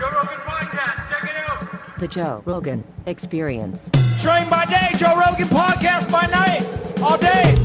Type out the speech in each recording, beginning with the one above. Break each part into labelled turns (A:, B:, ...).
A: Joe Rogan Podcast. Check it out.
B: The Joe Rogan Experience.
C: Train by day, Joe Rogan Podcast by night, all day.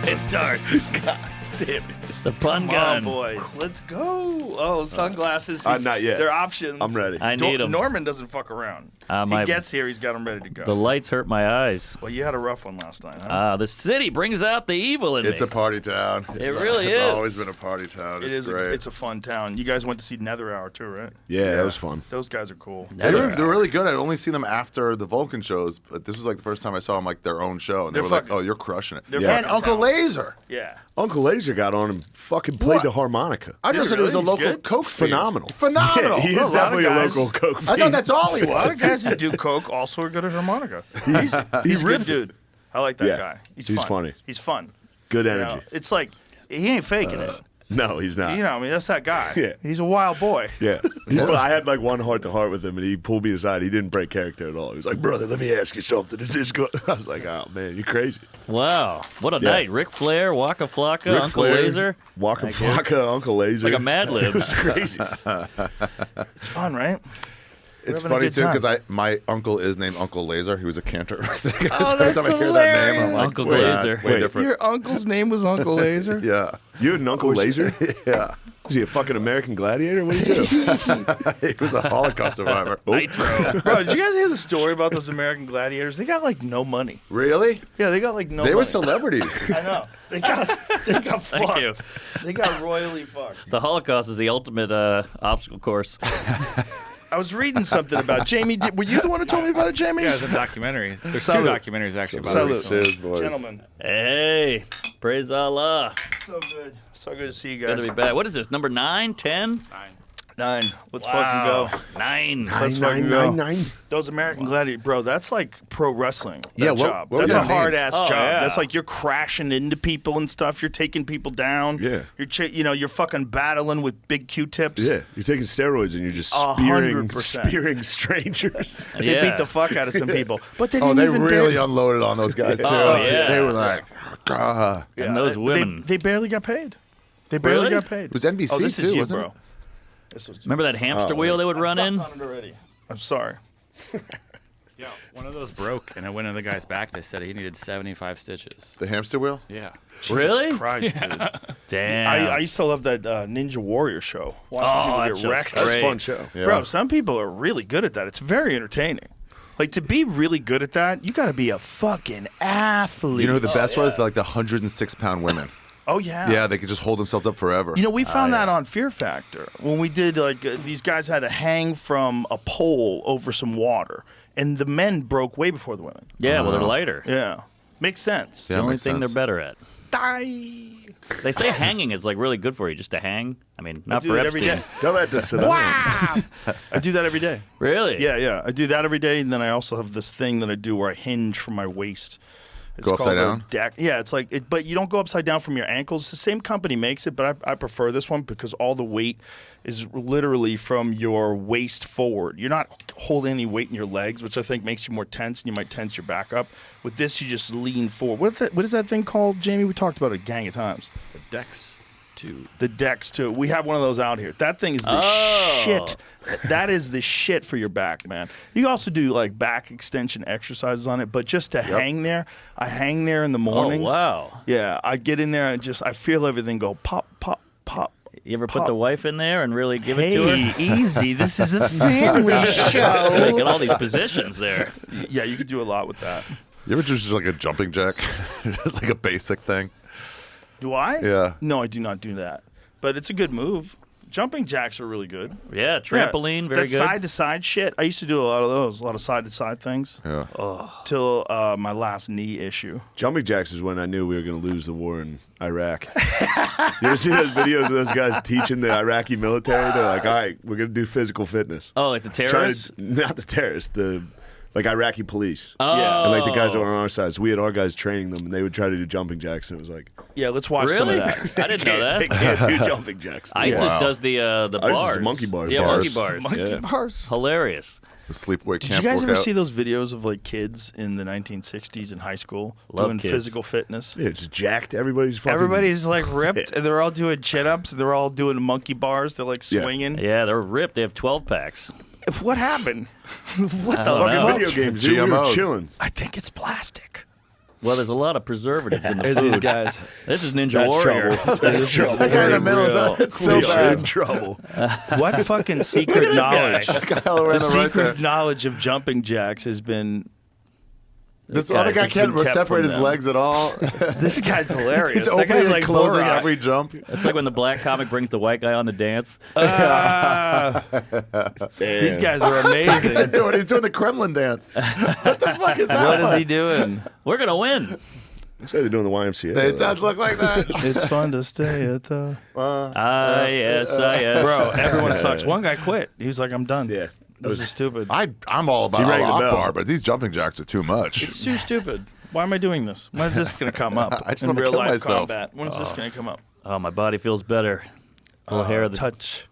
D: It starts.
E: God damn it.
D: The pun
E: Come
D: gun.
E: on, boys. Let's go. Oh, sunglasses.
F: Not yet.
E: They're options.
F: I'm ready.
D: I need them.
E: Norman doesn't fuck around. He gets here, he's got them ready to go.
D: The lights hurt my eyes.
E: Well, you had a rough one last night, huh?
D: The city brings out the evil in
F: It's
D: me.
F: a party town.
D: It really
F: It's
D: is.
F: always been a party town.
E: It
F: It's
E: is.
F: great.
E: It's a fun town. You guys went to see Nether Hour too, right?
F: Yeah, that was fun.
E: Those guys are cool.
F: They're really good. I'd only seen them after the Vulcan shows, but this was like the first time I saw them like their own show, and they
E: They're
F: were like,
E: fucking-
F: "Oh, you're crushing it."
E: they're
F: Yeah.
E: fucking
F: And Uncle
E: talented.
F: Laser.
E: Yeah.
F: Uncle Laser got on and fucking played
E: What?
F: the harmonica.
C: I just
E: Yeah,
C: said he was a
E: really? He's
C: local
E: good?
C: coke fiend.
F: Phenomenal.
C: Phenomenal.
F: Yeah, he
E: A
F: is
E: lot of
F: definitely a
E: guys-
F: local coke
C: I thought
F: fiend.
C: that's all he
E: A lot of
C: was.
E: guys who do coke also are good at harmonica. He's a good
F: ripped it.
E: dude. I like that
F: Yeah.
E: guy. He's
F: He's
E: fun.
F: funny.
E: He's fun.
F: Good
E: You
F: energy.
E: know, it's like he ain't faking it.
F: No, he's not.
E: You know, I mean, that's that guy.
F: Yeah.
E: He's a wild boy.
F: Yeah. But I had like one heart to heart with him, and he pulled me aside. He didn't break character at all. He was like, "Brother, let me ask you something. Is this good?" I was like, "Oh man, you're crazy."
D: Wow. What a
F: Yeah.
D: night. Ric Flair, Waka Flocka,
F: Ric
D: Uncle
F: Flair,
D: Laser.
F: Waka
D: Thank you.
F: Flocka, Uncle Laser.
D: Like a Mad Lib.
F: It was crazy.
E: It's fun, right?
F: It's
E: having a
F: funny
E: good
F: too
E: time.
F: because my uncle is named Uncle Laser. He was a cantor.
E: Oh,
F: Every
E: that's
F: time I hear that name, I'm like,
D: Uncle
F: wait,
D: Glazer.
F: Way
D: Wait.
F: different.
E: Your uncle's name was Uncle Laser?
F: Yeah.
G: You had an Uncle Laser?
F: Yeah.
G: Was he a fucking American gladiator? What did he do?
F: He was a Holocaust survivor.
D: Nitro.
E: Bro, did you guys hear the story about those American gladiators? They got like no money.
F: Really?
E: Yeah, they got like no
F: They
E: money.
F: were celebrities.
E: I know. They got fucked.
D: Thank you.
E: They got royally fucked.
D: The Holocaust is the ultimate obstacle course.
E: I was reading something about Jamie. Were you the one who told me about it, Jamie?
H: Yeah, it's a documentary. There's
E: Salute.
H: two documentaries actually about
E: Salute.
H: it. recently.
F: Cheers, boys.
E: Gentlemen,
D: Hey, praise Allah.
E: so good. So good to see you
D: Good
E: guys.
D: to be back. What is this, number 9, 10?
E: 9. Let's fucking go.
D: 9.
E: Let's fucking go. Those American gladiators, bro, that's like pro wrestling. That
F: Yeah, what-
E: job.
F: what were
E: That's a
F: their names?
E: hard ass
D: Oh,
E: job.
D: yeah.
E: That's like you're crashing into people and stuff. You're taking people down.
G: Yeah.
E: You're fucking battling with big Q-tips.
G: Yeah, you're taking steroids and you're just
E: 100%.
G: spearing strangers.
E: They
D: Yeah.
E: beat the fuck out of some people. But they
F: Oh,
E: didn't
F: they
E: even
F: really
E: barely-
F: unloaded on those guys too.
D: Oh, yeah.
F: They were like, "God."
D: And those women.
E: They barely got paid. They barely
D: Really?
E: got paid.
F: It was NBC
E: oh, this
F: too,
E: is you,
F: wasn't
E: bro.
F: it?
E: This was
D: Remember that hamster wheel they would run
E: I
D: in?
E: sucked on it already. I'm sorry.
H: Yeah, one of those broke, and it went in the guy's back. They said he needed 75 stitches.
F: The hamster wheel?
H: Yeah.
D: Really?
E: Jesus Christ, dude.
D: Damn.
E: I used to love that Ninja Warrior show. Watching
D: Oh,
E: people
D: that
E: get
D: show's
E: wrecked.
G: That's a
D: great.
G: fun show.
F: Yeah.
E: Bro, some people are really good at that. It's very entertaining. Like, to be really good at that, you got to be a fucking athlete.
F: You know who the best was? Like the 106-pound women.
E: Oh, yeah.
F: Yeah, they could just hold themselves up forever.
E: You know, we found that on Fear Factor when we did these guys had to hang from a pole over some water, and the men broke way before the women.
D: Yeah, well, they're lighter.
E: Yeah, makes sense.
F: Yeah,
D: The only
F: makes
D: thing
F: sense.
D: they're better at.
E: Die.
D: They say hanging is like really good for you, just to hang. I mean, not
E: do
D: for
E: it every
D: Epstein.
E: day.
G: Tell that to sit down.
E: I do that every day.
D: Really?
E: Yeah. I do that every day, and then I also have this thing that I do where I hinge from my waist. It's
F: Go upside
E: called a
F: down?
E: deck. Yeah, it's like, but you don't go upside down from your ankles. The same company makes it, but I prefer this one because all the weight is literally from your waist forward. You're not holding any weight in your legs, which I think makes you more tense, and you might tense your back up. With this, you just lean forward. What is that thing called, Jamie? We talked about it a gang of times.
H: Dex 2.
E: The Dex too. We have one of those out here. That thing is the shit. That is the shit for your back, man. You can also do like back extension exercises on it, but just to hang there, I hang there in the mornings.
D: Oh, wow.
E: Yeah, I get in there and I feel everything go pop, pop, pop.
D: You ever put
E: Pop.
D: the wife in there and really give
E: Hey,
D: it to her?
E: easy. This is a family show.
D: Get all these positions there.
E: Yeah, you could do a lot with that.
F: You ever just like a jumping jack? Just like a basic thing.
E: Do I?
F: Yeah.
E: No, I do not do that. But it's a good move. Jumping jacks are really good.
D: Yeah, trampoline, very
E: that
D: good.
E: side to side shit. I used to do a lot of those, a lot of side to side things.
F: Yeah.
E: Till my last knee issue.
G: Jumping jacks is when I knew we were going to lose the war in Iraq. You ever see those videos of those guys teaching the Iraqi military? They're like, all right, we're going to do physical fitness.
D: Oh, like the
G: Trying
D: terrorists?
G: to, not the terrorists, the like Iraqi police.
D: Oh.
G: And like the guys that were on our side, so we had our guys training them, and they would try to do jumping jacks, and it was like,
E: Yeah, let's watch some of
D: Really?
E: that.
D: I didn't know
G: they
D: that.
G: can't do jumping jacks.
D: ISIS
I: Wow.
D: does the
G: ISIS is
D: bars.
G: monkey bars.
D: Yeah,
I: Bars.
D: monkey bars.
E: Monkey
G: Yeah.
E: bars.
D: Hilarious.
I: The sleepaway
E: Did
I: camp
E: you guys ever
I: workout.
E: see those videos of like kids in the 1960s in high school
D: Love
E: doing
D: kids.
E: physical fitness?
G: Yeah, it's jacked. Everybody's fucking.
E: Everybody's like ripped, and they're all doing chin-ups, and they're all doing monkey bars. They're like
G: Yeah.
E: swinging.
D: Yeah, they're ripped. They have 12 packs.
E: What happened? What the
D: don't
G: fucking
D: know.
E: fuck?
G: video games, dude. We were
I: GMOs.
G: chilling.
E: I think it's plastic.
D: Well, there's a lot of preservatives in the
E: There's
D: food.
E: these guys.
D: This is Ninja
G: That's
D: Warrior.
G: trouble. That's trouble.
I: The guy in the middle of that, it's so
G: We are
I: bad.
G: in trouble.
E: What fucking secret knowledge?
I: Kyle ran
E: The
I: the right there.
E: secret knowledge of jumping jacks has been.
I: This
E: guy
I: other guy
E: has been
I: can't
E: kept
I: separate
E: from
I: his
E: them.
I: legs at all.
E: This guy's hilarious.
I: He's
E: That
I: opening
E: guy's
I: and
E: like
I: closing
E: Borat.
I: every jump.
D: It's like when the black comic brings the white guy on to dance.
E: These guys are amazing.
I: He's doing the Kremlin dance. What the fuck is that?
E: What is
I: one?
E: he doing?
D: We're going to win.
G: Looks like they're doing the YMCA.
I: It does look like that.
E: It's fun to stay at the.
D: ISIS.
E: Bro, everyone sucks. One guy quit. He was like, I'm done.
G: Yeah.
E: This is stupid.
I: I'm all about
G: He rang the
I: Allah
G: bell.
I: Akbar, but these jumping jacks are too much.
E: It's too stupid. Why am I doing this? When is this going to come up
I: I just
E: in
I: wanna
E: real
I: kill
E: life
I: myself.
E: combat? When is this going to come up?
D: Oh, my body feels better. A little hair of the
E: touch.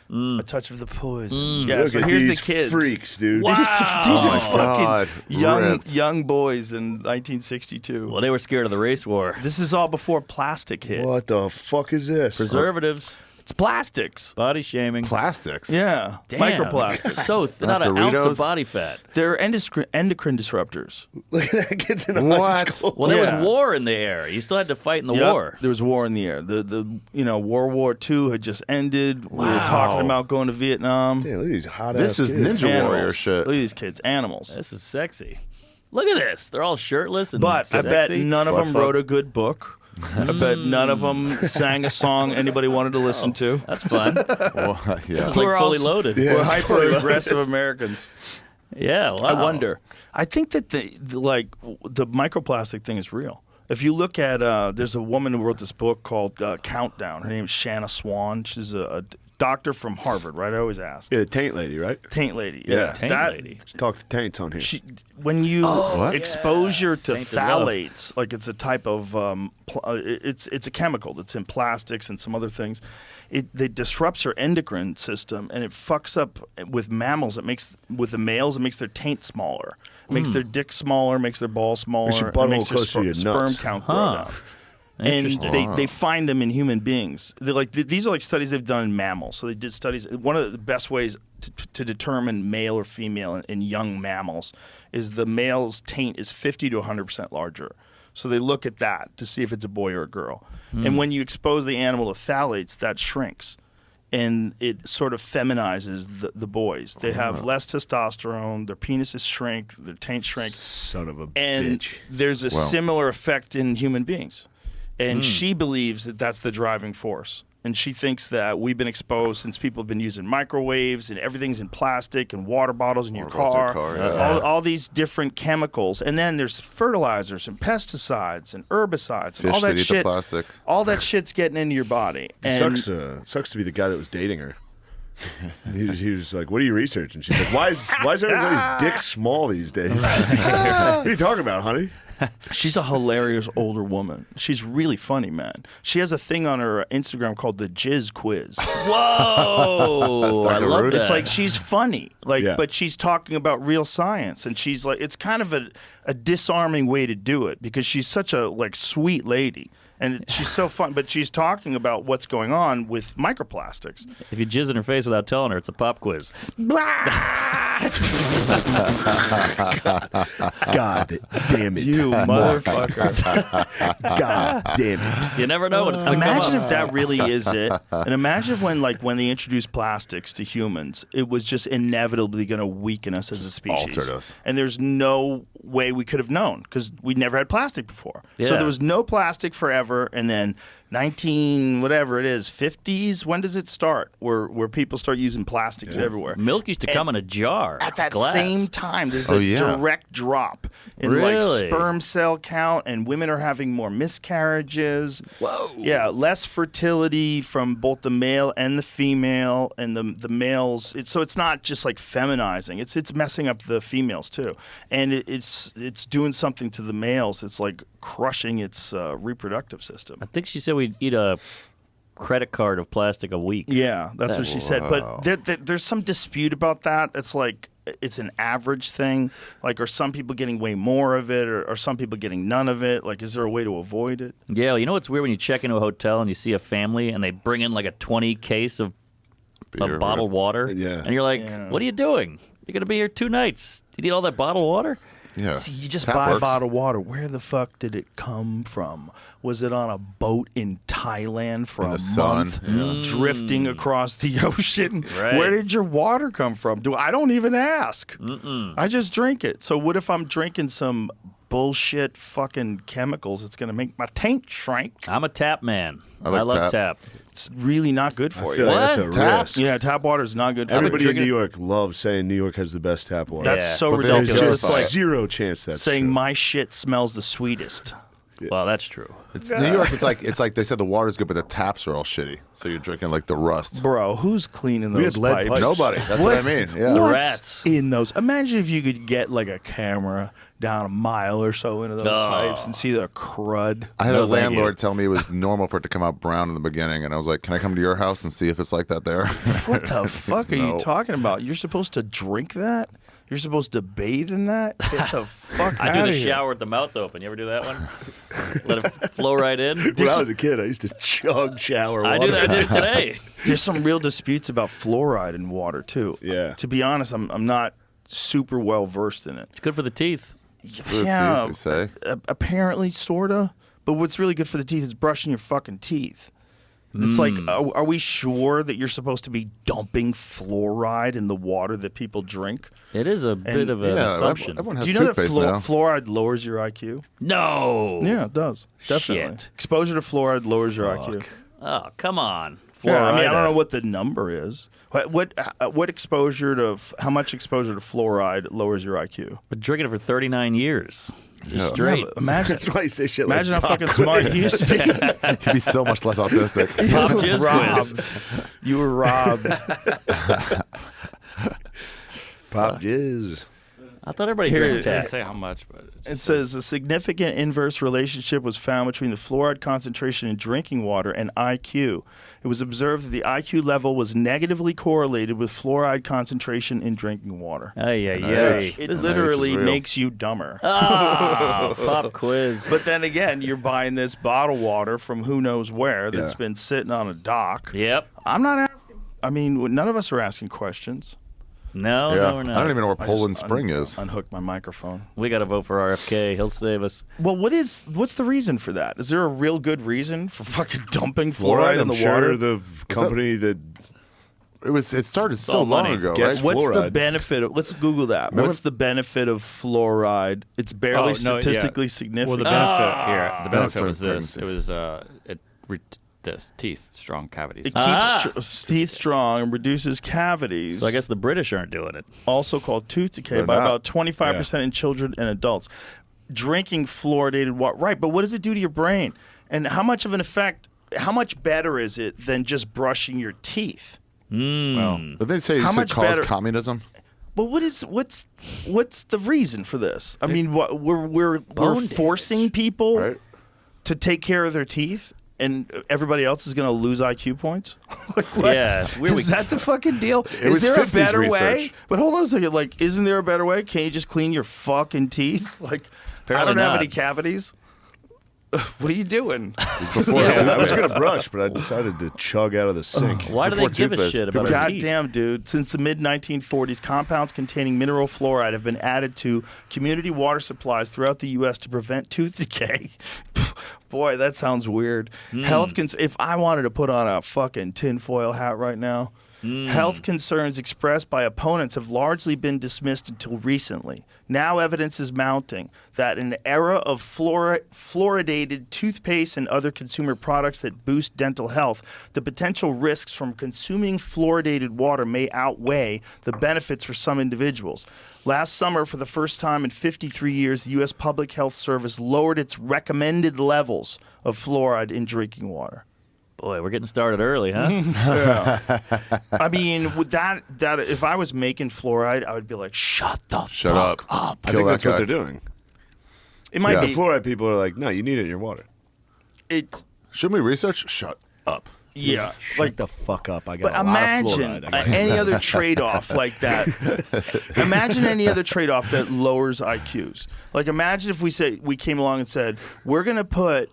E: A touch of the poison. Yeah,
G: Look
E: so
G: at
E: here's the
G: these
E: kids.
G: freaks, dude.
E: These are fucking
I: God, ripped.
E: young boys in 1962.
D: Well, they were scared of the race war.
E: This is all before plastic hit.
G: What the fuck is this?
D: Preservatives,
E: It's plastics.
D: body shaming.
I: Plastics.
E: Yeah,
D: Damn.
E: microplastics.
D: So not an ounce
I: Doritos?
D: of body fat.
E: They're endocrine disruptors.
G: Look at that kid's in
I: What?
G: high school.
D: Well, there
E: Yeah.
D: was war in the air. You still had to fight in the
E: Yep,
D: war.
E: there was war in the air. The World War II had just ended. We were talking about going to Vietnam.
G: Damn, look at these hot
I: This
G: ass
I: is
G: kids.
I: Ninja
E: Animals.
I: Warrior shit.
E: Look at these kids, animals.
D: This is sexy. Look at this. They're all shirtless and
E: But I
D: sexy.
E: bet none of
I: Butt
E: them
I: fucked.
E: wrote a good book. I bet none of them sang a song anybody wanted to listen to.
D: That's fun.
I: Well, yeah.
D: It's like
E: We're
D: fully
E: all-
D: loaded.
E: We're hyper aggressive Americans.
D: Yeah, wow.
E: I wonder. I think that the microplastic thing is real. If you look at, there's a woman who wrote this book called Countdown. Her name is Shanna Swan. She's a doctor from Harvard, right? I always ask.
G: Yeah, the taint lady, right?
E: Taint lady.
G: Yeah.
E: Yeah.
D: Taint
E: That-
D: lady.
G: Talk to taints on here.
E: When you
I: What?
E: exposure to
D: Tainted love.
E: phthalates, like it's a type of, it's a chemical that's in plastics and some other things. It disrupts your endocrine system and it fucks up with mammals. With the males, it makes their taint smaller, makes their dick smaller, makes their balls smaller,
G: your
E: and
G: butthole
E: makes their
G: closer to your
E: sperm
G: nuts.
E: count grow
D: Huh.
E: down. And
D: Interesting.
E: they find them in human beings. They're like these are like studies they've done in mammals. So they did studies. One of the best ways to determine male or female in young mammals is the male's taint is 50 to 100% larger. So they look at that to see if it's a boy or a girl. And when you expose the animal to phthalates, that shrinks. And it sort of feminizes the boys. They have less testosterone, their penises shrink, their taint shrink.
G: Son of a
E: And
G: bitch.
E: there's a similar effect in human beings. And she believes that that's the driving force. And she thinks that we've been exposed since people have been using microwaves and everything's in plastic and water bottles in your
I: Water bottles in
E: car.
I: your car, yeah.
E: All these different chemicals. And then there's fertilizers and pesticides and herbicides and all
I: Fish
E: that
I: that eat the
E: shit.
I: plastic.
E: All that shit's getting into your body. And
G: Sucks to be the guy that was dating her. he was like, "What are you researching?" She's like, "Why is everybody's dick small these days?" He's like, what are you talking about, honey?
E: she's a hilarious older woman. She's really funny, man. She has a thing on her Instagram called the Jizz Quiz.
D: Whoa. I
I: Dr.
D: love
I: Ruth?
D: that.
E: It's like she's funny,
G: Yeah.
E: but she's talking about real science, and she's like, it's kind of a disarming way to do it because she's such a sweet lady, and she's so fun. But she's talking about what's going on with microplastics.
D: If you jizz in her face without telling her, it's a pop quiz.
G: God damn it!
E: You motherfucker!
G: God damn it!
D: You never know when it's going to come
E: Imagine
D: up.
E: if that really is it, and imagine if when they introduced plastics to humans, it was just inevitably going to weaken us as a species.
I: Altered us.
E: And there's no way we could have known because we never had plastic before. So
D: Yeah.
E: there was no plastic forever, and then whatever it is, 50s. When does it start? Where people start using plastics everywhere.
D: Milk used to come in a jar.
E: At that
D: glass.
E: same time, there's a direct drop in like
D: Really?
E: sperm cell count, and women are having more miscarriages.
D: Whoa.
E: Yeah, less fertility from both the male and the female, and the males. So it's not just like feminizing; it's messing up the females too, and it's doing something to the males. It's like crushing its reproductive system.
D: I think she said we'd eat a credit card of plastic a week.
E: Yeah, that's what she said. But there's some dispute about that. It's like it's an average thing. Like, are some people getting way more of it, or are some people getting none of it? Like, is there a way to avoid it?
D: Yeah, you know what's weird when you check into a hotel and you see a family and they bring in like a 20 case of bottled water?
F: Yeah.
D: And you're like, what are you doing? You're going to be here 2 nights. You need all that bottled water?
I: Yeah.
E: See, you just
I: Tap
E: buy a
I: works.
E: bottle of water. Where the fuck did it come from? Was it on a boat in Thailand for
I: In
E: a
I: the sun.
E: month, drifting across the ocean?
D: Right.
E: Where did your water come from? I don't even ask. I just drink it. So what if I'm drinking some bullshit fucking chemicals? It's gonna make my tank shrink.
D: I'm a tap man.
I: I like
D: love tap.
E: It's really not good for
F: I
E: you.
F: feel like that's a
I: Tap?
F: risk.
E: Yeah, tap water is not good for
F: Everybody
E: you.
F: in New York loves saying New York has the best tap water.
E: That's
D: Yeah.
E: so
I: But they don't
E: ridiculous. It's
I: verify
E: like
I: it.
F: zero chance that's
E: saying
F: true.
E: my shit smells the sweetest.
D: Well, that's true.
I: It's New York. It's like they said the water's good, but the taps are all shitty. So you're drinking like the rust.
E: Bro, who's cleaning those
F: We had lead
E: pipes?
F: pipes.
I: Nobody. That's what I mean. Yeah.
D: The
E: What's
D: rats.
E: in those? Imagine if you could get like a camera down a mile or so into those pipes and see the crud.
I: I had
D: No,
I: a
D: thank
I: landlord
D: you.
I: tell me it was normal for it to come out brown in the beginning, and I was like, "Can I come to your house and see if it's like that there?"
E: What the fuck are you
I: No.
E: talking about? You're supposed to drink that? You're supposed to bathe in that? Get the fuck
D: I do
E: outta
D: the
E: here.
D: shower with the mouth open. You ever do that one? Let it flow right in?
F: When I was a kid, I used to chug shower water.
D: I do that. I did it today.
E: There's some real disputes about fluoride in water too.
F: Yeah.
E: To be honest, I'm not super well versed in it.
D: It's good for the teeth.
E: Yeah,
I: they say.
E: apparently, sorta. But what's really good for the teeth is brushing your fucking teeth. It's like, are we sure that you're supposed to be dumping fluoride in the water that people drink?
D: It is a bit of an
I: Yeah,
D: assumption.
I: everyone has
E: Do you know that
I: toothpaste now.
E: fluoride lowers your IQ?
D: No.
E: Yeah, it does. Definitely.
D: Shit.
E: Exposure to fluoride lowers your IQ.
D: Oh, come on.
E: Yeah, I mean, I
D: Fluoride.
E: don't know what the number is. What exposure to how much exposure to fluoride lowers your IQ?
D: Been drinking it for 39 years. Just
I: Yeah.
D: straight.
E: Yeah, but imagine.
F: That's why you say shit
E: Imagine
F: like
E: how fucking smart you used to be.
I: You'd be so much less autistic.
D: Pop
E: You were
D: jizz
E: robbed.
D: quiz.
E: You were robbed.
F: Pop jizz.
D: I thought everybody
E: Here
D: drank
E: it
H: It didn't
D: tap.
H: say how much, but
E: It says a significant inverse relationship was found between the fluoride concentration in drinking water and IQ. It was observed that the IQ level was negatively correlated with fluoride concentration in drinking water.
D: Ay, ay, ay.
E: It
I: This
E: literally
I: is real.
E: makes you dumber.
D: Oh, pop quiz.
E: But then again, you're buying this bottled water from who knows where that's been sitting on a dock.
D: Yep.
E: I'm not asking. I mean, none of us are asking questions.
D: No,
I: Yeah.
D: no, we're not.
I: I don't even know where
E: I
I: Poland
E: just
I: Spring is.
E: Unhooked my microphone.
D: We got to vote for RFK. He'll save us.
E: Well, what's the reason for that? Is there a real good reason for fucking dumping fluoride
F: Fluoride,
E: in
F: I'm
E: the
F: sure
E: water?
F: the company that
I: It started so
D: all
I: long
D: money.
I: ago,
F: Gets
I: right?
E: What's the
F: fluoride.
E: benefit of? Let's Google that.
I: Remember-
E: What's the benefit of fluoride? It's barely
H: Oh, no, yeah.
E: statistically
H: well,
E: significant.
H: the benefit here, the benefit
I: Benefit
H: was this.
I: pregnancy.
H: It was this teeth, strong cavities.
E: It keeps teeth strong and reduces cavities.
D: So I guess the British aren't doing it.
E: Also called tooth decay
I: They're
E: by
I: not.
E: about 25% in children and adults. Drinking fluoridated water, right? But what does it do to your brain? And how much of an effect? How much better is it than just brushing your teeth?
H: Well,
I: But they say
E: How
I: it's
E: much
I: cause
E: better-
I: communism.
E: Well, what's the reason for this? I mean, what we're
D: Bone
E: forcing people
I: Right.
E: to take care of their teeth, and everybody else is going to lose IQ points. Like, what?
D: Yeah, it's weird
E: Is
D: we-
E: that the fucking deal?
F: It
E: Is
F: was
E: there a
F: 50s
E: better way?
F: research.
E: But hold on a second. Like, isn't there a better way? Can't you just clean your fucking teeth? Like, I
D: Apparently
E: don't have
D: not.
E: any cavities. What are you doing?
I: Before
D: Yeah.
I: the
F: I was
I: toothpaste.
F: gonna brush, but I decided to chug out of the sink.
D: Why do they
I: Before
D: give a
I: toothpaste.
D: shit about our teeth?
E: Goddamn, dude. Since the mid-1940s, compounds containing mineral fluoride have been added to community water supplies throughout the U.S. to prevent tooth decay. Boy, that sounds weird. If I wanted to put on a fucking tinfoil hat right now, health concerns expressed by opponents have largely been dismissed until recently. Now evidence is mounting that in the era of fluoridated toothpaste and other consumer products that boost dental health, the potential risks from consuming fluoridated water may outweigh the benefits for some individuals. Last summer, for the first time in 53 years, the U.S. Public Health Service lowered its recommended levels of fluoride in drinking water.
D: Boy, we're getting started early, huh?
E: Yeah. I mean, with that if I was making fluoride, I would be like, shut
I: up.
E: up.
G: I
I: Kill
G: think
I: that
G: that's what
I: guy.
G: they're doing.
E: It might
G: The
E: be.
G: fluoride people are like, no, you need it in your water.
E: It,
I: Shouldn't we research? Shut up.
E: yeah.
F: Like the fuck up. I got
E: But
F: a lot of
E: imagine
F: fluoride. I got
E: any other trade-off like that. Imagine any other trade-off that lowers IQs. Like imagine if we came along and said, we're gonna put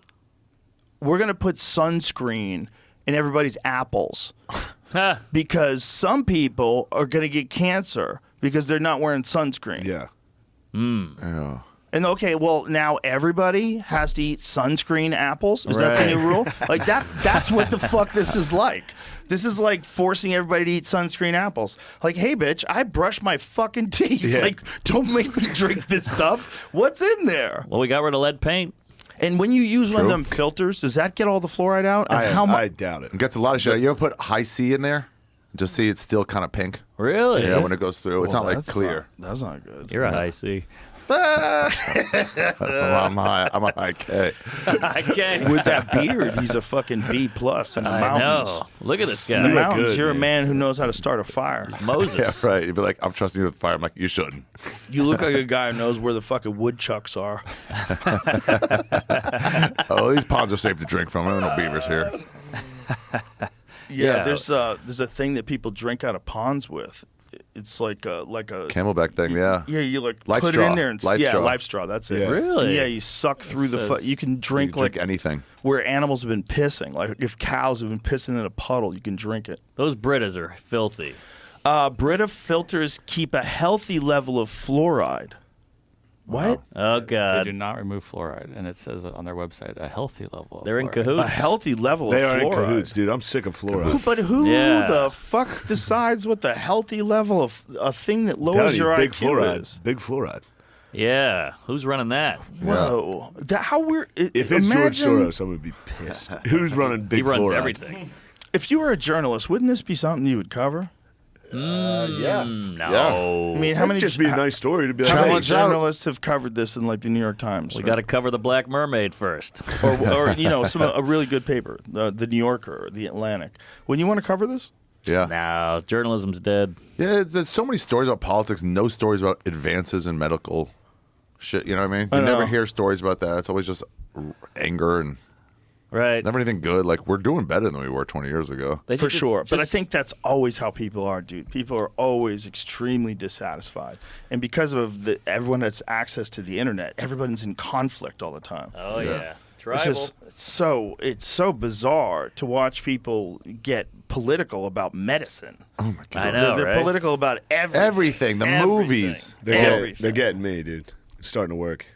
E: sunscreen in everybody's apples because some people are gonna get cancer because they're not wearing sunscreen.
G: Yeah.
I: Yeah.
E: And okay, well now everybody has to eat sunscreen apples. Is that the new rule? Like that's what the fuck this is like. This is like forcing everybody to eat sunscreen apples. Like, hey bitch, I brush my fucking teeth.
G: Yeah.
E: Like, don't make me drink this stuff. What's in there?
D: Well, we got rid of lead paint.
E: And when you use one of
I: True.
E: them filters, does that get all the fluoride out? And how
G: I
E: much?
G: doubt it.
I: It gets a lot of shit. You ever put high C in there? Just see it's still kind of pink.
D: Really?
I: Yeah, when it goes through. It's not like clear.
E: That's not good.
D: You're a high C.
I: I'm a high K.
D: I can't.
E: With that beard, he's a fucking B plus in the
D: I
E: mountains.
D: know. Look at this
E: In the
D: guy.
E: mountains,
G: good,
E: you're a
G: man.
E: man who knows how to start a fire.
D: Moses.
I: Yeah, right. You'd be like, I'm trusting you with fire. I'm like, you shouldn't.
E: You look like a guy who knows where the fucking woodchucks are.
I: Oh, these ponds are safe to drink from. There are no beavers here.
E: Yeah,
D: Yeah.
E: there's a thing that people drink out of ponds with. It's like a
I: Camelback thing, yeah.
E: yeah, you like
I: Life
E: put it
I: straw.
E: in there and
I: Life
E: yeah,
I: straw.
E: life straw. That's it.
G: Yeah.
D: Really?
E: Yeah, you suck through the.
D: says
E: You can
I: You
E: drink
I: can drink
E: like
I: anything.
E: where animals have been pissing. Like if cows have been pissing in a puddle, you can drink it.
D: Those Britas are filthy.
E: Brita filters keep a healthy level of fluoride. What?
D: Oh,
H: They
D: God.
H: do not remove fluoride, and it says on their website a healthy level. Of
D: They're in
H: fluoride.
D: cahoots.
E: A healthy level
G: They
E: of
G: are in
E: fluoride.
G: cahoots, dude. I'm sick of fluoride.
E: But who
D: Yeah.
E: the fuck decides what the healthy level of a thing that lowers
G: Telling you,
E: your
G: big
E: IQ
G: fluoride.
E: is?
G: Big fluoride.
D: Yeah. Who's running that?
E: Whoa, how weird!
G: If it's George
E: imagine
G: Soros, I'm gonna be pissed. Who's running big
D: He runs
G: fluoride?
D: everything.
E: if you were a journalist, wouldn't this be something you would cover?
I: Yeah.
D: No.
E: I mean, how
G: That'd
E: many
G: just be a nice story to be like,
E: how many
I: Challenge out.
E: journalists have covered this in like the New York Times?
D: We got to cover the Black Mermaid first.
E: or you know, a really good paper, the New Yorker or the Atlantic. When you want to cover this,
I: Yeah.
D: No, journalism's dead.
I: Yeah, there's so many stories about politics, no stories about advances in medical shit. You know what I mean? You
E: I know.
I: never hear stories about that. It's always just anger and
D: Right.
I: never anything good. Like, we're doing better than we were 20 years ago.
D: They
E: for
D: just-
E: sure. But I
D: just-
E: think that's always how people are, dude. People are always extremely dissatisfied, and because of everyone has access to the internet, everyone's in conflict all the time.
D: Oh, yeah.
E: It's
D: Tribal.
E: just it's so bizarre to watch people get political about medicine.
I: Oh, my God.
D: I know,
E: They're
D: right?
E: political about everything.
I: Everything, the movies.
G: they're getting me, dude. It's starting to work.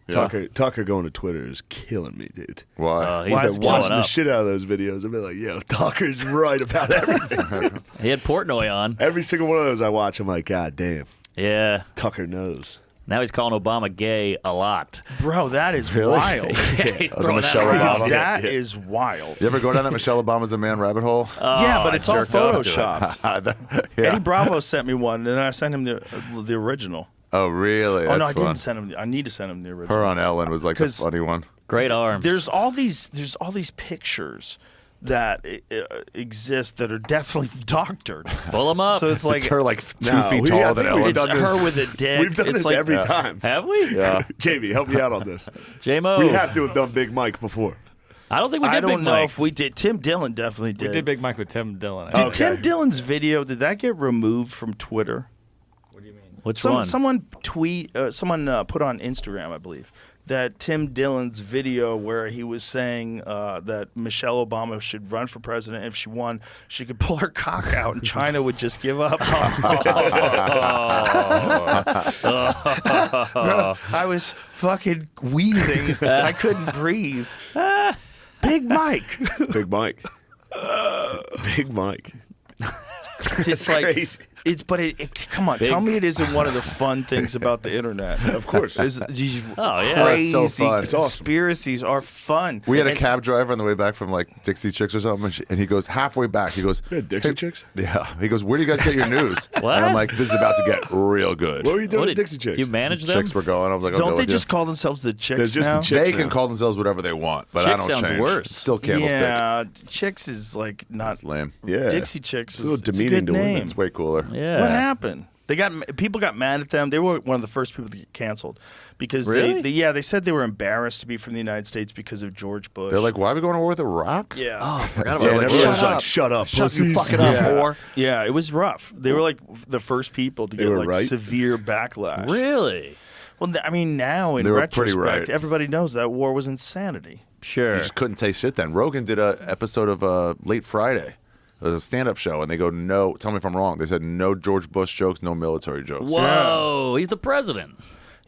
I: Yeah.
G: Tucker going to Twitter is killing me, dude.
I: Why?
D: He's
E: Why
G: I've
E: is
G: been
E: it
G: watching
D: blowing
G: the
D: up.
G: shit out of those videos. I've been like, yo, Tucker's right about everything.
D: He had Portnoy on.
G: Every single one of those I watch, I'm like, God damn,
D: Yeah.
G: Tucker knows.
D: Now he's calling Obama gay a lot.
E: Bro, that is
I: Really?
E: wild.
D: He's
I: Oh, the
D: throwing that
I: Michelle
D: around.
I: Obama.
E: That is wild.
I: You ever go down that Michelle Obama's a man rabbit hole?
E: Yeah, but
D: I
E: it's all
D: jerked off to it.
E: photoshopped.
I: Yeah.
E: Eddie Bravo sent me one, and then I sent him the original.
I: Oh, really?
E: Oh no,
I: That's
E: I
I: fun.
E: didn't send him. I need to send him the original.
I: Her on Ellen was like the
E: 'Cause-
I: funny one.
D: Great arms.
E: There's all these pictures that exist that are definitely doctored.
D: Pull him up.
E: So it's like
I: It's her like 2
G: No,
I: feet
G: I
I: taller than
G: think we've
I: Ellen.
E: it's
G: done
E: her
G: this.
E: with a dick.
G: We've done
E: it's
G: this
E: like,
G: every time.
D: Have we?
I: Yeah.
G: Jamie, help me out on this.
D: J-Mo.
G: We have to have done Big Mike before.
D: I don't think we did
E: I don't
D: Big
E: know
D: Mike.
E: if we did. Tim Dillon definitely
H: We
E: did.
H: did Big Mike with Tim Dillon.
E: Did
G: Okay.
E: Tim Dillon's video? Did that get removed from Twitter?
D: Which one?
E: Someone put on Instagram, I believe, that Tim Dillon's video where he was saying that Michelle Obama should run for president. If she won, she could pull her cock out, and China would just give up. I was fucking wheezing. I couldn't breathe. Big Mike.
F: Big Mike. Big Mike.
E: It's like
F: crazy.
E: come on, tell me it isn't one of the fun things about the internet.
F: Of course.
E: These
D: yeah.
E: crazy
I: It's so fun. It's
F: awesome.
E: conspiracies are fun.
I: We had a
E: And-
I: cab driver on the way back from like Dixie Chicks or something, and he goes halfway back. He goes,
F: You had Dixie Chicks?
I: "Yeah." He goes, "Where do you guys get your news?"
D: What?
I: And I'm like, "This is about to get real good."
F: What were you doing
D: What
F: with
D: did-
F: Dixie Chicks?
D: Do you manage them?
I: Chicks were going. I was like, "I'll
E: Don't
I: go
E: they
I: with you."
E: just call themselves the chicks
F: There's just the
E: now?
F: chicks.
I: They
F: now.
I: can call themselves whatever they want, but
D: Chick
I: I don't
D: sounds
I: change.
D: worse.
I: It's still candlestick.
E: Yeah, chicks is like not
I: It's lame.
F: Yeah.
E: Dixie Chicks.
F: It's a little
E: It's a
F: demeaning
E: good
F: to women.
E: name.
I: It's way cooler.
D: Yeah.
E: What happened? People got mad at them. They were one of the first people to get canceled because
D: Really?
E: they said they were embarrassed to be from the United States because of George Bush.
I: They're like, "Why are we going to war with Iraq?"
E: yeah.
D: Oh, I forgot
F: Yeah,
D: about
F: and
D: that.
F: everyone's
I: Shut
F: like,
I: up.
F: shut up.
I: Shut you
F: pussies.
I: fucking up, whore.
E: Yeah, it was rough. They were like the first people to get
F: were
E: like
F: right?
E: severe backlash.
D: Really?
E: Well, I mean, now in
I: They were pretty
E: retrospect,
I: right.
E: everybody knows that war was insanity.
D: Sure.
I: You just couldn't taste shit then. Rogan did a episode of Late Friday. It was a stand-up show, and they go, "No, tell me if I'm wrong." They said, "No George Bush jokes, no military jokes."
D: Whoa, he's the president.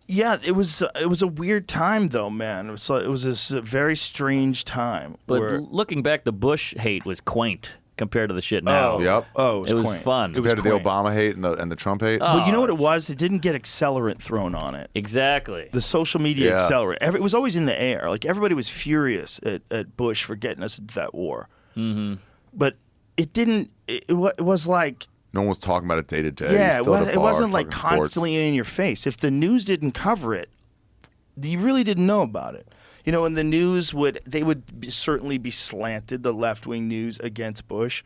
E: Yeah, it was a weird time though, man. It was this very strange time.
D: But
E: where,
D: looking back, the Bush hate was quaint compared to the shit now.
E: oh,
I: Yep.
E: oh,
D: It was
E: quaint.
D: fun.
E: It was
I: Compared to the
E: quaint.
I: Obama hate and the Trump hate.
D: Oh.
E: But you know what it was? It didn't get accelerant thrown on it.
D: Exactly.
E: The social media
I: Yeah.
E: accelerant. It was always in the air. Like everybody was furious at Bush for getting us into that war. Mm-hmm. But it didn't. It was like.
I: No one was talking about it day to day.
E: Yeah,
I: He's still at a
E: it
I: bar
E: wasn't like
I: talking sports.
E: constantly in your face. If the news didn't cover it, you really didn't know about it. You know, and the news would certainly be slanted, the left-wing news against Bush.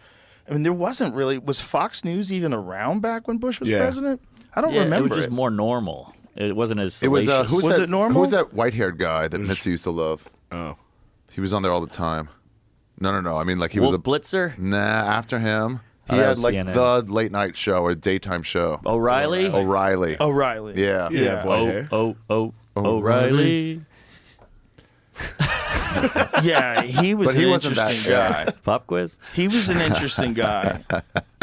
E: I mean, there wasn't really, was Fox News even around back when Bush was
F: Yeah.
E: president? I don't
D: Yeah,
E: remember
D: it was just more normal. It wasn't as
I: It was
D: salacious.
I: who's
E: Was
I: that,
E: it normal?
I: Who was that white-haired guy that Mitzi used to love?
F: Oh.
I: He was on there all the time. No. I mean, like he
D: Wolf
I: was a
D: Blitzer?
I: Nah, after him, he
D: Oh, that
I: had
D: was
I: like
D: CNN.
I: the late night show or daytime show.
D: O'Reilly?
I: O'Reilly.
E: O'Reilly.
I: Yeah.
F: Yeah. White hair.
D: O'Reilly.
E: Yeah, he was
I: But he
E: an
I: wasn't that
E: interesting guy.
D: Pop quiz?
E: He was an interesting guy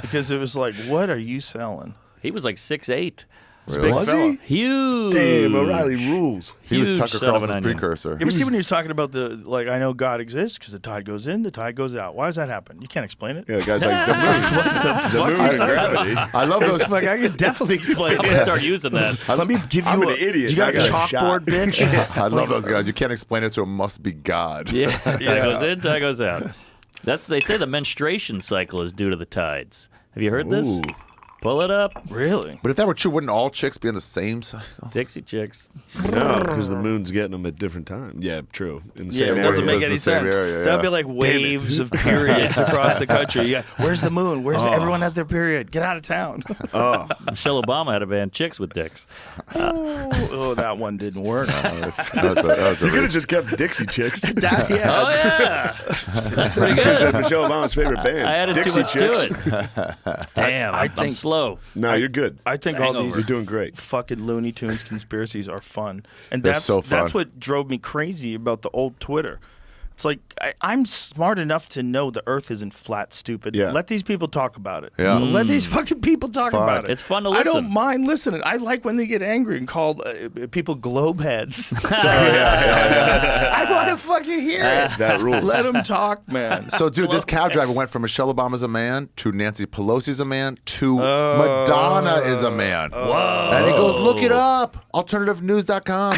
E: because it was like, what are you selling?
D: He was like 6'8".
I: Really?
F: Was
E: fella.
F: he?
D: Huge.
F: Damn, O'Reilly rules.
I: He was
D: Huge
I: Tucker
D: son of an
I: Carlson's
D: onion.
I: precursor.
E: You ever see when he was talking about I know God exists because the tide goes in, the tide goes out. Why does that happen? You can't explain it.
F: Yeah, the guy's like, the moon. The moon and gravity.
I: I love those.
E: It's like, I could definitely explain
D: I'm going to
E: it.
D: start using that.
E: Let me give you
F: I'm
E: a
F: an idiot.
E: You got a
F: I got a
E: chalkboard, bitch?
I: I love those guys. You can't explain it, so it must be God.
D: Yeah. Tide goes in, tide goes out. They say the menstruation cycle is due to the tides. Have you heard this?
F: Ooh.
D: Pull it up.
E: Really?
I: But if that were true, wouldn't all chicks be in the same cycle?
D: Dixie Chicks.
F: No, because the moon's getting them at different times. Yeah, true. In the
E: Yeah,
F: same
E: it doesn't
F: area.
E: make any
I: the same
E: sense.
I: area,
E: That'd
I: yeah.
E: be like waves of periods across the country. You got, where's the moon? Where's everyone has their period? Get out of town.
F: Oh,
D: Michelle Obama had a band, Chicks with Dicks.
E: Oh, that one didn't work.
I: That was a
F: you could have just kept Dixie Chicks.
E: That- yeah.
D: Oh, yeah. That's pretty
F: Because
D: good.
F: Michelle Obama's favorite band.
D: I added
F: Dixie
D: too much
F: Chicks.
D: to it. Damn,
E: I
D: I'm
E: think-
D: slow.
F: No, you're good.
E: I think all these
F: You're doing great.
E: fucking Looney Tunes conspiracies are fun, and
I: They're
E: that's
I: so fun.
E: that's what drove me crazy about the old Twitter. It's like I'm smart enough to know the Earth isn't flat, stupid.
F: Yeah.
E: Let these people talk about it.
I: Yeah.
E: Let these fucking people talk
I: fun.
E: about it.
D: It's fun to
E: I don't
D: listen.
E: mind listening. I like when they get angry and call people globe heads. I want to fucking hear it.
F: That rules.
E: Let them talk, man.
I: So, dude, this cab driver went from Michelle Obama's a man to Nancy Pelosi's a man to Madonna is a man.
D: Whoa.
I: And he goes, look it up. AlternativeNews.com.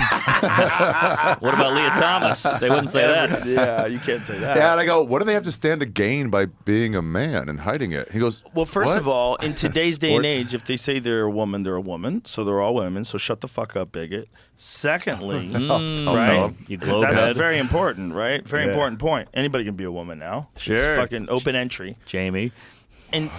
D: What about Leah Thomas? They wouldn't say that.
E: Yeah, you can't say that.
I: Yeah, and I go, what do they have to stand to gain by being a man and hiding it? He goes,
E: Well, first
I: what?
E: of all, in today's day and
I: Sports.
E: age, if they say they're a woman, they're a woman. So they're all women. So shut the fuck up, bigot. Secondly,
I: I'll tell
E: right?
I: him.
D: You globe
E: That's
D: head.
E: very important, right? Very
F: Yeah.
E: important point. Anybody can be a woman now.
D: Sure.
E: It's fucking open entry.
D: Jamie.
E: And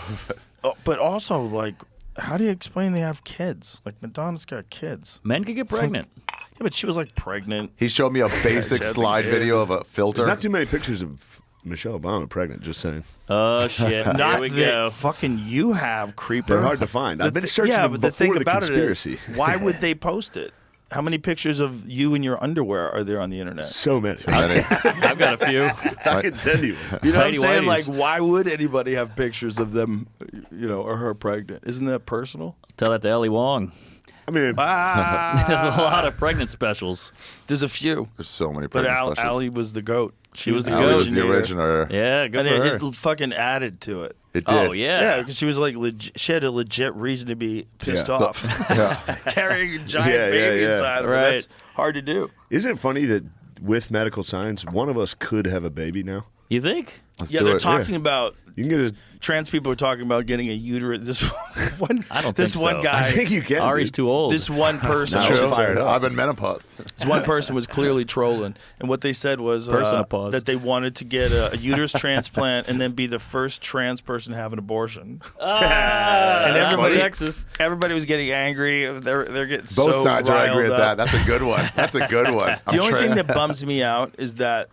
E: but also, like, how do you explain they have kids? Like, Madonna's got kids.
D: Men could get pregnant.
E: Yeah, but she was like pregnant.
I: He showed me a basic
E: Chad
I: slide
E: McGee.
I: video of a filter.
F: There's not too many pictures of Michelle Obama pregnant, just saying.
D: Oh, shit. Here
E: Not
D: we
E: that
D: go.
E: fucking you have, creeper.
F: They're hard to find. I've been searching
E: yeah,
F: them
E: but the
F: before
E: thing
F: the
E: about
F: conspiracy.
E: it is, why would they post it? How many pictures of you in your underwear are there on the internet?
F: So many.
D: I've got a few.
F: I can send you.
E: You know what I'm
D: Tidy
E: saying?
D: whities.
E: Like, why would anybody have pictures of them, or her pregnant? Isn't that personal?
D: Tell that to Ellie Wong.
F: I mean,
D: There's a lot of pregnant specials.
E: There's a few,
I: There's so many
E: but
I: pregnant specials.
E: Allie was the goat. She was the
I: Allie was the
E: originator.
I: originator.
D: Yeah, good
E: And
D: for her.
E: it fucking added to it.
I: It did.
D: Oh yeah.
E: Yeah, because she was like, she had a legit reason to be pissed
F: Yeah.
E: off.
I: Yeah.
E: Carrying a giant
F: Yeah,
E: baby
F: yeah.
E: inside of her.
D: Right.
E: That's hard to do.
F: isn't it funny that with medical science, one of us could have a baby now?
D: You think?
I: Let's
E: Yeah,
I: do
E: they're
I: it.
E: talking about,
F: You can get a.
E: trans people are talking about getting a uterus. This one,
D: I don't
E: this
D: think
E: one
D: so.
E: guy,
F: I think you can.
D: Ari's
F: dude.
D: too old.
E: this one person,
I: Now
F: True.
I: she's fired up. I'm in menopause.
E: this one person was clearly trolling, and what they said was
D: Personopause.
E: that they wanted to get a uterus transplant and then be the first trans person to have an abortion. And everybody,
D: Texas.
E: everybody was getting angry. They're getting
I: Both
E: so
I: sides are angry at
E: riled
I: that.
E: up.
I: That's a good one. That's a good one.
E: The only thing that bums me out is that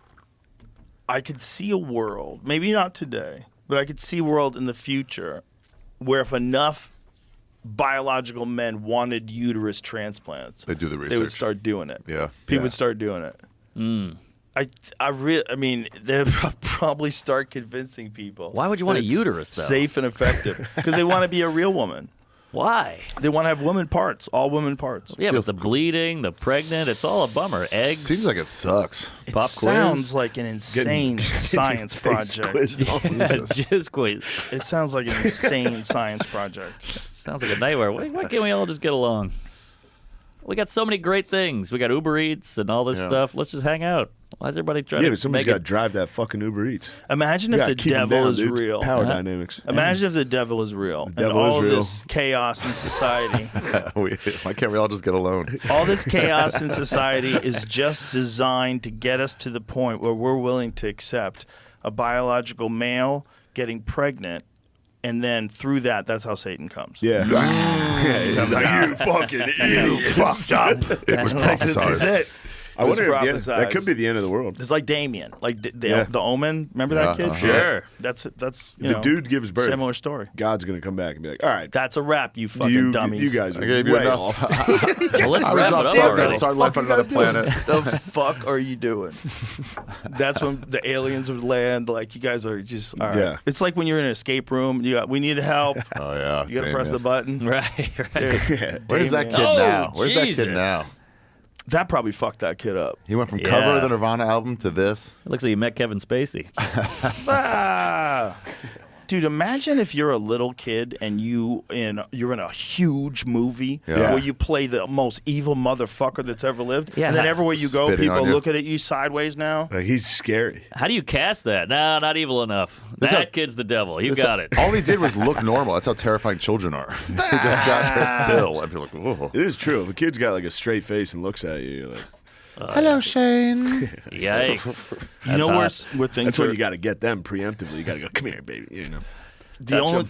E: I could see a world, maybe not today, but I could see a world in the future where if enough biological men wanted uterus transplants,
I: They do the
E: they would
I: research.
E: start doing it.
I: Yeah.
E: People would start doing it. I mean, they'd probably start convincing people.
D: Why would you
E: that
D: want a
E: it's
D: uterus, though?
E: Safe and effective because they want to be a real woman.
D: Why?
E: They want to have woman parts, all women parts.
D: Yeah, but the bleeding, the pregnant, it's all a bummer. Eggs.
I: Seems like it sucks.
E: It
D: Pop quiz?
E: sounds like an insane science project.
F: Quizzed on.
D: Just quiz.
E: It sounds like an insane science project.
D: Sounds like a nightmare. Why can't we all just get along? We got so many great things. We got Uber Eats and all this
I: Yeah.
D: stuff. Let's just hang out. Why is everybody trying
F: Yeah,
D: to
F: but somebody's
D: make
F: got to
D: it?
F: drive that fucking Uber Eats.
E: Imagine
F: You
E: if
F: gotta
E: the
F: keep 'em
E: devil
F: down,
E: is
F: dude.
E: real.
F: Power dynamics.
E: Imagine if the devil is real and
F: devil
E: all
F: is real.
E: this chaos in society.
I: Why can't we all just get alone?
E: All this chaos in society is just designed to get us to the point where we're willing to accept a biological male getting pregnant, and then through that, that's how Satan comes.
F: Yeah. Yeah, he's like, you fucking idiot.
E: Fucked up.
I: It was
E: This is
I: prophesized.
E: it.
F: I wonder if
E: prophesized.
F: that could be the end of the world.
E: It's like Damien, like
F: Yeah.
E: the Omen. Remember that kid?
D: Sure.
E: That's you
F: The
E: know,
F: dude gives birth.
E: Similar story.
F: God's going to come back and be like, all right,
E: That's a wrap, you fucking
F: you
E: dummies.
F: you guys are
I: I gave you
F: way
I: enough.
F: off.
D: Well, let's
I: I was
D: wrap it
I: off
D: up
I: something.
D: already.
I: Start life on another planet.
E: the fuck are you doing? That's when the aliens would land. Like you guys are just all right.
F: Yeah.
E: It's like when you're in an escape room. We need help.
I: Oh yeah.
E: You gotta
I: Damn,
E: press
I: yeah.
E: the button.
D: Right, right.
E: Dude,
I: Where's that
E: Damien.
I: kid
D: Oh,
I: now? Where's that
D: Jesus.
I: kid now?
E: That probably fucked that kid up.
I: He went from
D: Yeah.
I: cover of the Nirvana album to this.
D: It looks like you met Kevin Spacey.
E: Ah. Dude, imagine if you're a little kid and you're in a huge movie
I: Yeah.
E: where you play the most evil motherfucker that's ever lived.
D: Yeah.
E: And then everywhere you go,
I: Spitting
E: people
I: on you.
E: looking at you sideways now.
F: Like, he's scary.
D: How do you cast that? No, not evil enough.
I: This
D: That
I: a-
D: kid's the devil. You got it.
I: All he did was look normal. That's how terrifying children are. He just sat there still and be like, "Whoa."
F: It is true. If a kid's got like a straight face and looks at you, you're like,
I: Hello, Shane.
D: Yikes.
E: You know
D: hot.
E: where things
F: that's
E: are
F: when you got to get them preemptively. You got to go, come here, baby. You know.
E: the only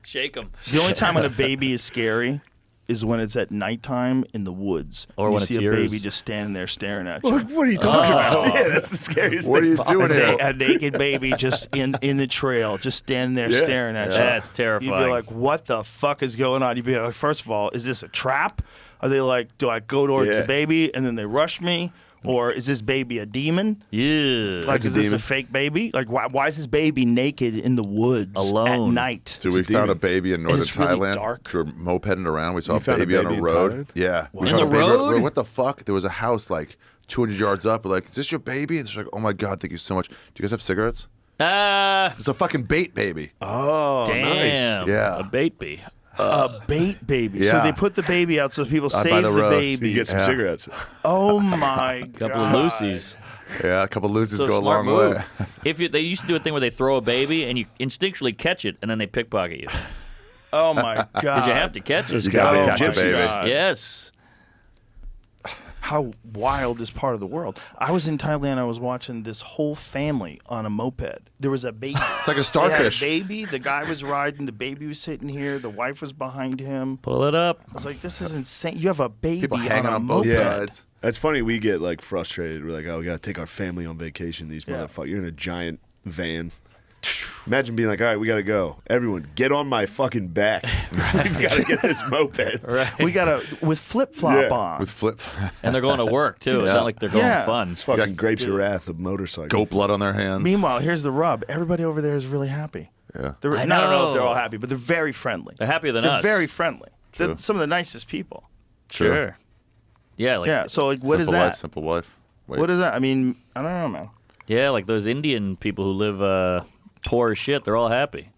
D: Shake him.
E: the only time when a baby is scary is when it's at nighttime in the woods.
D: Or
E: And
D: when
E: you
D: it
E: see a
D: tears.
E: baby just standing there staring at you.
F: What are you talking about? Yeah, that's the scariest
I: What are
F: thing.
I: you doing
F: possible.
I: here?
E: A naked baby just in the trail, just standing there
F: Yeah.
E: staring at you.
D: That's
E: You'd
D: terrifying.
E: be like, what the fuck is going on? You'd be like, first of all, is this a trap? Are they like, do I go towards
F: Yeah.
E: the baby and then they rush me? Or is this baby a demon?
D: Yeah.
E: Like,
F: That's a
E: is this a
F: demon.
E: fake baby? Like, why is this baby naked in the woods
D: Alone.
E: at night?
I: Dude, we found a baby in northern
E: it's really
I: Thailand.
E: dark.
I: We were mopeding around. We saw
F: You
I: a
F: found a
I: baby on
F: baby
I: a
F: in
I: road.
F: Thailand?
I: Yeah. We
D: In
I: found
D: the
I: a baby on a
D: road?
I: What the fuck? There was a house like 200 yards up. We're like, is this your baby? And she's like, oh my God, thank you so much. Do you guys have cigarettes? It's a fucking bait baby.
F: Oh,
D: damn.
F: nice.
I: Yeah.
D: A bait bee.
E: A bait baby. So
I: Yeah.
E: they put the baby out so people
I: by
E: save
I: the
E: the,
I: road.
E: baby.
F: You get some
I: Yeah.
F: cigarettes.
E: Oh my god.
D: Couple of Lucy's.
I: Yeah, a couple loses
D: So
I: go a
D: smart
I: long
D: move.
I: way.
D: If they used to do a thing where they throw a baby and you instinctually catch it and then they pickpocket you
E: Oh my god.
D: because you have to catch it.
I: You gotta
E: Oh
I: catch
E: my
I: a baby.
E: God.
D: Yes.
E: How wild is part of the world? I was in Thailand. I was watching this whole family on a moped. There was a baby.
I: It's like a
E: They had a
I: starfish.
E: baby. The guy was riding. The baby was sitting here. The wife was behind him.
D: Pull it up.
E: I was like, "This is insane. You have a baby
I: People
E: on
I: hanging
E: a
I: on both
E: moped."
I: sides.
F: That's funny. We get like frustrated. We're like, oh, we got to take our family on vacation. These
E: Yeah.
F: motherfuckers. You're in a giant van. Imagine being like, all right, we got to go. Everyone, get on my fucking back. We've got to get this moped.
E: We gotta with flip flop
F: Yeah.
E: on.
I: With flip.
D: And they're going to work too. It's not like they're going
E: Yeah.
D: fun.
F: It's fucking grapes of wrath of motorcycle.
I: Goat blood on their hands.
E: Meanwhile, here's the rub. Everybody over there is really happy.
I: Yeah.
E: They're,
D: I
E: I don't know if they're
D: know.
E: all happy, but they're very friendly.
D: They're happier than
E: They're
D: us.
E: very friendly. They're some of the nicest people.
D: Sure. Yeah, like
E: Yeah. So like, what is that?
I: Simple life. Wait.
E: What is that? I mean, I don't know, man.
D: yeah, like those Indian people who live poor as shit. They're all happy.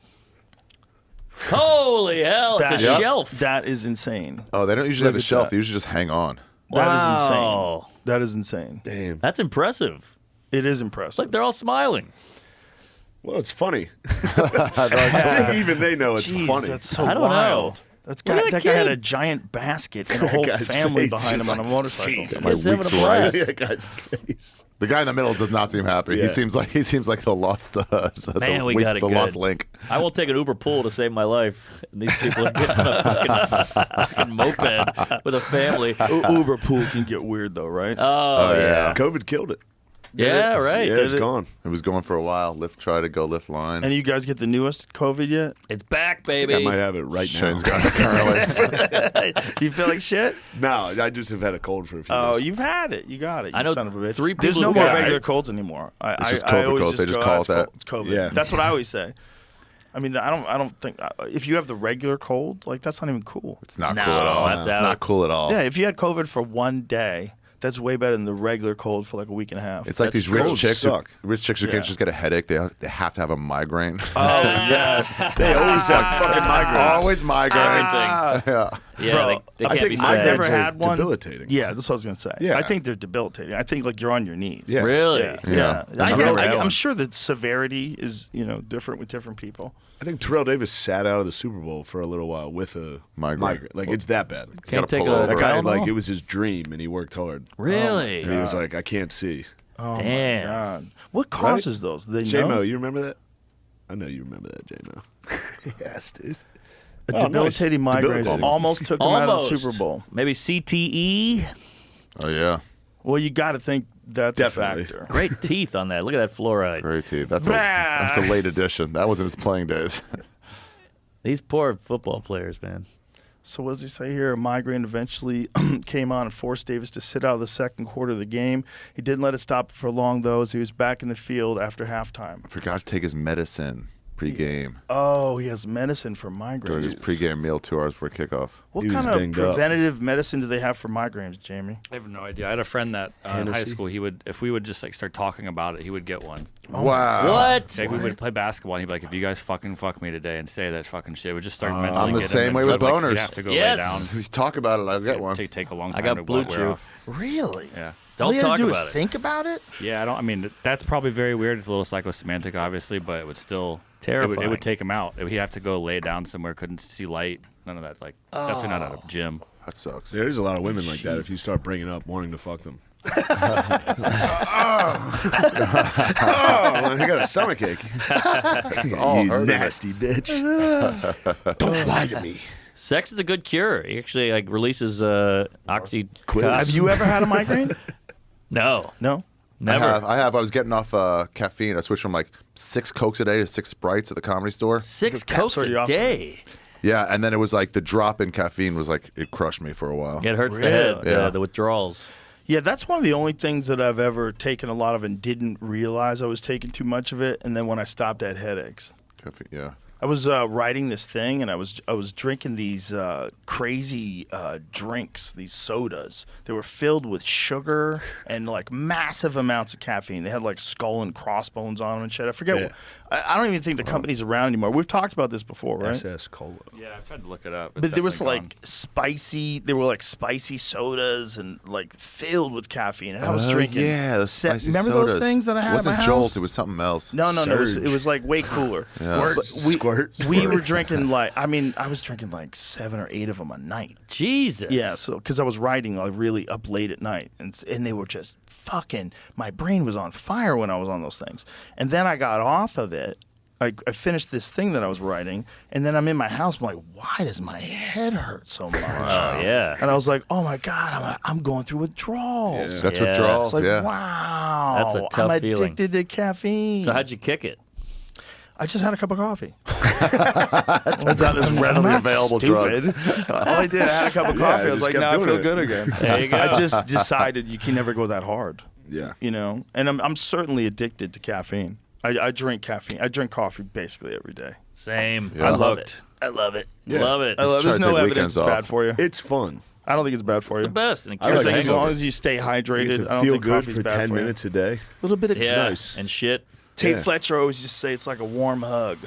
D: Holy hell! It's a
E: That is-
D: shelf.
E: That is insane.
I: Oh, they don't usually have
E: Look
I: the
E: at
I: shelf.
E: that.
I: They usually just hang on.
E: That is
D: Wow.
E: insane. That is insane.
F: Damn.
D: That's impressive.
E: It is impressive.
D: Look, they're all smiling.
F: Well, it's funny. I think even they know it's
E: Jeez,
F: funny.
E: that's so
D: I don't
E: wild.
D: know.
E: That
D: Look at
E: guy
D: that
E: had
D: kid.
E: a giant basket and a whole
F: guy's
E: family
F: face
E: behind
F: is
E: him on a motorcycle.
I: My
D: Kid's having a
I: week's
D: blast.
I: rice.
F: that guy's face.
I: The guy in the middle does not seem happy.
F: Yeah.
I: He seems like the lost
D: Man, we got it
I: the
D: good.
I: lost link.
D: I will take an Uber pool to save my life. And these people are getting on a fucking moped with a family.
E: Uber pool can get weird though, right?
D: Oh, yeah.
F: COVID killed it.
D: Yeah, right.
F: Yeah, it's
E: Did it?
F: gone.
I: It was going for a while. Try to go lift line.
E: And you guys get the newest COVID yet?
D: It's back,
F: I
D: baby.
F: might have it right now.
I: Shane's got it currently.
E: You feel like shit?
F: No, I just have had a cold for a few
E: Oh,
F: days.
E: you've had it. You got it. You
D: I know
E: son of a bitch.
D: 3
E: There's
D: people
E: no
D: who
E: more
D: got it.
E: regular colds anymore.
I: It's just
E: I
I: COVID
E: always
I: colds. They just
E: go,
I: call
E: "Ah,
I: it that."
E: It's COVID.
F: Yeah.
E: That's what I always say. I mean, I don't think if you have the regular cold, like that's not even cool.
I: It's not
D: No,
I: cool at all.
D: that's
I: It's
D: out.
I: not cool at all.
E: Yeah, if you had COVID for one day, that's way better than the regular cold for like a week and a half.
I: It's like
D: That's
I: these rich
F: cold
I: chicks.
F: suck.
I: Rich chicks who
E: Yeah.
I: can't just get a headache. They have to have a migraine.
E: oh yes,
F: They always have fucking migraines.
I: Always migraines.
D: Everything.
I: Yeah.
D: Yeah,
E: Bro,
D: they
F: I
D: can't
F: think
D: be
F: migraines
E: I've
D: sad.
E: never
F: are
E: had one.
F: debilitating.
E: Yeah, that's what I was gonna say.
F: Yeah.
E: I think they're debilitating. I think like you're on your knees.
F: Yeah.
D: Really?
E: Yeah.
I: Yeah.
D: I've never had
E: I'm
D: one.
E: sure the severity is different with different people.
F: I think Terrell Davis sat out of the Super Bowl for a little while with a
I: Migraine.
F: Like, it's that bad.
D: Can't
I: gotta
D: take
I: pull
D: a
I: over.
F: That guy,
D: Tylenol?
F: like, it was his dream, and he worked hard.
D: Really?
F: And he was like, I can't see.
E: Oh
D: Damn.
E: my god, what causes those? Do they
F: J-Mo,
E: know?
F: you remember that? I know you remember that, J-Mo. Yes, dude.
E: A
F: Oh, nice.
E: debilitating migraines
F: Debilitating.
E: almost took him out of the
D: Almost.
E: Super Bowl.
D: Maybe CTE.
I: Oh yeah.
E: Well, you got to think that's
F: Definitely.
E: a factor.
D: Great teeth on that. Look at that fluoride.
I: Great teeth. That's a late addition. That was in his playing days.
D: These poor football players, man.
E: So what does he say here? A migraine eventually came on and forced Davis to sit out of the second quarter of the game. He didn't let it stop for long, though, as he was back in the field after halftime.
I: Forgot to take his medicine pregame
E: Oh, he has medicine for migraines.
I: during his pregame meal 2 hours before kickoff.
E: What
F: He was
E: kind of
F: dinged up.
E: preventative medicine do they have for migraines, Jamie?
H: I have no idea. I had a friend that in high
F: Hennessy?
H: school, if we would just like start talking about it, he would get one.
I: Wow.
D: What?
H: Like we would play basketball, and he'd be like, "If you guys fuck me today and say that fucking shit, we just start mentally."
I: I'm the
H: get him
I: same
H: and
I: way with
H: it's like,
I: boners.
H: You'd have to go
D: Yes.
H: lay down.
I: If you talk about it, I'll get one.
H: Take a long
D: I
H: time
D: got
H: to
D: blue
H: wear
D: chew.
H: off.
E: Really?
H: Yeah.
E: All
D: Don't
E: you gotta
D: talk
E: do
D: about
E: is
D: it.
E: think about it?
H: Yeah, I mean, that's probably very weird. It's a little psychosemantic, obviously, but it would still It
D: Terrifying.
H: would take him out. He'd have to go lay down somewhere, couldn't see light. None of that. Like definitely not at a gym.
I: That sucks.
F: There's a lot of women like that if you start bringing up wanting to fuck them. Oh, I got a stomachache.
I: It's all
F: You
I: hurting.
F: nasty bitch. Don't lie to me.
D: Sex is a good cure. He actually like releases oxytocin.
E: Have you ever had a migraine?
D: No,
E: No?
D: never.
I: I have. I was getting off caffeine. I switched from like 6 Cokes a day to 6 Sprites at the Comedy Store.
D: 6
E: The caps
D: Cokes
E: are you
D: a
E: off?
D: day.
I: Yeah, and then it was like the drop in caffeine was like it crushed me for a while.
D: Yeah, it hurts the head.
E: Really?
I: Yeah.
D: The withdrawals.
E: Yeah, that's one of the only things that I've ever taken a lot of and didn't realize I was taking too much of it. And then when I stopped, I had headaches.
I: Caffeine, yeah.
E: I was writing this thing, and I was drinking these crazy drinks, these sodas. They were filled with sugar and like massive amounts of caffeine. They had like skull and crossbones on them and shit. I forget.
F: Yeah.
E: I don't even think the company's around anymore. We've talked about this before, right?
F: SS Cola.
H: Yeah, I've tried to look it up.
E: But there was like spicy. There were like spicy sodas and like filled with caffeine. And I was drinking.
I: Yeah, the spicy
E: Remember
I: sodas.
E: those things that I had
I: It wasn't
E: at my
I: Jolt.
E: house?
I: It was something else.
E: No. It
F: Surge.
E: was like way cooler.
I: Yeah.
E: But
F: Squirt.
E: We were drinking like I was drinking like 7 or 8 of them a night.
D: Jesus.
E: Yeah, so because I was writing like really up late at night, and they were just fucking. My brain was on fire when I was on those things, and then I got off of it. I finished this thing that I was writing, and then I'm in my house. I'm like, why does my head hurt so much?
D: Oh yeah.
E: And I was like, oh my god, I'm going through withdrawals.
I: That's
D: Yeah.
I: withdrawals.
E: It's like,
I: yeah.
E: wow,
D: That's a tough
E: I'm
D: feeling.
E: addicted to caffeine.
D: So how'd you kick it?
E: I just had a cup of coffee.
I: Turns out it's readily
E: I'm not
I: available
E: stupid.
I: drugs.
E: All I did, I had a cup of coffee. I was
F: just
E: like,
F: kept
E: now I
F: doing
E: feel
F: it.
E: good again.
D: There you go.
E: I just decided you can never go that hard,
F: Yeah.
E: you know. And I'm certainly addicted to caffeine. I drink caffeine. I drink coffee basically every day.
D: Same.
I: Yeah.
E: I
D: I'm
E: love
D: hooked.
E: it. I love it.
D: Love it.
E: I love.
I: try
E: There's
I: to
E: no
I: take
E: evidence
I: weekends
E: it's bad
I: off.
E: for you.
F: It's fun.
E: I don't think it's bad for
D: The
E: you.
D: best. And it
F: I
D: cures
F: like
E: As
F: hangover.
E: long as you stay
F: You
E: hydrated,
F: get
E: I
F: to
E: don't
F: feel
E: think
F: good
E: coffee's
F: for
E: bad
F: 10
E: for
F: minutes
E: you.
F: a day.
E: A little bit of
D: Yeah.
F: nice.
D: And shit.
E: Tate
F: Yeah.
E: Fletcher always just say it's like a warm hug.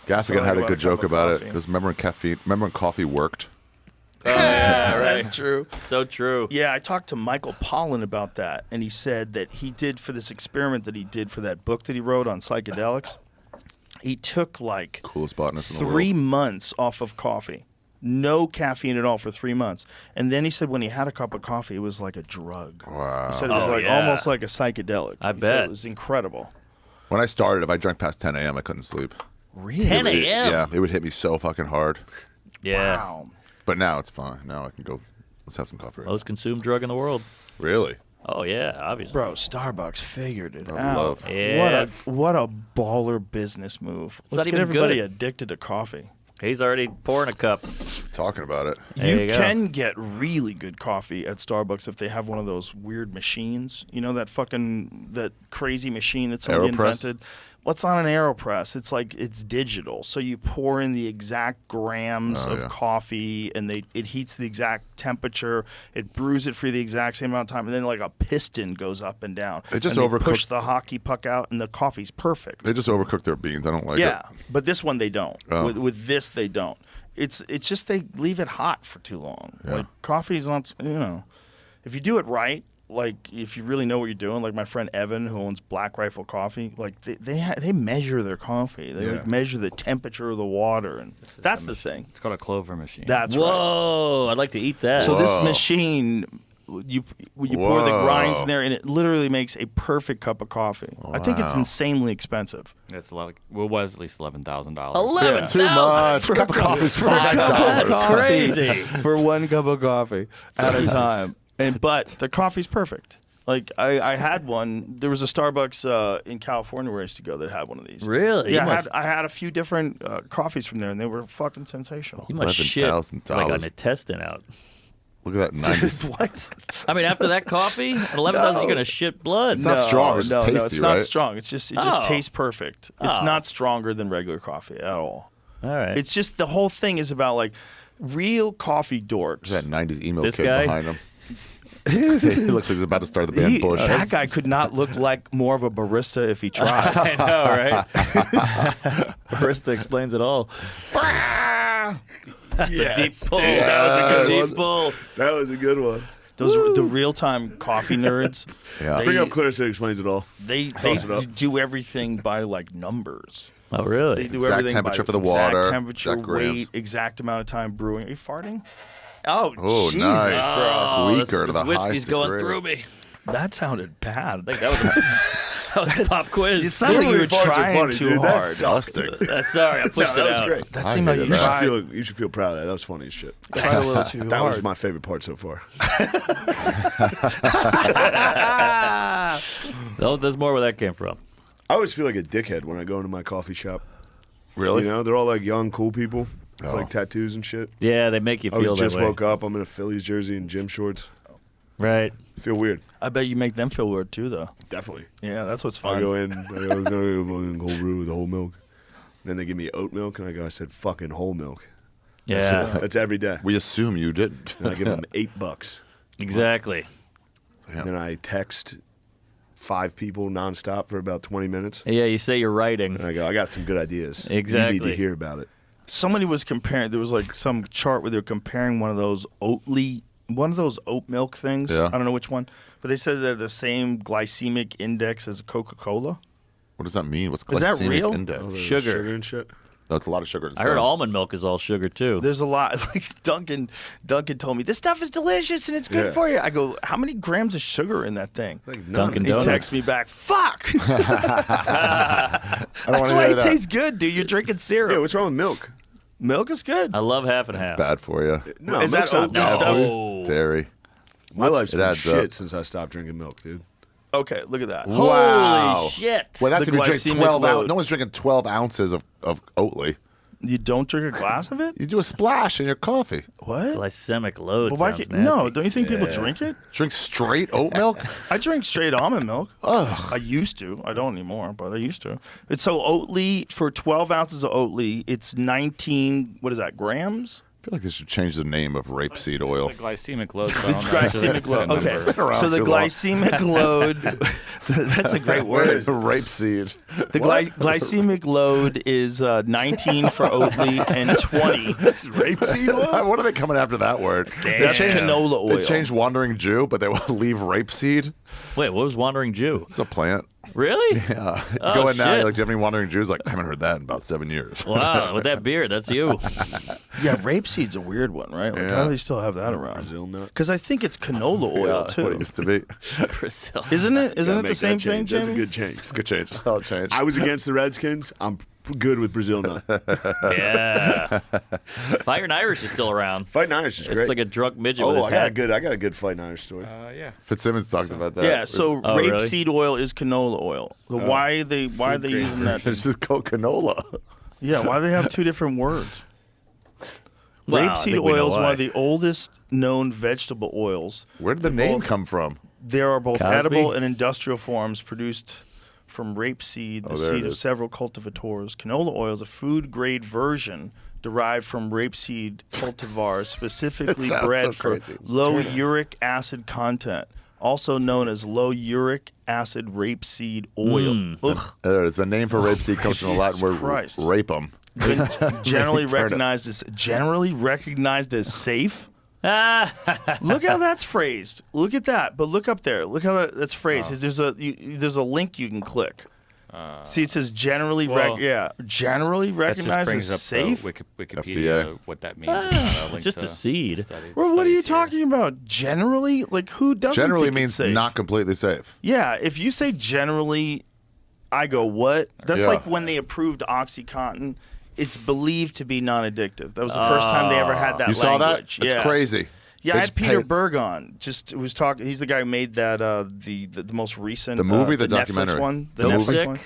I: Gaffigan
E: like
I: had a
E: about
I: good
E: a
I: joke
E: cup of
I: about it
E: coffee.
I: because remember when coffee worked?
D: Yeah,
E: That's true.
D: So true.
E: Yeah, I talked to Michael Pollan about that, and he said that he did for this experiment that he did for that book that he wrote on psychedelics. He took like
I: Coolest botanist in the
E: 3
I: world.
E: months off of coffee, no caffeine at all for 3 months, and then he said when he had a cup of coffee, it was like a drug.
I: Wow.
E: He said it was
D: Oh,
E: like
D: yeah.
E: almost like a psychedelic.
D: I
E: He said
D: bet.
E: it was incredible.
I: When I started, if I drank past 10 a.m., I couldn't sleep.
E: Really?
D: 10 a.m.
I: Yeah, it would hit me so fucking hard.
D: Yeah.
E: Wow.
I: But now it's fine. Now I can go. Let's have some coffee.
D: Most consumed drug in the world.
I: Really?
D: Oh yeah, obviously.
E: Bro, Starbucks figured it
I: I
E: out.
I: love-
D: Yeah.
E: What a baller business move.
D: not
E: Let's get
D: even
E: everybody
D: good.
E: addicted to coffee.
D: He's already pouring a cup.
I: Talking about it.
D: There you go.
E: can get really good coffee at Starbucks if they have one of those weird machines. You know that crazy machine that somebody
I: AeroPress?
E: invented. What's on an AeroPress? It's like it's digital, so you pour in the exact grams of
I: yeah.
E: coffee, and it heats the exact temperature. It brews it for the exact same amount of time, and then like a piston goes up and down.
I: They just
E: and
I: overcook-
E: push the hockey puck out, and the coffee's perfect.
I: They just overcook their beans. I don't like
E: Yeah,
I: it.
E: but this one they don't.
I: Oh.
E: With this they don't. It's just they leave it hot for too long.
I: Yeah.
E: Like coffee's not, if you do it right, like if you really know what you're doing, like my friend Evan who owns Black Rifle Coffee, like they measure their coffee. They like measure the temperature of the water, and that's the thing.
H: It's called a clover machine.
E: That's right.
D: Whoa! I'd like to eat that.
E: So this
I: Whoa.
E: machine, you pour the grinds in
I: Whoa.
E: there, and it literally makes a perfect cup of coffee. I think it's
I: Wow.
E: insanely expensive.
H: It's a lot. Well, it was at least $11,000.
D: 11,000.
I: Too much. Cup of coffee's $5.
D: That's crazy.
E: For one cup of coffee at a time. But the coffee's perfect. Like I had one. There was a Starbucks in California where I used to go that had one of these.
D: Really?
E: Yeah,
D: You must-
E: I had a few different coffees from there, and they were fucking sensational.
D: You must shit
I: $11,000.
D: like an intestine out.
I: Look at that 90s.
E: What?
D: I mean, after that coffee, at 11,000, you're gonna shit blood.
I: It's not strong, it's
E: no,
I: tasty,
E: it's not
I: right?
E: strong. It just
D: Oh.
E: tastes perfect. It's
D: Oh.
E: not stronger than regular coffee at all.
D: All right.
E: It's just the whole thing is about like real coffee dorks.
I: That 90s emo
D: This
I: kid
D: guy?
I: behind him. he looks like he's about to start the band Bush.
E: That guy could not look like more of a barista if he tried.
D: I know, right? Barista explains it all. That's a deep pull. That was a good
F: Yes.
D: deep pull.
F: That was a good one.
E: Those the real time coffee nerds.
I: Yeah.
E: They-
F: Bring up Clarissa explains it all.
E: They
F: Toss it up.
E: do everything by like numbers.
D: Oh,
E: They
D: really?
E: do
I: Exact
E: everything
I: temperature
E: by
I: for the
E: exact
I: water,
E: temperature,
I: exact grams.
E: weight, exact amount of time brewing. Are you farting? Oh,
I: Oh,
E: Jesus,
I: nice.
D: Oh, this,
I: Squeaker to
D: this
I: the
D: whiskey's
I: highest
D: going
I: degree.
D: through me.
E: that sounded bad.
D: I think that was a pop quiz.
E: You sound like you were
F: Farts are
E: trying
F: funny,
E: too
F: dude. That
E: hard.
I: Disgusting.
D: Sorry, I pushed it
F: that was
D: out.
F: great.
E: That
I: I
E: seemed like
I: hated
E: you
I: that.
E: tried,
F: You should feel proud of that. That was funny as shit.
E: tried a little too
F: That
E: hard.
F: was my favorite part so far.
D: Oh, there's more where that came from.
F: I always feel like a dickhead when I go into my coffee shop.
I: Really?
F: You know, they're all like young, cool people with
I: Oh.
F: like tattoos and shit.
D: Yeah, they make you
F: I
D: feel that
F: just
D: way.
F: woke up. I'm in a Phillies jersey and gym shorts.
D: Right.
F: I feel weird.
E: I bet you make them feel weird too, though.
F: Definitely.
E: Yeah, that's what's
F: I
E: fun.
F: go in, I go, "Can I get a fucking cold brew with whole milk?" Then they give me oat milk, and I said, fucking whole milk.
D: Yeah,
F: That's every day.
I: We assume you didn't.
F: And I give them $8.
D: exactly.
F: And then I text 5 people nonstop for about 20 minutes.
D: Yeah, you say you're writing.
F: And I go, I got some good ideas. You
D: Exactly.
F: need to hear about it.
E: Somebody was comparing. There was like some chart where they were comparing one of those oat milk things.
I: Yeah.
E: I don't know which one, but they said they're the same glycemic index as Coca-Cola.
I: What does that mean? What's
E: Is that
I: glycemic
E: real?
I: index?
F: All the
D: Sugar.
F: and shit.
I: No, it's a lot of sugar.
D: I heard almond milk is all sugar too.
E: There's a lot. Like Duncan told me this stuff is delicious and it's good
F: Yeah.
E: for you. I go, how many grams of sugar in that thing?
F: Like
D: Dunkin'
E: He
D: Donuts.
E: texts me back, fuck.
I: I don't
E: That's
I: wanna
E: why
I: hear
E: it
I: that.
E: tastes good, dude. You're drinking syrup.
F: Yeah, what's wrong with milk?
E: Milk is good.
D: I love half and half.
I: Bad for you.
F: No,
E: Is
F: milk's
E: that
F: not
E: oatmeal
F: bad.
E: stuff?
D: Oh,
I: Dairy.
F: My life's
I: It
F: been
I: adds
F: shit
I: up.
F: since I stopped drinking milk, dude.
E: Okay, look at that.
I: Wow.
D: holy shit!
I: Well, that's
E: The
I: if you drink
E: glycemic
I: 12
E: load.
I: ounces. No one's drinking 12 ounces of Oatly.
E: You don't drink a glass of it?
I: You do a splash in your coffee.
E: What?
D: Glycemic load.
E: But why
D: sounds
E: can't, no,
D: nasty.
E: don't you think people drink it?
I: Drink straight oat milk?
E: I drink straight almond milk. Ugh. I used to. I don't anymore, but I used to. It's so Oatly, for 12 ounces of Oatly, it's 19, what is that, grams?
I: I feel like they should change the name of rapeseed oil.
H: The glycemic load. so I don't know.
E: Glycemic load.
H: It's a
E: Okay.
H: number.
I: around
E: So the
I: too long.
E: glycemic load, that's a great word.
I: Rapeseed.
E: The glycemic load is 19 for Oatly and 20.
I: Rapeseed oil? What are they coming after that word?
E: That's canola oil.
I: They changed Wandering Jew, but they will leave rapeseed.
D: Wait, what was Wandering Jew?
I: It's a plant.
D: Really?
I: Yeah.
D: Oh,
I: Go in now,
D: shit.
I: you're like, do you have any Wandering Jews? Like, I haven't heard that in about 7 years.
D: Wow, with that beard, that's you.
E: Yeah, rapeseed's a weird one, right? Like,
I: Yeah.
E: how do they still have that around?
F: Brazil nut.
E: Because I think it's canola oil,
I: Yeah, what it
E: too.
I: used to be.
D: Brazil.
E: Isn't it? Isn't
F: Gotta
E: it the
F: make
E: same
F: that
E: thing,
F: change. That's a
E: Jamie?
F: good change.
I: It's a good change. That'll change.
F: I was against the Redskins. I'm good with Brazil nut.
D: Yeah. Fire and Irish is still around.
F: Fighting Irish is great.
D: It's like a drunk midget with
F: oh,
D: his
F: I got a
D: head.
F: good. I got a good Fighting Irish story.
H: Yeah.
I: Fitzsimmons talks about that.
E: Yeah, so
D: Oh, really?
E: rapeseed oil is canola oil. So why are they using that?
I: It's just called canola.
E: Yeah, why do they have two different words?
D: Well, I
E: Rapeseed
D: think we know
E: oil is one
D: why.
E: of the oldest known vegetable oils.
I: Where did the name come from?
E: There are both
D: Cosby?
E: edible and industrial forms produced from rapeseed, the
I: Oh, there it
E: seed of
I: is.
E: several cultivators. Canola oil is a food-grade version derived from rapeseed cultivars specifically
I: That sounds
E: bred
I: so
E: for
I: crazy.
E: low uric acid content, also known as low uric acid rapeseed oil. Ugh.
I: There it is. The name for rapeseed comes from the Latin
E: Jesus
I: word
E: Christ.
I: rape 'em.
E: Been generally
I: Turnip.
E: recognized as safe.
D: Ah,
E: Look how that's phrased. Look at that. But look up there. Look how that's phrased. There's a link you can click. See, it says generally
H: Well,
E: generally
H: That just
E: recognized
H: brings
E: as
H: up
E: safe.
H: Wikipedia,
I: FDA.
H: what that means.
D: it's just a seed.
E: Well, what are you talking about? Generally, like who doesn't?
I: Generally
E: think it's
I: means
E: safe?
I: not completely safe.
E: Yeah, if you say generally, I go what? That's
I: Yeah.
E: like when they approved OxyContin. It's believed to be non-addictive. That was the first time they ever had that.
I: You saw that?
E: language.
I: That's
E: Yes.
I: crazy.
E: Yeah,
I: They
E: I
I: just
E: had Peter
I: paid-
E: Berg on. Just was talking. He's the guy who made that the most recent
I: The movie, the
E: Netflix
I: documentary?
E: one. The
D: Dope
E: Netflix
D: Sick?
E: one.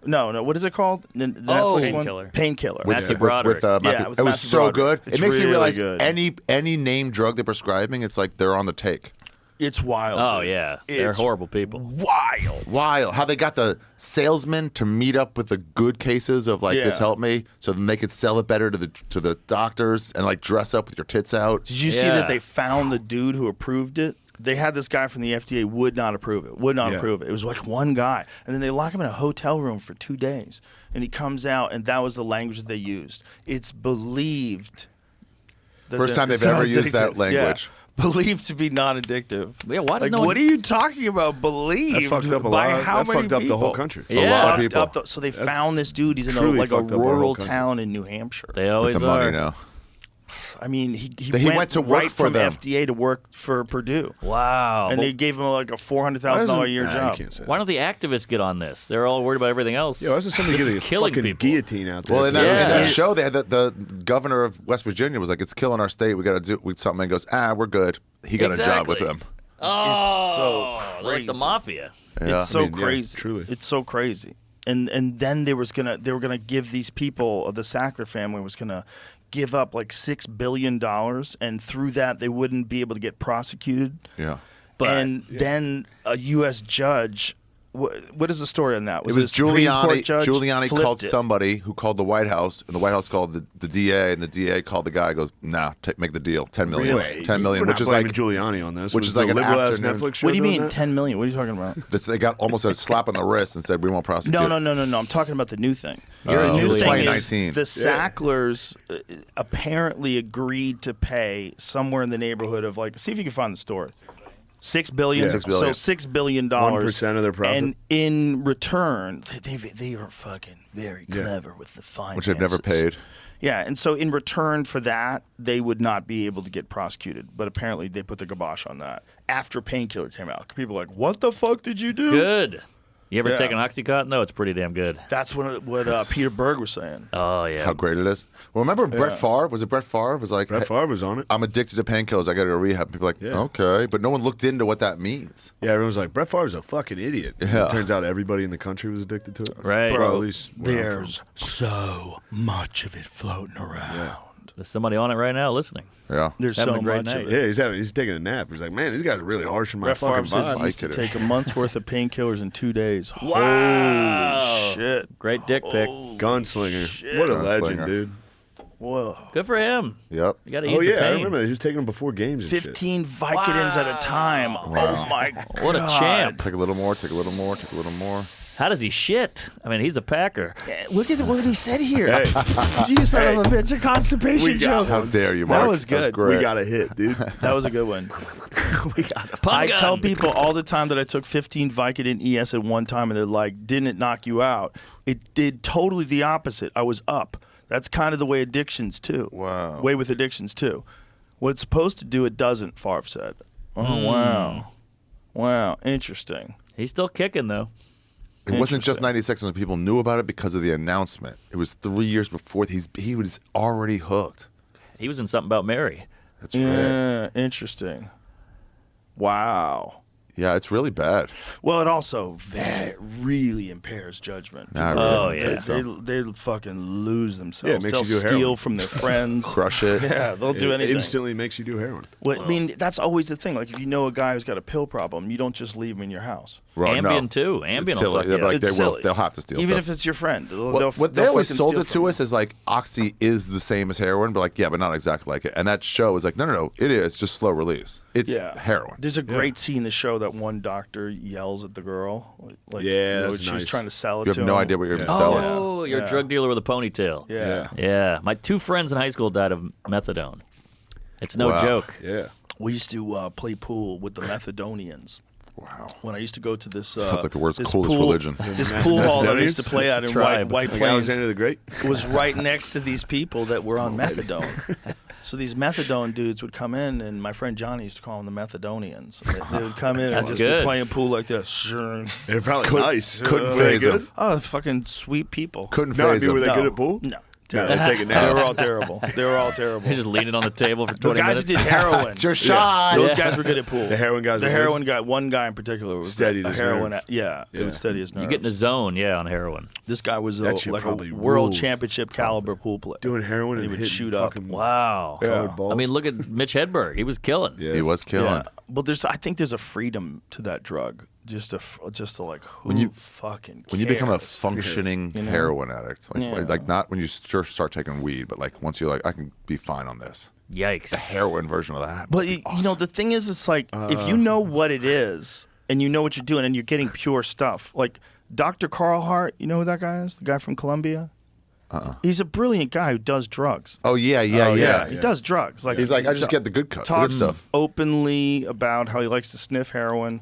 E: No. What is it called? The
D: Oh,
E: Netflix one.
H: Painkiller.
E: Painkiller.
I: With,
D: Matthew
I: with,
D: Broderick.
I: Matthew,
E: Yeah, with
I: it was
E: Matthew
I: so
E: Broderick.
I: good.
E: It's
I: It makes me
E: really
I: realize
E: good.
I: any name drug they're prescribing, it's like they're on the take.
E: It's wild.
D: Oh,
E: dude.
D: yeah. They're
E: It's
D: horrible people.
E: Wild.
I: Wild. How they got the salesman to meet up with the good cases of like this
E: Yeah.
I: helped me, so then they could sell it better to the doctors and like dress up with your tits out.
E: Did you see
D: Yeah.
E: that they found the dude who approved it? They had this guy from the FDA would not approve it. Would not approve it. It was like one guy, and then they lock him in a hotel room for 2 days, and he comes out, and that was the language that they used. It's believed. that
I: First
E: the-
I: time they've
E: it's
I: ever
E: not
I: used that
E: addictive.
I: language.
E: Yeah. Believed to be non-addictive.
D: Yeah, why does
E: Like,
D: no one-
E: what are you talking about? Believed
F: That fucked up a
E: by
F: lot.
E: how
F: That
E: many
F: fucked up the whole
E: people?
F: country.
D: Yeah.
I: A lot of
E: Fucked
I: people.
E: up so they found this dude. He's in
F: truly
E: like a
F: fucked up our whole
E: rural
F: country.
E: town in New Hampshire.
D: They
I: With
D: always
I: the money
D: are.
I: now.
E: I mean, he
I: He went to work
E: right
I: for
E: from
I: them.
E: FDA to work for Purdue.
D: Wow.
E: And
D: Well,
E: they gave him like a $400,000 a year
F: Nah,
E: job.
F: You can't say that.
D: why don't the activists get on this? They're all worried about everything else.
F: Yeah, why doesn't somebody
D: this
F: get
D: is
F: a
D: killing
F: fucking
D: people.
F: guillotine out there?
I: Well, in that,
D: Yeah.
I: in that show, they had the governor of West Virginia was like, "It's killing our state. We got to do something." And goes, "We're good." He got a job with
D: Exactly.
I: them.
D: Oh,
E: so
D: they're like the
E: crazy.
D: mafia.
I: Yeah.
E: It's so
F: I mean, yeah,
E: crazy.
F: truly.
E: It's so crazy. And then they were gonna give these people, the Sackler family was gonna give up like $6 billion, and through that they wouldn't be able to get prosecuted.
I: Yeah.
D: But-
E: and then a U.S. judge. What is the story on that?
I: It was
E: a Supreme Court
I: Giuliani.
E: judge
I: Giuliani
E: flipped
I: called
E: it.
I: somebody who called the White House, and the White House called the DA, and the DA called the guy. Goes, "Nah, make the deal, 10 million,
F: Really?
I: 10 million,"
F: We're
I: which
F: not
I: is like
F: blaming Giuliani on this.
I: which
F: Was
I: is like
F: the
I: an
F: liberal ass
I: afternoon-
F: Netflix show
E: What do you
F: doing
E: mean
F: that?
E: 10 million? What are you talking about?
I: they got almost a slap on the wrist and said, "We won't prosecute."
E: No. I'm talking about the new thing.
I: You're
E: the
I: in
E: new thing
I: 2019.
E: is the Sacklers apparently agreed to pay somewhere in the neighborhood of like, see if you can find the story. $6 billion.
F: Yeah.
I: $6 billion.
E: So $6 billion.
F: 1% of their profit.
E: And in return, they are fucking very clever with the finances.
I: which they've never paid.
E: Yeah, and so in return for that, they would not be able to get prosecuted. But apparently they put the kibosh on that after Painkiller came out. People were like, what the fuck did you do?
D: Good. You ever
E: Yeah.
D: taken Oxycontin? though? It's pretty damn good.
E: That's what Peter Berg was saying.
D: Oh yeah.
I: How great it is. Well, remember Brett Favre? Was it Brett Favre? Was like,
F: Brett Favre was on it.
I: I'm addicted to painkillers. I got to go to rehab. People are like,
F: Yeah.
I: okay, but no one looked into what that means.
F: Yeah, everyone's like, Brett Favre's a fucking idiot.
I: Yeah.
F: It turns out everybody in the country was addicted to it.
D: Right.
F: Well,
E: Bro,
F: at least where I'm
E: there's so much of it floating around.
D: There's somebody on it right now listening.
I: Yeah.
E: There's
D: Having
E: so
D: a great
E: much
D: night.
E: of it.
F: Yeah, he's taking a nap. He's like, man, these guys are really harsh on my
E: Brett Favre
F: fucking
E: says he
F: vibe.
E: used to
I: Like it.
E: take a month's worth of painkillers in 2 days.
D: Wow.
E: Holy shit.
D: Great dick pic.
F: Gunslinger.
E: Shit.
F: What a
I: Gunslinger.
F: legend, dude.
E: Whoa.
D: Good for him.
I: Yep.
D: You got to ease
F: Oh,
D: the
F: yeah, I
D: pain.
F: remember that. He was taking them before games and shit.
E: 15 Vicodins at a time. Oh my god.
D: What a champ.
I: Take a little more. Take a little more. Take a little more.
D: How does he shit? I mean, he's a Packer.
E: Look at what he said here.
F: Hey,
E: You son of a bitch, a constipation joke.
I: How dare you, Mark?
E: That was good.
I: great.
F: we got a hit, dude.
E: That was a good one.
D: Pun
E: I
D: gun.
E: tell people all the time that I took 15 Vicodin ES at one time, and they're like, didn't it knock you out? It did totally the opposite. I was up. That's kind of the way addictions, too.
I: Wow.
E: Way with addictions, too. What it's supposed to do, it doesn't, Favre said. Oh, wow. Wow. Interesting.
D: He's still kicking though.
I: It wasn't just
E: Interesting.
I: 96 when people knew about it because of the announcement. It was 3 years before. He was already hooked.
D: He was in something about Mary.
I: That's right.
E: Yeah, interesting. Wow.
I: Yeah, it's really bad.
E: Well, it also really impairs judgment.
I: Nah, I
E: People-
I: really
D: Oh,
I: don't
D: yeah.
I: think so.
E: They fucking lose themselves.
F: Yeah, it makes
E: They'll
F: you do
E: steal
F: heroin.
E: from their friends.
I: Crush it.
E: Yeah, they'll do
F: It
E: anything.
F: instantly makes you do heroin.
E: Well, I mean, that's always the thing. Like, if you know a guy who's got a pill problem, you don't just leave him in your house.
I: Well, no.
D: Ambien, too.
I: It's
D: Ambien will
I: silly.
D: fuck
I: They're
D: you up.
I: like,
E: It's
I: they will.
E: silly.
I: They'll have to steal
E: Even
I: stuff.
E: if it's your friend.
I: What they
E: they'll
I: always
E: fucking
I: sold
E: steal
I: it
E: from
I: to us is like Oxy is the same as heroin, but like, yeah, but not exactly like it. And that show is like, no, it is just slow release. It's
E: Yeah.
I: heroin.
E: There's a great scene in the show that one doctor yells at the girl. Like,
F: Yeah, that's
E: she was
F: nice.
E: trying to sell it
I: You
E: to
I: have no
E: him.
I: idea what you're even
E: Yeah.
I: selling.
D: Oh, you're
E: Yeah.
D: a drug dealer with a ponytail.
E: Yeah.
D: Yeah. My 2 friends in high school died of methadone. It's no
I: Wow.
D: joke.
F: Yeah.
E: We used to play pool with the Methadonians.
I: Wow.
E: When I used to go to this,
I: Sounds like the world's
E: this
I: coolest
E: pool,
I: religion.
E: This pool hall that I used to
F: Methadonians?
E: play at in
D: tribe.
E: White
F: Like
E: Plains
F: Alexander the Great.
E: was right next to these people that were on methadone. So these methadone dudes would come in, and my friend Johnny used to call them the Methadonians. They would come in and
D: That's
E: just
D: good.
E: be playing pool like this.
F: They're probably nice.
I: couldn't
F: Were they
I: phase
F: good?
I: them.
E: Oh, fucking sweet people.
I: Couldn't
F: No, I
I: phase
F: mean, were
I: them.
F: they
E: No.
F: good at pool?
E: No.
F: No, they're taking
E: They
F: naps.
E: were all terrible. They were all terrible.
D: He's just leaning on the table for
E: The
D: 20
E: guys who
D: minutes.
E: did heroin.
I: It's your shot.
E: Those guys were good at pool.
F: The heroin guys
E: The
F: were good?
E: heroin guy. One guy in particular was
F: Steadied
E: a
F: his
E: heroin.
F: nerve.
E: Yeah, it
F: Yeah.
E: would steady his nerves.
D: You get in a zone, on heroin.
E: This guy was
F: That shit
E: like
F: probably
E: a world
F: rules.
E: championship caliber pool player.
F: Doing heroin
E: He
F: and
E: would
F: hitting
E: shoot up.
F: fucking
D: Wow.
F: colored balls.
D: I mean, look at Mitch Hedberg. He was killing.
F: Yeah.
I: He was killing.
E: Yeah, but I think there's a freedom to that drug. Just to like, who
I: When you-
E: fucking
I: When you become a
E: cares?
I: functioning
E: You know?
I: heroin addict, like,
E: Yeah.
I: like not when you start taking weed, but like once you're like, I can be fine on this.
D: Yikes.
I: The heroin version of that.
E: But
I: must be
E: you know,
I: awesome.
E: the thing is, it's like if you know what it is and you know what you're doing and you're getting pure stuff, like Dr. Carl Hart, you know who that guy is? The guy from Columbia. He's a brilliant guy who does drugs.
I: Oh yeah.
E: He does drugs. Like
I: He's like, I just
E: t-
I: get the good cut, the good
E: talks
I: stuff.
E: openly about how he likes to sniff heroin.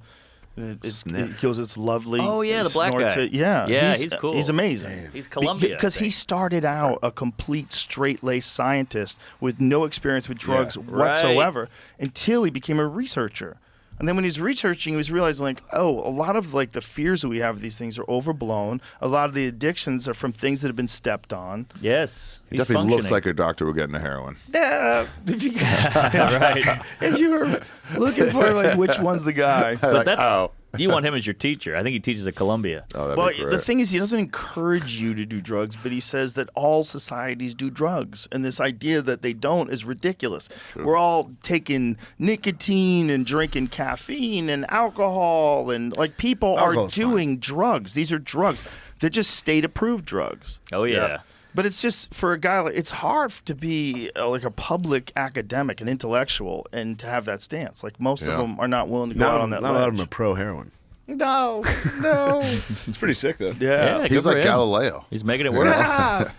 E: It
I: Sniff.
E: feels it's lovely.
D: Oh, yeah,
E: He
D: the black
E: snorts
D: guy.
E: it. Yeah,
D: Yeah, he's cool.
E: He's amazing.
D: He's Columbia, I
E: because he
D: think.
E: started out a complete straight-laced scientist with no experience with drugs
D: right.
E: whatsoever until he became a researcher. And then when he's researching, he was realizing, like, oh, a lot of like the fears that we have of these things are overblown. A lot of the addictions are from things that have been stepped on.
D: Yes.
I: He
D: He's
I: definitely looks
D: functioning.
I: like a doctor who getting a heroin.
E: Yeah, if you
D: right.
E: if you were looking for like which one's the guy.
D: But
I: Like,
D: that's
I: oh.
D: you want him as your teacher. I think he teaches at Columbia.
I: Oh, that'd
E: Well,
I: be great.
E: the thing is, he doesn't encourage you to do drugs, but he says that all societies do drugs, and this idea that they don't is ridiculous. We're all taking nicotine and drinking caffeine and alcohol, and like people are
F: Alcohol's
E: doing drugs. These are drugs. They're just state-approved drugs.
D: Oh yeah.
E: But it's just for a guy like it's hard to be like a public academic, an intellectual, and to have that stance. Like most of
I: Yeah.
E: them are not willing to go out on that
F: Not a lot of them
E: ledge.
F: are pro heroin.
E: No.
F: It's pretty sick though.
E: Yeah.
D: Yeah,
I: He's
D: good for
I: like
D: him.
I: Galileo.
D: He's making it work.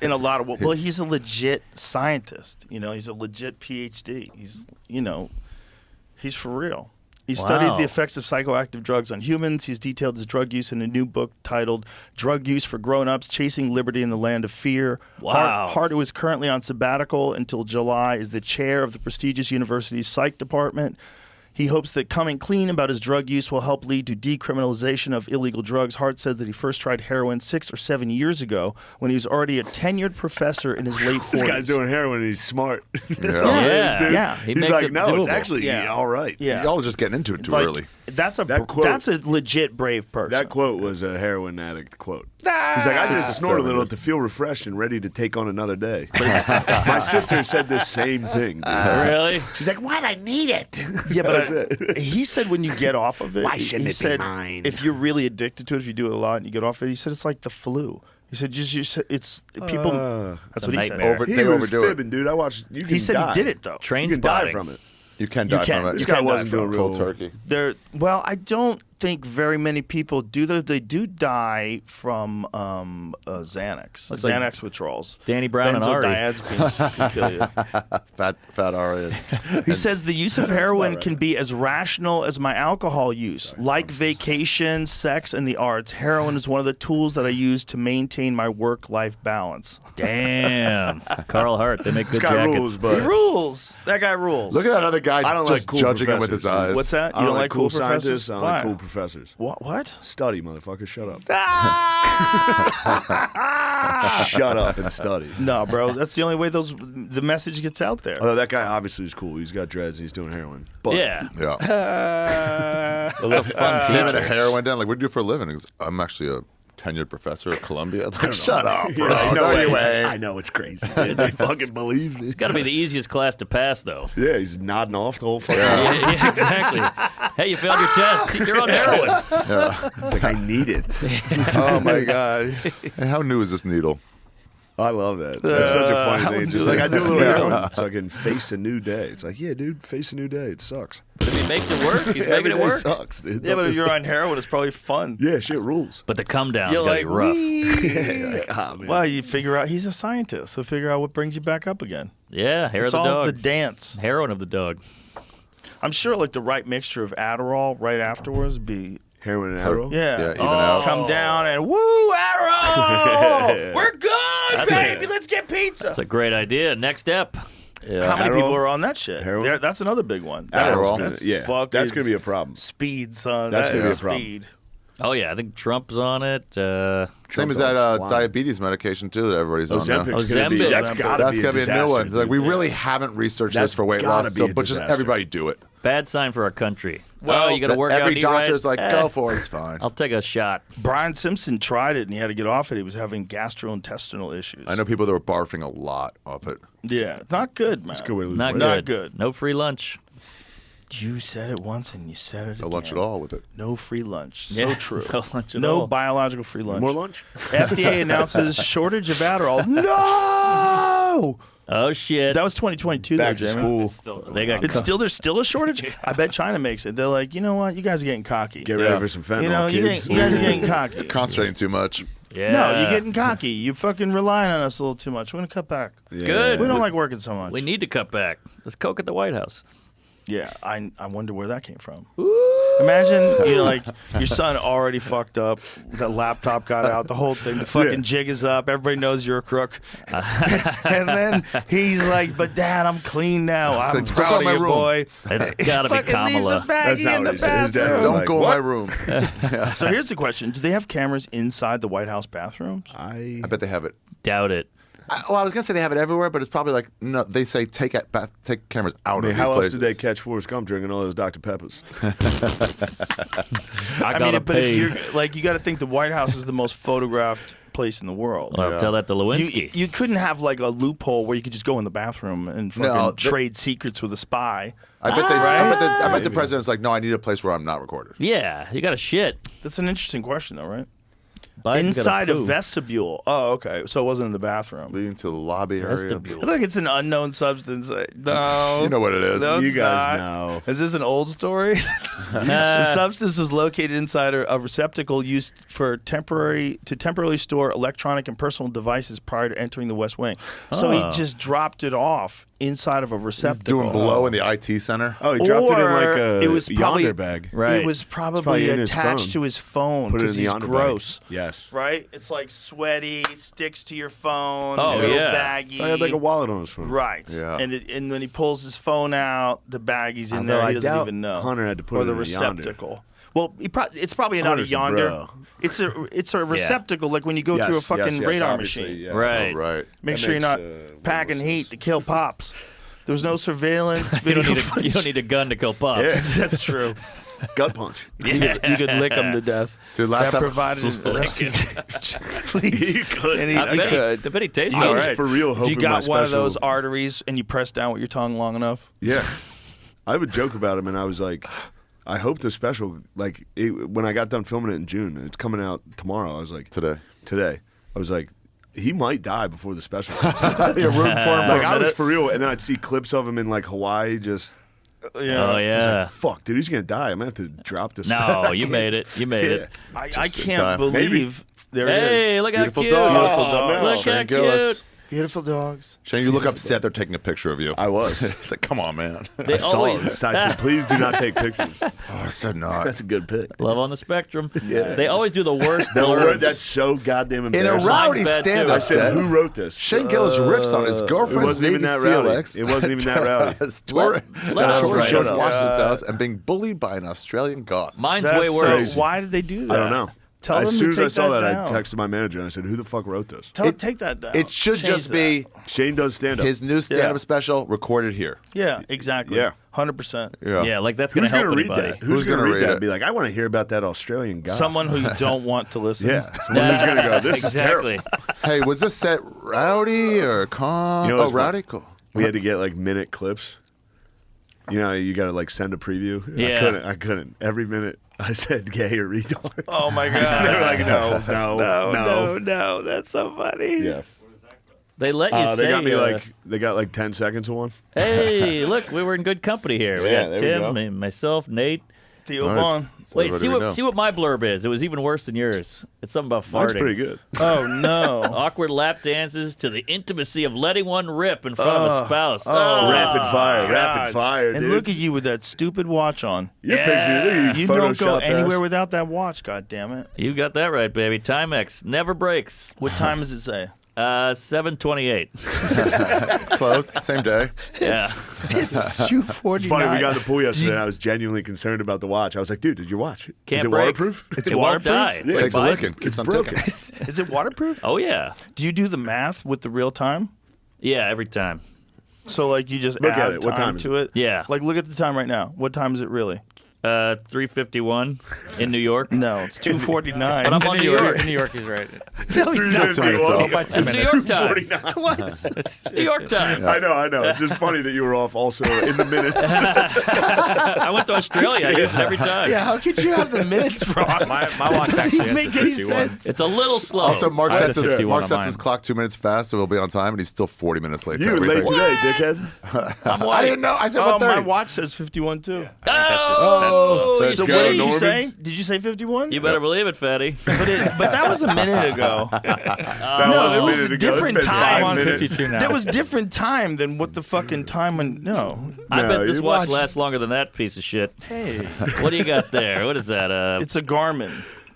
E: In a lot of well, he's a legit scientist. You know, he's a legit PhD. He's for real. He studies
D: Wow.
E: the effects of psychoactive drugs on humans. He's detailed his drug use in a new book titled "Drug Use for Grown-Ups: Chasing Liberty in the Land of Fear."
D: Wow.
E: Hart, who is currently on sabbatical until July, is the chair of the prestigious university's psych department. He hopes that coming clean about his drug use will help lead to decriminalization of illegal drugs. Hart said that he first tried heroin 6 or 7 years ago when he was already a tenured professor in his late 40s.
F: This guy's doing heroin and he's smart. That's
E: Yeah.
F: all it is, dude.
E: Yeah.
D: He
F: He's
D: makes
F: like,
D: it
F: no, it's
D: doable.
F: actually all right.
E: Yeah.
I: Y'all are just getting into it too
E: Like,
I: early.
E: That's a
F: That quote-
E: that's a legit brave person.
F: That quote was a heroin addict quote. He's like, I just snort a little to feel refreshed and ready to take on another day. My sister said the same thing, dude.
D: Really?
F: She's like, why'd I need it?
E: Yeah,
F: That's
E: but
F: it.
E: he said when you get off of it,
F: Why shouldn't
E: he
F: it be
E: said
F: mine?
E: if you're really addicted to it, if you do it a lot and you get off it, he said it's like the flu. He said it's people. That's
D: a
E: what he said.
D: nightmare.
F: He
I: They
F: was
I: overdo it.
F: fibbing, dude. I watched. You can
E: He said
F: die.
E: he did it though.
D: Train
F: You can die
D: spotting.
F: from it.
I: You can die
E: can.
I: from it.
F: This
E: You
F: guy
E: can't die
F: wasn't
E: from
F: doing
E: it.
F: real
I: Cold turkey.
E: Well, I don't think very many people do. They do die from Xanax.
D: Looks like
E: Xanax withdrawals.
D: Danny Brown and Ari.
E: Benzodiazepines can kill you.
I: Fat Ari.
E: He says the use of heroin can be as rational as my alcohol use. Like vacation, sex, and the arts, heroin is one of the tools that I use to maintain my work-life balance.
D: Damn. Carl Hart. They make
F: This
D: good
F: guy
D: jackets.
F: rules,
E: He
F: but
E: rules. That guy rules.
I: Look at that other guy
F: I don't
I: just
F: like cool
I: judging him with his
F: professors, dude.
I: eyes.
E: What's that?
F: I
E: You
F: don't
E: don't
F: like cool
E: professors?
F: scientists. I don't
E: Why?
F: like cool professors.
E: What?
F: Study, motherfucker. Shut up.
E: Ah!
F: Shut up and study.
E: No, bro. That's the only way the message gets out there.
F: Although that guy obviously is cool. He's got dreads. And he's doing heroin. But
D: Yeah.
I: Yeah.
D: A little fun
I: Him and a
D: teacher.
I: heroin down. Like, what do you do for a living? He goes, I'm actually a tenured professor at Columbia. Like, shut up, bro.
F: Yeah, I know,
I: No
F: he's
I: way.
F: like, I know it's crazy. They fucking believe me.
D: It's got to be the easiest class to pass, though.
F: Yeah, he's nodding off the whole fucking
D: Yeah, exactly. Hey, you failed your test. You're on heroin.
F: He's like, I need it.
E: Oh my god.
I: Hey, how new is this needle?
F: I love that. That's such a funny
E: how
F: thing.
E: do
F: Just like I do a
E: this
F: little
E: now?
F: heroin so I can face a new day. It's like, yeah, dude, face a new day. It sucks.
D: If he makes it work, he's
F: Every
D: making it
F: day
D: work.
F: sucks, dude.
E: Yeah, but if you're on heroin, it's probably fun.
F: Yeah, shit rules.
D: But the come down
E: You're
D: is
E: like,
D: rough.
E: "Wee."
F: Man.
E: Well, you figure out he's a scientist, so figure out what brings you back up again.
D: Yeah, hair
E: It's
D: of the
E: all
D: dog.
E: the dance.
D: Heroin of the dog.
E: I'm sure like the right mixture of Adderall right afterwards would be
F: Heroin and Adderall?
E: yeah.
I: Yeah, even out.
E: Come down and woo Adderall. We're good, baby. Let's get pizza.
D: That's a great idea. Next step.
I: Yeah.
E: How many
F: Adderall?
E: people are on that shit?
F: Heroin?
E: That's another big one.
F: Adderall?
E: That's
F: Yeah,
E: fucking
F: that's gonna be a problem.
E: Speed, son.
F: That's
E: That
F: gonna be
E: is
F: a problem.
E: Speed.
D: Oh, yeah. I think Trump's on it.
I: Same as
F: Trump
I: that
F: dogs flying.
I: diabetes medication, too, that everybody's on now.
F: Ozempic's gonna be.
D: Ozempic.
F: That's gotta
I: That's
F: be
I: gotta be a new
F: disaster,
I: one. Like, we
F: dude.
I: really haven't researched
F: That's
I: this for weight
F: gotta
I: loss,
F: be
I: so,
F: a
I: but just
F: disaster.
I: everybody do it.
D: Bad sign for our country.
E: Well,
D: You got to work out
I: Every
D: and eat right?
I: doctor's like,
D: Eh,
I: go for it, it's fine.
D: I'll take a shot.
E: Brian Simpson tried it and he had to get off it. He was having gastrointestinal issues.
I: I know people that were barfing a lot off it.
E: Yeah, not good, man.
F: Good way to lose
D: Not
F: weight.
D: good.
E: Not good.
D: No free lunch.
E: You said it once and you said it
I: No
E: again.
I: lunch at all with it.
E: No free lunch. So
D: Yeah,
E: true.
D: no lunch at
E: No
D: all.
E: biological free lunch.
F: More lunch?
E: FDA announces shortage of Adderall. No!
D: Oh, shit.
E: That was 2022,
F: Back
E: though,
F: to
E: Jamie.
F: school.
D: They got
E: There's still a shortage? I bet China makes it. They're like, you know what? You guys are getting cocky.
F: Get ready for some fentanyl,
E: You know,
F: kids.
E: you guys are getting cocky.
I: Concentrating too much.
D: Yeah.
E: No, you're getting cocky. You fucking relying on us a little too much. We're going to cut back.
D: Good.
E: We don't like working so much.
D: We need to cut back. There's coke at the White House.
E: Yeah, I wonder where that came from. Imagine, like your son already fucked up. The laptop got out. The whole thing. The fucking jig is up. Everybody knows you're a crook. And then he's like, "But Dad, I'm clean now. I'm
I: Like,
E: proud of
I: my
E: you,
I: room."
E: boy."
D: It's got to be
E: Fucking leaves a
D: Kamala.
F: That's
E: baggie
F: not
E: in
F: what
E: the
F: he said. His dad
E: bathroom.
F: was
I: Don't
F: like,
I: go in
F: what?
I: my room.
E: So here's the question: do they have cameras inside the White House bathrooms?
I: I bet they have it.
D: Doubt it.
I: I was gonna say they have it everywhere, but it's probably like no. They say take cameras out
F: I mean,
I: of
F: how
I: these
F: else
I: places.
F: did they catch Forrest Gump drinking all those Dr. Peppers?
D: I
E: I
D: gotta
E: mean, but
D: pay.
E: if you're like, you got to think the White House is the most photographed place in the world.
D: I'll tell that to Lewinsky.
E: You couldn't have like a loophole where you could just go in the bathroom and fucking
I: No,
E: trade secrets with a spy.
I: I bet they. I bet the president's like, no, I need a place where I'm not recorded.
D: Yeah, you got to shit.
E: That's an interesting question, though, right?
D: Biden's
E: Inside
D: gotta
E: a
D: poo.
E: vestibule. Oh, okay. So it wasn't in the bathroom.
I: Leading to the lobby
D: Vestibule.
E: I feel like it's an unknown substance. No.
I: You know what it is.
E: No,
F: You
E: it's
F: guys
E: not.
F: know.
E: Is this an old story? The substance was located inside a receptacle used for temporarily store electronic and personal devices prior to entering the West Wing. So he
D: Oh.
E: just dropped it off inside of a
I: He's
E: receptacle.
I: doing blow in the IT center.
F: Oh, he dropped it in
E: Or
F: like a
E: it was probably-
F: Yonder bag.
D: Right.
E: It was
F: probably
E: probably
F: in his
E: attached
F: phone.
E: to his phone
F: Put it in
E: because
F: the
E: he's
F: Yonder
E: gross.
F: bag. Yes.
E: Right? It's like sweaty, sticks to your phone,
D: Oh,
E: little
D: yeah.
E: baggy.
F: I had like a wallet on his phone.
E: Right.
I: Yeah.
E: And when he pulls his phone out, the baggy's in
F: Although
E: there.
F: I
E: He doesn't
F: doubt
E: even know.
F: Hunter had to put
E: or
F: it
E: the
F: in a Yonder.
E: receptacle. Well, it's probably not
F: Hunter's
E: a
F: a
E: Yonder.
F: bro.
E: It's a receptacle like when you go through a fucking radar
F: obviously,
E: machine.
F: yeah.
D: Right.
I: Oh, right.
E: Make
F: That
E: sure you're
F: makes,
E: not packing
F: more
E: heat
F: sense.
E: to kill pops. There was no surveillance
D: You
E: video
D: don't, need a, you
E: footage.
D: don't need a gun to kill Pop.
F: Yeah.
E: That's true.
F: Gut punch.
E: You could lick him to death.
I: Dude, last
E: that
I: time-
E: provided please.
F: You could.
E: And
D: I
E: he
D: bet,
E: could.
D: I bet he tastes
F: I
D: all
F: was
D: right.
F: for real
E: If
F: hoping
E: you got
F: my
E: one of
F: special-
E: those arteries and you press down with your tongue long enough.
F: Yeah. I would joke about him, and I was like, I hope the special, like, when I got done filming it in June, it's coming out tomorrow. I was like,
I: Today.
F: I was like, he might die before the special.
E: You're rooting for him for
F: Like,
E: a
F: I was
E: minute.
F: for real, and then I'd see clips of him in like Hawaii. Just
D: Oh,
F: I was
D: yeah.
F: like, fuck, dude, he's gonna die. I'm gonna have to drop this.
D: No, you made it. You made it.
E: I
I: Just in
E: can't
I: time.
E: believe there it
D: Hey,
E: is.
D: look how
I: Beautiful
D: cute.
I: dog.
E: Beautiful dog.
D: Look
I: Shane
D: how
I: Gillis.
D: cute.
E: Beautiful dogs.
I: Shane, you look upset. They're taking a picture of you.
F: I was.
I: It's like, come on, man.
D: They
F: I saw
D: always
F: it. I said, please do not take pictures.
I: Oh, I said not.
F: That's a good pick.
D: love on the spectrum.
F: Yeah.
D: They always do the worst
F: The word
D: blurbs.
F: that's so goddamn
I: In a
F: embarrassing.
I: rowdy
D: bad, too.
I: stand-up
F: I said,
I: set,
F: who wrote this?
I: Shane Gillis riffs on his
F: It
I: girlfriend's
F: wasn't even
I: Navy
F: that
I: SEAL
F: rowdy.
I: ex.
F: It wasn't even that rowdy.
I: Touring
D: let us
I: touring
D: write
I: George
D: it up.
I: Washington's house and being bullied by an Australian god.
D: Mine's
E: That's
D: way worse.
E: So, why did they do that?
F: I don't know.
E: Tell
F: as
E: them
F: soon
E: to
F: as I
E: take
F: saw
E: that
F: that,
E: down.
F: I texted my manager and I said, who the fuck wrote this?
E: Take that down.
I: It should
E: Change
I: just be
F: Shane does stand up.
I: his new stand-up
E: Yeah.
I: special recorded here.
E: Yeah, exactly.
F: Yeah.
E: 100%.
D: Yeah, like that's going
F: Who's
D: to help
F: gonna read
D: anybody.
F: that? Who's
I: gonna
F: gonna read
I: read
F: that?
I: it?
F: And be like, I want to hear about that Australian guy.
E: Someone who you don't want to listen.
F: Yeah. Someone who's gonna go, this is
D: Exactly.
F: terrible.
I: Hey, was this set rowdy or calm?
F: You know
I: Oh,
F: what's fun?
I: rowdy? Cool.
F: We had to get like minute clips. You know, you got to like send a preview.
D: Yeah.
F: I couldn't. Every minute I said gay or retard.
E: Oh my god.
F: They were like, no.
E: no. That's so funny.
F: Yeah.
D: They let you say.
F: They got me they got like 10 seconds of one.
D: hey, look, we were in good company here. We
F: Yeah,
D: had
F: there we
D: Tim,
F: go.
D: and myself, Nate.
E: Theo
I: Nice.
E: Vaughn.
I: So
D: Wait,
I: everybody would know.
D: see what my blurb is. It was even worse than yours. It's something about farting.
F: Mine's pretty good.
E: Oh no.
D: Awkward lap dances to the intimacy of letting one rip in front of a spouse.
F: Rapid fire,
E: God.
F: rapid fire,
E: And
F: dude.
E: look at you with that stupid watch on.
F: Your picture. Look at
E: You don't go
F: Photoshopped
E: anywhere
F: ass.
E: without that watch, god damn it.
D: You got that right, baby. Timex never breaks.
E: What time does it say?
D: 7:28.
I: It's close. Same day.
D: Yeah.
E: It's 2:49.
F: It's funny, we got in the pool yesterday and I was genuinely concerned about the watch. I was like, dude, did your watch?
D: Can't
F: Is it
D: break.
F: waterproof?
E: It's
D: It won't
E: waterproof?
D: die. It's like
I: Takes a
D: Biden.
I: licking. Keeps on
F: broken.
I: ticking.
E: Is it waterproof?
D: Oh yeah.
E: Do you do the math with the real time?
D: Yeah, every time.
E: So like you just
F: Look
E: add
F: at it. What time is
E: to it?
D: Yeah.
E: Like look at the time right now. What time is it really?
D: 3:51 in New York.
E: No, it's 2:49.
D: But I'm on New York.
H: In New York, he's right.
E: No, he's not.
I: 2 minutes off.
H: By 2
D: It's New
H: minutes.
D: York time.
E: What?
D: It's New York time.
F: I know. It's just funny that you were off also in the minutes.
D: I went to Australia. I use it every time.
E: Yeah, how could you have the minutes wrong?
H: My watch
E: Doesn't
H: actually
E: even
H: has
E: make
H: the
E: any
H: 51.
E: sense.
D: It's a little slow.
I: Also, Mark
H: I had
I: sets
H: a
I: his
H: 51
I: Mark
H: on
I: sets
H: mine.
I: his clock 2 minutes fast, so he'll be on time, and he's still 40 minutes late. to
F: You were late
I: everything.
F: today, dickhead.
D: I'm
I: I
D: white.
I: didn't know. I said
E: Oh, my
I: 1:30.
E: watch says 51 too.
D: Oh,
I: That's
E: So
I: good.
E: what did you
F: Norman?
E: say? Did you say 51?
D: you better believe it, fatty.
E: But that was a minute ago.
F: That
E: No,
F: was
E: it was
F: minute
E: a
F: ago. It's
E: different
F: been
E: time.
F: 5
H: I'm on
F: minutes.
H: 52 now.
E: There was different time than what the fucking time when no.
D: I
F: No,
D: bet this
F: you
D: watch
F: watch-
D: lasts longer than that piece of shit.
E: Hey,
D: What do you got there? What is that?
E: it's a Garmin.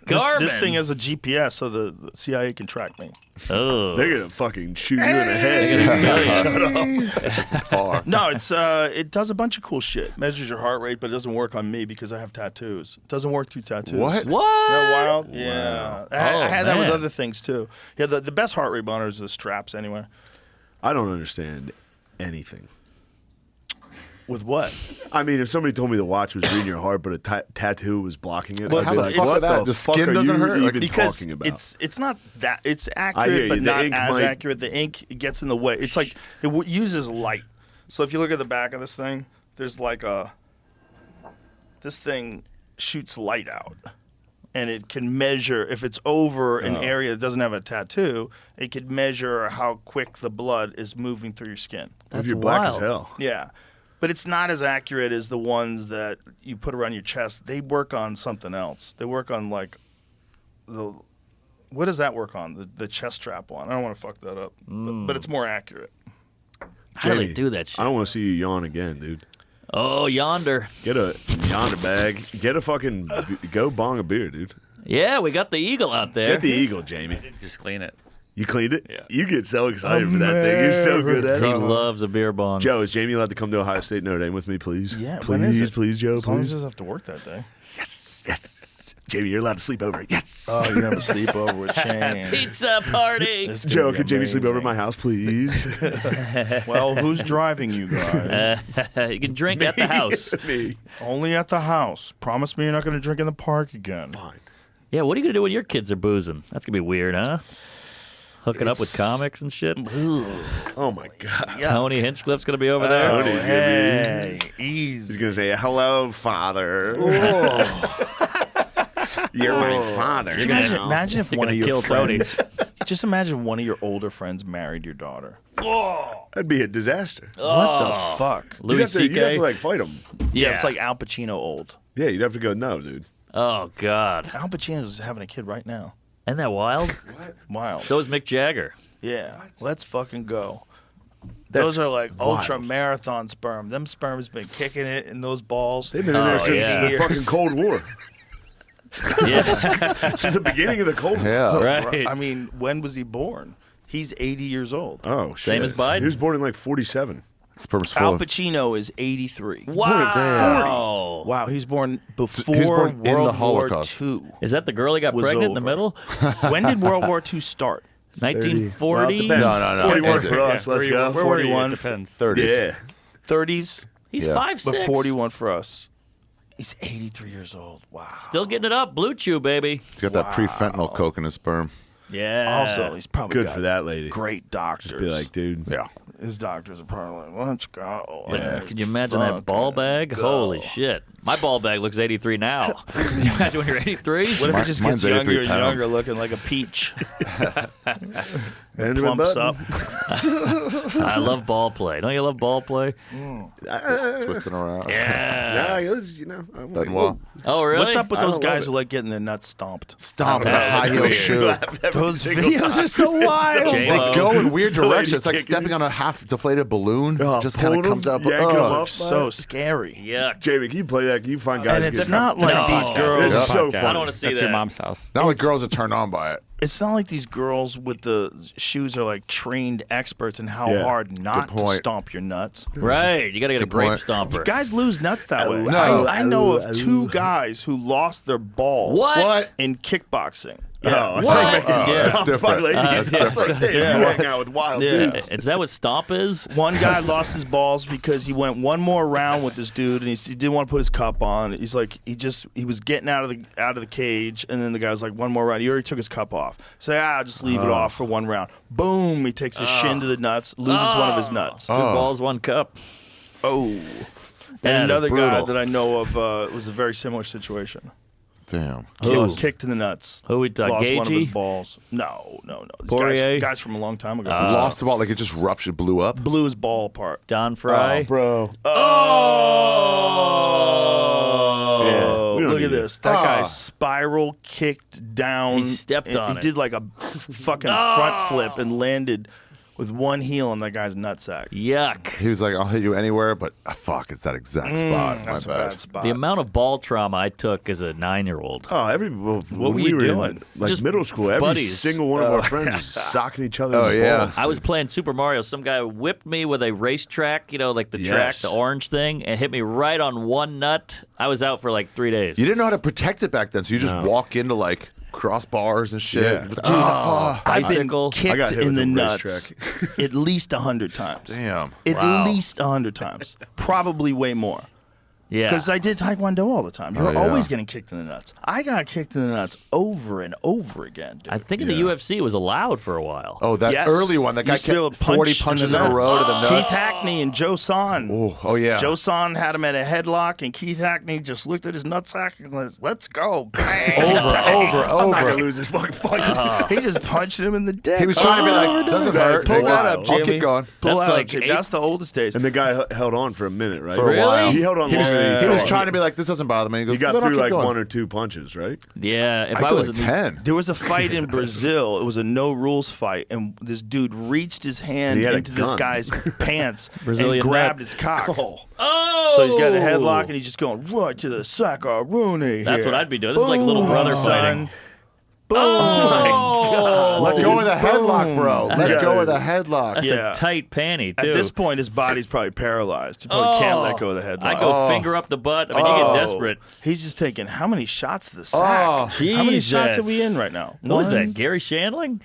E: This
D: Garmin?
E: thing has a GPS, so the CIA can track me.
D: Oh.
F: They're gonna fucking shoot you in the head.
I: Far.
E: No, it's it does a bunch of cool shit. Measures your heart rate, but it doesn't work on me because I have tattoos. It doesn't work through tattoos.
I: What?
E: Isn't that
D: What?
E: wild? Yeah. I had that with
D: man.
E: other things too. Yeah, the best heart rate monitor is the straps anyway.
F: I don't understand anything.
E: With what?
F: I mean, if somebody told me the watch was reading your heart, but a tattoo was blocking it,
E: Well,
F: I'd
E: how
F: be
E: the
F: like,
E: fuck
F: what
I: is that?
F: the
I: The
F: fuck
I: skin
F: are
I: doesn't
F: you
I: hurt? Like,
F: even
E: Because
F: talking about?
E: it's not that it's
F: hear
E: accurate,
F: you.
E: but
F: The
E: not
F: ink
E: as
F: might-
E: accurate. The ink gets in the way. It's like it uses light. So if you look at the back of this thing, there's like this thing shoots light out, and it can measure if it's over an area that doesn't have a tattoo. It could measure how quick the blood is moving through your skin.
F: if you're black as
D: wild.
F: hell.
E: Yeah. But it's not as accurate as the ones that you put around your chest. They work on something else. They work on like what does that work on? The chest strap one. I don't want to fuck that up. But it's more accurate.
D: How do they
F: Jamie,
D: do that shit?
F: I don't want to see you yawn again, dude.
D: Oh, yonder.
F: Get a yonder bag. Get a fucking go bong a beer, dude.
D: Yeah, we got the eagle out there.
F: Get the eagle, Jamie.
H: Just clean it.
F: You cleaned it?
H: Yeah.
F: You get so excited for that thing. You're so good at
D: He
F: it.
D: loves a beer bong.
F: Joe, is Jamie allowed to come to Ohio State Notre Dame with me, please?
E: Yeah,
F: please,
E: when is it?
F: please, Joe,
E: As long as
F: please.
E: he doesn't have to work that day.
F: Yes. Jamie, you're allowed to sleep over. Yes.
E: Oh, you have a sleepover with Shane.
D: Pizza party.
E: It's gonna
F: Joe,
E: be
F: could Jamie sleep over at
E: amazing.
F: my house, please?
E: Well, who's driving you guys?
D: You can drink at the house.
F: Me.
E: Only at the house. Promise me you're not going to drink in the park again.
F: Fine.
D: Yeah, what are you going to do when your kids are boozing? That's going to be weird, huh? Hooking up with comics and shit.
F: Oh, my God.
D: Tony Hinchcliffe's going to be over there.
F: Tony's
E: Hey,
F: He's
E: easy.
F: going to say, hello, father. You're my father.
D: You're gonna-
E: Imagine if
D: You're
E: one of
D: gonna
E: your
D: kill Tony.
E: friends. Just imagine one of your older friends married your daughter.
F: That'd be a disaster.
E: What the fuck?
D: Louis
F: You'd have
D: C.K.
F: to like fight him.
E: Yeah, it's like Al Pacino old.
F: Yeah, you'd have to go, no, dude.
D: Oh, God.
E: Al Pacino's having a kid right now.
D: Isn't that wild?
E: Wild.
D: So is Mick Jagger.
E: Yeah, let's fucking go. Those are like ultra marathon sperm. Them sperm's been kicking it in those balls.
F: They've been in there
D: Oh,
F: since
D: yeah.
F: the fucking Cold War.
D: Yes.
F: Since the beginning of the Cold War.
I: Yeah.
D: Right.
E: I mean, when was he born? He's 80 years old.
F: Oh, shit.
D: Same as Biden.
F: He was born in like 47.
I: Sperm's full
E: Al
I: of.
E: Pacino is 83.
D: Wow.
E: Wow, he was born before
I: He was born in the
E: World War
I: Holocaust.
E: II.
D: Is that the girl he got
E: Was
D: pregnant in the
E: over.
D: middle?
E: When did World War II start?
D: 1940?
F: Well, it depends.
I: No.
F: 41
I: It's-
F: for us. Let's go.
H: Where were you?
E: 41.
H: It depends.
I: 30s.
F: Yeah.
E: 30s,
D: He's
I: Yeah.
D: 5'6".
E: but 41 for us. He's 83 years old. Wow.
D: Still getting it up. Blue Chew, baby.
I: He's got that pre-fentanyl coke in his sperm.
D: Yeah.
E: Also, he's probably
F: Good
E: got
F: for that lady.
E: great doctors.
F: Be like, dude.
I: Yeah.
E: His doctors are probably like, let's go.
D: Yeah. Can you imagine that ball bag? Holy shit. My ball bag looks 83 now. Can you imagine when you're 83?
E: What if he just
I: Mine's
E: gets younger
I: 83
E: and
I: pounds.
E: younger, looking like a peach?
F: And
E: Plumps up.
D: I love ball play. Don't you love ball play?
I: Twisting around.
D: Yeah.
F: Yeah, you know. I'm
I: Doesn't
F: like,
I: well.
D: Oh, really?
E: What's up with
F: I
E: those
F: don't love
E: guys
F: it.
E: who like getting their nuts stomped?
I: Stop with a high heel shoe.
E: Those videos are so wild.
D: J-
I: They go in weird
F: So
I: directions. It's like
F: kicking
I: stepping on a half-deflated balloon.
F: Oh,
I: Just kind of
F: pulling
I: comes
F: them,
I: up.
F: yanking them up.
E: So scary.
D: Yuck.
F: Jamie, can you play that? Can you find guys?
E: And
F: who
E: it's
F: get-
E: not like
D: No.
E: these girls.
F: It's so
H: Podcast.
F: funny.
D: I don't want to see
H: That's
D: that.
H: your mom's house.
I: Not like girls are turned on by it.
E: It's not like these girls with the shoes are like trained experts in how
F: Yeah.
E: hard not to
I: point.
E: stomp your nuts.
D: Right. You got to get a
I: Good
D: grape
I: point.
D: stomper.
E: Guys lose nuts that way.
I: No.
E: I know of two guys who lost their balls
D: What?
E: in kickboxing.
F: Oh, I thought you meant
I: That's
F: stomped by
I: different.
F: ladies.
D: That's
F: It's like, damn,
E: Yeah.
F: you hang out with wild
E: Yeah.
F: dudes.
D: Is that what stomp is?
E: One guy lost his balls because he went one more round with this dude, and he didn't want to put his cup on. He's like, he was getting out of the cage, and then the guy was like, one more round. He already took his cup off. So I'll just leave it off for one round. Boom! He takes his shin to the nuts, loses one of his nuts.
D: Two balls, one cup.
E: Oh.
D: That
E: And
D: is
E: another guy
D: brutal.
E: that I know of was a very similar situation.
I: Damn.
D: Who?
E: Kicked to the nuts.
D: Who we talking?
E: Lost one of his
D: Gagey?
E: balls. No. These
D: Poirier?
E: guys from a long time ago.
I: Lost the ball like it just ruptured, blew up.
E: Blew his ball apart.
D: Don Fry.
F: Bro.
E: Oh,
F: we don't
E: look
F: need
E: at
F: it.
E: this. That guy spiral kicked down.
D: He stepped on
E: He
D: it.
E: did like a fucking front flip and landed with one heel on that guy's nutsack.
D: Yuck.
I: He was like, "I'll hit you anywhere," but fuck, it's that exact spot. My
E: That's a
I: bad.
E: bad spot.
D: The amount of ball trauma I took as a 9-year-old.
F: Oh, when
E: were
F: we
E: you
F: were in,
E: doing?
F: like
D: Just
F: middle school, every
D: buddies.
F: single one of our friends was socking each other
I: Oh,
F: in the
I: yeah.
F: balls.
D: I was playing Super Mario. Some guy whipped me with a racetrack, like the track,
F: Yes.
D: the orange thing, and hit me right on one nut. I was out for like 3 days.
I: You didn't know how to protect it back then, so you just
F: No.
I: walk into like crossbars and shit.
F: Yeah.
I: Dude,
E: I've been
D: bicycle.
F: I got
E: kicked
F: hit
E: in
F: with
E: the
F: a
E: nuts
F: racetrack.
E: at least 100 times.
I: Damn.
E: At least 100 times. Probably way more.
D: Yeah.
E: Because I did Taekwondo all the time. You're
I: Oh, yeah.
E: always getting kicked in the nuts. I got kicked in the nuts over and over again, dude.
D: I think in the UFC it was allowed for a while.
I: Oh, that
E: Yes.
I: early one. That guy
E: Used to be able
I: kept
E: to punch
I: 40
E: in the
I: punches in a
E: nuts.
I: row to the nuts.
E: Keith Hackney and Joe Son.
I: Oh yeah.
E: Joe Son had him at a headlock, and Keith Hackney just looked at his nutsack and was, let's go. Bang.
I: over.
F: I'm not gonna lose this fucking fight.
E: He just punched him in the dick.
I: He was trying to be like, doesn't hurt.
E: Pull that
F: Wild.
E: up,
I: I'll
E: Jimmy.
I: keep going.
E: Pull
D: That's
E: that
D: like
E: up, Jimmy.
D: 8
E: That's the oldest days.
F: And the guy held on for a minute, right?
I: For a while.
F: He held on
I: He was
F: long
E: Yeah.
I: He was trying to be like, this doesn't bother me. He goes,
F: You got
I: "Then I'll
F: through
I: keep
F: like
I: going."
F: 1 or 2 punches, right?
D: Yeah, if
I: I
D: I
I: did
D: was
I: like
D: in the-
I: 10.
E: There was a fight in Brazil. It was a no rules fight, and this dude reached his hand
F: He had a
E: into this
F: gun.
E: guy's pants
D: Brazilian
E: and grabbed
D: nut.
E: his cock.
D: Oh,
E: So he's got a headlock, and he's just going right to the Saccaroni.
D: That's what I'd be doing. This is like little brother fighting.
E: Boom.
D: Oh,
I: Let go of the headlock, bro. Let
E: Yeah.
I: go of the headlock.
D: that's
E: Yeah.
D: a tight panty too.
E: At this point, his body's probably paralyzed. He probably can't let go of the headlock.
D: I go finger up the butt. I mean, you get desperate.
E: He's just taking how many shots to the sack?
I: Oh,
E: how many shots are we
D: Jesus.
E: in right now?
D: What is
E: One?
D: that, Gary Shandling?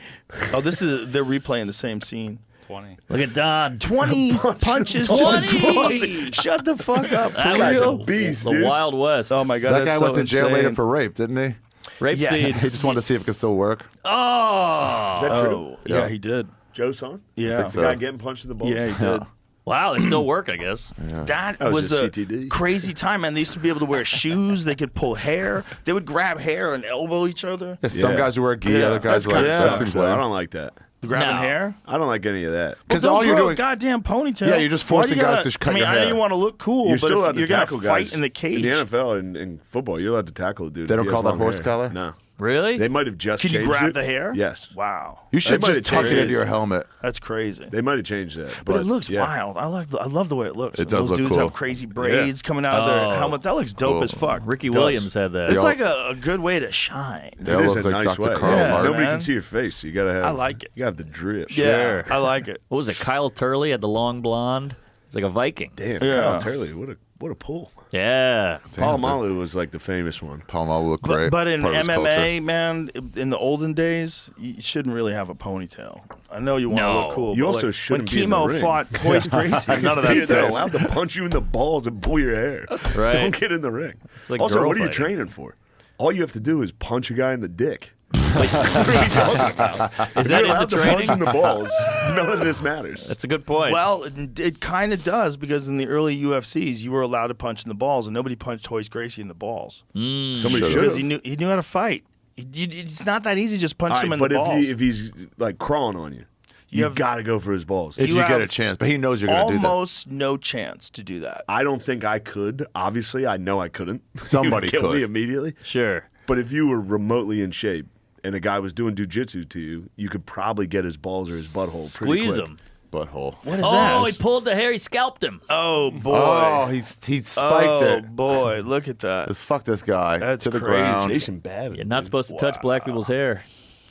E: Oh, they're replaying the same scene.
H: 20.
D: Look at Don.
E: 20 punches to the
D: 20.
E: face. Shut the fuck up. For
D: That guy's
E: real?
D: a
F: Beast,
D: the
F: dude.
D: Wild West.
E: Oh my god,
I: That
E: that's
I: guy went
E: so
I: to jail later
E: insane.
I: for rape, didn't he?
D: Rape
E: Yeah.
D: seed.
I: He just wanted to see if it could still work.
D: Oh,
F: Is that true?
E: Oh, yeah, he did.
F: Joe Son?
E: Yeah.
I: so.
F: The guy getting punched in the balls?
E: Yeah, he did.
D: wow, they still work, I guess.
E: That
F: That
E: was
F: was just
E: a
F: CTD.
E: crazy time, man. They used to be able to wear shoes. They could pull hair. They would grab hair and elbow each other.
I: Yeah, some
F: Yeah.
I: guys who wear gi,
E: Yeah,
I: other guys
E: that's
I: like
E: kinda
I: that
E: sucks,
I: seems
F: I
I: lame.
F: don't like that.
E: Grabbing
D: No.
E: hair.
F: I don't like any of that.
I: Because
E: Well,
I: all
E: don't
I: you're
E: grow
I: doing,
E: a goddamn ponytail.
I: Yeah, you're just
E: Why do
I: forcing
E: you
I: guys
E: gotta-
I: to cut
E: I mean,
I: your
E: I know
I: hair.
E: you want to look cool,
F: You're
E: but
F: still
E: if
F: allowed
E: you're
F: to
E: gonna
F: tackle
E: fight
F: guys.
E: in the cage.
F: In the NFL and in football, you're allowed to tackle a dude.
I: They
F: if
I: don't
F: he
I: call
F: has
I: that
F: long
I: horse
F: hair.
I: collar?
F: No.
D: Really?
F: They might have just
E: Can you
F: changed
E: grab
F: it.
E: the hair?
F: Yes.
E: Wow,
I: you should
F: They might
I: just
F: have
I: tuck it
F: changed
I: into your
F: it.
I: helmet.
E: that's crazy.
F: They might have changed that.
E: But it looks
F: yeah.
E: wild. I love the way it looks.
I: It does
E: Those
I: look
E: dudes
I: cool.
E: have crazy braids coming out of their
D: Oh.
E: helmet. That looks dope
I: Cool.
E: as fuck.
D: Ricky
E: It does.
D: Williams had that.
E: It's
I: all-
E: like a good way to shine.
I: They
F: It
I: all
F: is
I: look
F: a
I: like
F: nice
I: Dr.
F: way.
I: Karl
E: Yeah.
I: Marx.
F: Nobody
E: man.
F: can see your face. You gotta have.
E: I like it.
F: You gotta have the drip.
E: Yeah, I like it.
D: What was it? Kyle Turley had the long blonde. He's like a Viking.
F: Damn.
E: Yeah.
F: Kyle Turley. What a pull.
D: Yeah.
F: Paul Malu was like the famous one.
I: Palma will look great.
E: But in
I: Part of his
E: MMA,
I: culture.
E: man, in the olden days, you shouldn't really have a ponytail. I know you want to
D: No.
E: look cool.
F: You
E: but
F: also
E: like,
F: shouldn't
E: when
F: be in the
E: Chemo
F: ring.
E: fought Royce Gracie, none of that
F: They're
E: stuff.
F: allowed to punch you in the balls and pull your hair.
D: Right.
F: Don't get in the ring.
D: like
F: also,
D: girl
F: what are you
D: fighting.
F: training for? All you have to do is punch a guy in the dick. Like, what are we talking about?
D: Is that
F: You're
D: in the
F: allowed to
D: training?
F: punch in the balls. None of this matters.
D: That's a good point.
E: Well, it kind of does because in the early UFCs, you were allowed to punch in the balls, and nobody punched Royce Gracie in the balls
F: Somebody
E: because
F: should.
E: he knew how to fight. It's not that easy to just punch him in
F: But
E: the balls.
F: if he's like crawling on you, you
E: have-
F: got to go for his balls.
I: If
E: you
I: you get
E: have
I: a chance, but he knows you're going to do that.
E: almost no chance to do that.
F: I don't think I could. Obviously, I know I couldn't.
I: Somebody
F: He would kill
I: could.
F: me immediately.
D: sure.
F: But if you were remotely in shape and a guy was doing jujitsu to you, you could probably get his balls or his butthole. pretty
D: Squeeze
F: quick.
D: him.
I: Butthole.
E: What is
D: Oh,
E: that?
D: he pulled the hair. He scalped him.
E: Oh boy!
I: Oh, he spiked
E: oh
I: it.
E: boy! Look at that.
I: Just fuck this guy
E: That's
I: to the
E: crazy.
I: ground.
F: Jason Babbitt.
D: You're not supposed to touch black people's hair.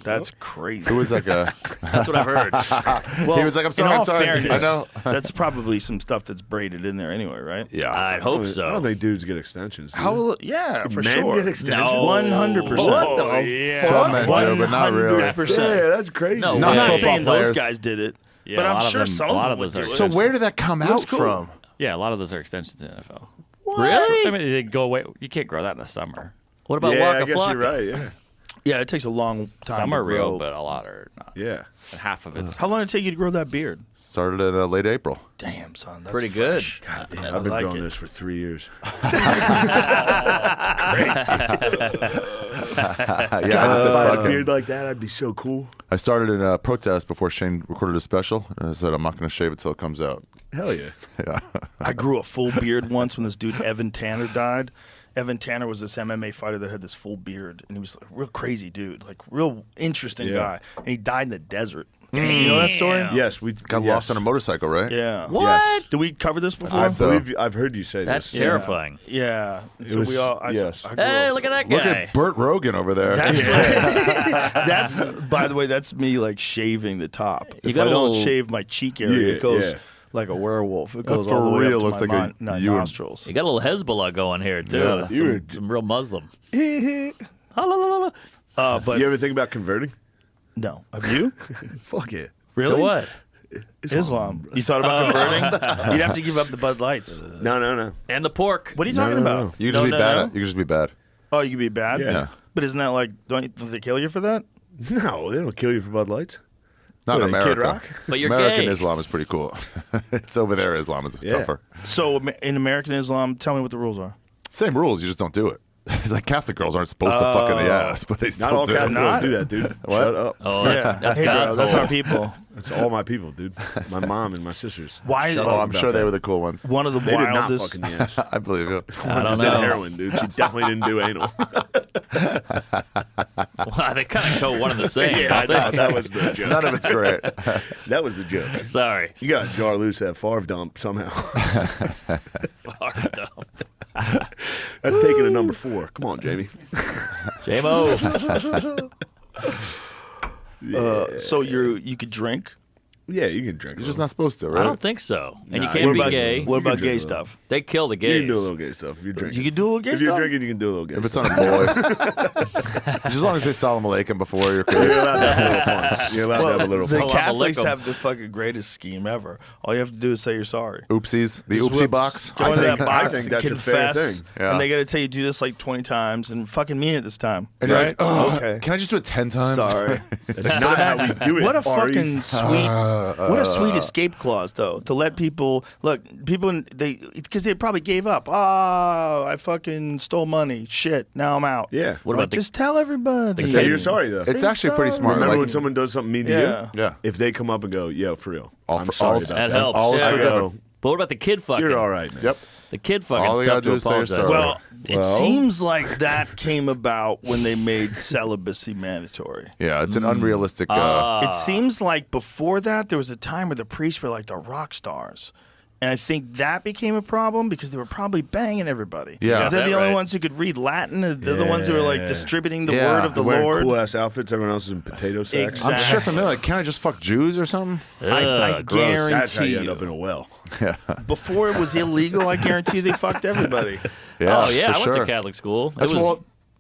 E: That's crazy.
I: It was like a.
D: That's what I've heard.
E: Well,
I: He was like, "I'm sorry,
E: in all
I: I'm sorry."
E: fairness,
I: I know.
E: that's probably some stuff that's braided in there anyway, right?
I: Yeah.
D: I'd hope
F: I
D: so.
F: don't think dudes get extensions. do they?
E: How? Yeah, for
F: Men
E: sure.
F: get extensions?
D: No.
E: 100%.
F: What the
E: Yeah.
I: Some men do, but not really.
E: 100%.
F: Yeah, that's crazy.
D: No,
E: I'm
I: Not
E: not
I: football
E: saying
I: players.
E: those guys did it,
H: Yeah,
E: but
H: a
E: I'm
H: lot of
E: sure
H: them-
E: some
H: a lot
E: of
H: of
E: them would
H: those
E: do
H: are-
E: it.
I: So where did that come
E: Looks
I: out
E: cool.
I: from?
H: Yeah, a lot of those are extensions in the NFL.
D: Really?
H: I mean, they go away. You can't grow that in the summer.
D: What about
F: Yeah, I
D: Waka
F: guess
D: Flocka?
F: you're right. Yeah.
E: Yeah, it takes a long time.
H: Some
E: to
H: are real,
E: grow.
H: but a lot are not.
F: Yeah.
H: And half of it's
E: How long did it take you to grow that beard?
I: Started in late April.
E: Damn, son, that's
D: Pretty good.
E: fresh. God damn,
F: I've been
E: I like
F: growing
E: it.
F: this for 3 years.
I: Yeah, I, just
F: If I had a
I: fucking-
F: beard like that, I'd be so cool.
I: I started in a protest before Shane recorded a special, and I said I'm not going to shave it till it comes out.
F: Hell yeah.
I: Yeah.
E: I grew a full beard once when this dude Evan Tanner died. Evan Tanner was this MMA fighter that had this full beard, and he was a real crazy dude, like real interesting
F: Yeah.
E: guy. And he died in the desert. You know that story?
F: Yes, we
I: Got lost on a motorcycle, right?
E: Yeah.
D: What?
F: Yes.
E: Did we cover this before?
F: I
I: So-
F: believe I've heard you say
D: That's
F: this.
D: terrifying.
E: Yeah. So
F: was-
E: we all.
F: yes.
E: I grew
D: Hey,
E: up-
D: look at that guy.
I: Look at Burt Rogan over there.
E: That's that's. By the way, that's me like shaving the top. If
D: got
E: I
D: a
E: don't
D: little-
E: shave my cheek area,
F: Yeah,
E: it goes
F: yeah.
E: like a werewolf. It goes
I: for
E: all the way
I: real
E: up to
I: looks
E: my
I: like a- you and-
E: nostrils.
D: You got a little Hezbollah going here, too.
I: Yeah.
D: Some real Muslim.
E: But
F: You ever think about converting?
E: no, have you
F: Fuck it.
E: really?
D: To what?
E: Islam. You thought about converting? You'd have to give up the Bud Lights.
F: No.
D: And the pork.
E: What are you
F: No,
E: talking
F: no,
E: about?
F: no.
I: You can just
E: No,
I: be
E: no,
I: bad.
E: no?
I: You can just be bad.
E: Oh, you could be bad.
F: Yeah.
E: But isn't that like? Don't they kill you for that?
F: No, they don't kill you for Bud Lights.
I: Not in
F: What,
I: America.
F: Kid Rock?
D: But you're
I: American
D: gay.
I: Islam is pretty cool. It's over there. Islam is
F: Yeah.
I: tougher.
E: So in American Islam, tell me what the rules are.
I: Same rules. You just don't do it. like Catholic girls aren't supposed to fuck in the ass, but they still
F: Not all
I: do.
F: Catholic girls do that, dude. Shut up.
D: Oh,
C: Yeah.
D: that's
C: Hey, bro,
D: God's
C: that's
D: hole.
C: our people.
F: It's all my people, dude. My mom and my sisters.
C: Why is
F: Shut
I: Oh,
F: up
I: I'm
F: about
I: sure they
F: that.
I: were the cool ones.
C: one of the
F: They did not
C: wildest?
F: fuck in the ass.
I: I believe you.
D: I don't
F: Just did
D: know.
F: heroin, dude. She definitely didn't do anal.
D: Wow, they kind of go one and the same.
F: Yeah, I
D: don't
F: know. That was the joke.
I: None of it's great.
F: That was the joke.
D: they? Sorry.
F: You got to jar loose that Favre dump somehow.
D: Far dumb.
F: That's taking a number 4. Come on, Jamie.
D: J-Mo.
E: So you could drink.
F: Yeah, you can drink.
I: You're just not supposed to, right?
D: I don't think so. And
F: Nah,
D: you can't
E: What
D: be
E: about
D: gay.
E: What about
F: drink
E: gay
F: a little.
E: stuff?
D: They kill the
F: You
D: gays.
F: can do a little gay stuff if you're drinking.
E: You can do a little gay
F: If
E: stuff.
F: you're drinking, you can do a little gay
I: If it's
F: stuff.
I: on a boy, just as long as they Salam Aleikum before you're
F: You're
I: cool.
F: allowed to have a little fun. You're allowed to have a little
E: the
F: fun.
D: I'll
E: Catholics
D: lick 'em.
E: have the fucking greatest scheme ever. All you have to do is say you're sorry.
I: Oopsies, the
E: Just
I: oopsie
E: whoops.
I: box.
E: Go into that
F: I
E: box
F: think
E: and
F: that's a fair
E: confess,
F: thing.
I: Yeah.
E: and they got to tell you do this like 20 times and fucking mean it this time.
I: And you're
E: right?
I: like, oh,
E: okay.
I: can I just do it 10 times?
E: Sorry.
F: That's not how we do it.
E: What a
F: Ari.
E: fucking sweet, what a sweet escape clause though, to let people look. People because they probably gave up. Oh, I fucking stole money. Shit. Now I'm out.
F: Yeah.
D: What
E: Like,
D: about the-
E: just tell everybody.
F: Say you're sorry though.
I: It's actually pretty smart.
F: Remember
I: Like,
F: when someone does something mean to
E: Yeah.
F: you?
I: Yeah.
F: If they come up and go, "Yo, for real,
I: All
F: I'm
I: for-
F: sorry
I: all-
F: about
D: that
F: that,"
D: helps.
I: all
D: Yeah.
F: I
I: for
F: go,
D: But what about the kid fucking?
F: "You're all right, man."
I: Yep.
D: The kid
I: All
D: fucking's
I: you
D: tough
I: gotta
D: to
I: do is say you're
D: apologize.
I: sorry.
D: for.
E: Well, it
F: Well-
E: seems like that came about when they made celibacy mandatory.
I: Yeah, it's an unrealistic.
E: It seems like before that, there was a time where the priests were like the rock stars. And I think that became a problem because they were probably banging everybody.
I: Yeah.
D: got
E: They're
D: that
E: the only
D: right.
E: ones who could read Latin. They're the ones who are like
F: Yeah.
E: distributing the
I: Yeah.
E: word of the
F: Wearing
E: Lord.
F: cool ass outfits. Everyone else is in potato sacks.
E: Exactly.
I: I'm sure from there, like, can't I just fuck Jews or something?
E: I
D: Ugh, gross.
E: guarantee
F: That's how you end
E: you.
F: up in a well.
E: Before it was illegal, I guarantee you they fucked everybody.
D: Oh yeah,
I: for
D: I
I: sure.
D: went to Catholic school.
I: That's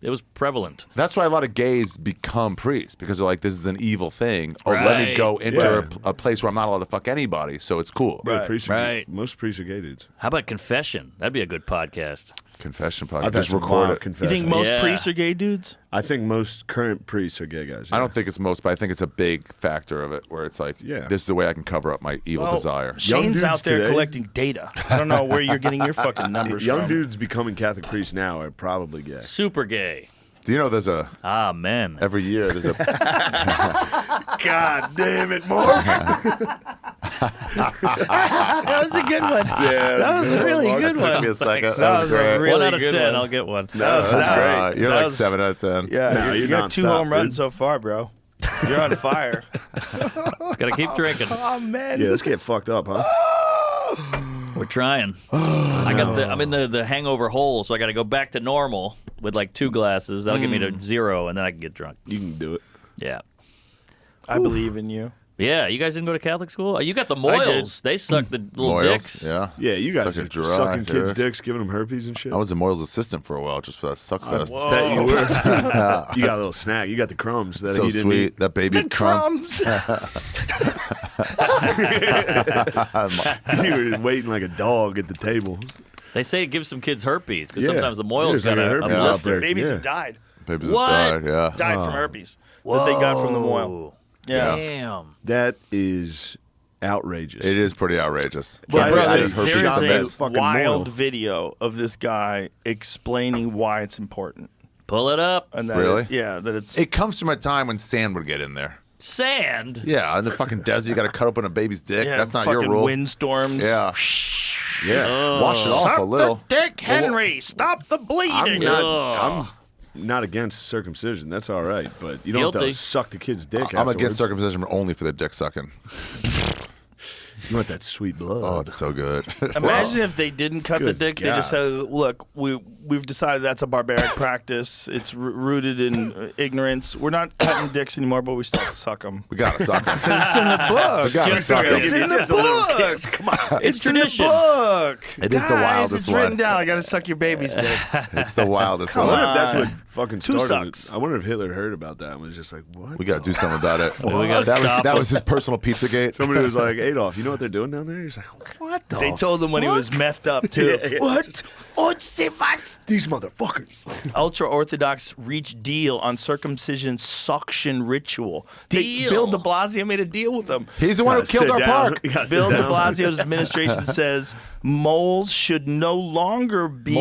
D: It was prevalent.
I: That's why a lot of gays become priests because they're like, this is an evil thing. Or let me
D: Right.
I: go enter
F: Yeah.
I: a place where I'm not allowed to fuck anybody, so it's cool.
F: Yeah, priests are-
D: Right.
F: Most priests are gay dudes.
D: How about confession? That'd be a good podcast.
I: Confession
F: I've
I: podcast.
F: had
I: Just
F: some
I: record
F: wild
I: it.
E: You
F: confessions.
E: think most
D: Yeah.
E: priests are gay dudes?
F: I think most current priests are gay guys.
I: I don't think it's most, but I think it's a big factor of it where it's like,
F: Yeah.
I: this is the way I can cover up my evil
E: Well,
I: desire.
E: Shane's
F: dudes
E: out there
F: today-
E: collecting data. I don't know where you're getting your fucking numbers
F: Young
E: from.
F: dudes becoming Catholic priests now are probably gay.
D: Super gay.
I: Do you know there's a,
D: Ah man.
I: every year there's a,
F: God damn it, Mark!
E: That was a good one.
F: Yeah,
E: That was a really good
I: took me
E: one.
I: a second.
E: That was a really
D: one out of
E: good
D: 10,
E: one.
D: I'll get one.
E: That was great.
I: You're
E: That
I: like
E: was-
I: 7 out of 10.
E: Yeah,
F: No,
E: you
F: you're
E: got 2
F: nonstop,
E: home runs
F: dude.
E: so far, bro. You're on fire.
D: Gotta keep drinking.
E: Oh man.
F: Yeah, let's get fucked up, huh?
D: We're trying. I'm in the hangover hole, so I got to go back to normal with like 2 glasses. That'll get me to 0, and then I can get drunk.
F: You can do it.
D: Yeah.
E: I believe in you.
D: Yeah, you guys didn't go to Catholic school? Oh, you got the
E: I did.
D: Moyles. They suck the little
I: Moyles,
D: dicks.
I: Yeah.
F: Yeah, you guys
I: Sucking
F: are
I: dry,
F: sucking kids'
I: dude.
F: dicks, giving them herpes and shit.
I: I was a Moyles assistant for a while just for that suck fest.
F: Bet you were. You got a little snack. You got the crumbs that
I: So
F: he didn't
I: sweet.
F: eat.
I: That baby crumb.
E: Crumbs.
F: You were waiting like a dog at the table.
D: They say it gives some kids herpes because
F: Yeah.
D: sometimes the
F: Yeah,
D: Moyles
F: it's like
D: got
F: a
D: a
F: herpes
D: blister.
F: outbreak.
E: Babies
F: Yeah.
E: have died.
I: Babies
D: What?
I: that died, yeah.
E: Died from herpes that they got from the moil. Yeah.
D: Damn.
F: That is outrageous.
I: It is pretty outrageous.
E: Well,
F: Yeah,
E: bro,
F: I
E: there's,
F: didn't herpes
E: there
F: on that
E: is a
F: fucking
E: wild
F: moil.
E: video of this guy explaining why it's important.
D: Pull it up.
E: And that
I: Really?
E: that it's
I: It comes from a time when sand would get in there.
D: Sand.
I: Yeah, in the fucking desert, you got to cut open a baby's dick.
E: yeah,
I: That's not
E: fucking
I: your rule.
E: windstorms.
I: Yeah. Yeah. Wash it off
E: Suck
I: a little.
E: the dick, Henry. Stop the bleeding.
F: I'm not against circumcision. That's all right, but you don't have
D: Guilty.
F: to suck the kid's dick.
I: I'm
F: afterwards.
I: against circumcision only for the dick sucking.
F: You want that sweet blood?
I: Oh, it's so good.
E: Imagine if they didn't cut the
F: Good
E: dick. They just
F: God.
E: said, "Look, we've decided that's a barbaric practice. It's rooted in ignorance. We're not cutting dicks anymore, but we still suck them.
I: We got to suck it.
E: It's in the book.
I: We gotta suck
E: It's
I: it.
E: in the book.
F: Come on.
E: It's in the
D: tradition.
E: book.
I: It is the
E: Guys,
I: wildest
E: it's written
I: one.
E: down. I got to suck your baby's dick.
I: It's the wildest
F: I
I: one.
F: wonder if that's
E: on.
F: what fucking
E: Two
F: started it.
E: sucks.
F: I wonder if Hitler heard about that and was just like, what?
I: We got to do something about it.
D: gotta
I: that
D: stop
I: was
D: it.
I: his personal Pizzagate.
F: Somebody was like, Adolf, you know know what they're doing down there? He's like, what the
E: They told him when he was methed up too. What?
F: These motherfuckers.
E: Ultra Orthodox reached deal on circumcision suction ritual. Bill de Blasio made a deal with them.
I: He's the one who killed our park.
E: Bill de Blasio's administration says moles should no longer be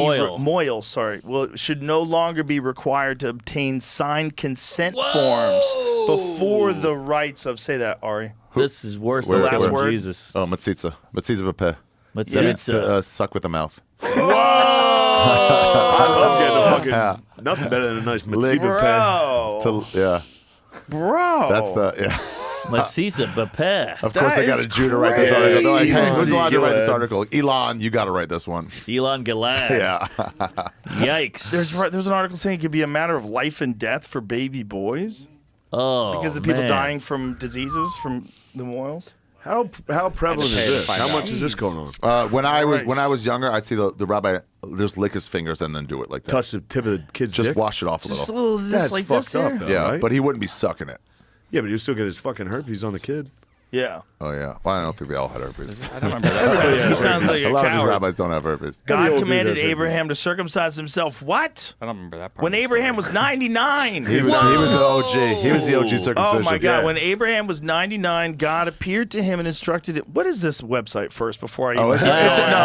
E: should no longer be required to obtain signed consent forms before the rites of Ari.
D: This is worse
I: Where-
D: than the
E: last
D: last
E: word?
D: Jesus.
I: Oh, matzitza. Matzitza b'peh.
D: Let's
I: That
D: see.
I: means to suck with the mouth.
F: I love getting a fucking nothing better than a nice Matsiba pen.
E: Bro.
I: Yeah.
E: Bro.
I: That's the, yeah.
D: Matzisa bapeh.
I: Of course, I got
E: is
I: a Jew to write this article. They're like, hey, who's
F: crazy.
I: allowed to write this article? Elon, you got to write this one.
D: Elon Gilad.
I: Yeah.
D: Yikes.
E: There's an article saying it could be a matter of life and death for baby boys because of people
D: man.
E: dying from diseases from the moils.
F: How prevalent is
H: pay to
F: this?
H: find
F: How
H: out.
F: much is this going on?
I: When I was younger, I'd see the rabbi just lick his fingers and then do it like that.
F: Touch the tip of the kid's
I: Just
F: dick?
I: wash it off a
E: Just a
I: little.
E: little of this
F: That's
E: like
F: fucked
E: this
F: up,
E: here.
F: though.
I: Yeah,
F: right?
I: but he wouldn't be sucking it.
F: Yeah, but you still get his fucking herpes on the kid.
E: Yeah.
I: Oh yeah. Well, I don't think they all had herpes.
H: I don't remember that.
E: He sounds like
I: A
E: a
I: lot of these
E: coward.
I: rabbis don't have herpes.
F: Every
E: God
F: old dude
E: commanded
F: has herpes.
E: Abraham to circumcise himself. What?
H: I don't remember that part.
E: When
H: of the
E: Abraham
H: story.
E: was 99.
I: He was the OG. He was the OG circumcision.
E: Oh my God!
F: Yeah.
E: When Abraham was 99, God appeared to him and instructed him. What is this website first? Before I
I: Oh,
E: even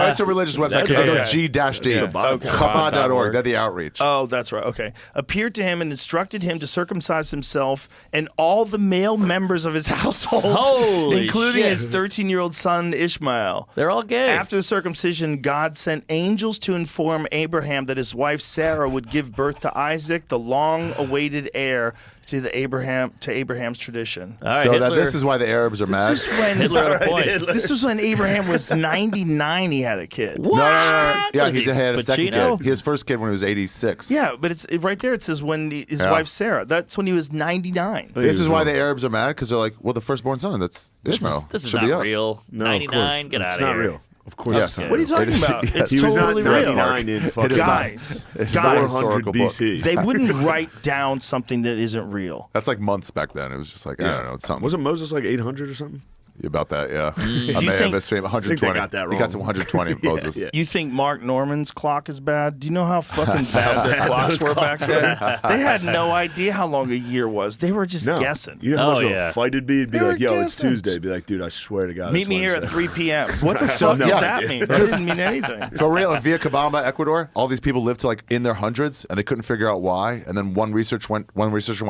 I: it's a religious website because
E: That's
I: they go G-D.
E: the Bible.
I: Chabad.org. They're the outreach.
E: Oh, that's right. Okay. Appeared to him and instructed him to circumcise himself and all the male members of his household,
D: Holy
E: including
D: shit.
E: his 13-year-old son Ishmael.
D: They're all gay.
E: After the circumcision, God sent angels to inform Abraham that his wife Sarah would give birth to Isaac, the long-awaited heir to Abraham's tradition.
D: All right,
I: So
D: Hitler,
I: this is why the Arabs are mad.
E: This was when
D: Hitler had a point.
E: This was when Abraham was 99. He had a kid.
D: What?
I: Yeah,
D: Was
I: he had a second
D: Pacino?
I: kid. His first kid when he was 86.
E: Yeah, but it's right there. It says when his
I: Yeah.
E: wife Sarah. That's when he was 99.
I: This is why the Arabs are mad because they're like, well, the firstborn son, that's Ishmael.
D: This is
I: Should
D: not
I: be us.
D: real.
F: No,
D: 99,
F: of course.
D: get out
F: It's
D: of
F: not
D: here.
F: real. Of course
I: Yes.
F: it's not
E: What are you
F: real.
E: talking
I: It is-
E: about?
I: yes.
E: It's
F: He was not
E: totally real.
F: 99 in fucking
I: is not.
E: Guys,
I: It's
E: guys,
F: 400 BC.
E: they wouldn't write down something that isn't real.
I: That's like months back then. It was just like, I don't know, it's something.
F: Wasn't Moses like 800 or something?
I: About that, yeah. I
E: Do you
I: may have
E: think-
I: misread 120.
F: I think they got that
I: He got to
F: wrong.
I: 120, Moses.
F: yeah.
E: You think Mark Norman's clock is bad? Do you know how fucking bad their clocks were back then? They had no idea how long a year was. They were just
F: No.
E: guessing.
F: You know how
D: Oh,
F: much of
D: yeah.
F: a fight it'd be? It'd be
E: They were
F: like, yo, it's
E: guessing.
F: Tuesday. Be like, dude, I swear to God.
E: Meet
F: it's
E: me here at
F: Wednesday.
E: 3 p.m. What the fuck
F: no
E: did that
F: idea.
E: mean? That didn't mean anything.
I: For real, in Vilcabamba, Ecuador, all these people lived to like in their hundreds, and they couldn't figure out why. And then one researcher went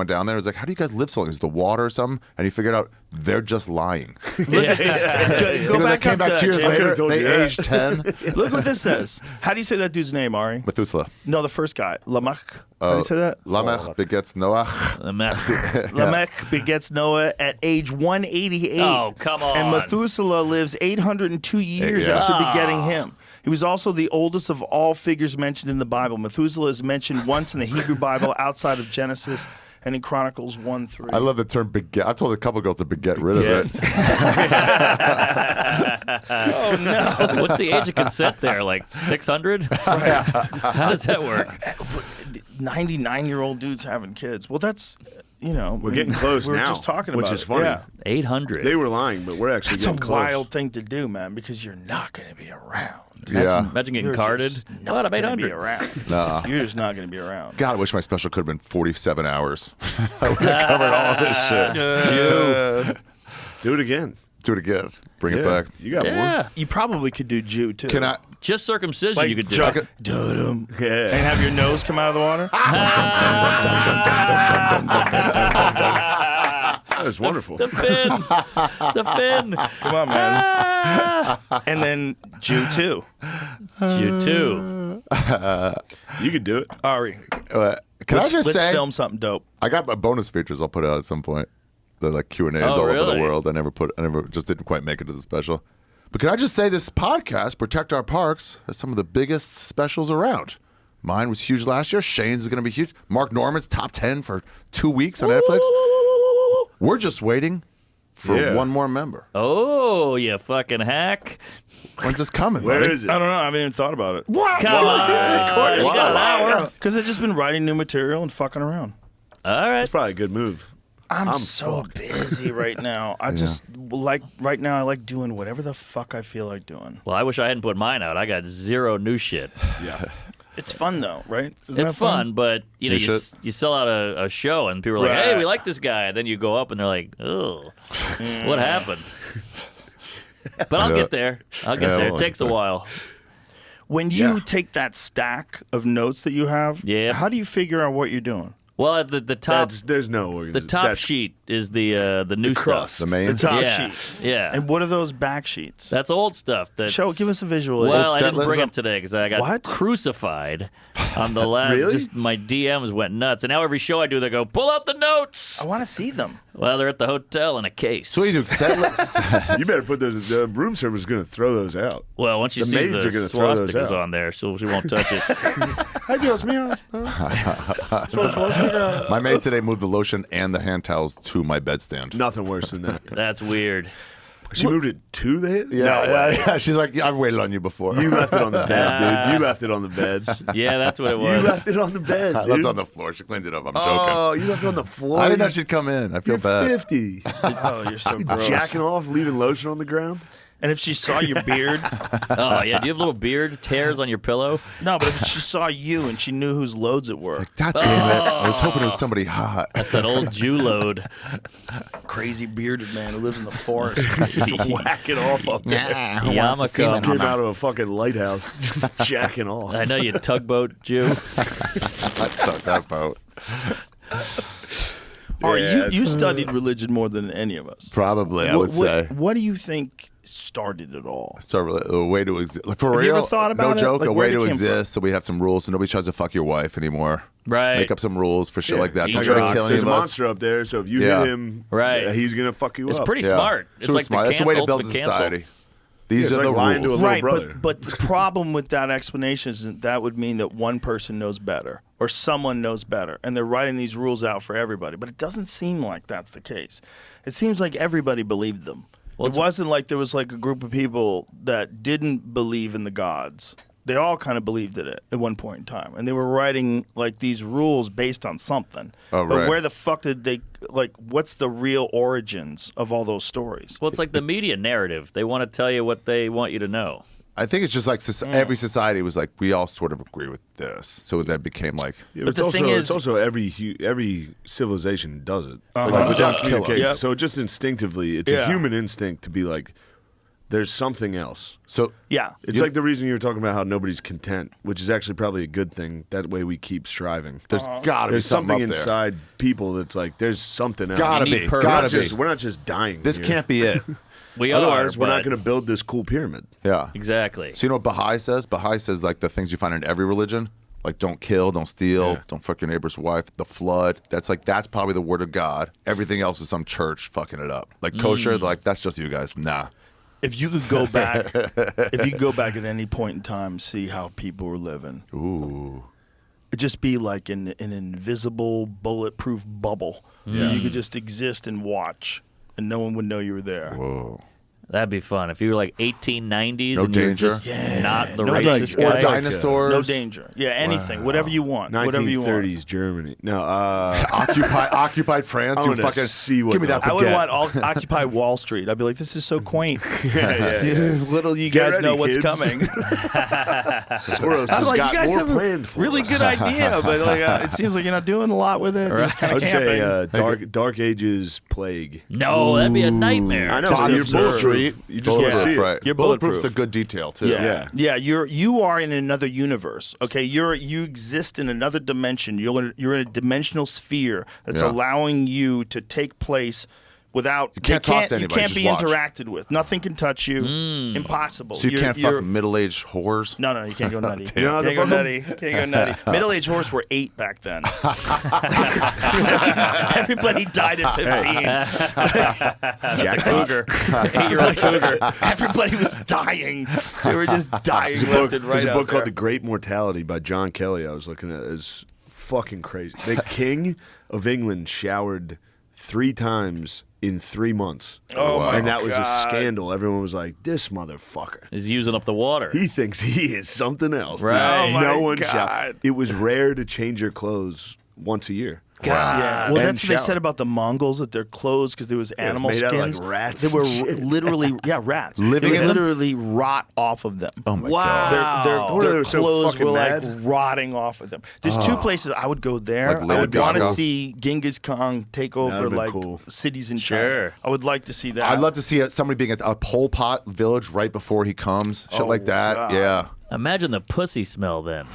I: down there. and was like, "How do you guys live so long? Is it the water or something?" And he figured out they're just lying.
E: Go
I: Because they
E: back
I: came
E: up
I: back
E: to
I: 2 years
E: Jay.
I: later.
F: told
I: They
F: you that.
I: aged 10.
E: Look what this says. How do you say that dude's name, Ari?
I: Methuselah.
E: No, the first guy. Lamech. How do you say that?
I: Lamech begets Noach.
E: Lamech begets Noah at age 188.
D: Oh, come on.
E: And Methuselah lives 802 years
I: Yeah.
E: after begetting him. He was also the oldest of all figures mentioned in the Bible. Methuselah is mentioned once in the Hebrew Bible outside of Genesis and in Chronicles 1-3.
I: I love the term beget. I've told a couple girls to get rid of it.
E: Oh, no.
D: What's the age of consent there? Like 600? How does that work?
E: 99-year-old dudes having kids. Well, that's, you know.
F: We're getting close
E: we were
F: now,
E: just talking
F: which
E: about
F: is
E: it.
F: funny.
E: Yeah.
D: 800.
F: They were lying, but we're actually
E: It's a
F: getting close.
E: wild thing to do, man, because you're not going to be around.
I: Yeah.
D: Imagine getting
E: You're
D: carded.
E: just
D: What?
E: not
D: I'm
E: going to be
D: 800.
E: around.
I: Nah.
E: You're just not going to be around.
I: God, I wish my special could have been 47 hours. I would have covered all of this shit.
F: Do it again.
I: Do it again. Bring it
F: Yeah.
I: back.
F: You got more.
D: Yeah.
E: You probably could do Jew, too.
I: Can I?
D: Just circumcision
E: Like
D: you could do.
E: jug- dum,
F: Yeah.
E: and have your nose come out of the water?
F: That was wonderful.
D: The fin. The fin.
E: Come on, man. And then Jew, too.
D: You too.
F: You could do it.
E: Ari,
I: Can I just
E: let's
I: say?
E: film something dope.
I: I got my bonus features I'll put out at some point. The like Q&As
D: Oh,
I: all over
D: really?
I: the world. I never just didn't quite make it to the special. But can I just say this podcast, Protect Our Parks, has some of the biggest specials around. Mine was huge last year. Shane's is going to be huge. Mark Norman's top 10 for 2 weeks on Netflix. We're just waiting for
F: Yeah.
I: one more member.
D: Oh, you fucking hack.
I: When's this coming?
F: Where
I: buddy?
F: is it?
E: I don't know. I haven't even thought about it.
D: Come on. You got an hour.
E: Because they've just been writing new material and fucking around.
D: All right.
F: It's probably a good move.
E: I'm so busy right now. I just like right now. I like doing whatever the fuck I feel like doing.
D: Well, I wish I hadn't put mine out. I got zero new shit.
F: Yeah.
E: It's fun though, right? Isn't
D: It's
E: that fun?
D: fun, but you know, you sell out a show and people are like,
E: Right.
D: "Hey, we like this guy." Then you go up and they're like, "Oh, what happened?" But I'll get there. I'll get there. It takes a while.
E: When you take that stack of notes that you have, how do you figure out what you're doing?
D: Well, the top
F: There's no
D: the
F: organization.
D: top sheet is the new
F: crust.
D: stuff.
I: The main.
E: The top
D: Yeah.
E: sheet.
D: Yeah.
E: And what are those back sheets?
D: That's old stuff.
E: Give us a visual.
D: Well, I
I: set
D: didn't
I: list?
D: bring them today because I got
E: What?
D: crucified on the last.
F: Really?
D: Just my DMs went nuts, and now every show I do, they go, "Pull out the notes."
E: I want to see them.
D: Well, they're at the hotel in a case.
I: So what do you do? Set list.
F: You better put those. The room service is going to throw those out.
D: Well, once she
F: The
D: sees
F: maids
D: the
F: are gonna throw those
D: swastikas
F: out.
D: on there, so she won't touch it.
F: Ay, Dios mío.
I: My maid today moved the lotion and the hand towels to my bedstand.
F: Nothing worse than that.
D: That's weird.
F: She moved it to the.
I: Yeah. She's like, I've waited on you before.
F: You left it on the bed, dude. You left it on the bed.
D: Yeah, that's what it
F: You
D: was.
F: left it on the bed,
I: I
F: dude.
I: left it on the floor. She cleaned it up. I'm joking.
F: Oh, you left it on the floor.
I: I didn't know she'd come in. I feel
F: You're
I: bad.
F: 50.
E: Oh, you're so gross.
F: Jacking off, leaving lotion on the ground.
E: And if she saw your beard,
D: Oh yeah, do you have little beard tears on your pillow?
E: no, but if she saw you and she knew whose loads it were,
I: God damn it. I was hoping it was somebody hot.
D: That's that old Jew load.
E: crazy bearded man who lives in the forest.
F: Just whacking off up there.
D: Yarmulke.
F: Came out of a fucking lighthouse, just jacking off.
D: I know you tugboat Jew.
I: Suck that boat.
E: You studied religion more than any of us.
I: Probably, I would say.
E: What do you think started it all?
I: So a way to exist. Like, for
E: Have
I: real,
E: you ever thought about
I: no
E: it?
I: joke,
E: Like,
I: a
E: where
I: way
E: it
I: to
E: came
I: exist. So we have some rules, so nobody tries to fuck your wife anymore.
D: Right.
I: Make up some rules for shit like that.
D: Eat
I: Don't try to kill any
F: There's a
I: of us.
F: monster up there, so if you
I: Yeah.
F: hit him,
D: Right.
F: he's gonna fuck you
D: It's
F: up.
D: pretty
I: Yeah.
D: smart. It's
I: Super
D: like
I: smart.
D: the
I: That's a way to
D: cancel,
I: build a
D: it's the cancel.
I: society. These
F: Yeah,
I: are
F: it's
I: the
F: like lying to
I: rules.
F: a little
E: Right,
F: brother.
E: but the problem with that explanation is that would mean that one person knows better or someone knows better, and they're writing these rules out for everybody. But it doesn't seem like that's the case. It seems like everybody believed them.
D: Well,
E: it wasn't like there was like a group of people that didn't believe in the gods. They all kind of believed in it at one point in time, and they were writing like these rules based on something.
I: Oh,
E: but
I: right.
E: where the fuck did they like? What's the real origins of all those stories?
D: Well, it's like the media narrative. They want to tell you what they want you to know.
I: I think it's just like every society was like, we all sort of agree with this. So that became like,
F: Yeah,
E: But
F: it's
E: the
F: also,
E: thing
F: it's
E: is-
F: also every civilization does it.
I: Like,
F: without
I: don't kill us.
F: communicating.
E: Yep.
F: So just instinctively, it's
E: Yeah.
F: a human instinct to be like, there's something else.
I: so
E: Yeah,
F: It's like the reason you were talking about how nobody's content, which is actually probably a good thing. That way we keep striving.
I: there's got to be
F: There's
I: something
F: something
I: up there.
F: inside people that's like, there's something else.
I: Gotta
D: You need
I: be.
D: purpose.
I: Gotta
F: We're not
I: be.
F: just dying.
I: This
F: here.
I: can't be it.
D: We
F: Otherwise,
D: are.
F: we're not
D: but-
F: going to build this cool pyramid.
I: Yeah.
D: Exactly.
I: So you know what Baha'i says? Baha'i says like the things you find in every religion, like don't kill, don't steal,
F: Yeah.
I: don't fuck your neighbor's wife, the flood. That's probably the word of God. Everything else is some church fucking it up. Like kosher, they're like that's just you guys. Nah.
E: if you could go back, if you could go back at any point in time, see how people were living,
I: Ooh.
E: it'd just be like an invisible, bulletproof bubble. Yeah. You could just exist and watch, and no one would know you were there.
I: Whoa.
D: That'd be fun. If you were like 1890s
I: No
D: and you're
I: danger.
D: just not the
E: No
D: racist
E: danger.
I: Or
D: guy.
I: dinosaurs.
E: No danger. Yeah, anything, whatever you want, whatever you want.
F: 1930s Germany. No,
I: Occupied France.
F: I
I: You
F: wanna
I: fucking
F: see what
I: give me
F: the-
I: that.
E: I would
I: baguette.
E: want Occupy Wall Street. I'd be like, this is so quaint.
F: yeah.
E: Little you
F: Get
E: guys know
F: ready,
E: what's
F: kids.
E: coming.
F: Soros
E: I'm
F: has
E: like,
F: got
E: you guys
F: more
E: have a
F: planned for
E: really
F: us.
E: good idea, but like, it seems like you're not doing a lot with it. You're just
F: I
E: kind
F: would
E: of camping.
F: say Dark Ages plague.
D: No, that'd be a nightmare.
F: I know.
E: Just
F: but you're
E: observe.
F: bulletproof. You just want to
I: Bulletproof,
F: see it.
I: right.
E: You're
I: Bulletproof's
E: bulletproof.
I: a good detail too.
E: Yeah, you are in another universe. Okay, you exist in another dimension. You're in a dimensional sphere that's
I: Yeah.
E: allowing you to take place without
I: You can't talk to anybody,
E: You can't
I: just
E: be
I: watch.
E: interacted with. Nothing can touch you. Impossible.
I: So you can't fuck middle-aged whores.
E: No, you can't go nutty.
F: You're not
E: Can't
F: the
E: go
F: fucking-
E: nutty. Can't go nutty. Middle-aged horse were 8 back then. Everybody died at 15.
D: Jack Cougar. 8-year-old cougar.
E: Everybody was dying. They were just dying left and right
F: There's a
E: out
F: book called
E: there.
F: The Great Mortality by John Kelly. I was looking at. It's fucking crazy. The King of England showered 3 times in 3 months.
E: Oh, my
F: and that was a
E: God.
F: scandal. Everyone was like, "This motherfucker.
D: Is using up the water.
F: He thinks he is something else." dude.
D: Right.
E: Oh, my
F: no one
E: God.
F: showered. It was rare to change your clothes once a year.
D: God.
E: Yeah. Well,
F: And
E: that's what they
F: shower.
E: said about the Mongols, that they're closed because there was animal
F: made out of, like,
E: skins.
F: rats
E: They were
F: and shit.
E: literally, rats.
I: Living
E: they
I: in
E: would
I: them?
E: literally rot off of them.
I: Oh my
D: Wow.
I: god.
E: Their
F: they were so
E: clothes
F: fucking
E: were like
F: mad.
E: rotting off of them. There's two places I would go there.
I: Like
E: I
I: Lady
E: would want to
I: Gaga?
E: see Genghis Khan take over
F: That'd be
E: like
F: cool.
E: cities in
D: Sure.
E: China. I would like to see that.
I: I'd love to see somebody being at a Pol Pot village right before he comes. Shit
E: Oh,
I: like that.
E: God.
I: Yeah.
D: Imagine the pussy smell then.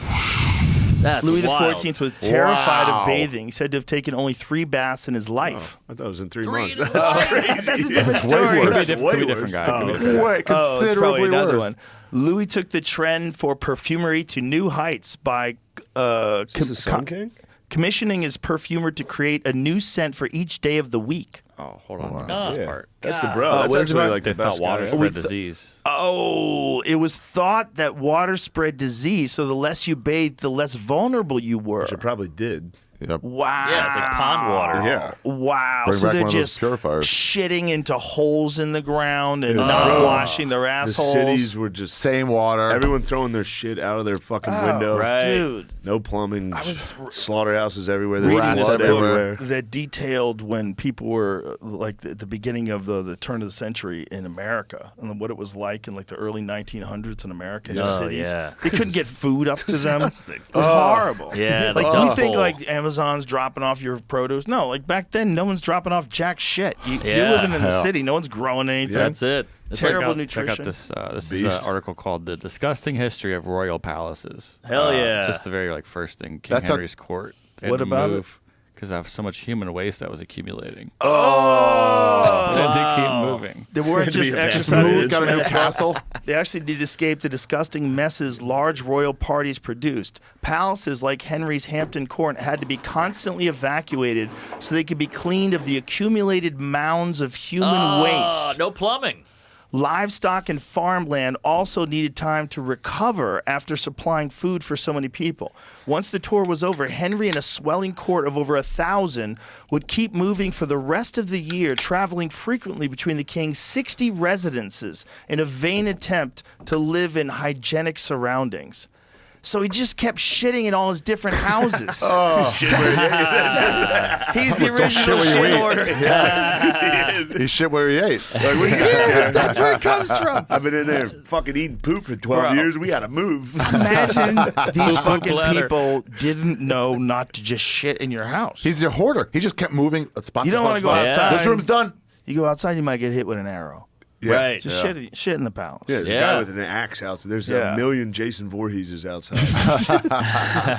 D: That's
E: Louis
D: wild.
E: XIV was terrified
I: Wow.
E: of bathing. He said to have taken only 3 baths in his life.
F: I thought it was in 3
D: Three
F: months.
D: in
F: That's
D: one.
F: crazy.
E: That's a different
I: Way
E: story.
I: worse.
F: That's
H: Could be
F: way
H: a different
F: worse.
H: guy.
F: Oh,
H: Could be a
F: okay.
H: different
I: Way
E: Oh, it's probably
I: considerably
E: another
I: worse.
E: one. Louis took the trend for perfumery to new heights by
F: Is this the Sun King?
E: commissioning his perfumer to create a new scent for each day of the week.
H: Oh, hold on.
D: Oh.
H: This
F: Yeah.
H: part.
F: That's the bro.
E: Oh,
F: That's
E: what is it
F: actually
E: about?
F: like
H: They
F: the best
H: thought water
F: guy.
H: spread disease.
E: Oh, it was thought that water spread disease, so the less you bathed, the less vulnerable you were.
F: Which it probably did.
I: Yep.
E: Wow.
D: Yeah, it's like pond water.
F: Yeah.
E: Wow.
I: Bring
E: so
I: back
E: they're
I: one of those
E: just
I: purifiers.
E: shitting into holes in the ground and
F: Yeah.
E: not
F: Oh.
E: washing their
F: The
E: assholes.
F: cities were just
I: Same water.
F: everyone throwing their shit out of their fucking
E: Oh,
F: window.
D: Right.
E: Dude.
F: No plumbing.
E: I was
F: slaughterhouses everywhere. There's
E: reading
I: Rats
F: blood
E: this
I: everywhere.
E: book that detailed when people were like the beginning of the turn of the century in America and what it was like in like the early 1900s in America in
D: Oh,
E: cities.
D: yeah.
E: They couldn't get food up to them. It was
F: Oh.
E: horrible.
D: Yeah,
E: like
D: the
E: do you
D: dust
E: think
D: bowl.
E: like Amazon's dropping off your produce? No, like back then, no one's dropping off jack shit. If you're
D: Yeah.
E: living in the
I: Hell.
E: city, no one's growing anything.
D: That's it. It's
E: Terrible
D: like,
E: nutrition.
H: Check out this. This is
F: Beast.
H: an article called "The Disgusting History of Royal Palaces."
D: Hell yeah.
H: Just the very first thing, King
I: That's a-
H: Henry's court. They had
E: What
H: to
E: about it?
H: move because of so much human waste that was accumulating.
E: Oh,
H: So they keep moving.
E: they weren't just
F: Be
E: exercising.
I: Moved, got a new castle.
E: They actually did escape the disgusting messes large royal parties produced. Palaces like Henry's Hampton Court had to be constantly evacuated so they could be cleaned of the accumulated mounds of human waste.
D: No plumbing.
E: Livestock and farmland also needed time to recover after supplying food for so many people. Once the tour was over, Henry and a swelling court of over 1,000 would keep moving for the rest of the year, traveling frequently between the king's 60 residences in a vain attempt to live in hygienic surroundings. So he just kept shitting in all his different houses. He's the original
I: shit where you
E: shit
I: eat.
E: order.
I: He shit where he ate.
E: Yeah, that's where it comes from.
F: I've been in there fucking eating poop for 12
E: Bro.
F: years. We gotta move.
E: Imagine these fucking
D: bladder.
E: people didn't know not to just shit in your house.
I: He's your hoarder. He just kept moving spot
E: You
I: to
E: don't
I: spot
E: wanna
I: to
E: go
I: spot.
E: outside.
I: This room's done.
E: You go outside, you might get hit with an arrow.
D: Right.
E: Just shit in the palace.
F: Yeah, there's a
D: Yeah.
F: guy with an axe out. There's
E: Yeah.
F: a million Jason Voorheeses outside.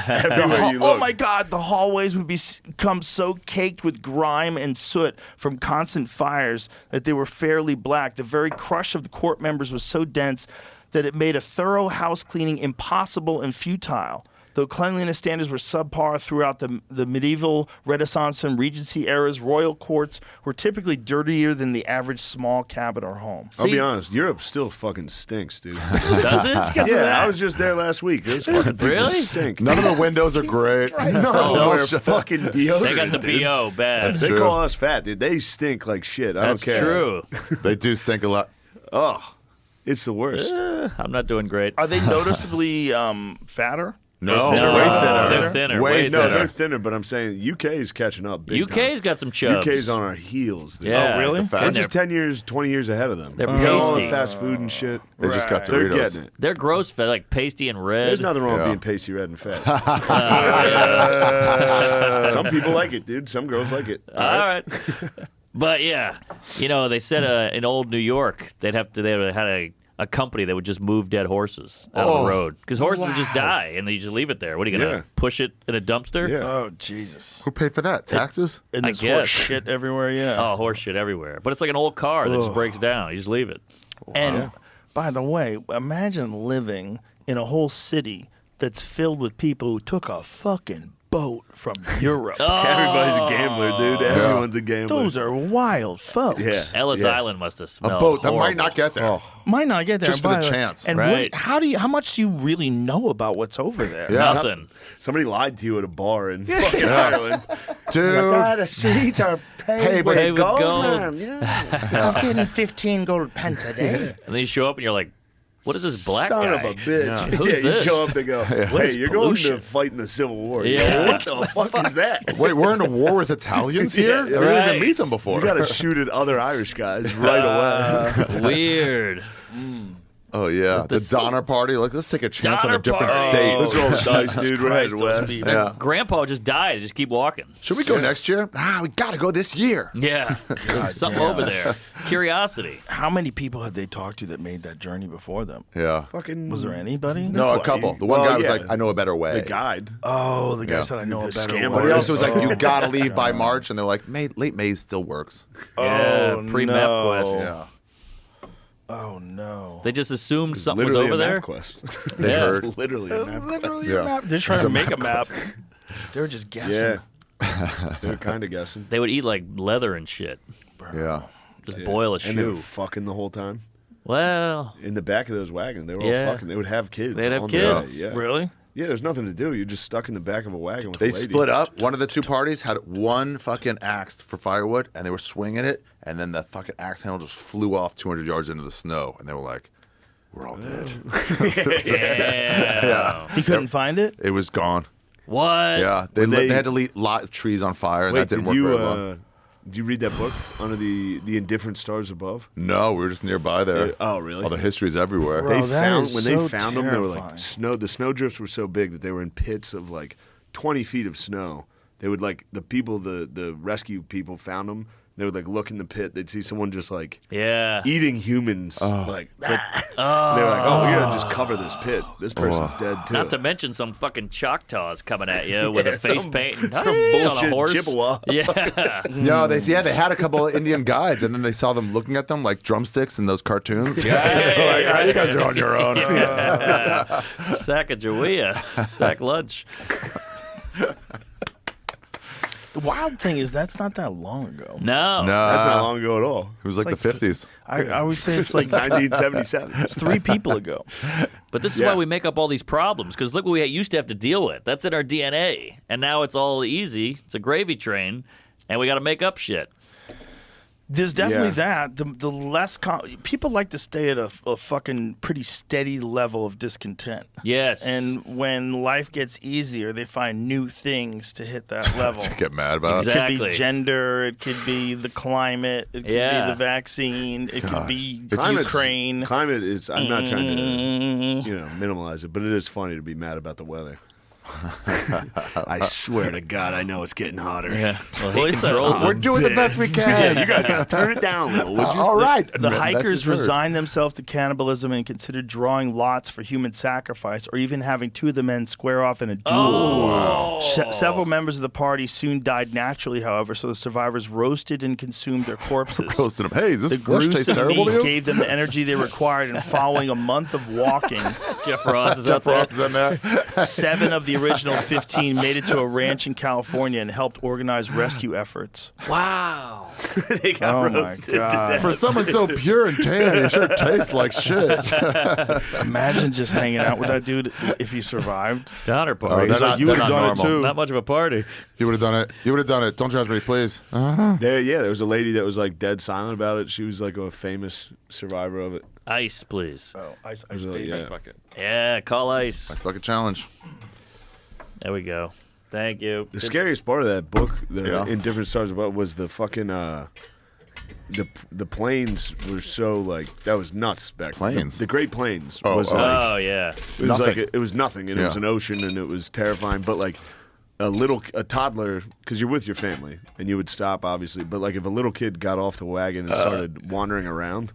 F: Everywhere you
E: Oh
F: look.
E: my God! The hallways would become so caked with grime and soot from constant fires that they were fairly black. The very crush of the court members was so dense that it made a thorough house cleaning impossible and futile. Though cleanliness standards were subpar throughout the medieval, Renaissance, and Regency eras, royal courts were typically dirtier than the average small cabin or home.
F: I'll be honest, Europe still fucking stinks, dude.
D: Does it?
F: Yeah, I was just there last week. Those fucking people
D: Really?
F: stink.
I: None of the windows are great. None of
F: Oh,
I: them
F: we're
I: are
F: fucking deodorant.
D: They got the
F: dude.
D: BO bad.
F: They
I: true.
F: call us fat, dude. They stink like shit. I
D: That's
F: don't care.
D: true.
I: They do stink a lot.
F: Oh, it's the worst.
D: I'm not doing great.
E: Are they noticeably fatter?
I: No,
D: No,
I: way thinner.
D: they're thinner.
I: Way
D: Way
I: thinner.
F: No,
D: thinner.
F: they're thinner, but I'm saying UK is catching up. Big
D: UK's got some chubs.
F: UK's on our heels. Dude.
D: Yeah.
E: Oh, really?
I: The fat-
F: They're
D: And
F: just 10 years, 20 years ahead of them.
D: They're
F: You know, all the
D: pasty.
F: fast food and shit.
I: They just got
F: They're
I: Doritos.
F: getting it.
D: They're gross, fat, like pasty and red.
F: There's nothing wrong with
I: Yeah.
F: being pasty, red, and fat. Some people like it, dude. Some girls like it.
D: All right. But yeah, you know, they said in old New York they had a company that would just move dead horses out of the road because horses would just die and they just leave it there. What are you gonna
F: Yeah.
D: push it in a dumpster?
F: Yeah.
E: Oh, Jesus.
I: Who paid for that? Taxes?
E: And
D: I
E: there's horse
D: guess.
E: shit everywhere, yeah.
D: Oh, horse shit everywhere. But it's like an old car that just breaks down. You just leave it.
E: And by the way, imagine living in a whole city that's filled with people who took a fucking boat from Europe.
F: Everybody's a gambler, dude. Everyone's a gambler.
E: Those are wild folks.
F: Yeah.
D: Ellis
F: Yeah.
D: Island must have
I: A
D: smelled
I: boat that
D: horrible.
I: might not get there.
E: Might not get there.
I: Just for the
E: by way-
I: chance.
E: And
D: Right.
E: how much do you really know about what's over there?
I: Yeah.
D: Nothing.
F: Somebody lied to you at a bar in fucking Ireland.
I: Dude.
F: the streets are paved
I: with
D: Paved with gold.
F: man. Yeah.
E: I'm getting 15 gold pence a day.
D: And then you show up and you're like, What is this black
F: Son
D: guy?
F: of a bitch.
D: Yeah.
F: Yeah,
D: Who's
F: you
D: this?
F: show up and go,
D: What
F: hey,
D: is
F: you're
D: pollution?
F: going to fight in the Civil War. You
D: Yeah.
F: go, what the fuck is that?
I: Wait, we're in a war with Italians here?
F: Yeah,
I: We didn't
D: right.
I: even meet them before.
F: You got to shoot at other Irish guys right away.
D: Weird.
I: Oh yeah, the
D: this-
I: Donner Party. Like, let's take a chance on
D: Donner
I: a different
D: Party.
I: state.
F: Let's roll dice, dude. We're
E: Christ,
F: heading
E: those
F: west.
E: people.
I: Yeah.
D: Grandpa just died. Just keep walking.
I: Should we go next year? We gotta go this year.
D: Yeah. There's something
E: damn.
D: over there. Curiosity.
E: How many people had they talked to that made that journey before them?
I: Yeah.
F: Fucking
E: Was there anybody?
I: No, a couple. The one
F: Well,
I: guy was
F: yeah.
I: like, "I know a better way."
F: the guide.
E: Oh, the guy
I: Yeah.
E: said I know a
F: The
E: better
F: scam
E: way.
I: But he also was like,
E: Oh,
I: "You gotta leave by March," and they're like, "Late May still works."
D: Yeah,
E: Oh,
D: pre-MapQuest.
E: no.
I: Yeah.
E: Oh no.
D: They just assumed something was
F: Literally
D: over
F: a
D: there.
F: map quest.
I: They
D: Yeah.
I: heard.
F: Literally a map quest.
E: Literally
I: Yeah.
E: a map. They're trying
I: It's
E: to
I: a
E: make a
I: map
E: map. They're just guessing.
F: Yeah. They were kind of guessing.
D: They would eat like leather and shit.
I: Yeah.
D: Just boil a
F: And they were
D: shoe.
F: fucking the whole time.
D: Well,
F: In the back of those wagons, they were
D: Yeah.
F: all fucking. They would have kids.
D: They'd have
F: on
D: kids.
F: The way. Yeah.
E: Really?
F: Yeah, there's nothing to do. You're just stuck in the back of a wagon with
I: They
F: a lady.
I: split up. One of the two parties had one fucking axe for firewood, and they were swinging it, and then the fucking axe handle just flew off 200 yards into the snow, and they were like, "We're all dead."
D: damn.
E: He couldn't find it?
I: It was gone.
D: What?
I: Yeah, they had to light lot of trees on fire, and
F: Wait,
I: that didn't
F: did
I: work
F: you
I: very well.
F: did you read that book under the indifferent stars above?
I: No, we were just nearby there.
F: Oh, really?
I: All the history's everywhere.
E: Bro,
F: They
E: that
F: found
E: is
F: when
E: so
F: they found them, they were
E: terrifying.
F: like snow. The snow drifts were so big that they were in pits of like 20 feet of snow. They would like the rescue people found them. They would like look in the pit. They'd see someone just like
D: Yeah.
F: eating humans.
I: Oh.
F: Like they were like, oh, we gotta just cover this pit. This person's dead too.
D: Not to mention some fucking Choctaws coming at you with a face paint.
F: some
D: Hey, on a
F: bullshit
D: horse.
F: Chippewa.
D: Yeah.
I: No, they had a couple of Indian guides, and then they saw them looking at them like drumsticks in those cartoons.
D: Yeah,
I: Like, "Ah, you guys are on your own.
D: Sacagawea. Sack lunch.
E: The wild thing is that's not that long ago.
D: No.
F: That's not long ago at all.
I: It was like
E: It's
I: the
E: like
I: 50s.
E: I always say it's like
F: 1977.
E: it's 3 people ago.
D: But this is
F: Yeah.
D: why we make up all these problems. Because look what we used to have to deal with. That's in our DNA. And now it's all easy. It's a gravy train. And we got to make up shit.
E: There's definitely
F: Yeah.
E: that. The less people like to stay at a fucking pretty steady level of discontent.
D: Yes.
E: And when life gets easier, they find new things to hit that level.
I: To get mad about.
D: Exactly.
E: It could be gender. It could be the climate. It could
D: Yeah.
E: be the vaccine. It could be
F: Climate's-
E: Ukraine.
F: Climate is. I'm not trying to, minimize it, but it is funny to be mad about the weather. I swear to God, I know it's getting hotter.
D: Yeah. Well, he
E: it's
D: controls
E: a-
D: it.
I: We're doing the best we can.
F: You guys gotta turn it down a little, would you?
I: All right.
E: The
I: Message
E: hikers
I: heard.
E: resigned themselves to cannibalism and considered drawing lots for human sacrifice, or even having 2 of the men square off in a duel. Several members of the party soon died naturally, however, so the survivors roasted and consumed their corpses.
I: Roasting them. Hey, does this
E: The
I: flesh taste
E: gruesome
I: terrible to
E: meat
I: you?
E: gave them the energy they required, and following a month of walking,
D: Jeff Ross is
I: Jeff
D: up there.
I: Ross is in there.
E: 7 of the original 15 made it to a ranch in California and helped organize rescue efforts.
D: Wow.
F: They got
E: Oh my
F: roasted to
E: God.
F: death.
I: For someone so pure and tan, it sure tastes like shit.
E: Imagine just hanging out with that dude if he survived.
D: Donner
I: Oh,
D: party.
I: they're not-
E: you
I: they're
E: would've
I: not
E: done it
I: normal.
E: too.
D: Not much of a party.
I: You would have done it. You would have done it. Don't judge me, please.
F: There was a lady that was like dead silent about it. She was like a famous survivor of it.
D: Ice, please.
E: Oh, ice
F: was like,
E: baby.
F: yeah.
H: Ice bucket.
D: Yeah, call ice.
I: Nice bucket challenge.
D: There we go. Thank you.
F: The scariest part of that book,
I: Yeah.
F: in different stars above, was the fucking the plains were so like that was nuts back then.
I: Plains?
F: The Great Plains
I: Oh,
F: was
I: oh.
F: like
D: Oh, yeah.
F: it was like
I: Nothing.
F: it was nothing, and it was
I: Yeah.
F: an ocean, and it was terrifying. But like a toddler, because you're with your family, and you would stop obviously. But like if a little kid got off the wagon and started wandering around,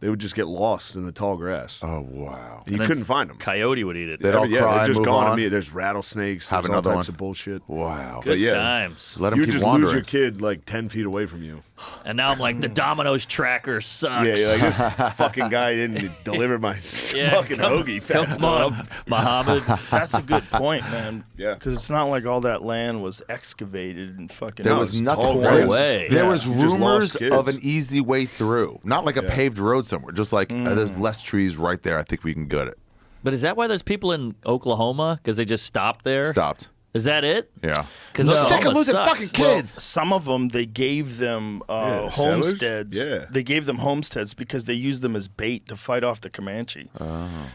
F: they would just get lost in the tall grass.
I: Oh, wow.
F: You
D: then
F: couldn't find them.
D: Coyote would eat it.
I: They'd all cry
F: they're
I: and
F: just
I: move
F: gone
I: on.
F: to me. There's rattlesnakes.
I: Have
F: There's all
I: another
F: types
I: one.
F: of bullshit.
I: Wow.
D: Good
F: yeah.
D: times.
I: Let them
F: You
I: keep
F: just
I: wandering.
F: lose your kid like 10 feet away from you.
D: And now I'm like, the Domino's tracker sucks.
F: Yeah, you're like this fucking guy didn't deliver my fucking hoagie
D: Come
F: fast
D: on,
F: enough.
D: Muhammad.
E: That's a good point, man.
F: Yeah.
E: Because it's not like all that land was excavated and fucking.
I: There
F: No,
I: was
F: it's
I: nothing.
F: tall
I: there
F: grass.
I: was-
D: way.
I: There
F: Yeah,
I: was
F: you just
I: rumors
F: lost kids.
I: of an easy way through, not like a paved road somewhere. Just like there's less trees right there. I think we can get it.
D: But is that why there's people in Oklahoma? Because they just stopped there?
I: Stopped.
D: Is that it?
I: Yeah.
D: Because
E: No.
I: Sick of losing
D: sucks.
I: fucking kids.
E: Well, some of them they gave them
F: Yeah,
E: homesteads.
F: settlers? Yeah.
E: They gave them homesteads because they used them as bait to fight off the Comanche.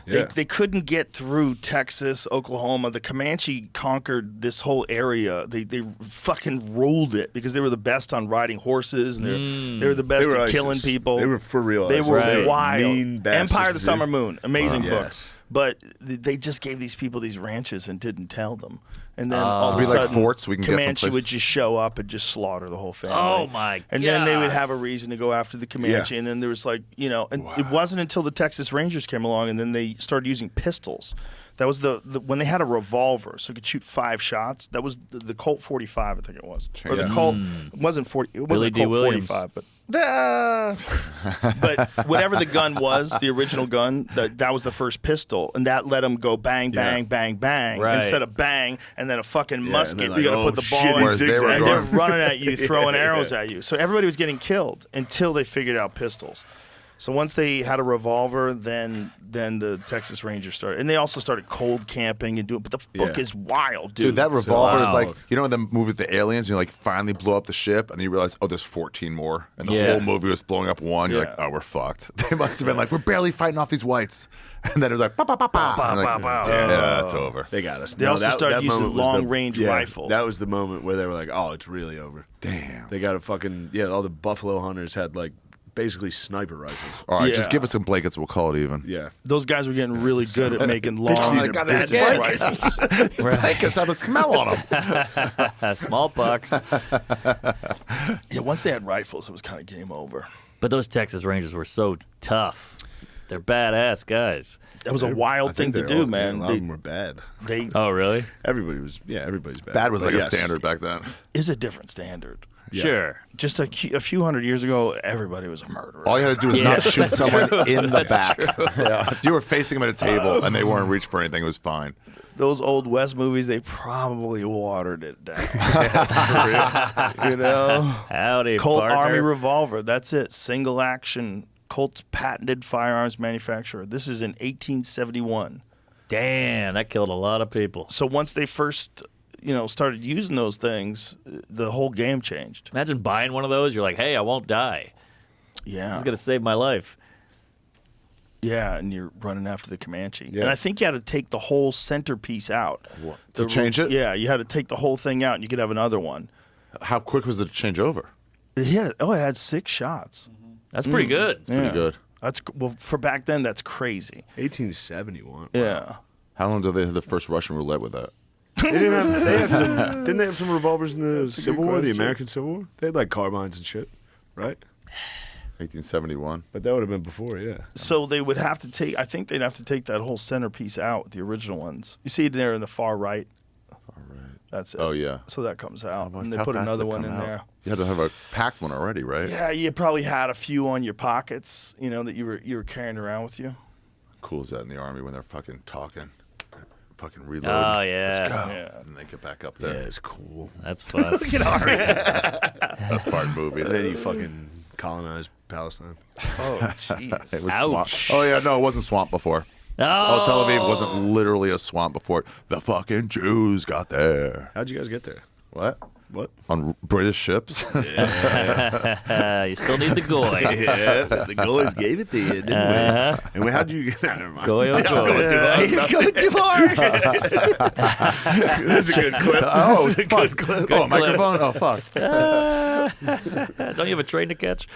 F: Yeah.
E: They couldn't get through Texas, Oklahoma. The Comanche conquered this whole area. They fucking ruled it because they were the best on riding horses and they were the best
F: They were
E: at
F: ISIS.
E: killing people.
F: They were for real.
E: They were
F: ISIS.
E: wild.
F: Mean bastards,
E: Empire of the
F: dude.
E: Summer Moon, amazing
F: Wow.
E: book.
F: Yes.
E: But they just gave these people these ranches and didn't tell them. And then all
I: To
E: of
I: be
E: a
I: like
E: sudden,
I: forts we can get from
E: Comanche would
I: places.
E: just show up and just slaughter the whole family.
D: Oh, my
E: And then they would
D: God.
E: have a reason to go after the Comanche.
F: Yeah.
E: And then there was like, and it wasn't until the Texas Rangers came along and then they started using pistols. That was the when they had a revolver, so it could shoot 5 shots. That was the Colt 45, I think it was, or the Colt. It wasn't 40. It
D: Billy
E: wasn't
D: D.
E: Colt
D: Williams.
E: 45, but but whatever the gun was, the original gun, that was the first pistol, and that let them go bang, bang, bang, bang,
D: Right.
E: instead of bang and then a fucking
F: and
E: musket.
F: then
E: You
F: like,
E: got to
F: oh,
E: put the
F: shit,
E: ball in,
I: Whereas they were
E: and they're
I: going-
E: running at you, throwing arrows at you. So everybody was getting killed until they figured out pistols. So once they had a revolver, then the Texas Rangers started, and they also started cold camping and doing. But the book
F: Yeah.
E: is wild, dude.
I: Dude, that revolver is
D: Wow.
I: like, you know, in the movie with the aliens, you like finally blow up the ship, and you realize, oh, there's 14 more, and the
D: Yeah.
I: whole movie was blowing up one. You're
E: Yeah.
I: like, oh, we're fucked. They must have been like, we're barely fighting off these whites, and then it was like, bah, bah, bah, bah. And like, yeah, it's over.
F: They got us.
E: They also started using
F: moment was the-
E: long-range
F: yeah,
E: rifles.
F: That was the moment where they were like, "Oh, it's really over."
I: Damn.
F: They got a fucking all the buffalo hunters had like basically sniper rifles.
I: All right,
E: Yeah.
I: just give us some blankets. We'll call it even.
F: Yeah.
E: Those guys were getting really good at making long
F: these are
E: distance
F: blankets.
E: rifles.
I: Blankets have a smell on them.
D: Smallpox.
E: Yeah, once they had rifles, it was kind of game over.
D: But those Texas Rangers were so tough. They're badass guys.
E: That was a wild thing to do, man.
F: A lot of them were bad.
E: They
D: Oh, really?
F: Everybody's bad.
I: Bad was
F: But
I: like
F: yes.
I: a standard back then.
E: is a different standard.
D: Sure.
E: Just a few hundred years ago, everybody was a murderer.
I: All you had to do was
D: Yeah,
I: not shoot
D: that's
I: someone
D: true.
I: in the
D: That's
I: back. Yeah. If you were facing them at a table and they weren't reaching for anything, it was fine.
E: Those old West movies, they probably watered it down. You know,
D: Howdy,
E: Colt
D: partner.
E: Army revolver. That's it. Single action. Colt's patented firearms manufacturer. This is in 1871.
D: Damn, that killed a lot of people.
E: So once they first, started using those things, the whole game changed.
D: Imagine buying one of those. You're like, hey, I won't die. This
E: Yeah.
D: is going to save my life.
E: Yeah, and you're running after the Comanche.
F: Yeah.
E: And I think you had to take the whole centerpiece out.
I: To change it?
E: Yeah, you had to take the whole thing out, and you could have another one.
I: How quick was it to change over?
E: It had 6 shots.
D: That's pretty good.
E: Yeah.
I: good.
E: That's for back then. That's crazy.
F: 1871.
E: Yeah.
I: How long did they have the first Russian roulette with that?
F: Didn't they have some revolvers in the
E: a
F: Civil
E: good
F: War, the
E: question.
F: American Civil War? They had like carbines and shit, right?
I: 1871.
F: But that would have been before, yeah.
E: So they would have to take. I think they'd have to take that whole centerpiece out, the original ones. You see it there in the far right. That's it.
I: Oh, yeah.
E: So that comes out, and they
I: How
E: put
I: fast
E: another
I: did it
E: one
I: come
E: in
I: out?
E: there.
I: You had to have a packed one already, right?
E: Yeah, you probably had a few on your pockets, that you were carrying around with you.
I: Cool is that in the Army when they're fucking talking? Fucking reload.
D: Oh, yeah.
E: Yeah.
I: And they get back up
F: Yeah,
I: there.
F: it's cool.
D: That's fun.
I: That's part of movies.
F: And then you fucking colonized Palestine.
E: Oh, jeez.
I: It was
D: Ouch.
I: swamp. Oh, yeah, no, it wasn't swamp before.
D: Oh,
I: Tel Aviv wasn't literally a swamp before. The fucking Jews got there.
F: How'd you guys get there?
I: What?
F: What?
I: On British ships?
D: you still need the goy.
F: Yeah, the goalies gave it to you, didn't
D: Uh-huh.
F: we? And how'd you get that? Never mind.
D: Goy, oh, goy.
E: You go too hard.
F: This is a good clip.
I: Oh,
F: This is a
I: fuck.
F: good clip.
I: Oh, a microphone? Oh, fuck.
D: Don't you have a train to catch?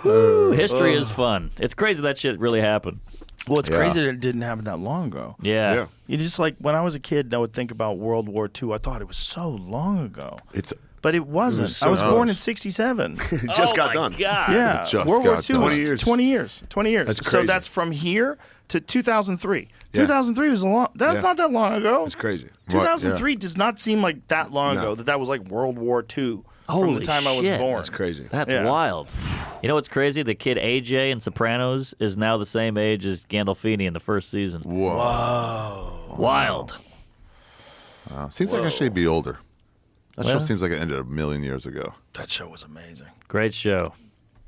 D: History is fun. It's crazy that shit really happened.
E: Well, it's
I: Yeah.
E: crazy that it didn't happen that long ago.
D: Yeah.
F: Yeah.
E: You just like when I was a kid, I would think about World War II. I thought it was so long ago,
I: It's
E: but it wasn't.
F: so
E: I was born in
F: close.
E: '67.
F: Just
D: Oh
F: got
D: my
F: done.
D: God.
E: Yeah,
I: just
E: World War
I: got
E: II
I: done.
E: was
F: 20 years.
E: 20 years. 20 years.
F: That's
E: So
F: crazy.
E: that's from here to 2003.
F: Yeah.
E: 2003 was a long. That's
F: Yeah.
E: not that long ago.
F: It's crazy.
E: 2003 does not seem like that long
F: No.
E: ago. That was like World War II from
D: Holy
E: the time I was
D: shit.
E: born.
F: That's crazy.
D: That's
E: Yeah.
D: wild. You know what's crazy? The kid AJ in Sopranos is now the same age as Gandolfini in the first season.
I: Whoa.
D: Wild.
I: Seems like I should be older. That show
D: Well.
I: seems like it ended a million years ago.
E: That show was amazing.
D: Great show.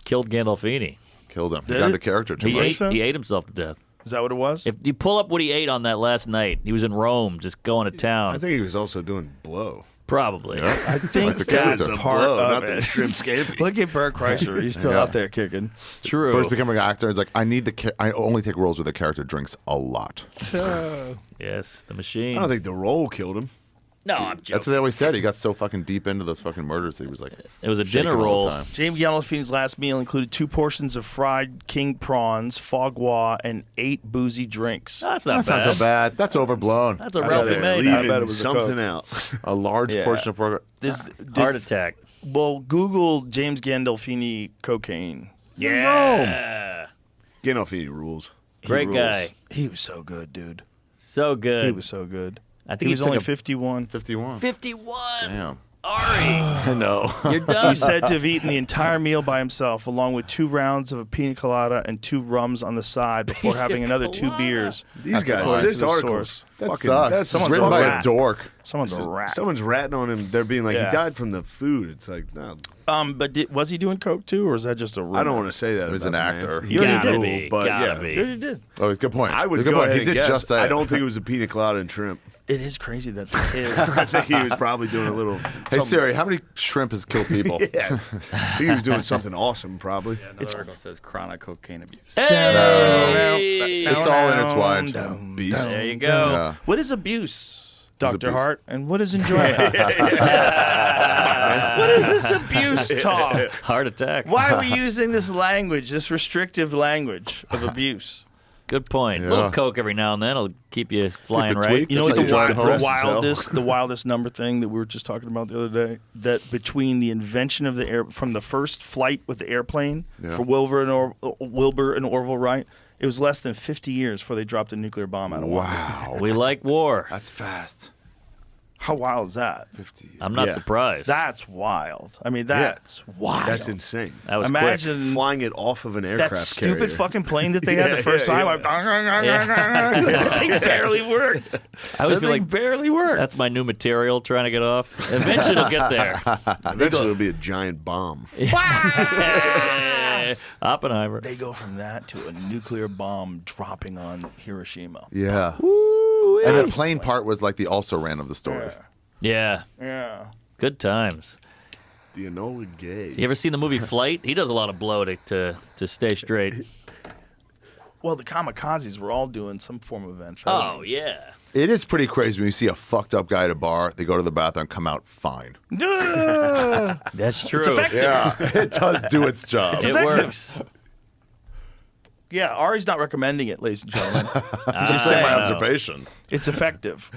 D: Killed Gandolfini.
I: Killed him. He
E: Did
I: got
E: it?
I: into character too
D: He
I: much.
D: ate,
E: so?
D: he ate himself to death.
E: Is that what it was?
D: If you pull up what he ate on that last night, he was in Rome, just going to town.
F: I think he was also doing blow.
D: Probably.
E: I think
I: the
E: that's
I: character.
E: part
F: Blow,
E: of
F: not
E: it.
F: that shrimp scampi.
E: Look at Bert Kreischer. He's still out there kicking.
D: True.
I: First becoming an actor, he's like, I only take roles where the character drinks a lot.
D: Yes, the machine.
F: I don't think the role killed him.
D: No, I'm joking.
I: That's what they always said. He got so fucking deep into those fucking murders that he was like,
D: It was a
I: shaking
D: dinner
I: all the
D: roll.
I: time.
E: James Gandolfini's last meal included 2 portions of fried king prawns, foie gras, and 8 boozy drinks.
D: That's not
I: That's not
D: bad.
I: so bad. That's overblown.
D: That's a
E: bet
D: Ralphie
E: it-
D: made.
E: I
F: Leaving
E: bet it was a
F: something
E: Coke.
F: out.
I: A large
E: Yeah.
I: portion of pork.
D: Heart attack.
E: Well, Google James Gandolfini cocaine.
D: Yeah.
F: Gandolfini rules.
E: He
D: Great
E: rules.
D: guy.
E: He was so good, dude.
D: So good.
E: He was so good.
D: I think
E: He
D: he
E: was
D: took
E: only
D: a-
E: 51.
I: 51.
D: 51.
I: Damn.
D: Ari,
I: I know.
D: you're done.
E: He's said to have eaten the entire meal by himself, along with 2 rounds of a pina colada and 2 rums on the side before having another 2 beers.
F: These
E: That's
F: guys,
E: according
F: this
E: to the
F: article
E: source.
I: That
F: fucking,
I: sucks.
F: that's
I: It's
E: someone's
I: written
E: a
I: by
E: rat.
I: a dork.
E: Someone's a rat.
F: Someone's ratting on him. They're being like,
E: Yeah.
F: he died from the food. It's like, no,
E: But was he doing coke too, or is that just a rumor?
F: I don't want to say that.
I: He was
F: about
I: an
F: the man.
I: actor.
F: He
E: You already
F: can
E: did.
F: rule, but
D: Gotta
F: yeah.
D: be.
E: Yeah, he did.
I: Oh, good point.
F: I would
I: good
F: go
I: point.
F: ahead
I: He
F: and
I: did
F: guess.
I: just say
F: I
I: it.
F: don't think it was a pina colada and shrimp.
E: It is crazy that the kid.
F: I think he was probably doing a little.
I: Hey Siri, how many shrimp has killed people?
F: Yeah, I think he was doing something awesome, probably.
H: Another article says chronic cocaine abuse.
D: Hey!
I: It's all intertwined.
F: Beast.
D: There you go.
I: Yeah.
E: What is abuse, Dr.
I: abuse?
E: Hart? And what is enjoyment? What is this abuse talk?
D: Heart attack.
E: Why are we using this language, this restrictive language of abuse?
D: Good point.
I: Yeah.
D: A little coke every now and then will keep you flying
I: it
D: right.
I: tweaked.
E: You know
I: That's
E: what
I: how you
E: the,
I: drive home.
E: wildest number thing that we were just talking about the other day? That between the invention of the air, from the first flight with the airplane
I: Yeah.
E: for Wilbur and Orville Wright, it was less than 50 years before they dropped a nuclear bomb out of water.
I: Wow.
D: We like war.
I: That's fast.
E: How wild is that?
I: 50 years.
D: I'm not
F: Yeah.
D: surprised.
E: That's wild. I mean, that's wild.
F: That's insane.
D: That was
E: Imagine
F: Flying it off of an aircraft
E: that stupid
F: carrier.
E: fucking plane that they had the first time. Like,
D: Yeah.
E: it barely worked.
D: quick. I always
E: That
D: feel
E: thing
D: like
E: barely worked.
D: that's my new material trying to get off. Eventually it'll get there.
F: Eventually, it'll be a giant bomb.
D: Oppenheimer.
E: They go from that to a nuclear bomb dropping on Hiroshima.
I: Yeah. And the plane part was like the also ran of the story.
D: Yeah.
E: Yeah.
D: Good times.
F: The Enola Gay.
D: You ever seen the movie Flight? He does a lot of blow to stay straight.
E: Well, the kamikazes were all doing some form of amphetamine.
D: Oh, yeah.
I: It is pretty crazy when you see a fucked up guy at a bar, they go to the bathroom, come out fine.
D: That's true.
E: It's effective.
I: Yeah, it does do its job.
E: It's
D: It
E: effective.
D: works.
E: Yeah, Ari's not recommending it, ladies and gentlemen.
I: Just say my
D: know.
I: observations.
E: It's effective.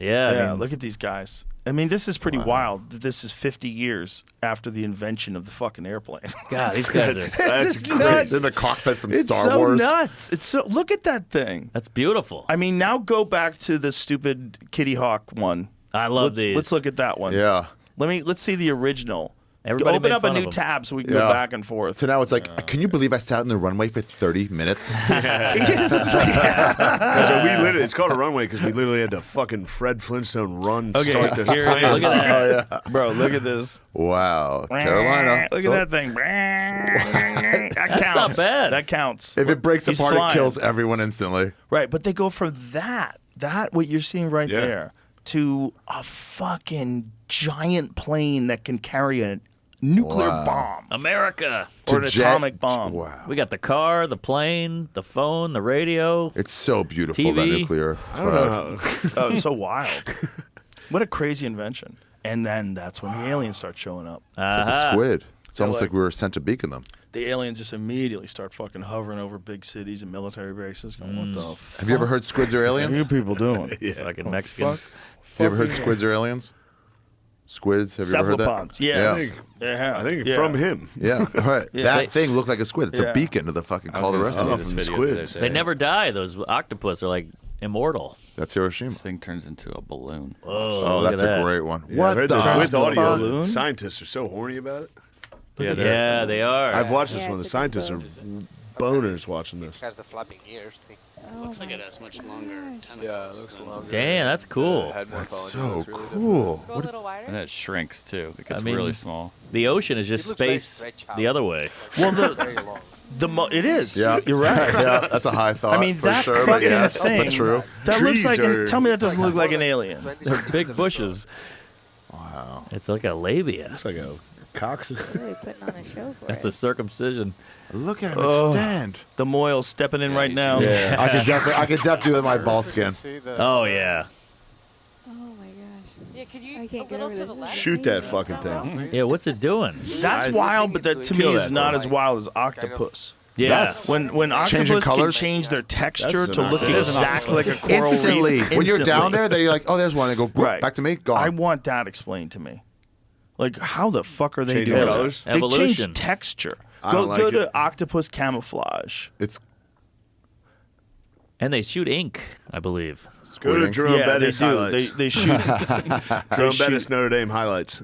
D: Yeah.
E: Yeah,
D: I mean,
E: look at these guys. I mean, this is pretty wild that this is 50 years after the invention of the fucking airplane.
D: God, these guys are.
F: That's
E: It's
F: great.
E: nuts.
I: In the cockpit from
E: It's
I: Star
E: so
I: Wars.
E: nuts. It's so look at that thing.
D: That's beautiful.
E: I mean, now go back to the stupid Kitty Hawk one.
D: I love
E: let's,
D: these.
E: Let's look at that one.
I: Yeah.
E: Let's see the original.
D: Everybody
E: Open
D: made
E: up a
D: fun
E: new
D: of 'em.
E: tab so we can
I: Yeah.
E: go back and forth.
I: So now it's like, can you believe I sat in the runway for 30 minutes?
F: So we literally, it's called a runway because we literally had to fucking Fred Flintstone run
E: Okay,
F: start this
E: here it
F: plane.
E: is.
D: Look at that.
E: Bro, look at this.
I: Wow. Carolina.
E: Look
I: So
E: at that thing. That counts.
D: not bad.
E: That counts.
I: If it breaks
E: He's
I: apart,
E: flying.
I: it kills everyone instantly.
E: Right, but they go from that what you're seeing right
F: Yeah.
E: there, to a fucking giant plane that can carry a nuclear
I: Wow.
E: bomb
D: America.
E: or
I: To
E: an
I: jet-
E: atomic bomb.
I: Wow.
D: We got the car, the plane, the phone, the radio.
I: It's so beautiful, that
D: TV.
I: nuclear.
F: I don't know.
E: Oh, it's so wild. What a crazy invention. And then that's when the aliens start showing up.
I: It's like a
D: Aha.
I: squid. It's almost
E: like-
I: like we were sent to beacon them.
E: The aliens just immediately start fucking hovering over big cities and military bases. Going, what the fuck
I: Have you ever heard squids are
E: are
I: aliens?
E: you
I: Have
E: people doing?
D: Fucking Mexicans.
I: you ever heard squids are aliens? Squids, have you ever heard that?
E: Cephalopods, yes.
I: Yeah.
E: Yeah.
F: I think
E: Yeah.
F: from him.
I: Yeah, all right.
E: Yeah.
I: That
D: They-
I: thing looked like a squid. It's
E: Yeah.
I: a beacon to the fucking
H: I was
I: call the
H: gonna
I: rest
H: see
I: of
F: Oh,
I: it.
H: this
F: from
H: video
F: squids.
H: the other day.
D: They never die. Those octopus are like immortal.
I: That's Hiroshima.
H: This thing turns into a balloon.
D: Whoa,
I: Oh,
D: look
I: that's
D: at
I: a
D: that.
I: great one.
F: Yeah, I've
I: What
F: heard
I: the
F: that with
I: fuck?
F: audio.
E: balloon?
F: The scientists are so horny about it.
D: Yeah, they are.
F: I've watched this
J: Yeah,
F: one. The
J: it's a
F: scientists are
J: good
F: boners watching this.
K: Has the flapping ears.
J: Looks like
K: it has much longer tentacles.
J: Yeah, it looks a lot.
D: Damn, that's cool.
I: That's so cool.
J: Go a little wider.
H: And then it shrinks too. It gets
D: I mean-
H: really small.
D: The ocean is just
K: It looks very
D: space
K: stretched out.
D: the other way.
E: Well,
K: Very long.
E: It is.
I: Yeah,
E: You're right.
I: Yeah, that's a high thought.
E: I mean,
I: for
E: that
I: sure, but
E: fucking
I: yeah,
E: thing.
I: But true.
E: That looks
F: Trees
E: like.
F: are-
E: Tell me that doesn't look like an alien.
D: They're big bushes.
I: Wow.
D: It's like a labia.
F: It's like a cox.
J: Really putting on a show for
D: That's
J: it.
D: a circumcision.
I: Look at him
E: Oh.
I: extend.
E: The Moyle's stepping in right now.
I: Yeah, I could definitely do that with my ball skin.
D: Oh yeah.
J: Oh my gosh.
L: Yeah, could you
J: I can't
L: a
J: get
L: little
J: over
L: to the
J: this.
L: left?
F: Shoot that fucking thing.
D: Yeah. What's it doing?
E: That's wild, but that to me
F: Kill
E: is
F: that
E: not
F: thing.
E: as wild as octopus.
D: Yeah.
I: That's-
E: When
I: Changing
E: octopus can
I: colors?
E: change their texture
F: That's
E: to
F: an
E: look
F: octopus.
E: exactly like a coral
I: Instantly.
E: reef.
I: When you're down
E: Instantly.
I: there, they're like, oh, there's one. They go
E: Right.
I: back to me. Gone.
E: I want that explained to me. Like, how the fuck are they
F: Changing
E: doing
F: colors?
E: that? They
D: Evolution.
E: change texture.
F: I
E: Go
F: don't like
E: to
F: it.
E: octopus camouflage.
I: It's
D: And they shoot ink, I believe.
F: Go to
I: Squirting.
F: Jerome
E: Yeah, they
F: Bettis
E: do.
F: highlights.
E: They shoot.
F: Jerome
E: shoot-
F: Bettis Notre Dame highlights.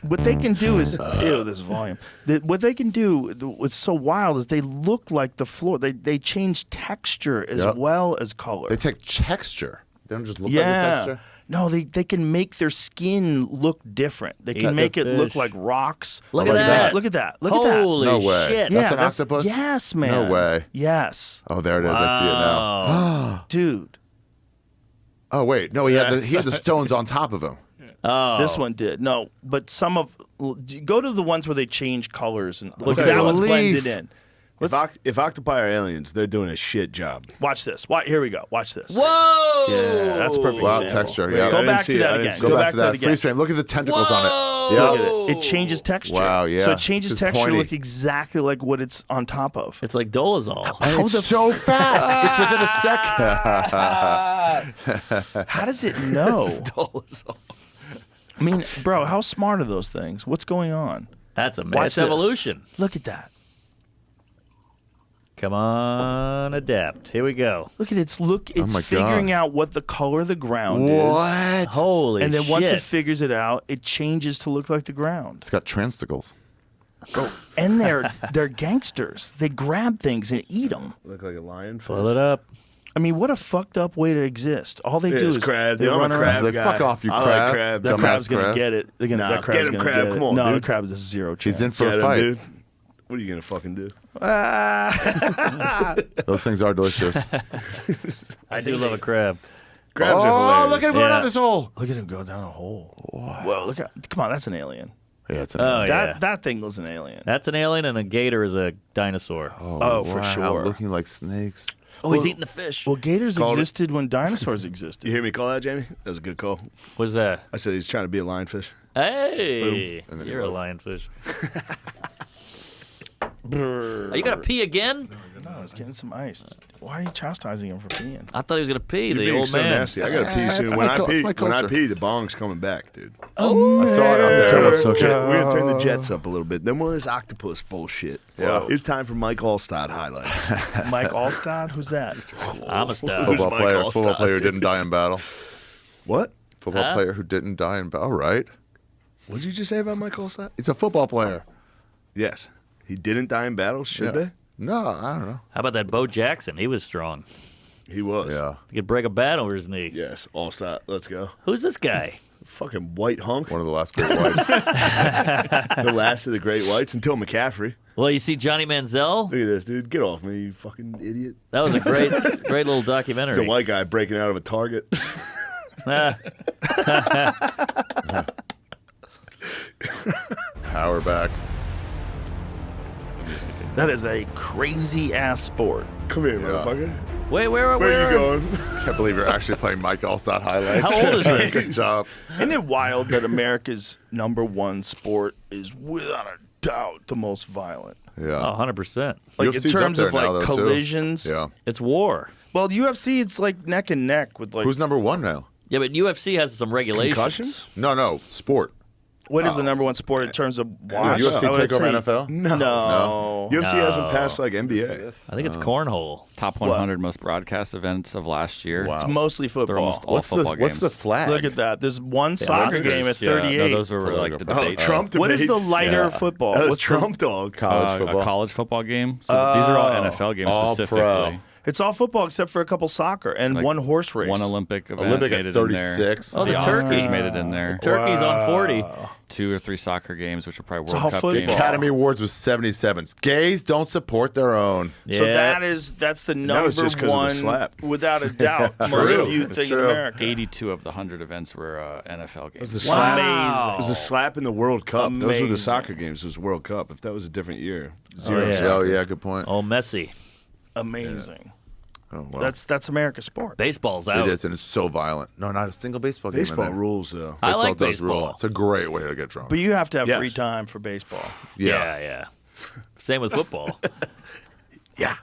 E: What they can do is, ew, this volume. What they can do, what's so wild is they look like the floor. They change texture as
I: Yep.
E: well as color.
I: they take texture. They don't just look like the
E: Yeah.
I: texture.
E: No, they can make their skin look different. They
D: Eat
E: can make
D: the
E: it look
D: fish.
E: like rocks.
D: Look
E: Like
D: at that.
E: Look at that. Look at that.
D: Holy
I: No way.
D: shit.
I: That's an octopus?
E: Yes, man.
I: No way.
E: Yes,
I: Oh, there it is. I see it now.
D: Wow.
E: dude.
I: Oh wait, no, he had the stones on top of him.
D: Oh.
E: This one did. No, but some of go to the ones where they change colors and look.
I: Okay.
E: That one's
I: Believe.
E: blended in.
F: If,
E: Let's
F: if octopi are aliens, they're doing a shit job.
E: watch this. Here we go. Watch this.
D: Whoa.
E: Yeah, that's a perfect
I: Wow,
E: example.
I: texture.
F: Wait,
I: Yeah.
F: I
E: Go
F: didn't
E: back
F: see
E: to
F: it. I
E: that
F: didn't
E: again.
F: see
I: Go back to that
E: again.
I: freeze frame. Look at the tentacles on it.
D: Whoa.
I: Yeah.
E: Look at it. It changes texture.
I: Wow, yeah.
E: So it changes
I: Just
E: texture to
I: pointy.
E: look exactly like what it's on top of.
D: It's like Dolazol.
I: And
E: How
I: it's
E: the
I: so fast. It's within a second.
E: How does it know? I mean, bro, how smart are those things? What's going on?
D: That's a
E: Watch
D: mass
E: this.
D: evolution.
E: Look at that.
D: Come on, adapt. Here we go.
E: Look at it. It's
I: my
E: figuring
I: God.
E: out what the color of the ground is.
I: What?
D: Holy
E: And then
D: shit.
E: once it figures it out, it changes to look like the ground.
I: It's got transticles.
E: And they're gangsters. They grab things and eat them.
F: Look like a lion.
D: Pull it up.
E: I mean, what a fucked up way to exist. All they do
F: It's
E: is
F: crab.
E: they
F: I'm a
E: run
F: crab
E: around.
I: Like,
F: guy.
I: fuck off, you
F: I
I: crab.
F: like crabs.
E: That
I: Dumbass
E: crab's gonna
I: crab.
E: get it. That
F: Nah,
E: crab's
F: get him,
E: gonna
F: crab.
E: get it.
F: Come on,
E: no,
F: dude.
E: the crab has zero chance.
I: He's in for
F: Get
I: a
F: him,
I: fight.
F: dude. What are you gonna fucking do?
I: Those things are delicious.
D: I do love a crab.
F: Crabs are
I: Oh,
F: hilarious.
I: look at him going
D: Yeah.
I: down this hole.
E: Look at him go down a hole. Whoa, look at come on, that's an alien.
I: Yeah, it's an
D: Oh, yeah.
E: That thing was an alien.
D: That's an alien, and a gator is a dinosaur.
E: Oh, for
I: wow,
E: sure.
I: Looking like snakes.
D: Oh, he's eating the fish.
E: Well, gators
F: Called it.
E: existed when dinosaurs
F: You
E: existed.
F: hear me call that, Jamie? That was a good call.
D: What's that?
F: I said he's trying to be a lionfish.
D: Hey,
I: And then he
D: you're a
I: was.
D: lionfish. Are you gonna pee again?
E: No, I was getting some ice. Why are you chastising him for peeing?
D: I thought he was gonna pee.
F: You're
D: The
F: being
D: old
F: so
D: man.
F: nasty. I gotta pee
I: That's
F: soon.
I: my
F: When I
I: cul-
F: pee,
I: that's my
F: when I
I: culture.
F: pee, the bong's coming back, dude.
I: I saw it on the
F: Turn
I: turbo
F: the-
I: took
F: We're
I: it.
F: gonna turn the jets up a little bit. Then we'll this octopus bullshit.
I: Yeah.
F: It's time for Mike Allstott highlights.
E: Mike Allstad? Who's that?
D: I'm a star.
I: Football
F: Mike
I: player.
F: Allstott,
I: Football player who
F: dude?
I: didn't die in battle.
F: What?
I: Football
D: Huh?
I: player who didn't die in battle. Right.
F: What did you just say about Mike Allstott?
I: It's a football player.
F: Yes. He didn't die in battle, should
I: Yeah.
F: they?
I: No, I don't know.
D: How about that Bo Jackson? He was strong.
F: He was.
I: Yeah.
D: He could break a bat over his knee.
F: Yes. Allstott. Let's go.
D: Who's this guy?
F: Fucking white hunk.
I: One of the last great whites.
F: The last of the great whites until McCaffrey.
D: Well, you see Johnny Manziel?
F: Look at this, dude. Get off me, you fucking idiot.
D: That was a great little documentary.
F: It's a white guy breaking out of a Target.
D: Ah,
I: Power back.
E: That is a crazy ass sport.
F: Come here, motherfucker.
D: wait, where
F: Where are you going?
I: Can't believe you're actually playing Mike Allstott highlights.
D: How old is this?
I: Good job.
E: Isn't it wild that America's #1 sport is without a doubt the most violent?
I: Yeah.
D: Oh, 100%.
E: Like
I: UFC's
E: in
I: up
E: terms
I: there
E: of
I: now,
E: like
I: though, too.
E: collisions.
I: Yeah.
D: It's war.
E: Well, UFC it's like neck and neck with like
I: Who's number one now?
D: Yeah, but UFC has some regulations.
F: Concussions?
I: No. Sport.
E: what is the number 1 sport in terms of watch?
I: UFC
E: I would
I: take over
E: say-
I: NFL?
E: No.
F: UFC hasn't passed like NBA.
D: I think it's cornhole.
H: Top 100 most broadcast events of last year.
I: Wow.
E: It's mostly
H: They're
E: football.
H: almost all
I: What's the
H: football
I: What's
H: games.
I: the flag?
E: Look at that. There's one soccer
H: Oscars,
E: game at
H: yeah.
E: 38.
H: No, those were like the debate.
F: Trump
E: What is the
F: debates.
E: lighter
H: Yeah.
E: football?
F: That was
E: What's
F: Trump dog.
I: college football.
H: A college football game. So these are all NFL games
I: All
H: specifically.
I: pro.
E: It's all football except for a couple soccer and
H: Like,
E: one horse race.
H: One Olympic event
I: Olympic
H: made
I: at
H: it in there.
I: 36.
D: Oh, the
H: the
D: turkey.
H: Oscars made it in there.
D: Turkey's on 40.
H: 2 or 3 soccer games, which are probably
E: all
H: World Cup
E: football.
H: games.
I: Academy Awards was 77. Gays don't support their own.
D: Yeah.
E: So that's the number
F: that was just 'cause of the
E: one,
F: slap.
E: without a doubt, most
I: True.
E: viewed
I: It's
E: thing in
I: true.
E: America.
H: 82 of the 100 events were NFL
F: It was
H: games.
F: the slap.
E: Amazing.
F: It was a slap in the World Cup. Those were
E: Amazing.
F: the soccer games. It was World Cup. If that was a different year, zero.
D: yeah.
F: soccer.
I: Oh, yeah, good point.
D: Oh, Messi.
E: Amazing.
I: Oh, wow.
E: That's America's sport.
D: Baseball's out.
I: It is, and it's so violent. No, not a single baseball game.
F: Baseball
I: in there.
F: rules though.
D: I
I: Baseball
D: like
I: does rule.
D: baseball.
I: It's a great way to get drunk.
E: But you have to have
F: Yes.
E: free time for baseball.
D: Yeah. Same with football.
E: Yeah,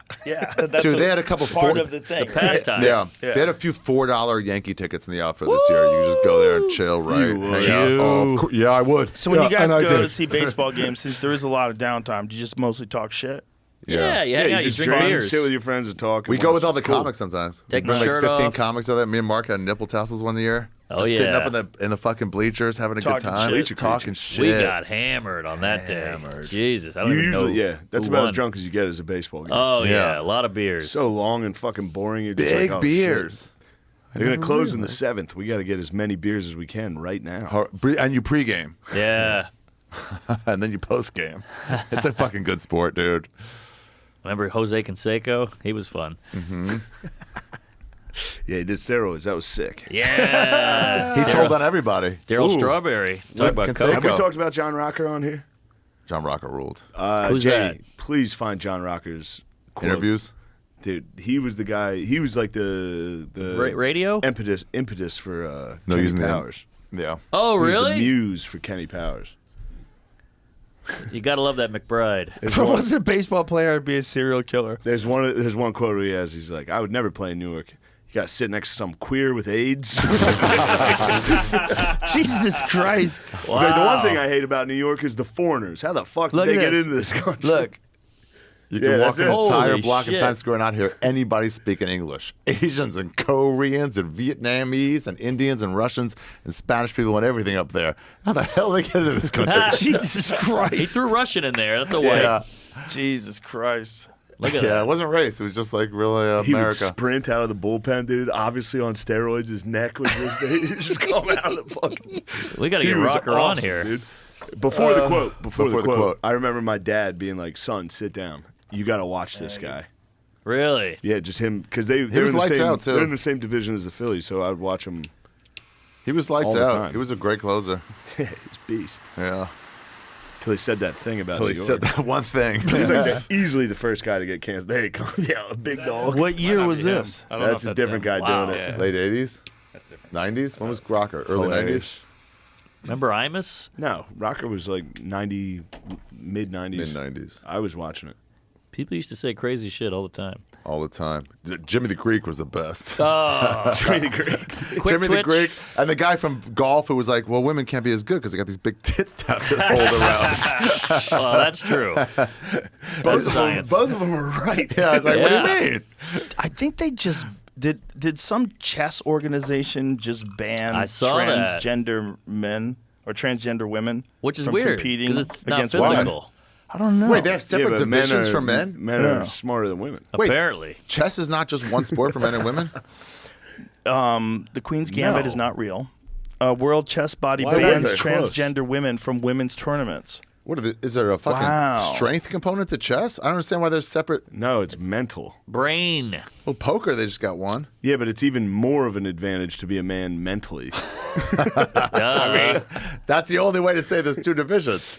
E: that's
I: Dude,
E: what-
I: they had a couple
E: part
I: four-
E: of the thing.
D: Pastime.
I: Yeah.
E: Yeah.
I: They had a few $4 Yankee tickets in the outfit this year. You can just go there and chill, right?
F: You would.
I: Hang out.
D: You-
I: Oh, of course. Yeah, I would.
E: So when you
I: Yeah,
E: guys
I: and I
E: go
I: did.
E: to see baseball games, since there is a lot of downtime, do you just mostly talk shit?
D: Yeah, you hang out, you
F: just
D: drink beers.
F: sit with your friends and talk.
I: We
F: and
I: go
F: watch.
I: with all the
F: It's cool.
I: comics sometimes.
D: Take
I: We bring
D: the
I: like
D: shirt
I: 15
D: off.
I: comics of that. Me and Mark had nipple tassels one year.
D: Oh,
I: Just sitting
D: yeah.
I: up in the fucking bleachers, having a good
E: Talking
I: time.
E: shit.
I: Talking shit.
D: We got hammered on that day. Jesus, I don't
F: You
D: even know.
F: usually, yeah, that's
D: who
F: about
D: won.
F: as drunk as you get as a baseball game.
D: Oh yeah,
I: Yeah.
D: a lot of beers.
F: So long and fucking boring. You're just
I: big
F: like, oh,
I: beers.
F: shit. They're gonna
I: never
F: close in the
I: realized.
F: 7th. We got to get as many beers as we can right now.
I: And you pregame,
D: yeah.
I: and then you postgame. It's a fucking good sport, dude.
D: Remember Jose Canseco? He was fun.
F: Yeah, he did steroids. That was sick.
D: Yeah.
I: He told on everybody.
D: Daryl
F: Ooh.
D: Strawberry. Talk about
I: Canseco.
D: Coke.
F: Have we talked about John Rocker on here?
I: John Rocker ruled.
D: Who's
F: Jamie,
D: that?
F: please find John Rocker's quote.
I: Interviews.
F: Dude, he was the guy. He was like the
D: Radio?
F: impetus for
I: No,
F: Kenny
I: using the-
F: Powers.
I: Yeah.
D: Oh,
F: He was the
D: really?
F: muse for Kenny Powers.
D: You gotta love that McBride.
E: If I wasn't a baseball player, I'd be a serial killer.
F: There's one quote where he has. He's like, "I would never play in Newark. You got to sit next to some queer with AIDS."
E: Jesus Christ.
F: He's like, the one thing I hate about New York is the foreigners. How the fuck did
E: Look
F: they
E: at
F: get
E: this.
F: into this country?
E: Look,
I: You
F: Yeah,
I: can walk
F: that's
I: an
F: it.
I: entire
D: Holy
I: block in
D: shit.
I: Times Square and not hear anybody speaking English. Asians and Koreans and Vietnamese and Indians and Russians and Spanish people and everything up there. How the hell did they get into this country?
E: Jesus
D: He
E: Christ.
D: threw Russian in there. That's a white.
I: yeah.
E: Jesus Christ.
D: Look at
I: Yeah,
D: that.
I: it wasn't race. It was just like really
F: he would
I: America.
F: sprint out of the bullpen, dude. Obviously on steroids, his neck was this big. He just come out of the fucking.
D: We gotta
F: He
D: get
F: was
D: Rocker on
F: awesome,
D: here.
F: dude. Before the quote, before the
I: before the
F: quote,
I: quote.
F: I remember my dad being like, "Son, sit down. You got to watch this guy."
D: Really?
F: Yeah, just him because they're
I: was
F: in the
I: lights
F: same.
I: out, too.
F: They're in the same division as the Phillies, so I'd watch him.
I: He was lights
F: all the
I: out.
F: time.
I: He was a great closer.
F: Yeah, he's beast.
I: Yeah.
F: Till he said that thing about
I: Until
F: New
I: he
F: York.
I: said that one thing.
F: He's like easily the first guy to get canceled. There you go. Yeah, a big dog.
E: What year was this?
H: I don't know
F: That's
H: if
F: a different guy
D: Wow.
F: doing it.
H: Yeah.
I: Late 80s?
H: That's different.
I: 90s? When was Rocker? Early
F: Hilarious.
I: 90s?
D: Remember Imus?
F: No, Rocker was like 90, mid 90s.
I: Mid-90s.
F: I was watching it.
D: People used to say crazy shit all the time.
I: All the time. Jimmy the Greek was the best.
D: Oh,
F: Jimmy the Greek.
I: Jimmy the
D: twitch.
I: Greek. And the guy from golf who was like, well, women can't be as good because they got these big tits down to hold around.
D: well, that's true. That's science.
F: Both of them were right.
I: Yeah, I was like, what do
D: Yeah.
I: you mean?
E: I think they just did some chess organization just ban
D: I saw that.
E: transgender men or transgender women,
D: Which is
E: from
D: weird
E: competing
D: because it's not
E: against women?
D: physical.
E: I don't know.
I: Wait, they have
F: Yeah,
I: separate
F: but men
I: divisions
F: are-
I: for men?
F: Men
E: Yeah.
F: are smarter than women.
I: Wait.
D: Apparently.
I: Chess is not just one sport for men and women?
E: The Queen's Gambit
F: No.
E: is not real. World Chess Body
F: Why not?
E: bans
F: They're close.
E: transgender women from women's tournaments.
I: What is there a fucking
E: Wow.
I: strength component to chess? I don't understand why there's separate.
F: No, it's mental.
D: Brain.
I: Well, poker, they just got one.
F: Yeah, but it's even more of an advantage to be a man mentally.
D: Duh.
I: That's the only way to say there's two divisions.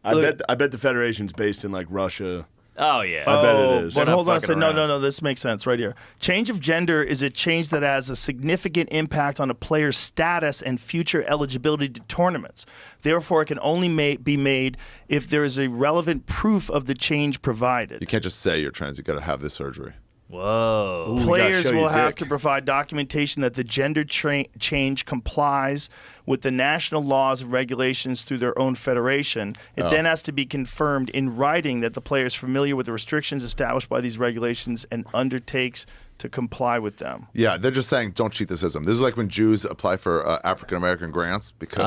F: I bet the federation's based in like Russia.
D: Oh, yeah.
F: I bet it is.
D: They're
E: But
D: not
E: hold on a
D: fucking
E: second. No,
D: around.
E: no. This makes sense right here. Change of gender is a change that has a significant impact on a player's status and future eligibility to tournaments. Therefore, it can only be made if there is a relevant proof of the change provided.
I: You can't just say you're trans. You got to have the surgery.
D: Whoa.
F: Ooh, you gotta
E: Players
F: show
E: will
F: your
E: have
F: dick.
E: to provide documentation that the gender change complies with the national laws and regulations through their own federation. It then has to be confirmed in writing that the player is familiar with the restrictions established by these regulations and undertakes to comply with them.
I: Yeah, they're just saying don't cheat the system. This is like when Jews apply for African American grants because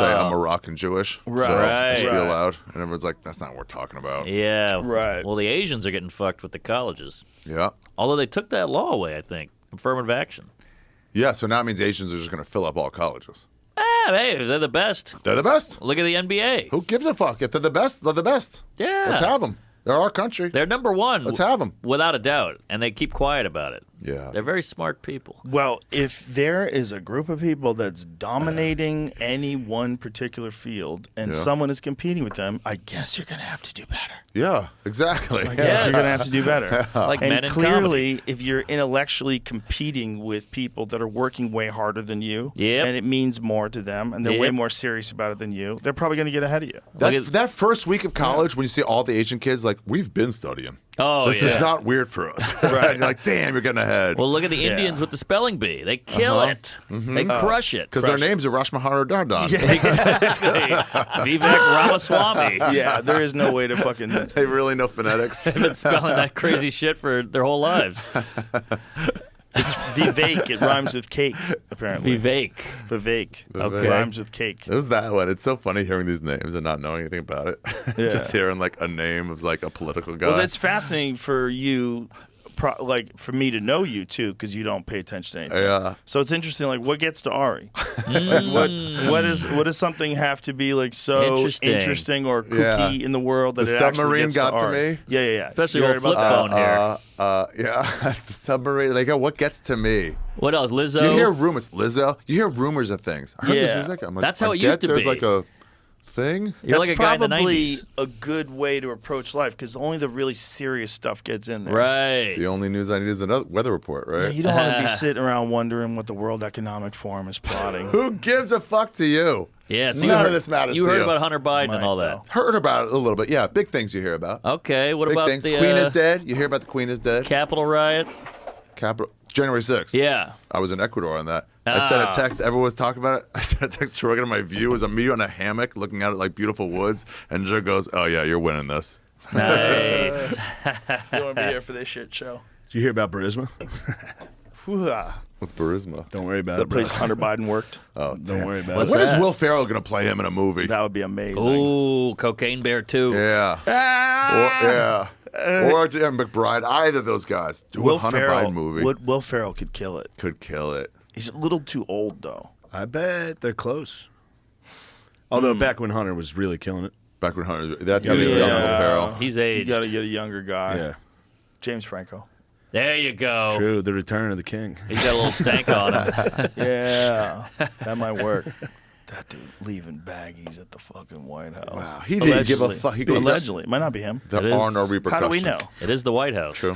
I: they say I'm Moroccan Jewish, so it should be allowed. And everyone's like, that's not what we're talking about.
D: Yeah.
E: Right.
D: Well, the Asians are getting fucked with the colleges.
I: Yeah.
D: Although they took that law away, I think. Affirmative action.
I: Yeah, so now it means Asians are just going to fill up all colleges.
D: Hey, they're the best.
I: They're the best.
D: Look at the NBA.
I: Who gives a fuck? If they're the best, they're the best.
D: Yeah.
I: Let's have them. They're our country.
D: They're number one.
I: Let's have them.
D: Without a doubt. And they keep quiet about it.
I: Yeah.
D: They're very smart people.
E: Well, if there is a group of people that's dominating any one particular field and someone is competing with them, I guess you're going to have to do better.
I: Yeah, exactly.
E: I guess you're going to have to do better.
D: Like men
E: And
D: in
E: clearly, if you're intellectually competing with people that are working way harder than you, and it means more to them, and they're way more serious about it than you, they're probably going to get ahead of you.
I: That first week of college, when you see all the Asian kids, like, we've been studying.
D: Oh,
I: this is not weird for us. Right? You're like, damn, you're getting ahead.
D: Well, look at the Indians with the spelling bee. They kill it. They crush it.
I: Because their names are Rashmahar Dardan.
D: Exactly. Vivek Ramaswamy.
E: Yeah, there is no way to fucking...
I: They really know phonetics.
D: They've been spelling that crazy shit for their whole lives.
E: It's Vivek. It rhymes with cake, apparently.
D: Vivek.
E: Okay. Rhymes with cake.
I: It was that one. It's so funny hearing these names and not knowing anything about it.
E: Yeah.
I: Just hearing like a name of like a political guy.
E: Well, that's fascinating for you, like for me to know you too, because you don't pay attention to anything.
I: Yeah.
E: So it's interesting. Like, what gets to Ari? Like, what does something have to be like so interesting or kooky in the world that
I: the
E: it actually
I: submarine
E: gets
I: got
E: to
I: to
E: Ari?
I: me?
E: Yeah.
D: Especially
E: You
D: old
E: heard
D: flip
E: about
D: phone
E: that?
D: here.
I: Yeah. The submarine. Like, what gets to me?
D: What else? Lizzo?
I: You hear rumors. Lizzo. You hear rumors of things. I heard this music. I'm like,
D: That's how
I: I
D: it used
I: get
D: to
I: there's
D: be.
I: like a thing.
D: You're
E: That's
D: like a guy in the
E: probably
D: 90s.
E: a good way to approach life because only the really serious stuff gets in there.
D: Right.
I: The only news I need is another weather report, right?
E: Yeah, you don't want to be sitting around wondering what the World Economic Forum is plotting.
I: Who gives a fuck to you?
D: Yeah, so
I: None of this matters
D: you
I: to
D: heard
I: you.
D: about Hunter Biden and all that.
I: Heard about it a little bit. Yeah, big things you hear about.
D: Okay, what
I: Big
D: about
I: things.
D: the
I: Queen is dead. You hear about the Queen is dead.
D: Capitol riot?
I: January 6th.
D: Yeah.
I: I was in Ecuador on that. I sent a text. Everyone was talking about it. I sent a text to Rogan on my view. It was me on a hammock looking out at like beautiful woods. And Joe goes, "Oh yeah, you're winning this."
D: Nice.
E: You want to be here for this shit show?
G: Did you hear about Burisma?
I: What's Burisma?
G: Don't worry about
E: The
G: it, bro.
E: place Hunter Biden worked.
I: Oh,
G: Don't worry about
D: What's
G: it.
I: When is
D: that?
I: Will Ferrell gonna play him in a movie?
E: That would be amazing.
D: Ooh, Cocaine Bear 2.
I: Yeah. Or Dan McBride. Either of those guys. Do
E: Will
I: a Hunter
E: Ferrell,
I: Biden movie.
E: Will Ferrell could kill it.
I: Could kill it.
E: He's a little too old though.
G: I bet they're close. Although back when Hunter was really killing it.
I: Back when Hunter. That's
E: Yeah.
I: young Will Ferrell.
D: He's
E: You
D: aged.
E: got to get a younger guy.
G: Yeah.
E: James Franco.
D: There you go.
G: True. The Return of the King.
D: He's got a little stank on him.
E: Yeah, that might work. That dude leaving baggies at the fucking White House.
I: Wow, he didn't give a
E: Allegedly.
I: fuck. He goes,
E: Allegedly, it might not be him.
I: There
D: It
I: are
D: is-
I: no
E: How
I: repercussions.
E: do we know?
D: It is the White House.
I: True.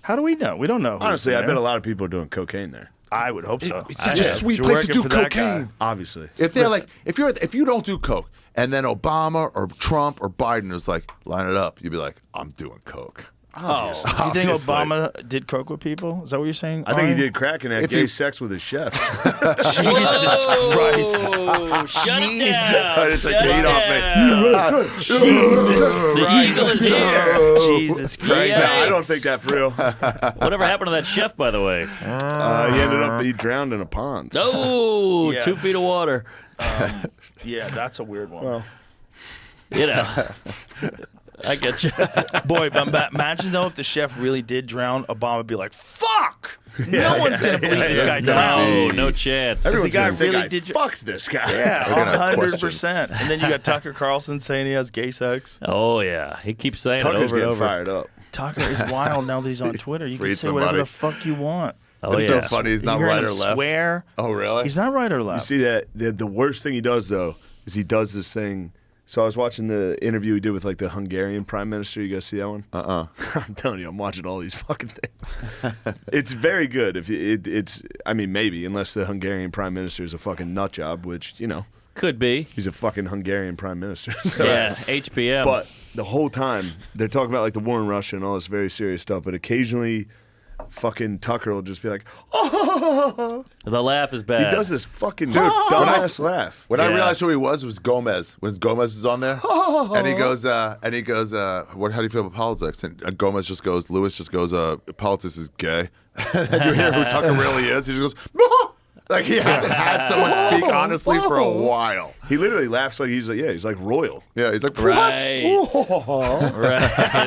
E: How do we know? We don't know. who's
G: Honestly, I
E: there.
G: bet a lot of people are doing cocaine there.
E: I would hope so.
I: It's such a
E: Yeah,
I: sweet
E: if you're
I: place to
E: working
I: do
E: for that guy.
I: cocaine.
G: Obviously.
I: If they're like, if you don't do coke, and then Obama or Trump or Biden is like, line it up, you'd be like, I'm doing coke.
D: Oh,
E: You think
I: Obviously.
E: Obama did coke with people? Is that what you're saying?
G: I think he
E: Ari?
G: did crack and had
I: If
G: gay
I: you-
G: sex with his chef.
E: Jesus Christ.
D: Oh, shut it
E: Jesus.
D: down.
I: Just
D: Shut
I: take the
D: it
I: heat off me.
E: Jesus
D: The eagle is here.
E: Jesus Christ.
D: Yeah.
G: No, I don't think that for real.
D: Whatever happened to that chef, by the way?
G: He drowned in a pond.
D: Oh,
E: Yeah.
D: 2 feet of water.
E: Yeah, that's a weird one.
G: Well,
D: You know. I get you.
E: Boy, but imagine though if the chef really did drown, Obama would be like, "Fuck! No one's gonna believe this guy
I: It's
E: drowned."
D: No, no chance.
G: everyone's
E: guy
G: gonna think
E: really
G: I
E: did-
G: fucked this guy.
E: Yeah,
I: They're gonna have
E: 100%. And then you got Tucker Carlson saying he has gay sex.
D: Oh, yeah. He keeps saying
G: Tucker's
D: it over and
G: getting
D: over.
G: fired up.
E: Tucker is wild now that he's on Twitter. You can
I: Freed
E: say whatever
I: somebody.
E: the fuck you want.
D: Oh,
I: It's
D: yeah.
I: so funny. He's
E: You
I: not
E: hear
I: right
E: him
I: or left.
E: swear.
I: Oh, really?
E: He's not right or
G: You
E: left.
G: see that the worst thing he does though is he does this thing. So I was watching the interview he did with like the Hungarian prime minister. You guys see that one? I'm telling you, I'm watching all these fucking things. It's very good. If it's, I mean, maybe unless the Hungarian prime minister is a fucking nut job, which you know
D: Could be.
G: he's a fucking Hungarian prime minister. So-
D: Yeah, HPM.
G: But the whole time they're talking about like the war in Russia and all this very serious stuff. But occasionally fucking Tucker will just be like, oh.
D: The laugh is bad.
G: He does this fucking dumbass laugh.
I: When I realized who he was Gomez. When Gomez was on there, and he goes, "What? How do you feel about politics?" And Gomez just goes, Lewis just goes, "Politics is gay." And you hear who Tucker really is. He just goes, like he hasn't had someone speak honestly for a while.
G: He literally laughs like he's like royal.
I: Yeah, he's like, what?
D: Right.
G: Who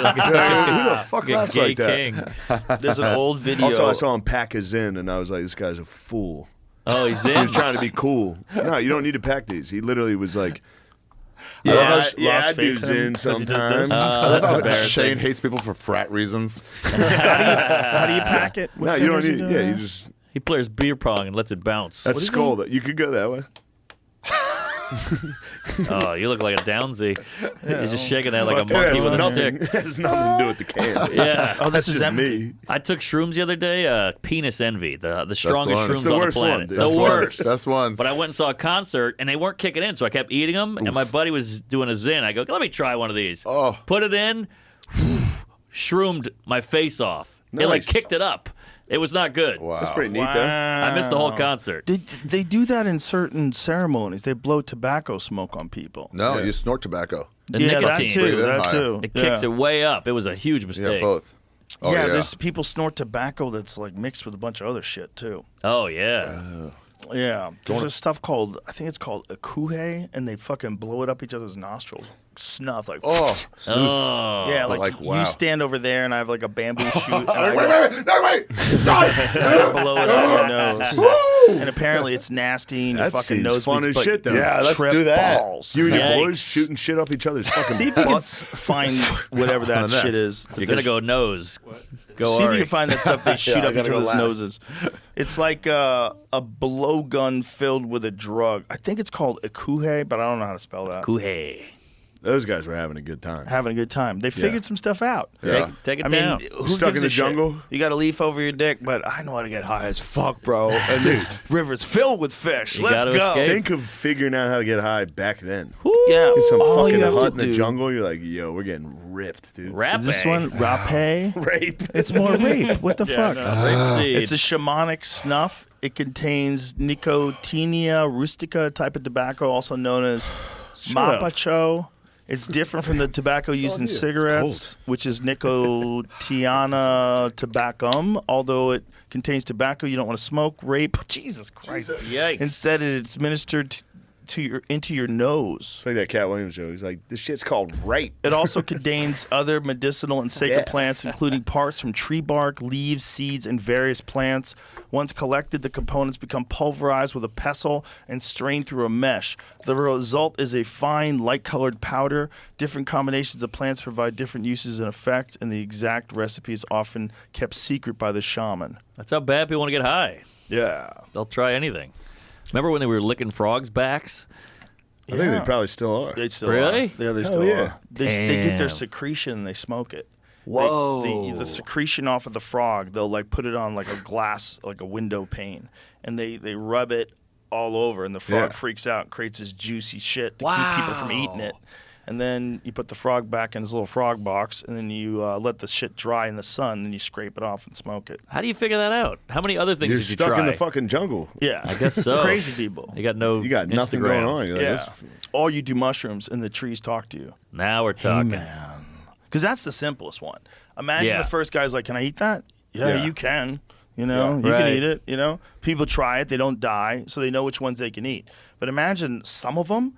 G: the fuck
D: Like a
G: laughs
D: gay
G: like that?
D: king.
E: There's an old video.
G: Also, I saw him pack his in, and I was like, this guy's a fool.
D: Oh, he's in.
G: He was trying to be cool. No, you don't need to pack these. He literally was like,
E: Yeah,
G: I do in sometimes.
D: That's
G: embarrassing.
I: Shane hates people for frat reasons.
E: How do you pack it?
G: No, you don't need. Yeah, you just.
D: He plays beer pong and lets it bounce.
G: That's skull. That you could go that way.
D: Oh, you look like a Downsy. He's just shaking that like a
G: It
D: monkey
G: has
D: with a
G: nothing.
D: stick.
G: It has nothing to do with the can.
D: Yeah.
E: Oh, this
G: That's
E: is
G: just
E: empty.
G: me.
D: I took shrooms the other day. Penis envy, the strongest
I: one.
D: shrooms
I: It's
G: the
D: on the
G: worst
D: planet.
G: one, dude.
D: The
G: That's
D: worst.
I: That's ones.
D: But I went and saw a concert, and they weren't kicking in, so I kept eating them. And my buddy was doing a Zyn. I go, let me try one of these.
I: Oh.
D: Put it in, shroomed my face off. It like
G: Nice.
D: kicked it up. It was not good.
I: Wow.
G: That's pretty neat, though.
D: I missed the whole concert.
E: They do that in certain ceremonies. They blow tobacco smoke on people.
I: No, you snort tobacco.
D: The
E: yeah,
D: nicotine.
E: that too.
I: Breathe in
E: That
I: higher.
E: too.
D: It kicks it way up. It was a huge
I: Yeah,
D: mistake.
I: both. Oh,
E: yeah, there's people snort tobacco that's like mixed with a bunch of other shit too.
D: Oh, yeah.
E: Yeah, there's this stuff called I think it's called akuhe, and they fucking blow it up each other's nostrils, snuff like.
I: Oh,
D: Oh.
E: Yeah,
I: But
E: like,
I: wow.
E: you stand over there, and I have like a bamboo shoot, and
I: wait.
E: I blow it up your nose. And apparently it's nasty, and your
G: That
E: fucking
G: seems
E: nose
G: fun
E: beats,
G: as
E: but
G: shit, though.
I: Yeah, let's
E: trip
I: do that.
E: balls.
G: You and your
D: Yikes.
G: boys shooting shit up each other's fucking
E: See if you can
G: butts.
E: find whatever that
I: next.
E: shit is.
D: You're going to go nose. Go
E: See if you
D: Ari.
E: can find that stuff they shoot
I: I
E: up
I: gotta
E: each
I: go
E: other's
I: last.
E: noses. It's like a blowgun filled with a drug. I think it's called akuhe, but I don't know how to spell that.
D: Kuhei.
G: Those guys were having a good time.
E: Having a good time. They figured some stuff out.
I: Yeah.
D: Take it
E: I mean,
D: down.
E: who
G: Stuck
E: gives
G: in
E: a
G: the jungle?
E: shit? You got a leaf over your dick, but I know how to get high as fuck, bro. And this river's filled with fish.
D: You
E: Let's
D: gotta
E: go.
D: escape.
G: Think of figuring out how to get high back then.
E: Yeah,
G: In some
E: all
G: fucking
E: you have
G: hut
E: to
G: in the
E: do-
G: jungle, you're like, yo, we're getting ripped, dude.
D: Rap
E: Is this one rape?
G: Rape.
E: It's more rape. What the fuck?
D: Rape seed.
E: It's a shamanic snuff. It contains Nicotiana rustica type of tobacco, also known as
G: up.
E: mapacho. It's different from the tobacco used in cigarettes, which is Nicotiana tabacum. Although it contains tobacco you don't want to smoke, rape. Jesus Christ.
D: Yikes.
E: Instead, it's administered into your nose.
G: It's like that Cat Williams show. He's like, this shit's called rape.
E: It also contains other medicinal and sacred
G: Death.
E: plants, including parts from tree bark, leaves, seeds, and various plants. Once collected, the components become pulverized with a pestle and strained through a mesh. The result is a fine, light-colored powder. Different combinations of plants provide different uses and effect, and the exact recipe is often kept secret by the shaman.
D: That's how bad people want to get high.
E: Yeah.
D: They'll try anything. Remember when they were licking frogs' backs?
G: I think they probably still are.
E: They still
D: Really?
E: are. Yeah, they
G: Hell
E: still
G: yeah.
E: are. They get their
D: Damn.
E: secretion and they smoke it.
D: Whoa.
E: The secretion off of the frog, they'll like put it on like a glass, like a window pane, and they rub it all over, and the frog
G: Yeah.
E: freaks out, creates this juicy shit to keep people from eating it. And then you put the frog back in his little frog box, and then you let the shit dry in the sun, and you scrape it off and smoke it.
D: How do you figure that out? How many other things
G: You're
D: did you
G: stuck
D: try?
G: in the fucking jungle.
E: Yeah,
D: I guess so.
E: Crazy people.
D: You got no
G: You got nothing
D: Instagram.
G: going on. You're like,
E: Yeah.
G: this-
E: Or you do mushrooms, and the trees talk to you.
D: Now we're talking.
E: Because that's the simplest one. Imagine
D: Yeah.
E: the first guy's like, "Can I eat that?" Yeah,
G: Yeah.
E: you can. You know,
G: Yeah.
E: you
D: Right.
E: can eat it. You know, people try it, they don't die, so they know which ones they can eat. But imagine some of them,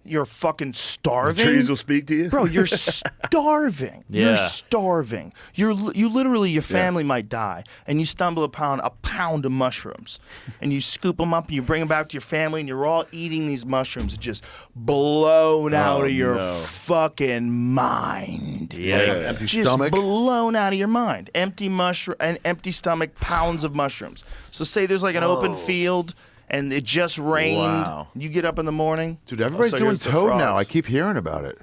E: you're fucking starving.
G: trees will speak to you.
E: Bro, you're starving. You're
D: Yeah.
E: starving. You literally, your family might die, and you stumble upon a pound of mushrooms, and you scoop them up and you bring them back to your family, and you're all eating these mushrooms, just blown out of your fucking mind.
D: Yikes.
I: Empty
E: Just
I: stomach.
E: blown out of your mind. Empty mushroom and empty stomach, pounds of mushrooms. So say there's like an open field. And it just rained.
I: Wow.
E: You get up in the morning.
I: Dude, everybody's
E: so
I: doing
E: here's the
I: Toad now.
E: frogs.
I: I keep hearing about it.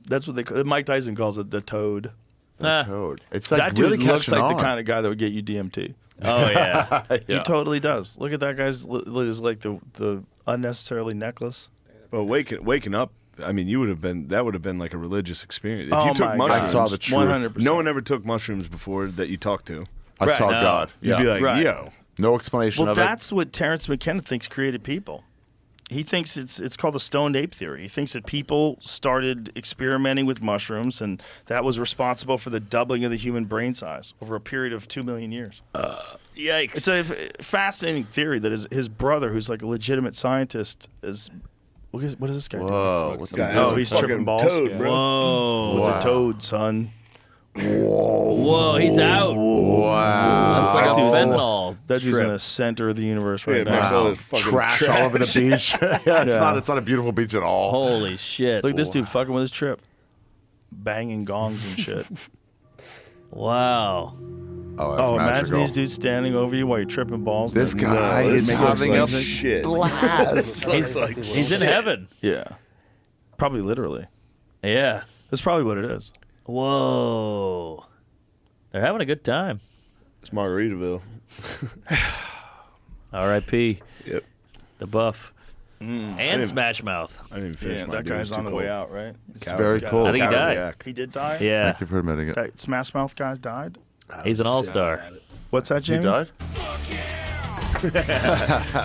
E: That's what they call Mike Tyson calls it, the toad.
D: Ah.
I: Toad. It's like
E: That dude
I: really
E: looks
I: catching
E: like
I: on.
E: the kind of guy that would get you DMT.
D: Oh yeah.
E: He totally does. Look at that guy's is like the unnecessarily necklace.
G: Well, waking up I mean, you would have been. That would have been like a religious experience. If
E: Oh
G: you took
E: my
G: mushrooms,
E: God.
I: I saw the truth.
E: 100%.
G: no one ever took mushrooms before that you talked to.
I: I
E: Right.
I: saw
D: No.
I: God.
G: You'd be like,
E: Right.
G: yo.
I: No explanation
E: Well,
I: of
E: that's what Terrence McKenna thinks created people. He thinks it's called the stoned ape theory. He thinks that people started experimenting with mushrooms, and that was responsible for the doubling of the human brain size over a period of 2 million years.
D: Yikes.
E: It's a fascinating theory that his brother, who's like a legitimate scientist, is. What is this guy
I: it.
E: doing?
I: Whoa. What's
G: Guy
I: that?
G: has
E: Oh,
G: a
E: he's
G: fucking
E: tripping balls.
G: Toad, bro.
D: Whoa.
E: With
I: Wow.
E: a toad, son.
D: Whoa, he's out.
I: Wow.
D: That's like a
E: Dude's in-
D: fentanyl.
E: That dude's in
D: trip.
E: the center of the universe right
G: Yeah,
E: now.
G: makes all
I: Wow.
G: this fucking
I: Trash all over the beach. yeah, it's not a beautiful beach at all.
D: Holy shit.
E: Look at this dude fucking with his trip. Banging gongs and shit.
D: Wow.
I: Oh, that's
E: Oh, imagine
I: magical.
E: these dudes standing over you while you're tripping balls.
I: This
E: No,
I: guy
G: this
I: is
G: makes
I: having a
G: like shit.
I: blast.
D: He's in heaven.
E: Yeah. Probably literally.
D: Yeah.
E: That's probably what it is.
D: Whoa. They're having a good time.
G: It's Margaritaville.
D: R.I.P.
G: Yep.
D: The Buff. And Smash Mouth.
G: I didn't even finish
E: Yeah,
G: my
E: that
G: beer. It
E: guy's
G: was
E: on
G: too
E: the way
G: cold.
E: out, right?
I: It's very cool.
D: I think he died.
G: Cowabunga.
E: He did die?
D: Yeah.
I: Thank you for admitting it.
E: That Smash Mouth guy died?
D: He's an all-star.
E: What's that,
I: He
E: Jamie?
I: died?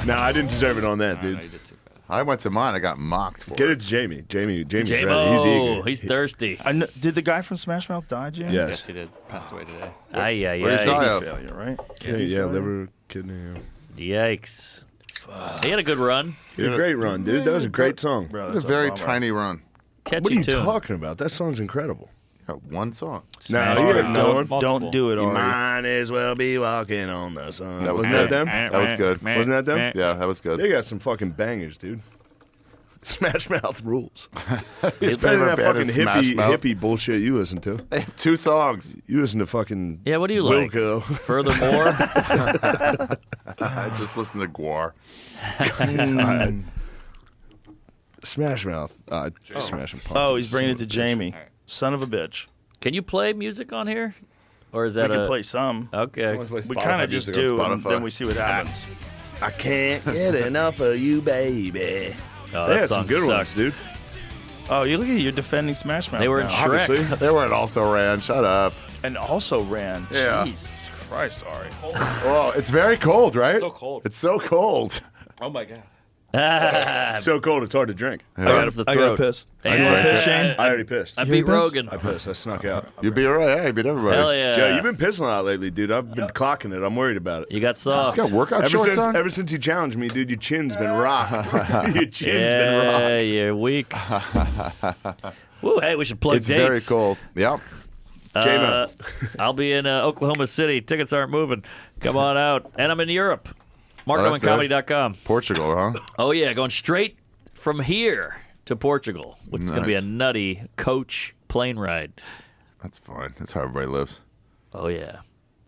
G: No, I didn't deserve it on that, dude.
I: I went to mine. I got mocked for
G: Get
I: it.
G: it to Jamie. Jamie's ready. He's
D: J-Mo.
G: eager.
D: He's thirsty.
E: Did the guy from Smash Mouth die, Jamie?
G: Yes.
H: Yes, he did. Passed away today.
D: Ay, ay,
I: What did he die
D: ay.
I: of?
E: Failure, right?
G: Yeah,
E: Kidney
G: yeah,
E: failure?
G: liver, kidney. Yeah.
D: Yikes. He had a good run.
G: You had a great run, dude. That was a great song.
E: Bro,
I: It's
E: that's
I: a very
E: bummer.
I: tiny run.
D: Catchy
G: What are you
D: tune.
G: talking about? That song's incredible.
I: Got one song.
D: Smash
G: No,
D: Mouth.
G: you got going.
E: Don't do it,
G: You
E: Ari.
G: might as well be walking on the sun.
I: That was
G: Wasn't that
I: good.
G: them?
I: That was good.
G: Wasn't that them?
I: Yeah, that was good.
G: They got some fucking bangers, dude. Smash Mouth rules.
I: His
G: It's better than
I: favorite
G: that
I: band
G: fucking
I: is Smash Mouth.
G: hippie bullshit you listen to.
I: They have 2 songs.
G: You listen to fucking
D: Yeah, what do you like?
G: Wilco.
D: Furthermore,
I: I just listen to Guar.
G: Smash Mouth. Smash and Pump.
E: Oh, he's bringing it to Jamie. Son of a bitch.
D: can you play music on here? Or is
E: We
D: that
E: can
D: a...
E: play some.
D: Okay.
E: We kind of just do, and then we see what happens.
G: I can't get enough of you, baby.
D: Oh,
G: They
D: that
G: had some
D: song
G: good ones,
D: sucked.
G: dude.
E: Oh, you look at you, you're defending Smash Mouth
D: They were in
E: now.
D: Shrek.
G: Obviously.
I: They were in Also Ran. Shut up.
E: And also ran.
I: Yeah.
E: Jesus Christ, Ari.
I: Oh, it's very cold, right?
H: So cold.
I: It's so cold.
H: Oh my god.
G: So cold, it's hard to drink.
D: Burns the
E: I
D: throat.
E: gotta piss.
D: Yeah.
E: You want to piss, Shane?
G: I already pissed.
D: I
G: I
D: beat
E: pissed?
D: Rogan.
G: pissed. I snuck out.
I: You beat right. Yeah, you beat everybody.
D: Hell yeah.
G: Joe, you've been pissing a lot lately, dude. I've been clocking it. I'm worried about it.
D: You got
I: He's
D: soft.
I: got workout shorts on.
G: Ever since you challenged me, dude, your chin's been rocked. Your chin's been
D: Yeah,
G: rocked.
D: you're weak. Woo, hey, we should plug
I: It's
D: dates.
I: very cold. Yep.
G: J-Mo.
D: I'll be in Oklahoma City. Tickets aren't moving. Come on out. And I'm in Europe.
I: that's it.
D: MarkOwenComedy.com.
I: Portugal, huh?
D: Oh, yeah, going straight from here to Portugal, which is going to be a
I: Nice.
D: nutty coach plane ride.
I: That's fine. That's how everybody lives.
D: Oh, yeah.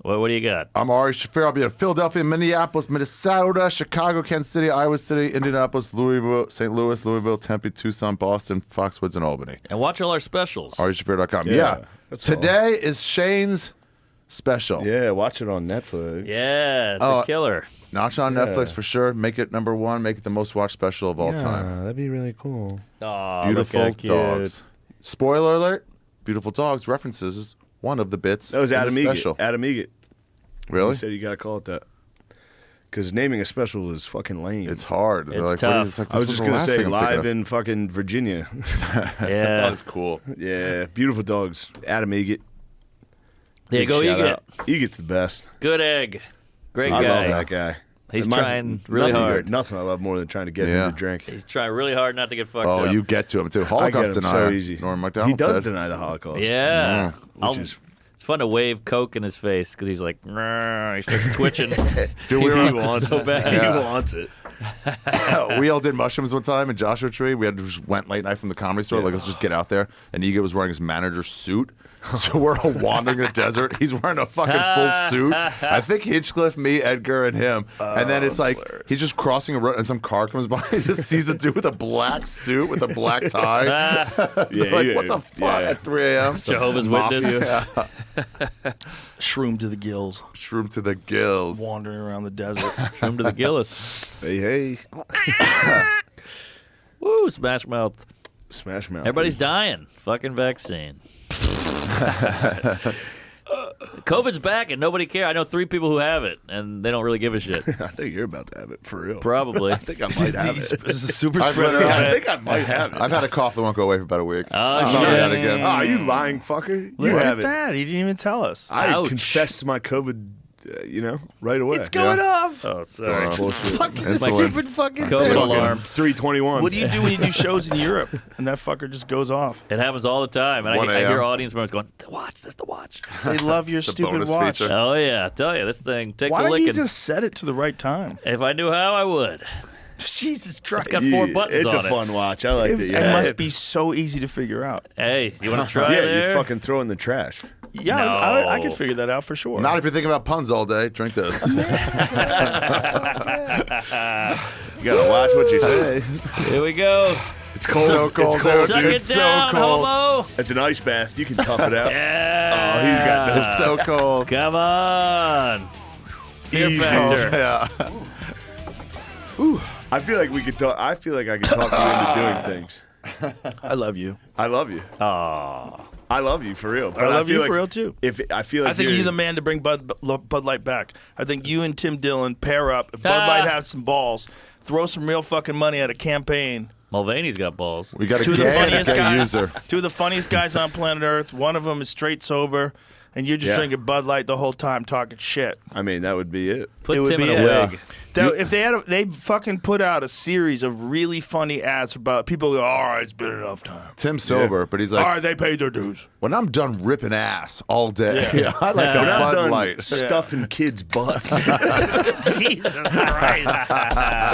D: What do you got?
I: I'm Ari Shafir. I'll be in Philadelphia, Minneapolis, Minnesota, Chicago, Kansas City, Iowa City, Indianapolis, Louisville, St. Louis, Louisville, Tempe, Tucson, Boston, Foxwoods, and Albany.
D: And watch all our specials.
I: AriShafir.com.
G: Yeah,
I: Yeah.
G: that's
I: Today is Shane's special.
G: Yeah, watch it on Netflix.
D: Yeah, it's
I: Oh,
D: a killer.
I: Not on Netflix for sure. Make it number 1. Make it the most watched special of all time.
G: That'd be really cool.
D: Aw,
I: Beautiful
D: look how cute.
I: dogs. Spoiler alert: Beautiful dogs references one of the bits.
G: That was
I: in the
G: Adam
I: special.
G: Egget. Adam Egget.
I: Really?
G: He said you gotta call it that. Because naming a special is fucking lame.
I: It's hard. They're
D: It's
I: like, what are you-
D: tough.
I: it's like,
G: I
I: this
G: was just
I: the
G: gonna
I: last
G: say
I: thing I'm thinking
G: live
I: of.
G: in fucking Virginia.
D: Yeah.
I: That is cool.
G: Yeah, beautiful dogs. Adam Egget.
D: There you
G: Big
D: go,
G: shout
D: Egget.
G: out. Eget's the best.
D: Good egg. Great
G: I
D: guy.
G: love that guy.
D: He's
G: And
D: trying really
G: nothing-
D: hard.
G: Nothing I love more than trying to get
I: Yeah.
G: him to drink.
D: He's trying really hard not to get fucked
I: Oh,
D: up.
I: you get to him too.
G: I get
I: Holocaust
G: him
I: denier.
G: so easy.
I: Norm Macdonald
G: He does
I: said.
G: deny the Holocaust.
D: Yeah.
G: Which is
D: it's fun to wave Coke in his face because he's like, "Rrr," he starts twitching.
I: Dude, we
D: he
I: were
D: wants
I: on-
D: it so bad.
G: he
I: Yeah.
G: wants it.
I: We all did mushrooms one time in Joshua Tree. We had just went late night from the comedy store. Like, let's just get out there. And Ego was wearing his manager's suit. So we're all wandering the desert. He's wearing a fucking full suit. I think Hinchcliffe, me, Edgar, and him. And then it's like
G: hilarious.
I: he's just crossing a road, and some car comes by. He just sees a dude with a black suit with a black tie.
G: Yeah,
I: Like,
G: yeah,
I: what the fuck
G: yeah.
I: at 3 a.m.
D: Jehovah's
I: Mafia.
D: Witness.
I: Yeah.
E: Shroom to the gills.
I: Shroom to the gills.
E: Wandering around the desert.
D: Come to the Gillis.
G: Hey, hey.
D: Woo, Smash Mouth.
G: Smash Mouth.
D: Everybody's dying. Fucking vaccine. COVID's back and nobody cares. I know 3 people who have it, and they don't really give a shit.
G: I think you're about to have it for real.
D: Probably.
G: I think I might have it.
E: This is a super
I: I've
E: spreader.
I: been-
G: I think I might have it.
I: I've had a cough that won't go away for about a week.
D: Oh,
I: I'm
D: shit.
I: not that again.
G: Oh, you lying fucker.
E: Look
G: You
E: at
G: have it.
E: that. He didn't even tell us.
G: I
D: Ouch.
G: confessed my COVID, right away.
E: It's going off.
D: Oh, sorry.
G: Bullshit.
E: Fucking
I: Insulin.
E: stupid fucking
D: COVID
E: thing.
D: alarm.
G: 321.
E: What do you do when you do shows in Europe and that fucker just goes off?
D: It happens all the time. And
I: 1
D: I hear
I: a.m.
D: audience members going, "The watch, that's the watch."
E: They love your
I: The
E: stupid
I: bonus
E: watch.
I: feature.
D: Oh, yeah. I tell you, this thing takes
E: Why
D: a
E: don't
D: licking.
E: you just set it to the right time?
D: If I knew how, I would.
E: Jesus Christ.
D: It's got 4 buttons
G: It's
D: on
G: a
D: it.
G: fun watch. I like it.
E: It
G: Yeah.
E: must be so easy to figure out.
D: Hey, you want to try
G: Yeah,
D: there?
G: you fucking throw in the trash.
E: Yeah,
D: No.
E: I could figure that out for sure.
I: Not if you're thinking about puns all day. Drink this.
G: You gotta watch what you say.
D: Here we go.
G: It's cold.
I: So cold,
G: It's cold,
D: Suck
G: dude.
D: it down, homo.
G: It's an ice bath. You can tough it out.
D: Yeah.
G: Oh, he's got no.
I: It's so cold.
D: Come on. Fear
G: Easy.
D: factor.
I: Yeah.
G: I feel like we could talk. I feel like I could talk you into doing things.
E: I love you.
G: I love you.
D: Aw.
G: I love you for real. But
E: I love
G: feel
E: you
G: like
E: for real too.
G: If I feel like
E: I think you're the man to bring Bud Light back. I think you and Tim Dillon pair up. If Bud
D: Ah.
E: Light has some balls, throw some real fucking money at a campaign.
D: Mulvaney's got balls.
I: We got a
E: Two of the funniest
I: gay
E: guys.
I: user.
E: Two of the funniest guys on planet Earth. One of them is straight sober, and you're just
G: Yeah.
E: drinking Bud Light the whole time, talking shit.
G: I mean, that would be it.
D: Put
E: It would
D: Tim in
E: be
D: a
E: it.
D: wig.
E: If they fucking put out a series of really funny ads about people go, all right, it's been enough time.
I: Tim's sober, but he's
E: All
I: like,
E: right, they paid their dues.
I: when I'm done ripping ass all day,
E: Yeah.
I: I like a
G: When I'm
I: Bud
G: done
I: Light.
G: stuffing kids' butts.
E: Jesus Christ.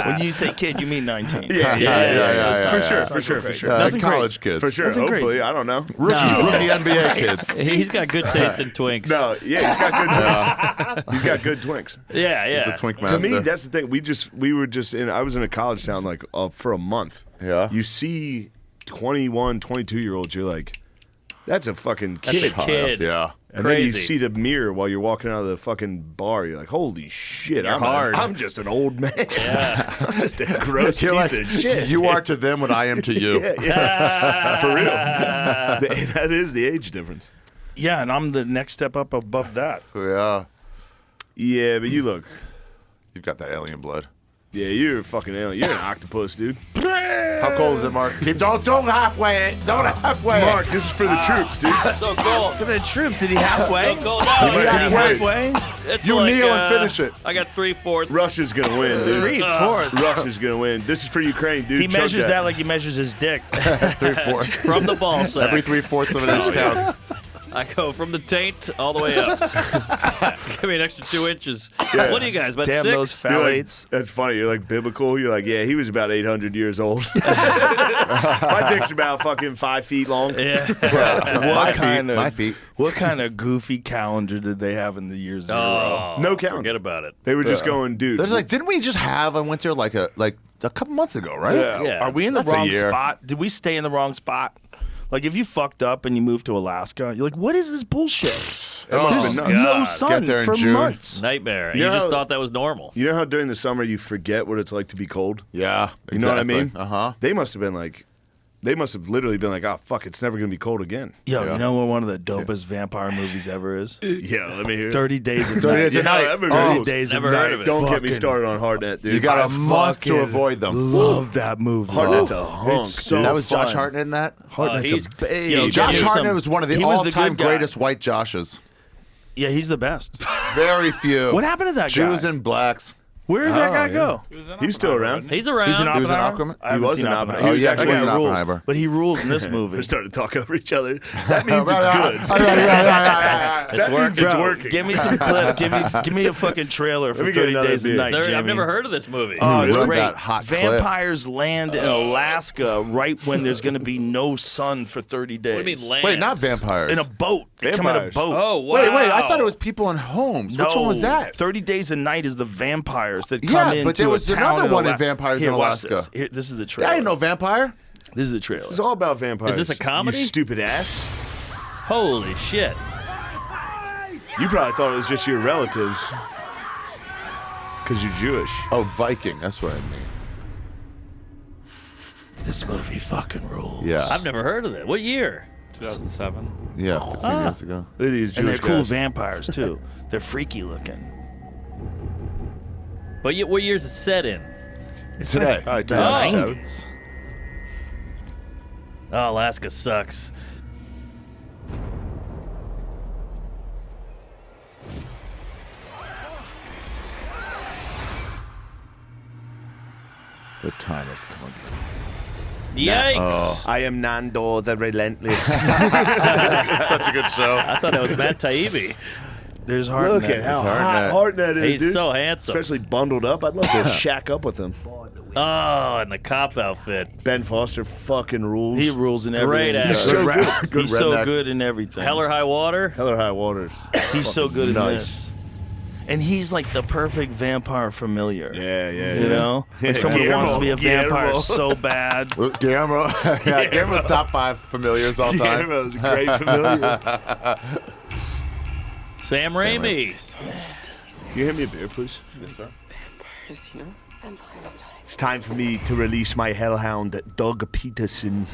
E: When you say kid, you mean 19.
I: yeah,
G: For
I: yeah,
G: sure,
I: yeah.
G: for sure, for sure.
E: Nothing
I: college
E: crazy.
I: kids.
G: For sure.
E: Nothing
G: Hopefully,
E: crazy.
G: I don't know.
I: Rookie NBA kids.
D: He's got good taste in twinks.
G: No, yeah, he's got good twinks. He's got good twinks.
D: Yeah, yeah.
I: The twink
G: To
I: master.
G: me, that's the thing. I was in a college town like for a month.
I: Yeah.
G: You see 21, 22-year-olds, you're like, that's a fucking
D: That's
G: kid.
D: a kid.
I: Yeah.
G: And then you
D: Crazy.
G: see the mirror while you're walking out of the fucking bar. You're like, holy shit,
D: You're
G: I'm
D: hard.
G: I'm just an old man.
D: Yeah.
G: I'm just a gross
I: You're
G: piece
I: like,
G: of shit.
I: you
G: dude.
I: are to them what I am to you.
G: Yeah. For real. That is the age difference.
E: Yeah, and I'm the next step up above that.
I: Yeah.
G: Yeah, but you look.
I: You've got that alien blood.
G: Yeah, you're a fucking alien. You're an octopus, dude.
I: How cold is it, Mark? Don't halfway it. Don't halfway it.
G: Mark, this is for the troops, dude.
D: So cold.
E: For the troops, did he halfway?
D: So cold now.
E: Did he halfway?
D: It's
I: You
D: like,
I: kneel and finish it.
D: I got 3/4.
G: Russia's gonna win, dude.
E: 3/4.
G: Russia's gonna win. This is for Ukraine, dude.
E: He
G: Chug
E: measures that like he measures his dick.
I: 3/4.
D: From the ball sack.
I: Every 3/4 of an inch counts.
D: I go from the taint all the way up. Give me an extra 2 inches. What are you guys, about
E: Damn
D: 6?
E: those
G: You're like,
E: phthalates.
G: that's funny. You're like biblical. You're like, yeah, he was about 800 years old. My dick's about fucking 5 feet long.
D: Yeah.
I: My feet.
E: What kind of goofy calendar did they have in the year 0?
D: Oh,
G: No count.
D: Forget about it.
G: They were just going, dude.
I: There's like, didn't we just have a winter like a couple months ago, right?
D: Yeah.
E: Are we in the
I: That's a
E: wrong
I: year.
E: spot? Did we stay in the wrong spot? Like, if you fucked up and you moved to Alaska, you're like, what is this bullshit?
G: That must
E: There's
G: have been
E: no
G: nuts.
E: sun
I: Get there in
E: for
I: June.
E: months.
D: Nightmare. And
G: You
D: you
G: know
D: just
G: how-
D: thought that was normal.
G: You know how during the summer you forget what it's like to be cold?
I: Yeah.
G: You know what I mean?
I: Uh-huh.
G: They must have been like, they must have literally been like, oh, fuck, it's never going to be cold again.
E: Yo, you know what one of the dopest vampire movies ever is?
G: Yeah, let me hear it.
E: 30 Days of
I: 30
E: Night.
I: Days of Night.
G: that movie
E: 30
G: rules.
E: Days
D: Never
E: of
D: heard
E: Night.
D: of it.
G: Don't get me
E: Fucking-
G: started on Hardnet, dude.
I: You got
E: I
I: a month to
E: fucking
I: avoid them.
E: Love that movie.
G: Hartnett's a
E: Oh,
G: hunk,
E: It's so
G: dude.
I: That was Josh
E: fun.
I: Hartnett in that?
E: Hartnett's
D: he's-
E: a babe.
D: yo,
I: Josh
D: Give me
I: Hartnett was one of the
E: he was the
I: all-time
E: good guy.
I: greatest white Joshes.
E: Yeah, he's the best.
I: Very few.
E: What happened to that
I: Jews
E: guy?
I: and blacks.
E: Where did that guy
G: yeah.
E: go?
G: He's still around.
D: He's around.
E: He's an
I: He was in
E: Oppenheimer?
I: Aquaman?
E: I haven't
G: was
E: seen
G: in
E: Oppenheimer.
G: Oppenheimer.
I: Oh, yeah,
E: That
I: he was
E: guy
I: in
E: rules,
I: Oppenheimer.
E: but he rules in this movie.
G: We started talking over each other. That means it's good.
D: It's working.
G: It's
E: Bro,
G: working.
E: Give me some clip. Give me a fucking trailer for
G: me get
E: 30
G: another
E: Days of
G: beer.
E: Night,
D: I've
E: Jamie.
D: never heard of this movie.
E: Oh, it's
I: Run
E: great.
I: that hot clip.
E: Vampires land in Alaska right when there's going to be no sun for 30 days.
D: What do you mean land?
I: Wait, not vampires.
E: In a boat. They come in a
G: Vampires.
E: boat.
D: Oh, wow.
I: Wait, I thought it was people in homes. Which one was that?
E: 30 Days a Night is the vampires that
I: Yeah,
E: come
I: but
E: into
I: there was
E: a town
I: another one in
E: Alaska.
I: Vampires
E: Here,
I: in
E: watch
I: Alaska.
E: This. Here, this is the trailer.
I: I didn't know vampire.
E: This is the trailer.
G: It's all about vampires.
D: Is this a comedy?
G: You stupid ass.
D: Holy shit.
G: You probably thought it was just your relatives. Because you're Jewish.
I: Oh, Viking. That's what I mean.
E: This movie fucking rules.
I: Yeah.
D: I've never heard of it. What year?
H: 2007.
I: Yeah, 15 years ago.
G: Look at these
E: And they're
G: Jewish
E: cool
G: guys.
E: vampires too. They're freaky looking.
D: But what year's it set in?
I: Today.
E: Like the
D: Oh.
E: 90s.
D: Oh, Alaska sucks.
I: The time has come.
D: Yikes!
G: I am Nando the Relentless.
I: It's such a good show.
D: I thought that was Matt Taibbi.
E: There's
G: Look
E: Hartnett.
G: at how
I: Hartnett.
G: hot Hartnett is,
D: He's
G: dude.
D: so handsome.
G: Especially bundled up. I'd love to shack up with him.
D: Oh, and the cop outfit.
G: Ben Foster fucking rules.
E: He rules in
D: Great
E: everything.
D: actor.
E: He's so
G: Good-
E: good.
I: good
E: He's so
I: redneck.
E: good in everything.
D: Hell or High Water.
G: Hell or High Waters.
E: He's so good in
G: nice.
E: this. And he's like the perfect vampire familiar.
G: Yeah, yeah,
E: You know? Like someone who wants to be a
G: Guillermo.
E: vampire so bad.
I: Look, Guillermo. Yeah, Guillermo's top 5 familiars all time.
G: Guillermo's a great familiar.
D: Sam Raimi.
G: Can you hand me a beer, please?
I: Yes, sir.
G: It's time for me to release my hellhound, Doug Peterson.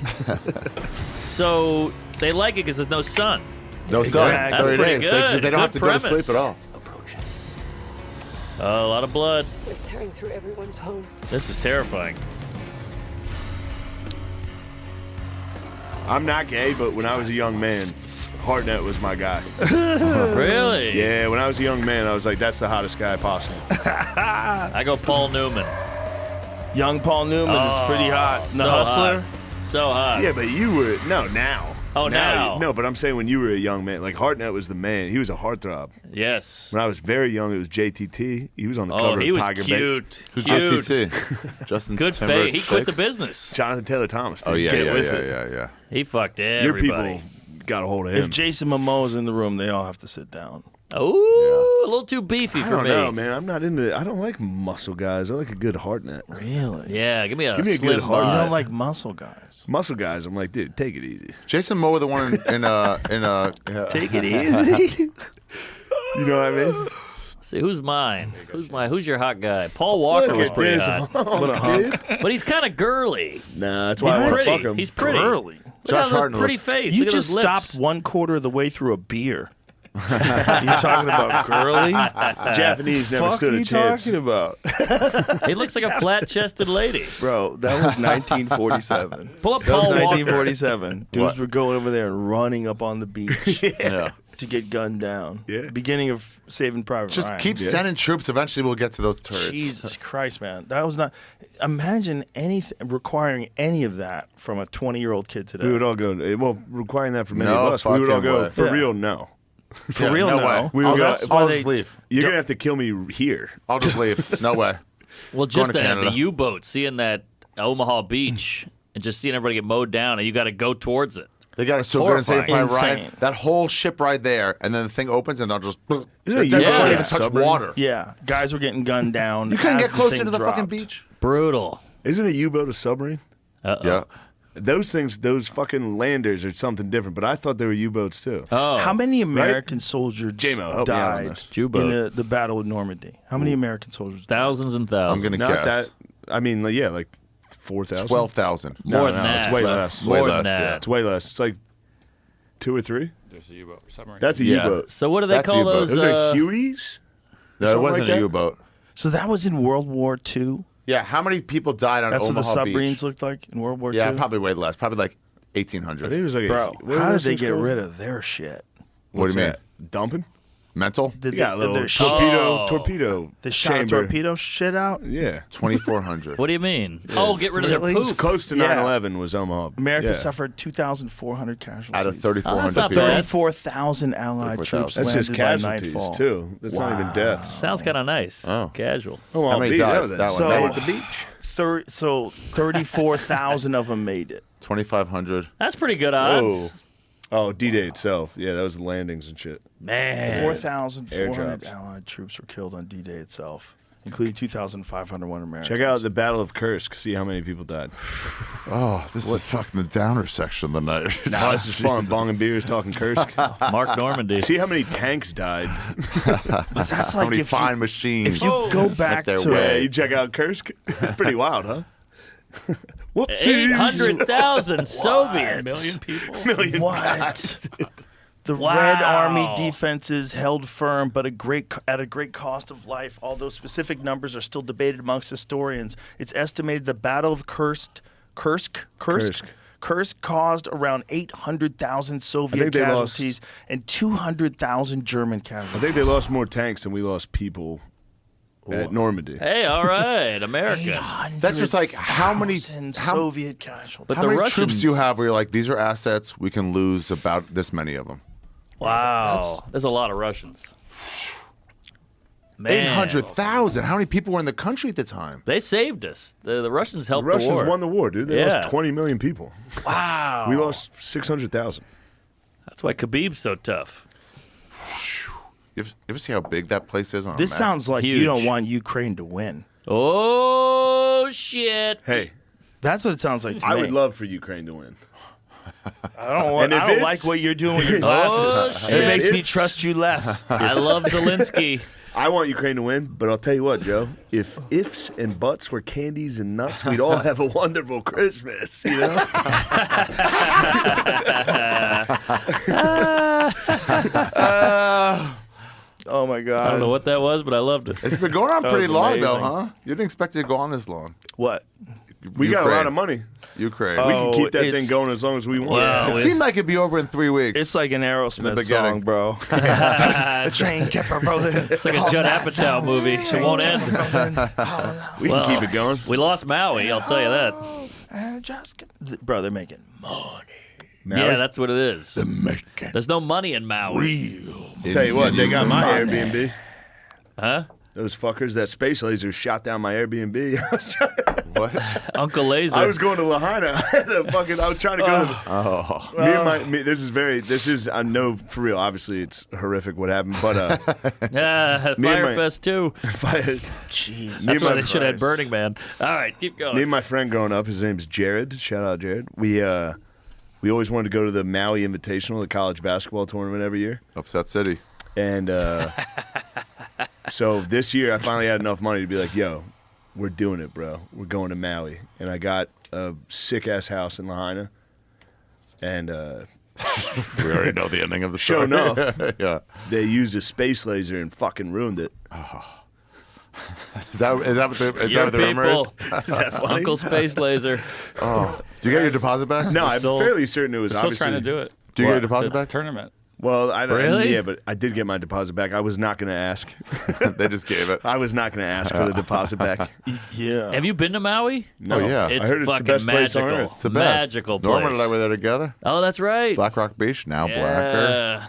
D: So they like it because there's no sun.
I: No sun.
E: Exactly.
D: That's
I: 30
D: pretty
I: days.
D: good.
I: They don't have
D: Good
I: to go to
D: premise.
I: sleep at all.
D: Oh, a lot of blood.
B: They're tearing through everyone's home.
D: This is terrifying.
G: I'm not gay, but when I was a young man, Hartnett was my guy.
D: Really?
G: Yeah, when I was a young man, I was like, that's the hottest guy possible.
D: I go Paul Newman.
E: Young Paul Newman is pretty hot. The
D: so
E: Hustler.
D: hot. So hot.
G: Yeah, but you were, no, now.
D: Oh, now.
G: No, but I'm saying when you were a young man, like Hartnett was the man. He was a heartthrob.
D: Yes.
G: When I was very young, it was JTT. He was on the
D: Oh,
G: cover
D: he
G: of
D: was
G: Tiger
D: cute.
I: Who's
D: Cute.
I: JTT? Justin
D: Good
I: Timberlake.
D: fate. He quit the business.
G: Jonathan Taylor Thomas.
I: Oh, yeah,
G: Get
I: yeah,
G: with
I: yeah,
G: it.
I: yeah.
D: He fucked
G: Your
D: everybody.
G: people got a hold of him.
E: If Jason Momoa's in the room, they all have to sit down.
D: Ooh, a little too beefy
G: I
D: for
G: don't
D: me.
G: know, man. I'm not into. I don't like muscle guys. I like a good Hartnett.
E: Really?
D: Yeah, give me a
G: Give me a
D: slim
G: good heart.
E: You
D: bod.
E: don't like muscle guys.
G: Muscle guys. I'm like, dude, take it easy.
I: Jason Momoa, the one in
G: Take it easy. You know what I mean?
D: See, who's mine? Who's your hot guy? Paul Walker
G: Look
D: was
G: at
D: pretty
G: this
D: hot.
E: What a hunk.
D: But he's kind of girly.
G: Nah, that's why
D: He's
G: I want to
D: pretty.
G: fuck him.
D: He's pretty.
E: Girly.
D: Look at
I: Josh
D: that
I: Hartnett
D: pretty
I: looks-
D: face.
E: You
D: Look at
E: just
D: those lips.
E: stopped 1/4 of the way through a beer. You're talking about girly?
G: Japanese never
E: Fuck
G: stood
E: you
G: a chance.
E: talking about?
D: He looks like a flat-chested lady.
E: Bro, that was 1947.
D: Pull up
E: That was
D: Paul Walker.
E: 1947. Dudes were going over there and running up on the beach
I: Yeah.
E: to get gunned down.
G: Yeah.
E: Beginning of Saving Private
I: Just
E: Ryan.
I: keep sending troops. Eventually, we'll get to those turrets.
E: Jesus Christ, man. That was not. Imagine anything requiring any of that from a 20-year-old kid today.
G: We would all go. Well, requiring that from any
I: No
G: of us, we would all
I: fucking
G: go.
I: way.
G: For
E: Yeah.
G: real, no.
E: For
I: Yeah,
E: real,
I: no
E: no.
I: way.
G: We
I: I'll,
G: would go-
I: just,
E: why
I: I'll
E: they-
I: just leave.
G: You're gonna have to kill me here.
I: I'll just leave. No way.
D: Well, just
I: to
D: the
I: Canada.
D: U-boat, seeing that Omaha Beach and just seeing everybody get mowed down, and you got to go towards it.
I: They got a so good and Saving
D: Horrifying.
I: Private Ryan.
E: Insane.
I: That whole ship right there, and then the thing opens, and they'll just.
G: Isn't it
I: Before
G: you-
I: they
D: Yeah.
I: even touch
G: submarine?
I: water.
E: Yeah, guys were getting gunned down.
I: You couldn't
E: as
I: get closer
E: thing
I: to the fucking
E: dropped.
I: beach.
D: Brutal.
G: Isn't a U-boat a submarine?
D: Uh-oh.
I: Yeah.
G: Those things, those fucking landers are something different. But I thought they were U-boats too.
D: Oh.
E: How many American soldiers
G: J-Mo, help me out on
E: died
G: this.
D: U-boat.
E: in the Battle of Normandy? How many American soldiers died?
D: Thousands and thousands.
I: I'm gonna
G: Not
I: guess.
G: that. I mean, yeah, like 4,000.
I: 12,000.
D: More
G: No,
D: than
G: no,
D: that.
G: it's way less.
D: More
I: Way
D: than
I: less,
D: that.
I: yeah.
G: It's way less. It's like 2 or 3.
H: There's a U-boat submarine.
G: That's a
I: Yeah.
G: U-boat.
D: So what do they
I: That's
D: call
I: U-boat.
D: those?
G: Those are Hueys.
I: No, it
G: Something
I: wasn't
G: like
I: a
G: that?
I: U-boat.
E: So that was in World War II.
I: Yeah, how many people died on
E: That's what the
I: Omaha
E: submarines
I: Beach?
E: looked like in World War
I: Yeah,
E: II.
I: probably way less. Probably like
G: I think
I: 1,800.
G: it was like
E: Bro,
G: what
E: how
G: were
E: did
G: those
E: they
G: things
E: get
G: called?
E: rid of their shit?
I: What do you mean?
G: that? Dumping?
I: Mental?
E: Did
G: Yeah, a
E: did
G: little
E: their shit-
G: torpedo
E: They shot a
G: chamber.
E: torpedo shit out.
G: Yeah.
I: 2,400.
D: What do you mean? Oh, get rid of
E: Really?
D: their
G: It's
D: poop.
G: close to
E: Yeah.
G: 9/11 was Omaha.
E: America
G: Yeah.
E: suffered 2,400 casualties.
I: Out of 3,400
D: Oh, that's not
I: people.
D: bad.
E: 34,000 Allied
I: 34,000.
E: troops
G: That's
E: landed
G: just
E: by
G: casualties
E: nightfall.
G: too. That's not even deaths.
D: Sounds kind of nice.
I: Oh.
D: Casual.
G: Omaha
I: How many
G: Beach,
I: died?
G: that was
I: That one.
E: So-
I: That
G: at the beach.
E: So 34,000 of them made it.
I: 2,500.
D: That's pretty good odds.
G: Oh, D-Day itself. Yeah, that was the landings and shit.
D: Man.
E: 4,400
G: Airdrops.
E: Allied troops were killed on D-Day itself, including 2,501 Americans.
G: Check out the Battle of Kursk. See how many people died.
I: Oh, this is fucking the downer section of the night.
G: Nah, this is fun. Bong and beers talking Kursk.
D: Mark Normandy.
G: See how many tanks died.
E: But that's
I: How
E: like
I: many
E: if
I: fine
E: you,
I: machines?
E: if you go back
I: their
E: to
I: way.
G: Yeah, you check out Kursk. Pretty wild, huh?
E: Whoopsies.
D: 800,000 Soviets.
H: Million people.
E: Million
G: What?
E: The
D: Wow.
E: Red Army defenses held firm, but at a great cost of life. Although specific numbers are still debated amongst historians, it's estimated the Battle of Kursk caused around 800,000 Soviet
G: they lost-
E: casualties and 200,000 German
G: I
E: casualties.
G: think they lost more tanks than we lost people at Normandy.
D: Hey, all right, America.
I: That's just like how many
E: Soviet casualties.
D: But
I: how
D: the
I: many
D: Russians,
I: troops do you have where you're like, these are assets, we can lose about this many of them?
D: Wow, there's a lot of Russians. Man,
I: 800,000. How many people were in the country at the time?
D: They saved us. The Russians
G: The
D: helped
G: Russians
D: the war.
G: won the war, dude. They
D: Yeah.
G: lost 20 million people.
D: Wow.
G: We lost 600,000.
D: That's why Khabib's so tough.
I: You ever see how big that place is on
E: This
I: a map?
E: sounds like
D: Huge.
E: you don't want Ukraine to win.
D: Oh, shit.
G: Hey,
E: That's what it sounds like to
G: I
E: me.
G: would love for Ukraine to win.
E: I
G: if
E: don't
G: it's-
E: like what you're doing with your
D: Oh,
E: glasses.
D: shit.
E: It makes me
G: If-
E: trust you less.
D: I love Zelensky.
G: I want Ukraine to win, but I'll tell you what, Joe. If ifs and buts were candies and nuts, we'd all have a wonderful Christmas, you know?
E: Oh my
D: I don't
E: God.
D: know what that was, but I loved it.
I: It's been going on
E: That
I: pretty
E: was
I: long, though,
E: amazing.
I: huh? You didn't expect it to go on this long.
E: What?
G: We got a
I: Ukraine.
G: lot of money.
I: Ukraine.
G: We
E: Oh,
G: can keep that
E: it's-
G: thing going as long as we want.
D: Wow.
I: It seemed like it'd be over in 3 weeks.
E: It's like an Aerosmith
I: beginning.
E: song, bro. The train kept a rolling.
D: It's like a Judd Apatow movie. It won't end.
G: We
D: Well,
G: can keep it going.
D: We lost Maui, I'll tell you that.
E: Bro, they're making money.
D: Yeah, that's what it is. There's no money in Maui.
G: Tell you what, they got my Airbnb.
D: Huh?
G: Those fuckers, that space laser shot down my Airbnb.
I: What?
D: Uncle Laser.
G: I was going to Lahaina. I was trying to go to this is, I know for real, obviously it's horrific what happened, but
D: Yeah,
G: Me and my-
D: Firefest too.
E: Jeez.
D: That's why they should have had Burning Man. All right, keep
G: me
D: going.
G: and my friend growing up, his name's Jared. Shout out Jared. We always wanted to go to the Maui Invitational, the college basketball tournament every year.
I: Upset City.
G: And so this year I finally had enough money to be like, yo, we're doing it, bro. We're going to Maui. And I got a sick-ass house in Lahaina. And
I: We already know the ending of the
G: Sure
I: story.
G: enough.
I: Yeah.
G: they used a space laser and fucking ruined it.
I: Is that what
D: Your
I: the rumor is?
D: people.
G: Is that funny?
D: Uncle Space Laser.
I: Oh. Do you get your deposit back?
G: No, I'm
D: still-
G: fairly certain it was
H: Still
G: obviously.
H: trying to do it.
I: Do you get
G: What?
I: your deposit
H: The
I: back?
H: tournament.
G: Well, I don't.
D: Really?
G: Yeah, but I did get my deposit back. I was not going to ask.
I: They just gave it.
G: I was not going to ask for the deposit back.
E: Yeah.
D: Have you been to Maui?
G: No.
I: Oh, yeah.
D: It's
G: I heard it's the
D: fucking
G: best place on
D: magical.
G: earth.
I: It's the best.
D: Magical place.
I: Norman and I were there together.
D: Oh, that's right.
I: Black Rock Beach, now Blacker.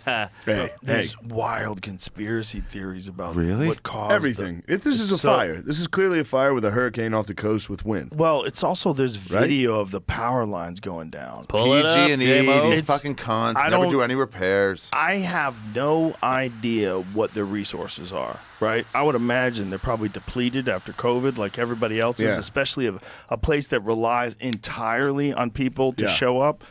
D: Yeah.
G: Hey,
E: There's wild conspiracy theories about
I: Really?
E: what caused
G: everything. This is a
E: So-
G: fire. This is clearly a fire with a hurricane off the coast with wind.
E: Well, it's also there's
G: Right?
E: video of the power lines going down.
D: Pull it up,
I: PG&E,
D: J-Mo.
I: these
E: It's-
I: fucking cons
E: I
I: never
E: don't-
I: do any repairs.
E: I have no idea what their resources are, right? I would imagine they're probably depleted after COVID, like everybody else is,
G: Yeah.
E: especially a place that relies entirely on people to
G: Yeah.
E: show up.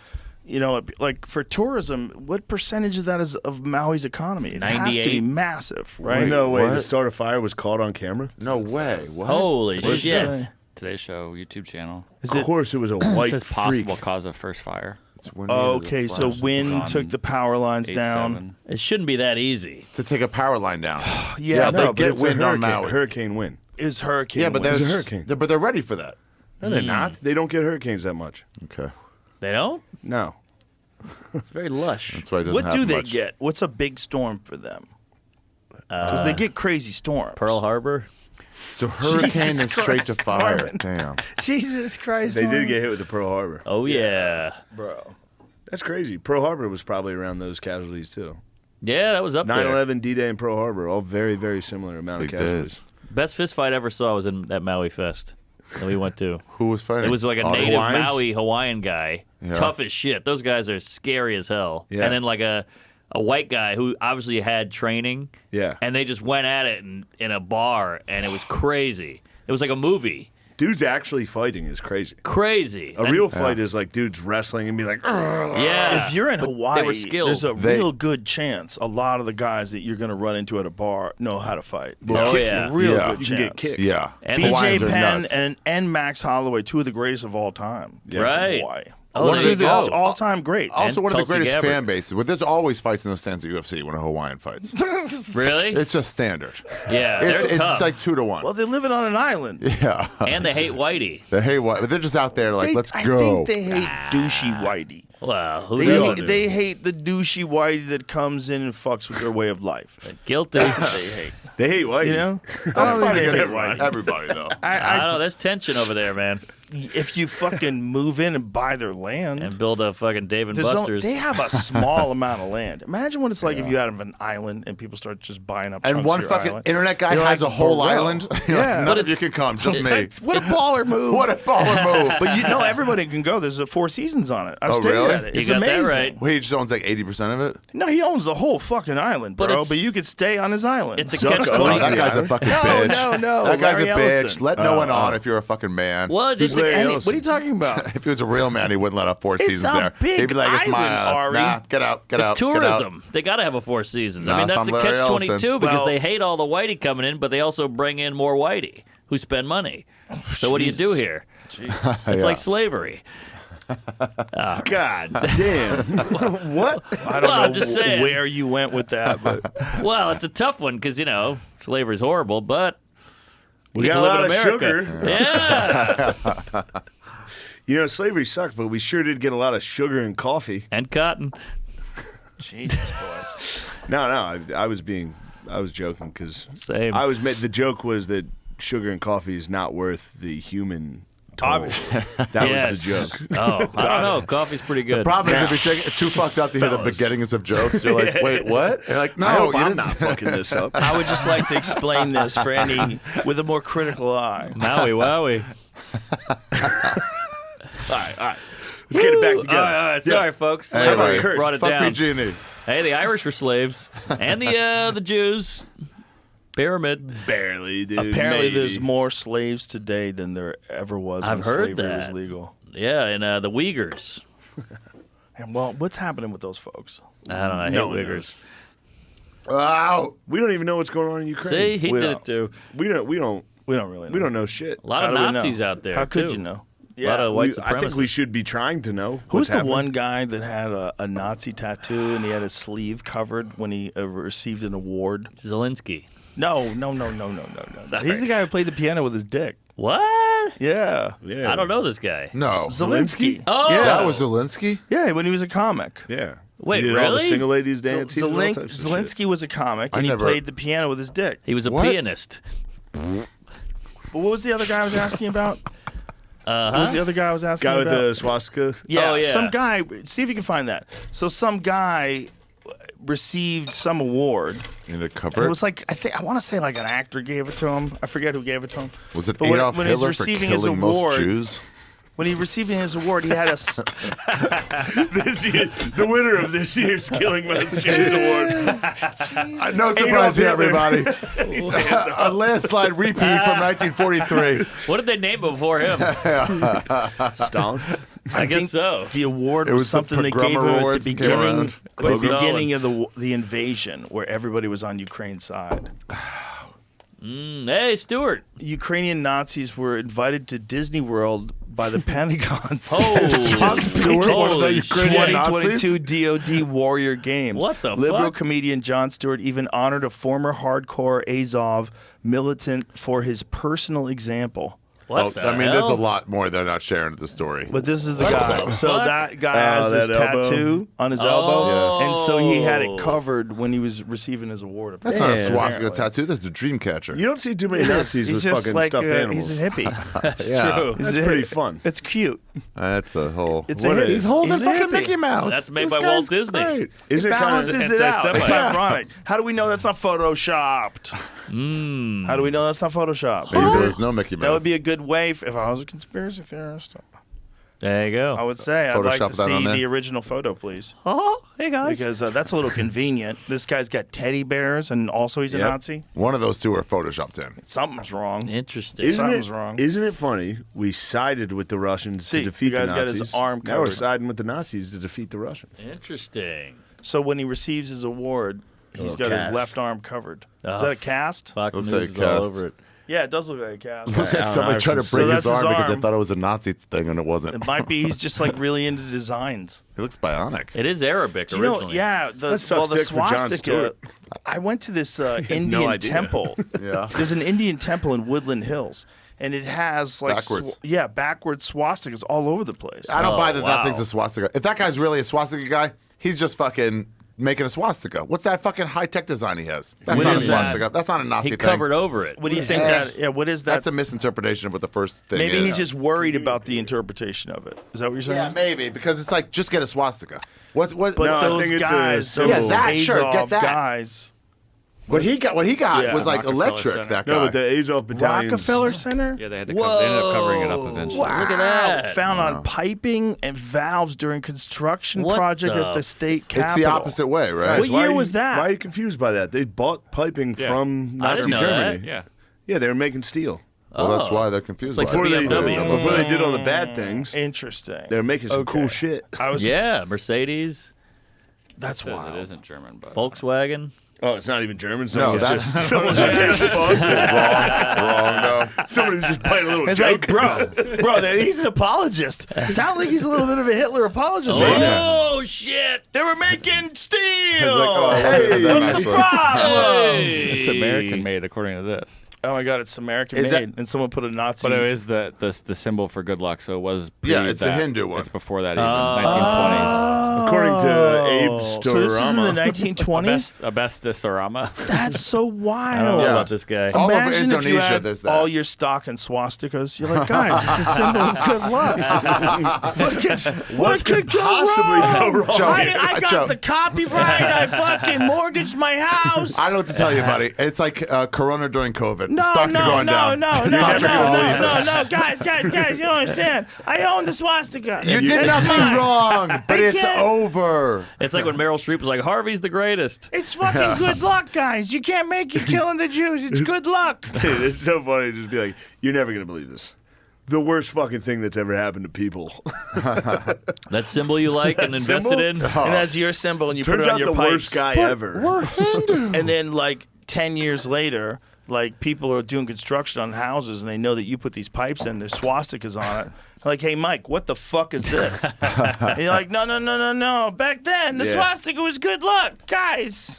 E: You know, like for tourism, what percentage of that is of Maui's economy? It has to be
D: 98.
E: massive, right?
G: No way.
I: what?
G: The start of fire was caught on camera.
I: No way. What?
D: Holy
E: What'd you
D: shit.
E: say?
H: Today's Show YouTube channel.
G: Of course, it was a white
H: It says possible
G: freak.
H: cause of first fire.
I: It's windy
E: Oh,
I: as a
E: okay, so
I: flash.
E: wind
H: on
E: took the power lines down.
H: 8/7.
D: It shouldn't be that easy.
I: To take a power line down.
E: Yeah,
I: they
G: but
I: get
G: it's a
I: wind on
G: hurricane,
I: Maui.
G: hurricane wind.
E: is hurricane.
I: Yeah, but
E: wind.
I: there's
G: a hurricane.
I: But they're ready for that.
G: No, they're not. They don't get hurricanes that much.
I: Okay.
D: They don't?
G: No.
D: It's very lush.
I: That's why it doesn't
E: What do
I: happen
E: they
I: much.
E: get? What's a big storm for them? Because they get crazy storms.
D: Pearl Harbor?
I: So hurricane
E: Jesus
I: is straight to
E: Christ,
I: fire.
E: Norman.
I: Damn.
E: Jesus Christ!
G: They
E: Norman.
G: did get hit with the Pearl Harbor.
D: Oh, yeah.
E: bro.
G: That's crazy. Pearl Harbor was probably around those casualties, too.
D: Yeah, that was up there.
G: 9/11, D-Day, and Pearl Harbor, all very, very similar amount
I: Big
G: of casualties.
I: days.
D: Best fist fight I ever saw was in that Maui Fest that we went to.
I: Who was fighting?
D: It was like a
I: All the
D: native
I: Hawaiians?
D: Maui Hawaiian guy.
I: Yeah.
D: Tough as shit. Those guys are scary as hell.
G: Yeah.
D: And then like a white guy who obviously had training.
G: Yeah.
D: And they just went at it in a bar, and it was crazy. It was like a movie.
G: Dudes actually fighting is crazy.
D: Crazy.
G: A real fight is like dudes wrestling and be like, "Ugh."
D: Yeah.
E: If you're in
D: But
E: Hawaii,
D: they were skilled.
E: there's a real good chance a lot of the guys that you're going to run into at a bar know how to fight.
D: Oh,
E: Kick-
D: yeah.
E: real
I: Yeah.
E: good
G: You can get
E: chance.
G: kicked.
I: Yeah.
D: And
I: Hawaiians
E: BJ
I: are
E: Penn
I: nuts.
E: and Max Holloway, two of the greatest of all time. came from
D: Right.
E: Hawaii.
D: Oh,
E: One
D: there
E: of
D: you
E: the
D: go.
E: all-time greats.
I: Also, one of the
D: Tulsi
I: greatest
D: Gabbard.
I: fan bases. But there's always fights in the stands at UFC when a Hawaiian fights.
D: Really?
I: It's just standard.
D: Yeah,
I: It's
D: they're tough.
I: like 2-1.
E: Well, they live it on an island.
I: Yeah.
D: And they hate Whitey.
I: They hate what? But they're just out there like, let's
E: I
I: go.
E: think they hate douchey Whitey.
D: Well, who
E: They
D: doesn't?
E: hate the douchey Whitey that comes in and fucks with their way of life.
D: Guilty.
E: That's what they hate.
G: They hate white.
E: You know? I
I: I'm
E: don't think
I: fighting
E: they hate
I: against
E: Whitey.
I: everybody, though.
D: I don't know. There's tension over there, man.
E: If you fucking move in and buy their land,
D: And build a fucking Dave and
E: there's
D: Buster's.
E: they have a small amount of land. Imagine what it's like if you had an island and people start just buying up
I: And
E: chunks
I: one
E: of your
I: fucking
E: island.
I: internet guy
E: You're
I: has
E: like,
I: a whole
E: bro.
I: island. You're
E: Yeah.
I: like, none of you can come, just me.
E: What a baller move.
I: What a baller move.
E: But you know everybody can go. There's a Four Seasons on it. I've
I: Oh,
E: stayed
I: really?
E: at it.
D: You
E: It's
D: got that
E: amazing.
D: right.
I: Well, he just owns like 80% of it.
E: No, he owns the whole fucking island,
D: But
E: bro.
D: it's-
E: But you could stay on his island.
D: It's a
G: Zuck
D: catch
G: owns
I: Oh,
D: 20.
I: that guy's a
G: island.
I: fucking
E: No,
I: bitch.
E: no.
I: That guy's
E: Larry
I: a bitch.
E: Ellison.
I: Let no one on if you're a fucking man.
D: Well, just
G: Larry
E: Any-
G: Ellison.
E: what are you talking about?
I: If he was a real man, he wouldn't let up Four
E: It's
I: Seasons
E: a
I: there.
E: big
I: He'd be like, it's my
E: island,
I: island.
E: Ari.
I: Nah, get out, get
D: it's
I: out, get out.
D: tourism. They got to have a Four Seasons.
I: Nah,
D: I mean,
I: if
D: that's
I: I'm
D: the
I: Larry
D: catch-22
I: Ellison.
D: because
E: Well-
D: they hate all the Whitey coming in, but they also bring in more Whitey who spend money. So what do you do
E: Jesus.
D: here? It's like slavery.
G: God damn.
E: What? I don't
D: Well,
E: know
D: I'm just saying.
E: where you went with that, but
D: Well, it's a tough one because, slavery's horrible, but
G: We
D: you get
G: got a
D: to
G: lot
D: live
G: of
D: in America.
G: sugar.
D: Yeah.
G: You know, slavery sucked, but we sure did get a lot of sugar and coffee.
D: And cotton.
E: Jesus, boys.
G: No, I was joking because
D: Same.
G: the joke was that sugar and coffee is not worth the human toll.
E: Obviously.
G: That
D: Yes.
G: was the joke.
D: Oh, I don't know. Coffee's pretty good.
I: The problem is if you think it's too fucked up to hear the
G: Fellas.
I: beginnings of jokes, you're like, wait, what? You're like, no,
G: I hope
I: you
G: I'm
I: didn't.
G: not fucking this up.
E: I would just like to explain this for any with a more critical eye.
D: Maui wowie.
G: All right. Let's get it back together.
D: All right. Sorry, folks.
I: Hey,
D: Slavery
I: wait,
D: brought it
I: fuck
D: down.
I: PG&E.
D: Hey, the Irish were slaves, and the Jews. Pyramid.
G: Barely, dude.
E: Apparently,
G: maybe.
E: there's more slaves today than there ever was when
D: I've heard
E: slavery was
D: that.
E: legal.
D: Yeah, and the Uyghurs.
E: And well, what's happening with those folks?
D: I don't know. I hate
G: No one
D: Uyghurs.
I: Wow.
G: We don't even know what's going on in Ukraine.
D: See, he
E: We
D: did
E: don't.
D: it too.
G: We don't
E: We don't really know.
G: we don't know shit.
D: A lot
E: How
D: of
E: do we know?
D: Nazis out there.
E: How could
D: too.
E: you know?
D: A lot of white supremacists.
G: I think we should be trying to know.
E: Who's
G: what's
E: the
G: happening.
E: one guy that had a Nazi tattoo and he had his sleeve covered when he received an award?
D: Zelensky.
E: No.
D: Sorry.
E: He's the guy who played the piano with his dick.
D: What?
E: Yeah.
G: Yeah.
D: I don't know this guy.
I: No.
E: Zelensky.
D: Oh,
E: Yeah.
I: That was Zelensky?
E: Yeah, when he was a comic.
G: Yeah.
D: Wait,
G: He did all the
D: really?
G: single ladies dance. He did all
E: Zelensky,
G: types of shit.
E: Zelensky was a comic
I: I
E: and he
I: never-
E: played the piano with his dick.
D: He was a
I: What?
D: pianist.
E: But what was the other guy I was asking about? What was the other guy I was asking
G: Guy with
E: about?
G: the swastika.
E: Yeah,
D: Oh, yeah.
E: some guy. See if you can find that. So some guy received some award.
I: In a
E: And
I: cover?
E: it was like I want to say like an actor gave it to him. I forget who gave it to him.
I: Was it
E: But when-
I: Adolf
E: when he was
I: Hitler for
E: receiving his
I: killing most
E: award-
I: Jews?
E: When he receiving his award, he had a.
G: This year, the winner of this year's Killing Most Jews Award.
I: No surprise here,
G: Hitler.
I: everybody. A landslide repeat from 1943.
D: What did they name before him?
G: Stalin.
D: I guess
E: think
D: so.
E: The award
I: It
E: was
I: was the
E: something they
I: Pogrom
E: gave him at
I: Awards
E: the
I: that came
E: beginning,
I: around.
E: the
D: Bogan.
E: beginning of the invasion, where everybody was on Ukraine's side.
D: Hey, Stuart.
E: Ukrainian Nazis were invited to Disney World by the Pentagon.
D: Oh,
I: John Stewart, one of the
D: Holy
I: Ukrainian Nazis?
E: 2022 DoD Warrior Games.
D: What the
E: Liberal
D: fuck?
E: comedian Jon Stewart even honored a former hardcore Azov militant for his personal example.
D: what the
I: I mean, there's a
D: hell?
I: lot more they're not sharing at the story.
E: But this is the
D: What
E: guy.
D: the
E: So
D: fuck?
E: that guy has this
G: that elbow.
E: tattoo on his
D: Oh.
E: elbow, and so he had
D: Oh.
E: it covered when he was receiving his award.
I: That's not a
E: Apparently.
I: swastika tattoo. That's the dream catcher.
G: You don't see too many
E: It is.
G: Nazis
E: He's
G: with
E: just
G: fucking
E: like
G: stuffed animals.
E: he's a hippie.
I: yeah.
D: True.
E: He's
G: That's
E: a
G: pretty
E: hippie.
G: fun.
E: It's cute.
I: That's a whole.
E: It's
G: What
E: a
G: is-
E: hippie.
I: He's holding
E: He's a
I: fucking
E: hippie.
I: Mickey Mouse.
D: That's made
I: This
D: by Walt
I: guy's
D: Disney.
I: great.
G: Is it kind
E: Balances
G: of
E: it out. It's
D: anti-Semite.
E: ironic. How do we know that's not photoshopped? How do we know that's not photoshopped?
I: Maybe there is no Mickey Mouse.
E: That would be a good way if I was a conspiracy theorist.
D: There you go.
E: I would say I'd like to
I: Photoshop that on
E: see
I: there.
E: the original photo, please.
D: Oh, hey guys.
E: Because that's a little convenient. This guy's got teddy bears, and also he's a
G: Yep.
E: Nazi.
I: One of those two are photoshopped in.
E: Something's wrong.
D: Interesting.
E: Something's wrong.
G: Isn't it funny? We sided with the Russians
E: See,
G: to defeat
E: the guy's
G: the
E: got
G: Nazis.
E: his arm
G: Now we're
E: covered.
G: siding with the Nazis to defeat the Russians.
D: Interesting.
E: So when he receives his award, he's got
G: cast.
E: his left arm covered.
D: Oh,
E: Is that a cast?
D: Fox
I: Looks
D: News
I: like a
D: is all
I: cast.
D: over it.
E: Yeah, it does look like a cast.
I: Somebody tried to
E: So
I: break
E: that's
I: his arm
E: his
I: because they
E: arm.
I: thought it was a Nazi thing, and it wasn't.
E: It might be he's just like really into designs.
I: He looks bionic.
D: It is Arabic
E: Do you know?
D: originally.
E: Yeah,
G: That sucks
E: the
G: dick for Jon
E: swastika.
G: Stewart.
E: I went to this Indian
G: idea.
E: temple.
I: Yeah.
E: There's an Indian temple in Woodland Hills, and it has like
I: Backwards.
E: backwards swastikas all over the place.
I: I don't buy that
D: wow.
I: that thing's a swastika. If that guy's really a swastika guy, he's just fucking making a swastika. What's that fucking high-tech design he has? That's
D: What
I: not a
D: is that?
I: swastika. That's not a Nazi
D: He
I: thing.
D: covered over it.
E: What do you think that? Yeah, what is that?
I: That's a misinterpretation of what the first thing
E: Maybe
I: is.
E: he's just worried about the interpretation of it. Is that what you're saying?
I: Yeah, maybe, because it's like, just get a swastika. What?
E: But
G: No, I
E: those
G: think it's a
E: guys,
G: symbol.
E: those
I: Yeah, that, sure, get
E: Azov
I: that.
E: guys,
I: What he got
E: Yeah.
I: was like
H: Rockefeller
I: electric,
H: Center.
I: that guy.
G: No, but the Azov battalions.
E: Rockefeller Center.
H: Yeah, they had to they ended up covering it up eventually.
E: Wow.
D: Look at that.
E: Found on piping and valves during construction
D: What
E: project
D: the
E: at the state
I: it's
E: capitol.
I: the opposite way, right?
E: What
G: Why
E: year
G: are you-
E: was that?
G: Why are you confused by that? They bought piping
H: Yeah.
G: from
D: I
G: Nazi
D: didn't know
G: Germany.
D: that.
H: Yeah.
G: Yeah, they were making steel.
I: Well, that's why they're confused.
D: It's like
I: by
D: the
I: it.
D: BMW.
G: Before they did all the bad things,
E: Interesting.
G: they were making some
E: Okay.
G: cool shit.
E: I was.
D: Yeah, Mercedes,
E: That's
H: It says
E: wild.
H: it isn't German, but
D: Volkswagen.
G: Oh, it's not even German.
I: No,
G: Someone
I: that's
G: someone just
I: wrong. No.
G: Somebody just played a little
E: It's
G: joke.
E: like, bro, he's an apologist. Sounds like he's a little bit of a Hitler apologist right now.
D: Oh shit!
E: They were making steel.
I: Hey,
E: What's the problem?
H: it's American made according to this.
E: Oh my God, it's American
I: Is
E: made,
I: that-
E: and someone put a Nazi.
H: But it is the symbol for good luck, so it was
I: Yeah,
H: pre
I: it's the
H: that.
I: Hindu one.
H: It's before that even 1920s.
G: According to Abe's
E: So this is in the
G: Storama.
E: 1920s.
H: Asbestosorama.
E: That's so
D: I don't know
E: wild.
I: Yeah.
D: about this guy.
I: All over
E: Imagine if you
I: Indonesia,
E: had
I: there's that.
E: all your stock in swastikas. You're like, guys, it's a symbol of good luck. what could go
G: possibly
E: wrong?
G: go wrong?
E: I got
I: Joe.
E: the copyright. I fucking mortgaged my house.
I: I don't know what to tell you, buddy. It's like Corona during COVID.
E: No,
I: Stocks are going down.
E: no,
I: Stocks are going down.
E: guys, you don't understand. I own the swastika.
I: You did nothing wrong, but it's
E: can't-
I: over.
D: It's like when Meryl Streep was like, "Harvey's the greatest."
E: It's fucking good luck, guys. You can't make it killing the Jews. It's good luck.
G: Dude, it's so funny to just be like, you're never going to believe this. The worst fucking thing that's ever happened to people.
D: That symbol you like and invested
G: symbol?
D: in.
E: And that's your symbol, and you
G: Turns
E: put it on
G: out
E: your
G: the
E: pipes.
G: worst guy ever.
I: We're Hindu.
E: And then, like 10 years later, like people are doing construction on houses, and they know that you put these pipes in. There's swastikas on it. Like, hey, Mike, what the fuck is this? And you're like, no. Back then, the
G: Yeah.
E: swastika was good luck, guys.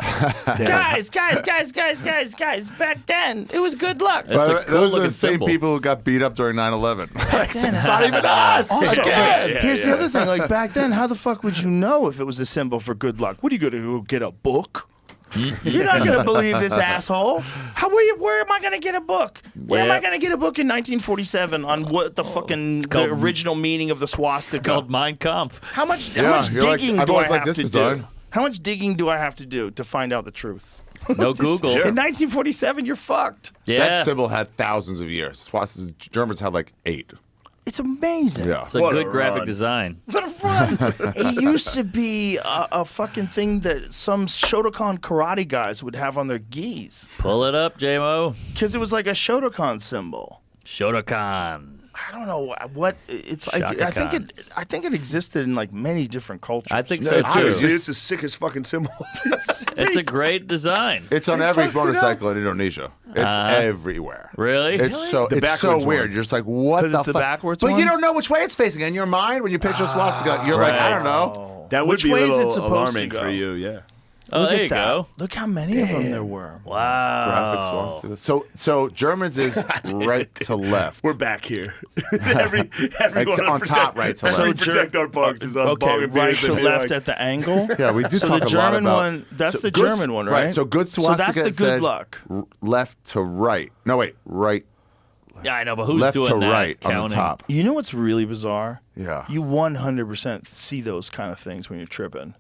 E: guys. Back then, it was good luck.
D: It's a
I: But
D: cool
I: those are
D: looking
I: the same
D: symbol.
I: people who got beat up during 9/11.
E: Back then,
I: Not even us.
E: Also,
I: Again.
E: here's the other thing. Like back then, how the fuck would you know if it was a symbol for good luck? What are you gonna go get a book? You're not gonna believe this asshole. Where am I gonna get a book? Where am I
D: Yeah.
E: gonna get a book in 1947 on what the fucking the
D: called-
E: original meaning of the swastika?
D: Called Mein Kampf.
E: How much
I: Yeah, you're like,
E: digging
I: I've
E: do I
I: always
E: have
I: liked this
E: to
I: design.
E: do? How much digging do I have to do to find out the truth?
D: No Google.
E: In 1947, you're fucked.
D: Yeah.
I: That symbol had thousands of years. Swastikas, Germans had like 8.
E: It's amazing.
I: Yeah.
D: It's a
G: What
D: good
G: a
D: graphic
G: run.
D: design.
E: What a fun! It used to be a fucking thing that some Shotokan karate guys would have on their gis.
D: Pull it up, JMO.
E: Because it was like a Shotokan symbol.
D: Shotokan.
E: I don't know what it's like.
D: Shaka Khan.
E: I think it existed in like many different cultures.
D: I think
G: No,
D: so
G: dude,
D: too.
G: it's the sickest fucking symbol.
D: It's a great design.
I: It's on
E: They
I: every
E: fucked it up.
I: motorcycle in Indonesia. It's everywhere.
D: Really?
I: It's so
G: The
I: it's so
G: backwards
I: weird.
G: one.
I: You're just like, what
E: 'Cause
I: the
E: it's the
I: fuck?
E: backwards
I: But
E: one?
I: you don't know which way it's facing. In your mind, when you picture a swastika, you're like, I don't know.
G: That would
E: Which
G: be a
E: way is it
G: little
E: supposed to
G: alarming
E: go?
G: for you, yeah.
D: Oh,
E: Look
D: there
E: at
D: you
E: that.
D: go.
E: Look how many of them there were.
I: Graphic
D: Wow.
I: swastika. So Germans is right to left.
G: We're back here. everyone
I: It's on top, right to
G: every
I: left.
G: protect our parks is us
E: Okay,
G: bogging
E: right
G: beers
E: to
G: and be
E: left
G: like,
E: at the angle.
I: Yeah, we do
E: So
I: talk
E: the
I: a lot
E: German
I: about
E: one, that's
I: so
E: the
I: good-
E: German one, right?
I: So good
E: So
I: swastika
E: that's the good
I: said
E: luck.
I: left to right. No, wait, right,
D: Yeah, I know, but who's
I: left
D: doing
I: to
D: that?
I: right on
D: Counting?
I: the top.
E: You know what's really bizarre?
I: Yeah.
E: You 100% see those kind of things when you're tripping.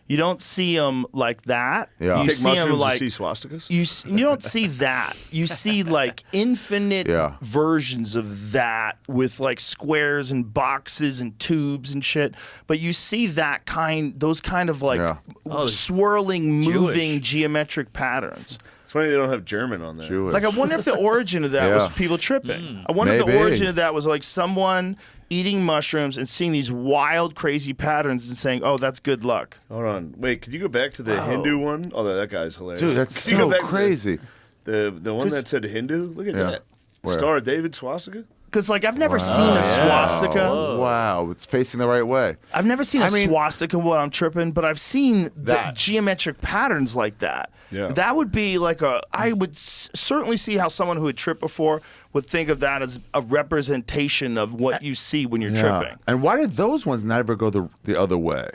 E: You don't see them like that.
I: Yeah.
E: You
G: Take
E: see them
G: mushrooms
E: like
G: to see swastikas?
E: you don't see that. You see like infinite
I: Yeah.
E: versions of that with like squares and boxes and tubes and shit. But you see those kind of like
I: Yeah.
E: swirling, moving
D: Jewish.
E: geometric patterns.
G: It's funny they don't have German on there.
I: Jewish.
E: Like I wonder if the origin of that was
I: Yeah.
E: people tripping. I wonder if the
I: Maybe.
E: origin of that was like someone eating mushrooms and seeing these wild, crazy patterns and saying, "Oh, that's good luck."
G: Hold on. Wait, could you go back to the Hindu one? Oh, that guy's hilarious.
I: Dude, that's
G: Could you go
I: so
G: back to
I: crazy.
G: The one that said Hindu? Look at
I: Yeah.
G: that.
I: Where?
G: Star of David swastika?
E: Because like I've never seen a swastika.
I: Wow, it's facing the right way.
E: I've never seen a swastika while I'm tripping, but I've seen the
I: That.
E: geometric patterns like that.
G: Yeah.
E: That would be like I would certainly see how someone who had tripped before would think of that as a representation of what you see when you're tripping.
I: And why did those ones never go the other way?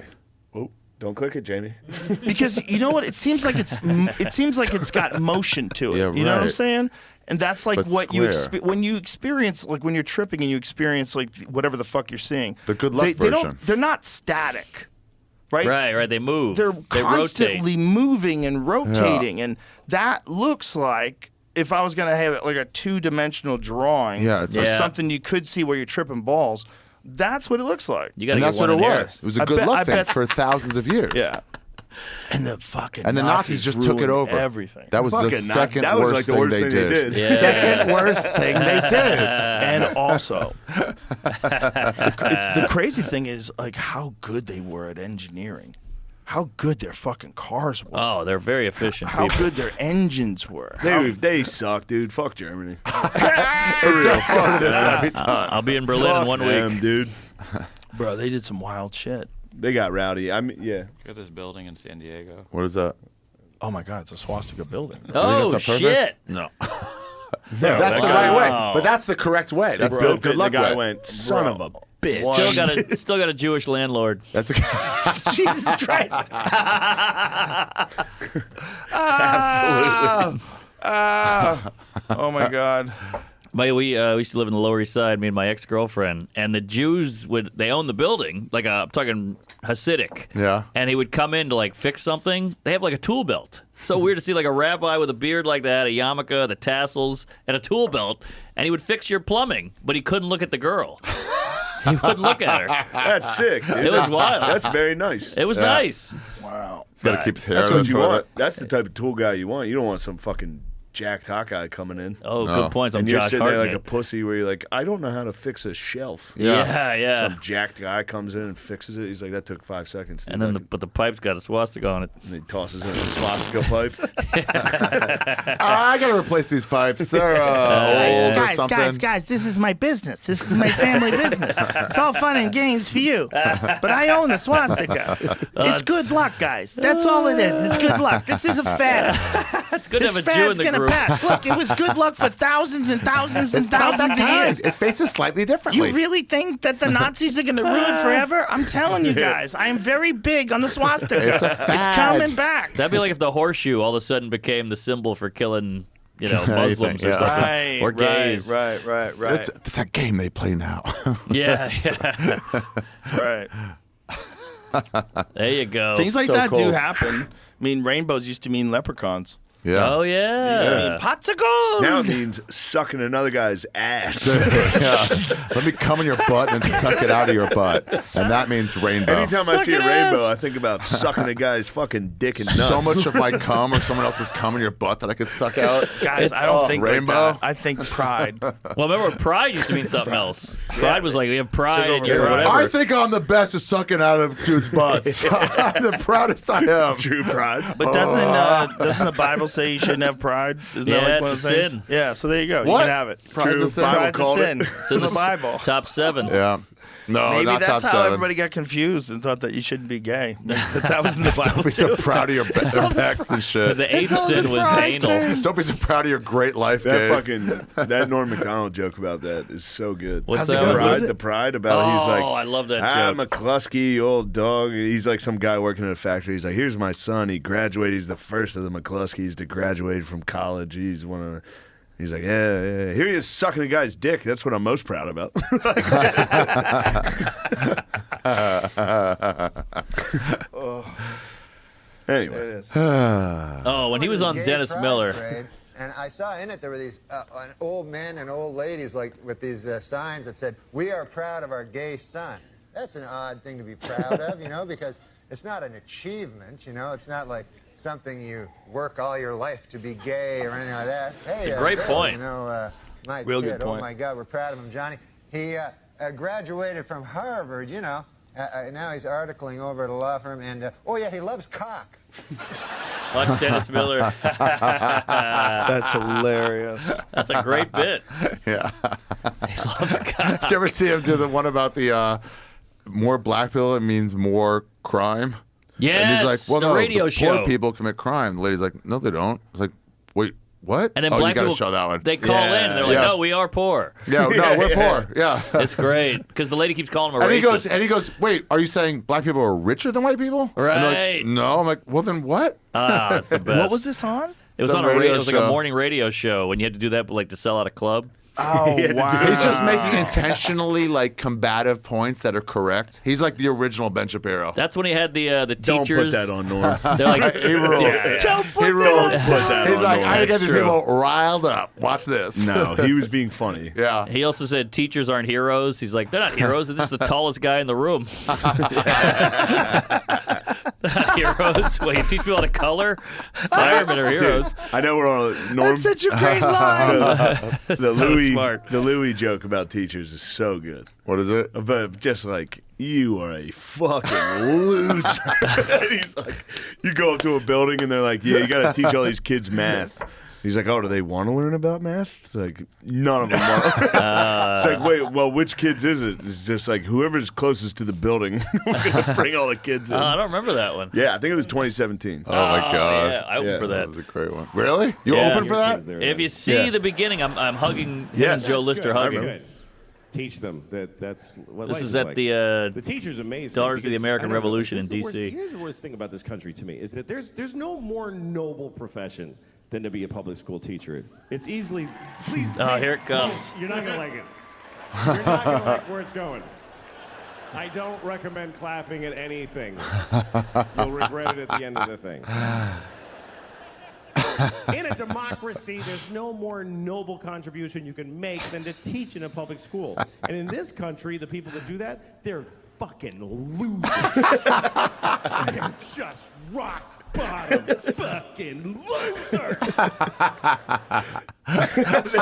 G: Oh, don't click it, Jamie.
E: Because you know what? It seems like it's got motion to it.
I: Yeah,
E: You know what I'm
I: right.
E: saying? And that's like
I: But
E: what you
I: square.
E: when you experience, like when you're tripping and you experience like whatever the fuck you're seeing.
I: The good luck
E: they
I: version.
E: they're not static, right?
D: Right. They move.
E: They're
D: They
E: constantly
D: rotate.
E: moving and rotating, and that looks like if I was gonna have it like a 2-dimensional drawing,
I: Yeah, it's
E: of
D: Yeah.
E: something you could see where you're tripping balls. That's what it looks like.
D: You got to
I: And
D: get
I: that's
D: one
I: what it
D: in there.
I: was. It was a
E: I
I: good
E: bet- I
I: luck thing
E: bet-
I: for thousands of years.
E: Yeah. And the fucking
I: And the Nazis just took it
E: ruined
I: over.
E: everything.
I: That was the
G: Fucking Nazis.
I: second
G: That was
I: worst
G: like the
I: thing
G: worst
I: they
G: thing they
I: did.
G: did.
D: Yeah.
E: Second worst thing they did. And also, the crazy thing is like how good they were at engineering. How good their fucking cars were.
D: Oh, they're very efficient
E: How
D: people.
E: good their engines were. How-
G: They suck, dude. Fuck Germany.
I: For real. Fuck this every time.
D: I'll be in Berlin in 1
G: them,
D: week.
G: dude.
E: Bro, they did some wild shit.
G: They got rowdy. I mean, yeah.
H: Got this building in San Diego.
I: What is that?
E: Oh my God, it's a swastika building.
D: Oh,
I: that's on purpose?
D: shit.
I: No.
G: That's
I: That's the right way. But that's the correct way. That's the
G: Built it,
I: good
G: and
I: luck
G: the guy
I: way.
G: went, son of a bitch.
D: Still got a Jewish landlord.
I: That's a,
E: Jesus Christ.
G: Absolutely.
E: Oh my God.
D: We used to live in the Lower East Side, me and my ex-girlfriend, and the Jews they own the building, like I'm talking Hasidic.
I: Yeah.
D: And he would come in to like fix something. They have like a tool belt. So weird to see like a rabbi with a beard like that, a yarmulke, the tassels, and a tool belt, and he would fix your plumbing, but he couldn't look at the girl. He wouldn't look at her.
G: That's sick, dude.
D: It was wild.
G: That's very nice.
D: It was nice.
E: Wow.
I: he's got to keep his hair
G: That's
I: in
G: what
I: the
G: you
I: toilet.
G: want. That's the type of tool guy you want. You don't want some fucking jacked hot guy coming in.
D: Oh,
I: No.
D: good points. I'm
G: And you're
D: Josh
G: sitting there like a
D: Hartnett.
G: pussy where you're like, I don't know how to fix a shelf.
D: Yeah.
G: Some jacked guy comes in and fixes it. He's like, that took 5 seconds.
D: And then but the pipe's got a swastika on it.
G: and he tosses in a swastika pipe.
I: I got to replace these pipes. They're old or something.
E: guys, this is my business. This is my family business. It's all fun and games for you. But I own the swastika. It's good luck, guys. That's all it is. It's good luck. This is a fad.
D: It's good
E: This
D: to have a Jew in
E: fad's
D: the
E: going to
D: group.
E: pass. Look, it was good luck for thousands and thousands and thousands of years.
I: It faces slightly differently.
E: You really think that the Nazis are going to ruin forever? I'm telling you guys, I am very big on the swastika.
I: It's a fad.
E: It's coming back.
D: That'd be like if the horseshoe all of a sudden became the symbol for killing, Muslims
I: Anything,
D: or
I: yeah.
D: something, or gays.
E: Right.
I: It's a game they play now.
D: Yeah.
E: Right.
D: There you go.
E: Things like
I: So
E: that do
I: cool.
E: happen. I mean, rainbows used to mean leprechauns.
I: Yeah.
D: Oh
E: Used to
D: yeah.
E: mean pots of gold.
G: Now it means sucking another guy's ass.
I: Yeah. Let me come in your butt and then suck it out of your butt. And that means rainbow.
G: Anytime I see a
D: Sucking
G: rainbow,
D: ass.
G: I think about sucking a guy's fucking dick and nuts.
I: so much of my cum or someone else's cum in your butt that I could suck out.
E: Guys, I don't think
I: rainbow.
E: like that. I think pride.
D: Well, remember pride used to mean something else. Pride was like we have pride
E: Took
D: in
E: over
D: your
E: pride.
D: whatever.
I: I think I'm the best at sucking out of dudes' butts. I'm the proudest I am.
G: True pride.
E: But doesn't the Bible say you shouldn't have pride? Isn't
D: Yeah,
E: that like one
D: it's
E: of
D: a
E: the things?
D: sin.
E: Yeah, so there you go.
I: What?
E: You can have it.
I: Pride's a sin.
E: Pride's a
G: called
E: sin.
G: it.
E: It's in the Bible.
D: Top 7.
I: Yeah. No,
E: Maybe
I: not
E: that's
I: top
E: how
I: 7.
E: everybody got confused and thought that you shouldn't be gay. That was in the Bible
I: Don't be so
E: too.
I: proud of your pecs and shit.
D: The 8th sin was anal.
I: Don't be so proud of your great life,
G: That
I: gays.
G: that Norm Macdonald joke about that is so good.
D: What's
E: How's it
D: that?
E: go?
D: Was
E: What is
G: Pride,
E: it?
G: the pride about he's like,
D: I love that joke.
G: McCluskey, you old dog. He's like some guy working in a factory. He's like, here's my son. He graduated. He's the first of the McCluskeys to graduate from college. He's one of the. He's like, yeah. Here he is sucking a guy's dick. That's what I'm most proud about. Anyway.
D: Oh, when he was on
L: Gay
D: Dennis
L: pride
D: Miller.
L: parade, and I saw in it there were these old men and old ladies like with these signs that said, "We are proud of our gay son." That's an odd thing to be proud of, you know, because it's not an achievement, you know. It's not like something you work all your life to be gay or anything like that. Hey,
D: It's a great
L: Bill,
D: point.
L: You know, my
E: Real
L: kid.
E: good point.
L: Oh my God, we're proud of him, Johnny. He graduated from Harvard, you know. Now he's articling over at a law firm, and oh yeah, he loves cock.
D: Watch Dennis Miller.
E: That's hilarious.
D: That's a great bit.
I: Yeah.
D: He loves cock.
I: Did you ever see him do the one about the more black people, it means more crime?
D: Yes,
I: and he's like, well,
D: the
I: no,
D: radio
I: the
D: show.
I: poor people commit crime. The lady's like, no, they don't. It's like, wait, what?
D: And then
I: oh,
D: black
I: you got to
D: people,
I: show that one.
D: they call in and they're like,
I: Yeah.
D: no, we are poor.
I: Yeah, no, we're poor. Yeah.
D: It's great because the lady keeps calling him a
I: And
D: racist.
I: he goes, wait, are you saying black people are richer than white people? And they're
D: Right.
I: like, no. I'm like, well, then what?
D: Ah, it's the best.
E: What was this on?
D: It was
I: Some
D: on a radio.
I: radio
D: It was like a
I: show.
D: morning radio show when you had to do that, but like to sell out a club.
E: Oh, wow.
I: He's just making intentionally like combative points that are correct. He's like the original Ben Shapiro.
D: That's when he had the
G: Don't
D: teachers.
G: put that on Norm.
D: They're like,
I: He rules.
E: Don't put
I: He rules.
G: Don't put that
I: He's
G: on
I: like,
G: Norm.
I: I get
D: That's
I: these
D: true.
I: people riled up. Watch this.
G: No, he was being funny.
I: Yeah.
D: he also said teachers aren't heroes. He's like, they're not heroes. They're just the tallest guy in the room. They're not heroes. Well, you teach people how to color. Firemen are heroes.
G: I know we're on a Norm.
E: That's such a great line.
G: The
D: So
G: Louis,
D: smart.
G: the Louis joke about teachers is so good.
I: What is it?
G: But just like, you are a fucking loser. And he's like, you go up to a building and they're like, yeah, you got to teach all these kids math. He's like, oh, do they want to learn about math? It's like, none of them want. It's like, wait, well, which kids is it? It's just like, whoever's closest to the building. We're going to bring all the kids in.
D: I don't remember that one.
G: Yeah, I think it was 2017.
I: Oh my God.
D: Yeah, I opened for
I: That
D: that.
I: was a great one. Really? You
D: Yeah.
I: opened for that?
D: If you see
G: Yeah.
D: the beginning, I'm hugging him
G: Yes.
D: and Joe Lister hugging.
M: Good. Teach them that's what
D: This
M: life
D: is at
M: like.
D: the
M: teacher's amazing.
D: Daughters of the
M: because
D: American
M: I don't know,
D: Revolution
M: this
D: in
M: is the worst-
D: D.C.
M: Here's the worst thing about this country to me is that there's no more noble profession than to be a public school teacher. It's easily please.
D: Oh,
M: please,
D: here it comes.
M: You're not gonna like it. You're not gonna like where it's going. I don't recommend clapping at anything. You'll regret it at the end of the thing. In a democracy, there's no more noble contribution you can make than to teach in a public school. And in this country, the people that do that, they're fucking losers. They're just rock bottom fucking losers.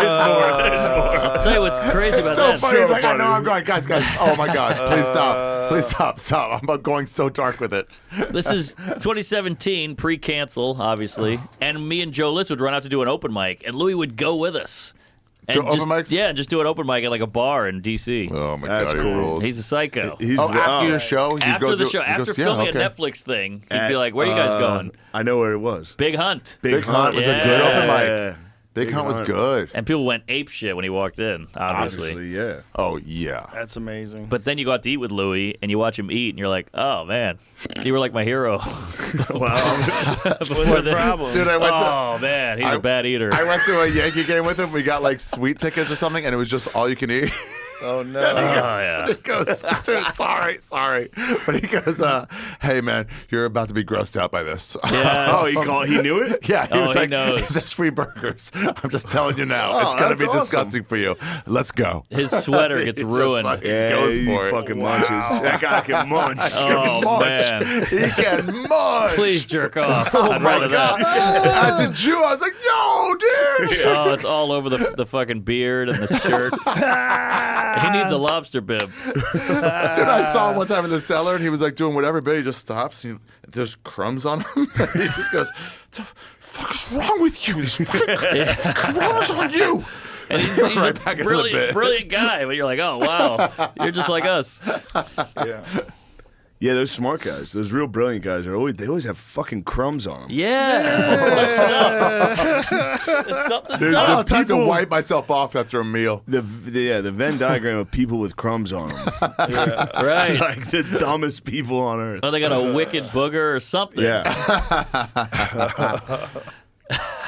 D: I'll tell you what's crazy about
I: So
D: that.
I: funny. He's like, I
G: funny.
I: know I'm going. Guys. Oh my God. Please stop. Please stop. I'm going so dark with it.
D: This is 2017, pre-cancel, obviously, and me and Joe List would run out to do an open mic, and Louis would go with us. And
I: To open
D: just,
I: mics?
D: Yeah, and just do an open mic at like a bar in D.C.
I: Oh my
G: That's
I: God. He
G: cool.
I: rules.
D: He's a psycho.
G: He's
I: Oh, after your show? You
D: After
I: go
D: the
I: do-
D: show,
I: he
D: after
I: goes, yeah,
D: filming
I: okay.
D: a Netflix thing, he'd be like, "Where are you guys going?"
G: I know where it was.
D: Big Hunt.
I: Big Hunt was a good open mic.
G: Yeah.
I: Big Hunt was good.
D: And people went ape shit when he walked in, obviously.
G: yeah.
I: Oh yeah.
E: That's amazing.
D: But then you go out to eat with Louis, and you watch him eat, and you're like, "Oh man, you were like my hero."
E: What's the problem?
I: Dude, I went to.
D: Oh man, he's a bad eater.
I: I went to a Yankee game with him. We got like sweet tickets or something, and it was just all you can eat.
E: Oh no.
I: And he goes, dude, sorry. But he goes, hey man, you're about to be grossed out by this.
D: Yes.
G: Oh, he knew it?
I: Yeah,
D: Oh,
I: was
D: he
I: like,
D: knows.
I: There's free burgers. I'm just telling you now.
G: Oh,
I: it's gonna
G: that's
I: be
G: awesome.
I: disgusting for you. Let's go.
D: His sweater gets
I: He just
D: ruined.
I: fucking
G: Yeah,
I: goes
G: he
I: for it.
G: fucking munches. That guy can munch.
D: Oh
I: Munch.
D: man,
I: He can munch.
D: please jerk off.
I: Oh
D: I'd
I: my
D: rather
I: God.
D: that.
I: As a Jew, I was like, no, dude.
D: Oh, it's all over the fucking beard and the shirt. He needs a lobster bib.
I: Dude, I saw him one time in the cellar, and he was like doing whatever, but he just stops. And there's crumbs on him. He just goes, "The fuck is wrong with you? There's fucking crumbs on you."
D: And he's
I: Right
D: a
I: back into the bit.
D: brilliant guy, but you're like, oh wow, you're just like us.
G: Yeah, those smart guys, those real brilliant guys, they always have fucking crumbs on them.
D: Yeah. Something's
I: I
D: up.
I: don't have time to wipe myself off after a meal.
G: The Venn diagram of people with crumbs on them.
D: Right.
G: It's like the dumbest people on earth.
D: Oh, they got a wicked booger or something.
G: Yeah.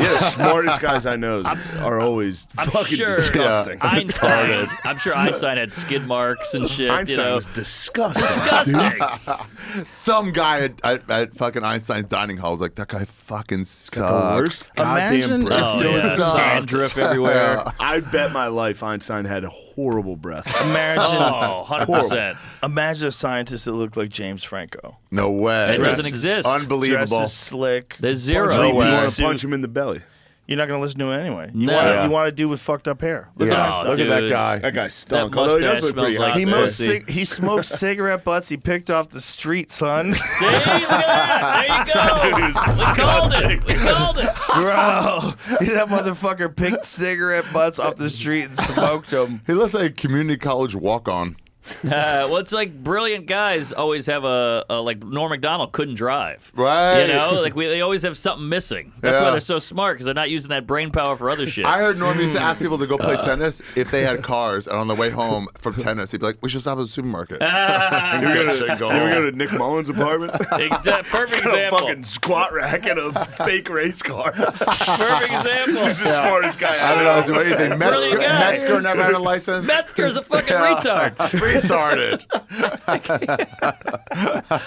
G: Yeah, the smartest guys I know are always fucking
D: sure
G: disgusting.
D: Einstein. I'm sure Einstein had skid marks and shit.
G: Einstein was disgusting.
D: Disgusting.
I: Some guy at fucking Einstein's dining hall was like, that guy fucking sucks.
G: The worst goddamn
E: Imagine
G: breath.
D: Oh,
E: if
D: yeah.
E: those
D: Dandruff everywhere.
G: I bet my life Einstein had horrible breath.
E: Imagine,
D: Oh, 100%.
E: imagine a scientist that looked like James Franco.
I: No way.
D: It doesn't exist.
I: Unbelievable.
E: Dresses slick.
D: There's zero.
E: Bunch of
G: You
I: way.
G: want to
E: suit.
G: punch him in the belly.
E: You're not going to listen to it anyway. You
D: No.
E: want to do with fucked up hair. Look
I: Yeah.
E: at Einstein.
I: Look at that
D: Dude.
I: guy.
G: That guy stunk.
D: That
G: Although he does
D: mustache
G: look pretty
D: smells
G: hot.
D: like
E: He smokes cigarette butts he picked off the street, son.
D: See? Look at that. There you go. We called it. We called it.
E: Bro, that motherfucker picked cigarette butts off the street and smoked them.
I: He looks like a community college walk-on.
D: Well, it's like brilliant guys always have a like Norm Macdonald couldn't drive.
I: Right.
D: You know, like they always have something missing. That's why
I: Yeah.
D: they're so smart because they're not using that brain power for other shit.
I: I heard Norm used to ask people to go play tennis if they had cars, and on the way home from tennis, he'd be like, we should stop at the supermarket.
G: You ever go to Nick Mullins' apartment?
D: Perfect
G: Got a
D: example.
G: fucking squat rack and a fake race car.
D: Perfect example.
G: He's the smartest guy
I: I don't know how to do anything.
D: Brilliant guy.
I: Metzger never had a license.
D: Metzger's a fucking retard.
I: Retarded.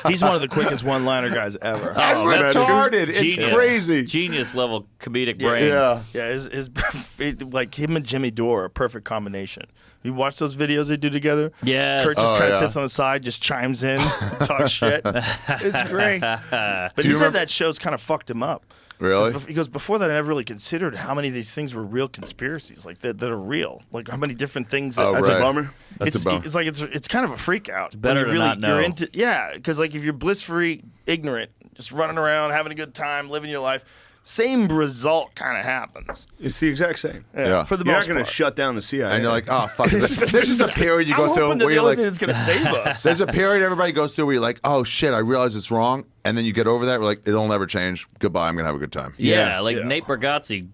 E: He's one of the quickest one-liner guys ever.
I: And
D: that's
I: retarded. It's
D: genius.
I: crazy.
D: Genius level comedic brain.
I: Yeah.
E: Yeah, like him and Jimmy Dore are a perfect combination. You watch those videos they do together?
D: Yes.
E: Kurt just
I: Oh,
E: kind of
I: yeah.
E: sits on the side, just chimes in, talks shit. It's great. But
I: Do
E: he
I: you
E: said
I: remember-
E: that show's kind of fucked him up.
I: Really?
E: He goes, before that, I never really considered how many of these things were real conspiracies, like that are real. Like how many different things.
I: Oh,
E: That's
I: right.
E: a bummer.
I: That's
E: it's,
I: a bummer.
E: It's like it's kind of a freak out. It's
D: better to not know.
E: You're into, yeah, because like if you're bliss-free, ignorant, just running around, having a good time, living your life, same result kind of happens.
G: It's the exact same.
I: Yeah.
E: For the
G: You're
E: most
G: not going to
E: part.
G: shut down the CIA.
I: And you're like, oh, fuck. There's just a period you go
E: I'm
I: through
E: hoping that
I: where
E: the
I: you're
E: only
I: like,
E: thing that's going to save us.
I: there's a period everybody goes through where you're like, oh, shit, I realize it's wrong. And then you get over that. We're like, it'll never change. Goodbye. I'm going to have a good time.
D: Yeah, like Nate Bargatze,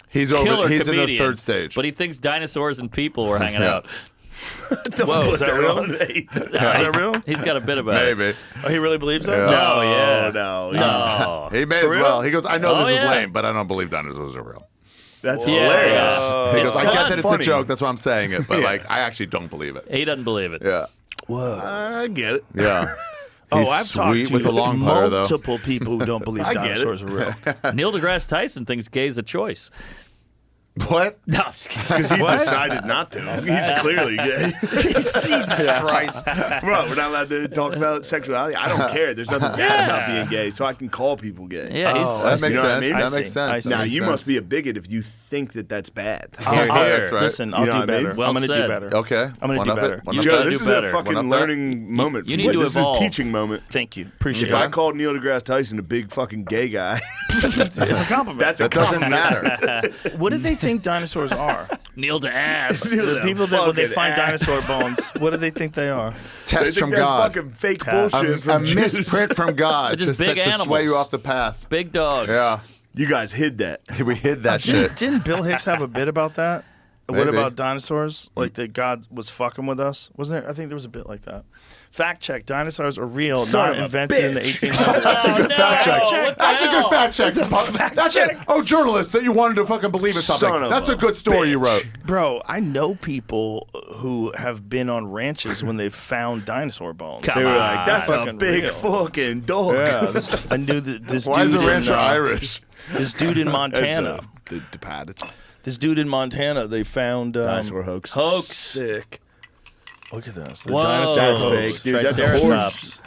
I: He's
D: killer
I: over. He's
D: comedian,
I: in the third stage.
D: but he thinks dinosaurs and people were hanging
I: Yeah.
D: out.
E: Whoa, is that real? Is that real?
D: He's got a bit about it.
I: Maybe.
E: Oh, he really believes that?
I: Yeah.
D: No, yeah.
G: no.
I: He may
E: For
I: as
E: real?
I: well. He goes, I know
D: Oh,
I: this is
D: yeah.
I: lame, but I don't believe dinosaurs are real.
G: That's
D: Yeah.
G: hilarious.
I: He goes, I
D: fun.
I: get that it's
G: Funny.
I: a joke. That's why I'm saying it. But like, I actually don't believe it.
D: He doesn't believe it.
I: Yeah.
G: I get it.
I: Yeah.
E: Oh,
I: He's
E: I've talked
I: sweet
E: to
I: with a long putter, though.
E: multiple people who don't believe
G: I get it.
E: dinosaurs are real.
D: Neil deGrasse Tyson thinks gay is a choice.
I: What?
D: No, I'm just kidding.
G: Because he decided not to. He's clearly gay.
E: Jesus Christ.
G: Bro, we're not allowed to talk about sexuality. I don't care. There's nothing bad about being gay, so I can call people gay.
D: Yeah, he's,
E: Oh,
I: That
G: You
I: makes
G: know what I
I: sense.
G: mean?
I: That
E: I
I: makes
E: see.
I: sense.
E: I
I: That
E: see.
G: Now,
I: makes
G: you
I: sense.
G: must be a bigot if you think that that's bad.
D: Here,
E: I'll-
D: here.
I: That's right.
E: Listen, I'll
G: You know
E: do
G: what I mean?
E: better.
D: Well
E: I'm going to do
D: said.
E: better.
I: Okay.
E: I'm gonna
I: One
E: do
I: up
E: better.
I: it. One
D: You
I: up
D: gotta
G: Joe,
I: it.
G: this
D: do
G: is
D: better.
G: a
I: One
G: fucking
I: up that.
G: learning moment.
D: You
G: for
D: need to
G: This is a
D: evolve.
G: teaching moment.
E: Thank you. Appreciate
G: If I
E: it.
G: called Neil deGrasse Tyson a big fucking gay guy,
E: It's a compliment.
G: that's a
I: That doesn't
G: compliment.
I: matter.
E: What do they think dinosaurs are?
D: Neil to ass.
E: The people that when they
G: fucking
E: find
G: ass.
E: dinosaur bones, what do they think they are?
G: They
I: Test
G: think
I: from
G: that's
I: God.
G: fucking fake
E: Test.
G: bullshit
I: A
G: from Jews.
I: misprint from God.
D: They're just
I: to
D: big
I: to sway
D: animals.
I: you off the path.
D: Big dogs.
I: Yeah.
G: You guys hid that.
I: We hid that shit.
E: Didn't Bill Hicks have a bit about that? What
I: Maybe.
E: about dinosaurs? Like that God was fucking with us? Wasn't there? I think there was a bit like that. Fact check: dinosaurs are real,
G: Son
E: not
G: of a
E: invented in the
G: bitch.
E: 1800s.
I: That's a
D: no,
I: fact check.
D: what the
I: That's a
D: hell?
I: good fact check. That's it. Oh, journalists that you wanted to fucking believe in something.
G: Son of
I: That's a
G: a
I: good story you wrote.
E: Bro, I know people who have been on ranches when they've found dinosaur bones.
G: They were like, that's a
E: Fucking
G: big
E: real.
G: fucking dog.
E: Yeah, I knew that this
I: Why is
E: dude
I: the rancher
E: in,
I: Irish?
E: This dude in Montana.
G: The pad.
E: This dude in Montana, they found
G: Dinosaur hoax.
D: Hoax.
G: Sick.
E: Look at this. The
D: Whoa.
E: dinosaur
G: That's
E: hoax.
G: fake, dude. That's a
D: Triceratops.
G: horse.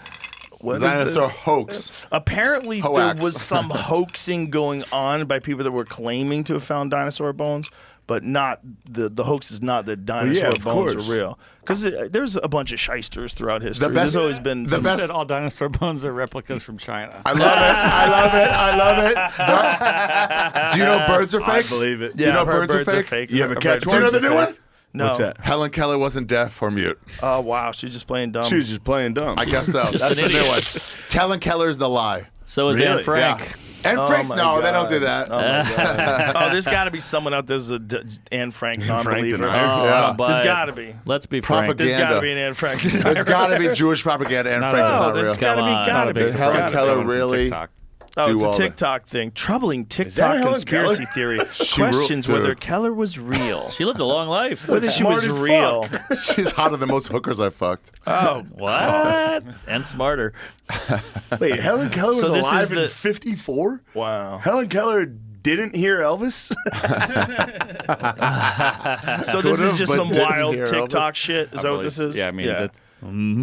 E: What is
I: Dinosaur
E: this?
I: hoax.
E: Apparently,
I: Hoax.
E: there was some hoaxing going on by people that were claiming to have found dinosaur bones, but not the hoax is not that dinosaur
G: of
E: bones
G: course.
E: are real. Because there's a bunch of shysters throughout history.
I: best-
E: There's always been
I: the
E: some
I: best-
H: Said all dinosaur bones are replicas from China.
I: I love it. I love it. I love it. Do you know birds are
G: I
I: fake?
G: believe it.
I: Do you
E: Yeah,
I: know
E: I've heard
I: birds are fake?
G: You ever
E: I've
G: catch
E: heard
G: one?
I: Do you know
E: birds
I: the
E: are
I: new
E: fake.
I: one?
E: No.
G: What's that?
I: Helen Keller wasn't deaf or mute.
E: Oh wow, she's just playing dumb.
G: She was just playing dumb.
I: I guess so. That's the new one. Helen Keller's the lie.
D: So is
G: Really?
D: Anne Frank.
I: Yeah. And
E: Oh
I: Frank,
E: my
I: no, they don't
E: God.
I: do that.
E: Oh, my God. Oh, there's got to be someone out there that's Anne Frank non-believer.
G: denier.
D: Oh,
I: Yeah.
D: I'll buy
E: There's
D: it.
E: got to be.
D: Let's be frank.
I: Propaganda.
E: There's got to be an Anne Frank.
I: There's got to be Jewish propaganda and Frank is
E: No,
I: not
E: there's
I: real.
E: got to
D: Come
E: be.
D: on.
E: Got to be.
I: Helen
E: There's gotta be.
I: Keller
H: From
I: really?
H: TikTok.
E: Oh,
I: do
E: it's a
I: all the-
E: TikTok thing. Troubling
G: that
E: TikTok
G: Helen
E: conspiracy
G: Keller?
E: theory.
I: She
E: Questions
I: wrote-
E: whether
I: dude.
E: Keller was real.
D: She lived a long life.
E: Whether she
G: Smart
E: was
G: as
E: real.
I: She's hotter than most hookers I fucked.
E: Oh,
D: What? And smarter.
G: Wait, Helen Keller was
E: So this is
G: alive in
E: the-
G: 54?
E: wow.
G: Helen Keller didn't hear Elvis?
E: So this is
I: Could've,
E: just
I: but
E: some
I: didn't
E: wild
I: hear
E: TikTok
I: Elvis.
E: shit? Is that what this is?
H: Yeah, I mean, that's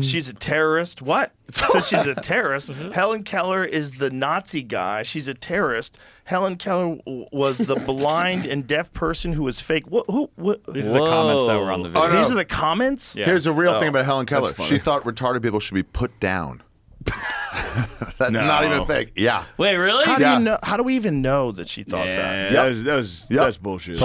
E: She's a terrorist. What? So she's a terrorist. Helen Keller is the Nazi guy. She's a terrorist. Helen Keller was the blind and deaf person who was fake. What?
H: these are the comments that were on the video.
I: Oh, no.
E: These are the comments?
H: Yeah.
I: Here's a real thing about Helen Keller.
G: funny.
I: She thought retarded people should be put down. That's not even fake. Yeah.
D: Wait, really?
E: How do
I: Yeah.
E: you know? How do we even know that she thought that?
G: That's bullshit.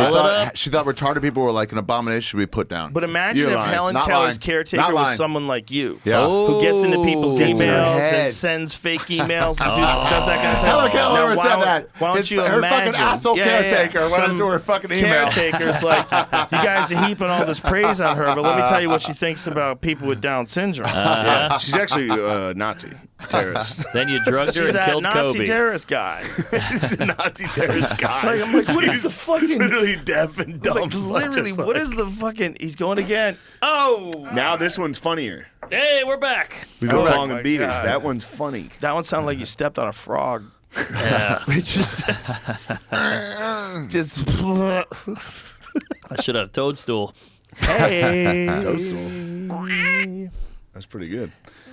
I: She thought retarded people were like an abomination, should be put down.
E: But imagine
I: You're
E: if
I: lying.
E: Helen
I: Not
E: Keller's
I: lying.
E: caretaker
I: Not
E: was
I: lying.
E: someone like you.
I: Yeah.
E: Who gets into people's
I: Gets in her
E: emails and
I: head.
E: sends fake emails and does that kind of thing.
I: Helen Keller
E: Now,
I: never
E: why
I: said
E: don't-
I: that.
E: Why don't
I: It's
E: you
I: her
E: imagine?
I: fucking asshole caretaker went
E: Some
I: into her fucking email.
E: Caretaker's like, you guys are heaping all this praise on her, but let me tell you what she thinks about people with Down syndrome.
G: Yeah, she's actually a Nazi terrorist.
D: Then you drugged her
E: She's
D: and
E: that
D: killed
E: Nazi
D: Kobe.
E: terrorist guy.
G: She's a Nazi terrorist guy.
E: Like, I'm like, what is
G: She's
E: the fucking?
G: literally deaf and dumb.
E: Like, literally,
G: Just
E: what
G: like-
E: is the fucking? He's going again. Oh,
G: Now this one's funnier.
D: Hey, we're back.
G: We go
E: Oh
G: long
E: my
G: and beaters.
E: God.
G: That one's funny.
E: that one sounded like you stepped on a frog.
D: Yeah.
E: It just, just.
D: I should have a toadstool.
E: Hey.
G: That's pretty good.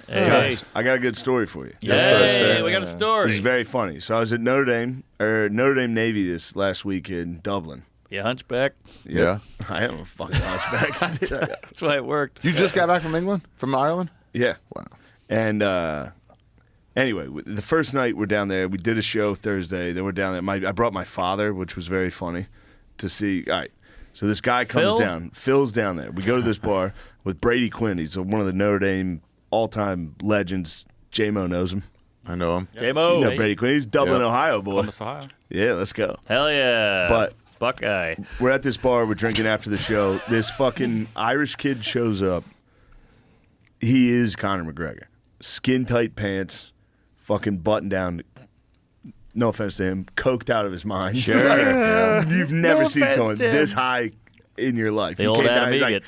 D: Hey.
G: Guys, I got a good story for you.
D: Hey, we got a
G: This is
D: story.
G: very funny. So I was at Notre Dame Navy this last week in Dublin.
D: You hunchback?
I: Yeah.
G: I am a fucking hunchback.
D: That's why it worked.
I: You just got back from England? From Ireland?
G: Yeah.
I: Wow.
G: And anyway, the first night we're down there. We did a show Thursday. Then we're down there. I brought my father, which was very funny to see. All right. So this guy comes
D: Phil?
G: down. Phil's down there. We go to this bar with Brady Quinn. He's one of the Notre Dame all-time legends. J-Mo knows him.
I: I know him.
D: J-Mo.
G: You know Brady Quinn. He's Dublin,
I: Yeah.
G: Ohio boy.
H: Columbus, Ohio.
G: Yeah, let's go.
D: Hell yeah.
G: But
D: Buckeye.
G: we're at this bar. We're drinking after the show. This fucking Irish kid shows up. He is Conor McGregor. Skin tight pants, fucking button down. No offense to him, coked out of his mind.
D: Sure.
G: You've never
E: No
G: seen
E: offense
G: someone
E: to him.
G: this high in your life.
D: The
G: He
D: old
G: came down,
D: Adam
G: he's
D: Egan.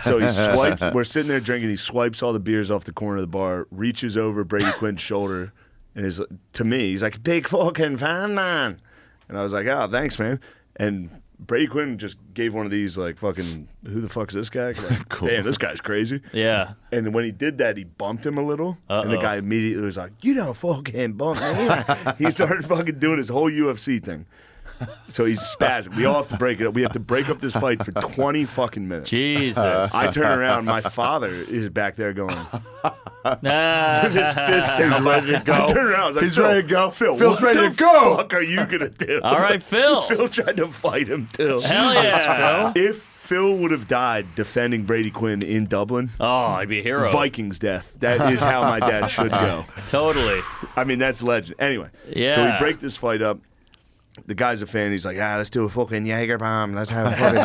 G: So he swipes. We're sitting there drinking. He swipes all the beers off the corner of the bar, reaches over Brady Quinn's shoulder, and is to me, he's like, "Big fucking fan, man." And I was like, "Oh, thanks, man." And Brady Quinn just gave one of these, like, fucking, who the fuck's this guy? Like,
I: Cool.
G: Damn, this guy's crazy.
D: Yeah.
G: And when he did that, he bumped him a little. And the
D: Uh-oh.
G: guy immediately was like, "You don't fucking bump me." He started fucking doing his whole UFC thing. So he's spazzing. We all have to break it up. We have to break up this fight for 20 fucking minutes.
D: Jesus.
G: I turn around. My father is back there going,
D: Nah.
G: his fist is ready to go. I turn around. I was like,
I: He's
G: Phil,
I: ready to go.
G: Phil,
I: Phil's
G: what
I: ready
G: the
I: to go.
G: fuck are you going to do?
D: All right, Phil.
G: Phil tried to fight him, too.
D: Hell yeah.
G: If Phil would have died defending Brady Quinn in Dublin,
D: Oh, I'd be a hero.
G: Vikings death. That is how my dad should go.
D: Totally.
G: I mean, that's legend. Anyway, so
D: Yeah.
G: we break this fight up. The guy's a fan. He's like, let's do a fucking Jaeger bomb. Let's have a fucking,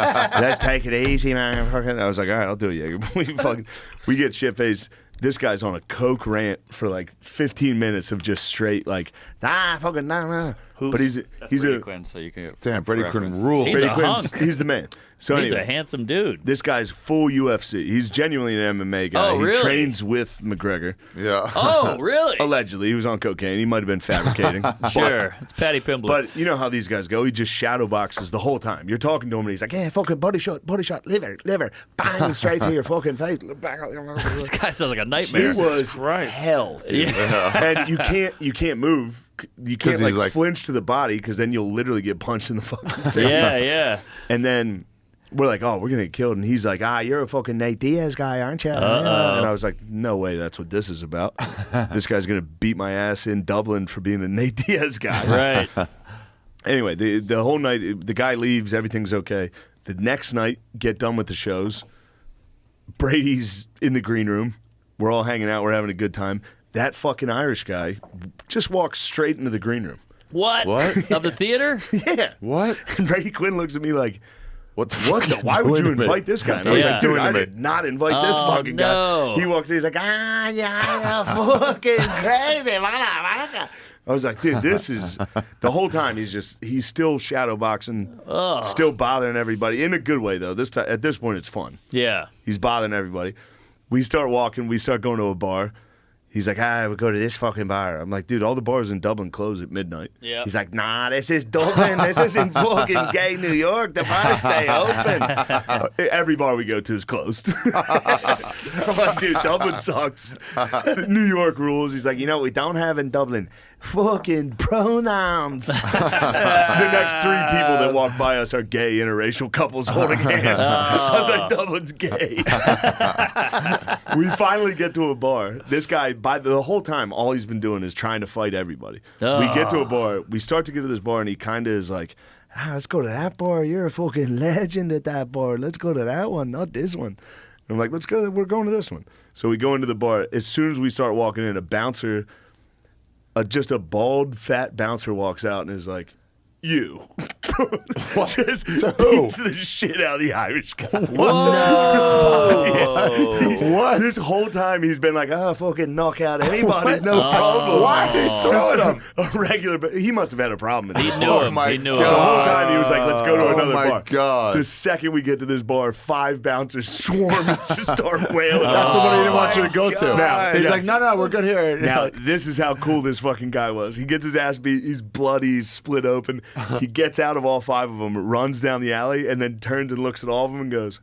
G: let's take it easy, man. Fucking. I was like, all right, I'll do a Jaeger. We get shit faced. This guy's on a coke rant for like 15 minutes of just straight like, fucking nah. But he's
H: Brady
G: a
H: Quinn, so you can.
I: Damn, Brady
H: reference.
I: Quinn rules.
D: He's
G: Brady
D: a
G: Quinn's-
D: hunk.
G: He's the man. So
D: He's
G: anyway,
D: a handsome dude.
G: this guy's full UFC. He's genuinely an MMA guy.
D: Oh, really?
G: He trains with McGregor.
I: Yeah.
D: Oh, really?
G: Allegedly, he was on cocaine. He might have been fabricating.
D: Sure. It's Patty Pimblett.
G: But you know how these guys go. He just shadow boxes the whole time. You're talking to him and he's like, fucking body shot, liver, bang, straight to your fucking face.
D: this guy sounds like a nightmare.
G: It was hell, dude. And you can't move. You
I: 'Cause
G: can't
I: he's like-
G: flinch to the body because then you'll literally get punched in the fucking face.
D: Yeah.
G: And then we're like, we're gonna get killed. And he's like, you're a fucking Nate Diaz guy, aren't you? And I was like, no way, that's what this is about. This guy's gonna beat my ass in Dublin for being a Nate Diaz guy.
D: Right.
G: Anyway, the whole night, the guy leaves, everything's okay. The next night, get done with the shows. Brady's in the green room. We're all hanging out. We're having a good time. That fucking Irish guy just walks straight into the green room.
D: What?
I: What?
D: Of the theater?
G: Yeah.
I: What?
G: And Brady Quinn looks at me like,
F: What
G: the? Why would you invite this guy? And I was like, dude, I did not invite this fucking guy. He walks in, he's like, yeah, fucking crazy. I was like, dude, this is the whole time. He's still shadow boxing, still bothering everybody in a good way though. At this point, it's fun.
D: Yeah,
G: he's bothering everybody. We start walking. We start going to a bar. He's like, we'll go to this fucking bar. I'm like, dude, all the bars in Dublin close at midnight.
D: Yeah.
G: He's like, nah, this is Dublin. This isn't fucking gay New York. The bars stay open. Every bar we go to is closed. I'm like, dude, Dublin sucks. New York rules. He's like, you know what we don't have in Dublin? Fucking pronouns. The next 3 people that walk by us are gay interracial couples holding hands. I was like, Dublin's gay. We finally get to a bar. This guy, by the whole time, all he's been doing is trying to fight everybody. We get to a bar. We start to get to this bar, and he kind of is like, let's go to that bar. You're a fucking legend at that bar. Let's go to that one, not this one. And I'm like, let's go. We're going to this one. So we go into the bar. As soon as we start walking in, a bouncer, just a bald, fat bouncer walks out and is like, you. Just beats the shit out of the Irish guy. What? This whole time he's been like, fucking knock out anybody, no problem.
I: Why are they throwing him?
G: A regular, but he must have had a problem.
D: He knew him. He knew him.
G: The whole time he was like, let's go to another bar.
I: Oh my God.
G: The second we get to this bar, 5 bouncers swarm and just start wailing.
I: That's the one he didn't want you to go to.
G: Now,
I: He's like, no, we're good here.
G: Now, this is how cool this fucking guy was. He gets his ass beat. He's bloody. He's split open. He gets out of all 5 of them, runs down the alley, and then turns and looks at all of them and goes...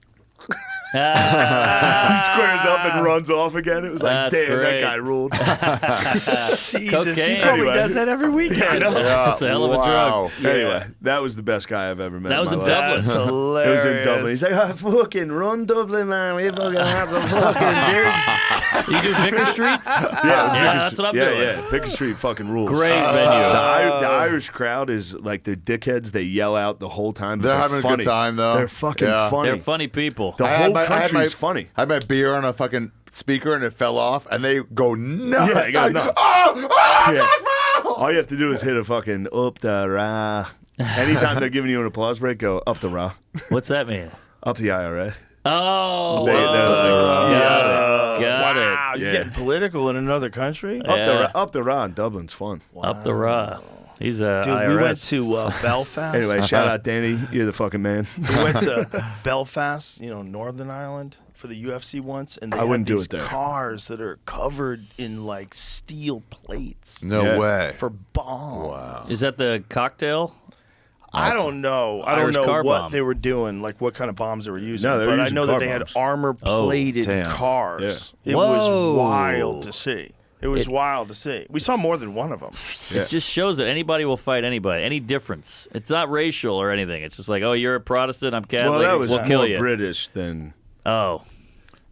G: He squares up and runs off again. It was like,
D: That's
G: damn,
D: great.
G: that guy ruled.
M: Jesus,
D: Cocaine.
M: he probably
G: Anyway.
M: does that every weekend.
G: I know.
D: That's a hell of a drug.
G: Anyway, that was the best guy I've ever met.
D: That was in
G: my life.
D: Dublin.
M: That's
G: It
M: hilarious.
G: was in Dublin. He's like, fucking run Dublin, man. We fucking have some fucking
D: You do Vicar Street?
G: Yeah,
D: that's what I'm
G: yeah,
D: doing.
G: Yeah, Vicar Street fucking rules.
D: Great venue.
G: The Irish crowd is like, they're dickheads. They yell out the whole time. But
I: They're having a
G: funny.
I: good time, though.
G: They're fucking
I: Yeah.
G: funny.
D: They're funny people.
G: The
I: I had
G: whole
I: my- I had
G: country's
I: my-
G: funny.
I: I had my beer on a fucking speaker and it fell off, and they go nuts.
G: Yeah, they go
I: Like,
G: nuts.
I: Oh,
G: Yeah. All you have to do is hit a fucking up the rah. Anytime they're giving you an applause break, go up the rah.
D: What's that mean?
G: Up the IRA.
D: Oh,
G: They're like,
D: got
M: Wow,
D: it.
M: you're
G: Yeah.
M: getting political in another country?
G: Up the rah in Dublin's fun.
D: Up the raw. He's a
M: Dude,
D: IRS.
M: we went to Belfast.
G: Anyway, shout out Danny. You're the fucking man.
M: We went to Belfast, Northern Ireland, for the UFC once, and they
G: I
M: had
G: wouldn't do
M: these
G: it there.
M: cars that are covered in like steel plates
I: No
G: Yeah.
I: way.
M: for bombs.
D: Is that the cocktail?
M: I don't know. I don't
D: Irish
M: know
D: car
M: what
D: bomb.
M: they were doing, like what kind of bombs they were using.
G: No, they were
M: but I
G: using
M: know that
G: car
M: they
G: bombs.
M: had armor-plated
I: damn.
M: cars.
G: Yeah.
M: It
D: Whoa.
M: was wild to see. It was wild to see. We saw more than one of them.
G: Yeah.
D: It just shows that anybody will fight anybody. Any difference. It's not racial or anything. It's just like, oh, you're a Protestant, I'm Catholic,
G: Well, that was
D: we'll kill
G: more
D: you.
G: British than...
D: Oh.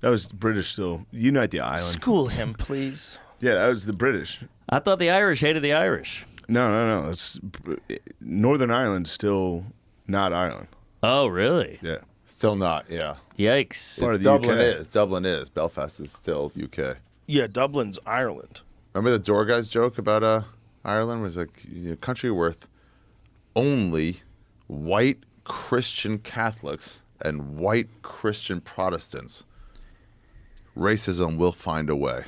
G: That was British still. Unite the island.
M: School him, please.
G: Yeah, that was the British.
D: I thought the Irish hated the Irish.
G: No. It's Northern Ireland's still not Ireland.
D: Oh, really?
G: Yeah.
I: Still not, yeah.
D: Yikes.
G: Part of the
I: Dublin
G: UK.
I: is. Dublin is. Belfast is still UK.
M: Yeah, Dublin's Ireland.
I: Remember the door guy's joke about Ireland? Was like a country with only white Christian Catholics and white Christian Protestants. Racism will find a way.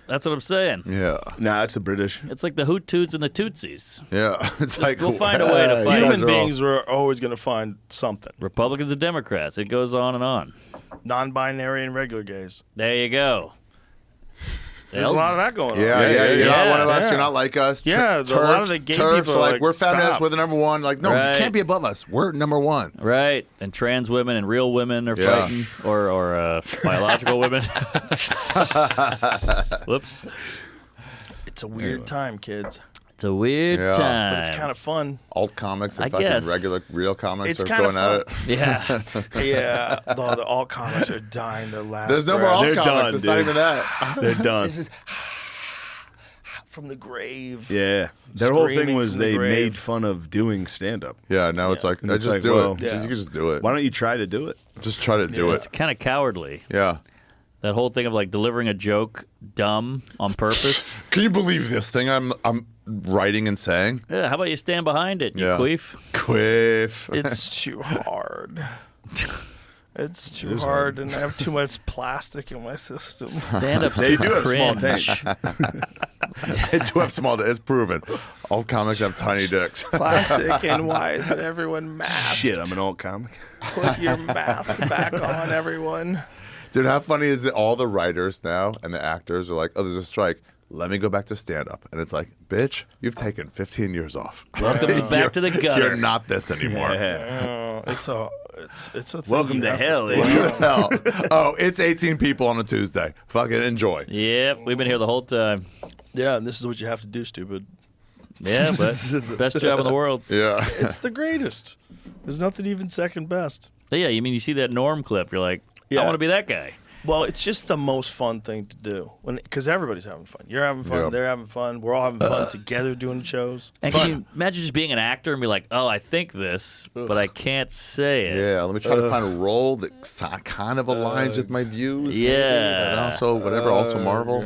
D: That's what I'm saying.
I: Yeah.
G: Nah, it's the British.
D: It's like the Hutus and the Tootsies.
I: Yeah. It's like
D: we'll find a way to
I: you
D: fight.
I: guys
M: Human
I: are all-
M: beings were always going to find something.
D: Republicans and Democrats. It goes on and on.
M: Non-binary and regular gays.
D: There you go.
M: There's a lot of that going on.
I: Yeah, you're not one of us.
M: yeah.
I: You're not like us.
M: Yeah,
I: TERFs,
M: a lot of the gay
I: TERFs
M: people
I: are
M: are
I: like,
M: like,
I: we're feminists.
M: stop.
I: We're the number one. Like, no,
D: Right.
I: you can't be above us. We're number one.
D: Right. And trans women and real women are
I: Yeah.
D: fighting. Or biological women. Whoops.
M: It's a weird time, kids.
D: It's a weird
I: Yeah.
D: time.
M: But it's kind of fun.
I: Alt comics and
D: I
I: fucking
D: guess.
I: regular, real comics
M: It's
I: are
M: kind of
I: going at
M: fun.
I: it.
D: Yeah.
M: Yeah, though the alt comics are dying their last
I: There's no more
M: breath.
I: alt
G: They're
I: comics.
G: done,
I: It's not
G: dude.
I: even that.
G: They're done.
M: This is from the grave.
G: Yeah. Their whole thing
M: Screaming
G: was
M: from the
G: they
M: grave.
G: made fun of doing stand-up.
I: Yeah, now it's like,
G: And
I: I
G: it's
I: just
G: like,
I: do
G: well,
I: it.
M: yeah.
I: You can just do it.
G: Why don't you try to do it?
I: Just try to do
D: It's
I: it.
D: kind of cowardly.
I: Yeah.
D: That whole thing of like delivering a joke dumb on purpose.
I: Can you believe this thing? I'm writing and saying.
D: Yeah, how about you stand behind it, you
I: Yeah.
D: queef?
I: Queef.
E: It's too hard. It's too hard, and I have too much plastic in my system.
D: Stand up.
G: They do have small
D: cringe.
G: tanks.
I: They do have small. It's proven. All comics have tiny dicks.
E: Plastic, and why isn't everyone masked?
G: Shit, I'm an old comic.
E: Put your mask back on, everyone.
I: Dude, how funny is it? All the writers now and the actors are like, "Oh, there's a strike. Let me go back to stand up." And it's like, "Bitch, you've taken 15 years off.
D: Welcome back to the gutter.
I: You're not this anymore."
E: It's a thing
G: Welcome
E: you
G: to
E: have
G: hell,
E: stay
G: idiot.
E: on.
I: Hell. Oh, it's 18 people on a Tuesday. Fucking enjoy.
D: Yep, we've been here the whole time.
E: Yeah, and this is what you have to do, stupid.
D: Yeah, but best job in the world.
I: Yeah.
E: It's the greatest. There's nothing even second best.
D: But yeah, you mean you see that Norm clip? You're like, I want to be that guy.
E: Well, it's just the most fun thing to do because everybody's having fun. You're having fun.
I: Yeah.
E: They're having fun. We're all having fun together doing shows.
D: And can you imagine just being an actor and be like, oh, I think this, but I can't say it.
I: Yeah, let me try to find a role that kind of aligns with my views.
D: Yeah.
I: And also, whatever, also Marvel.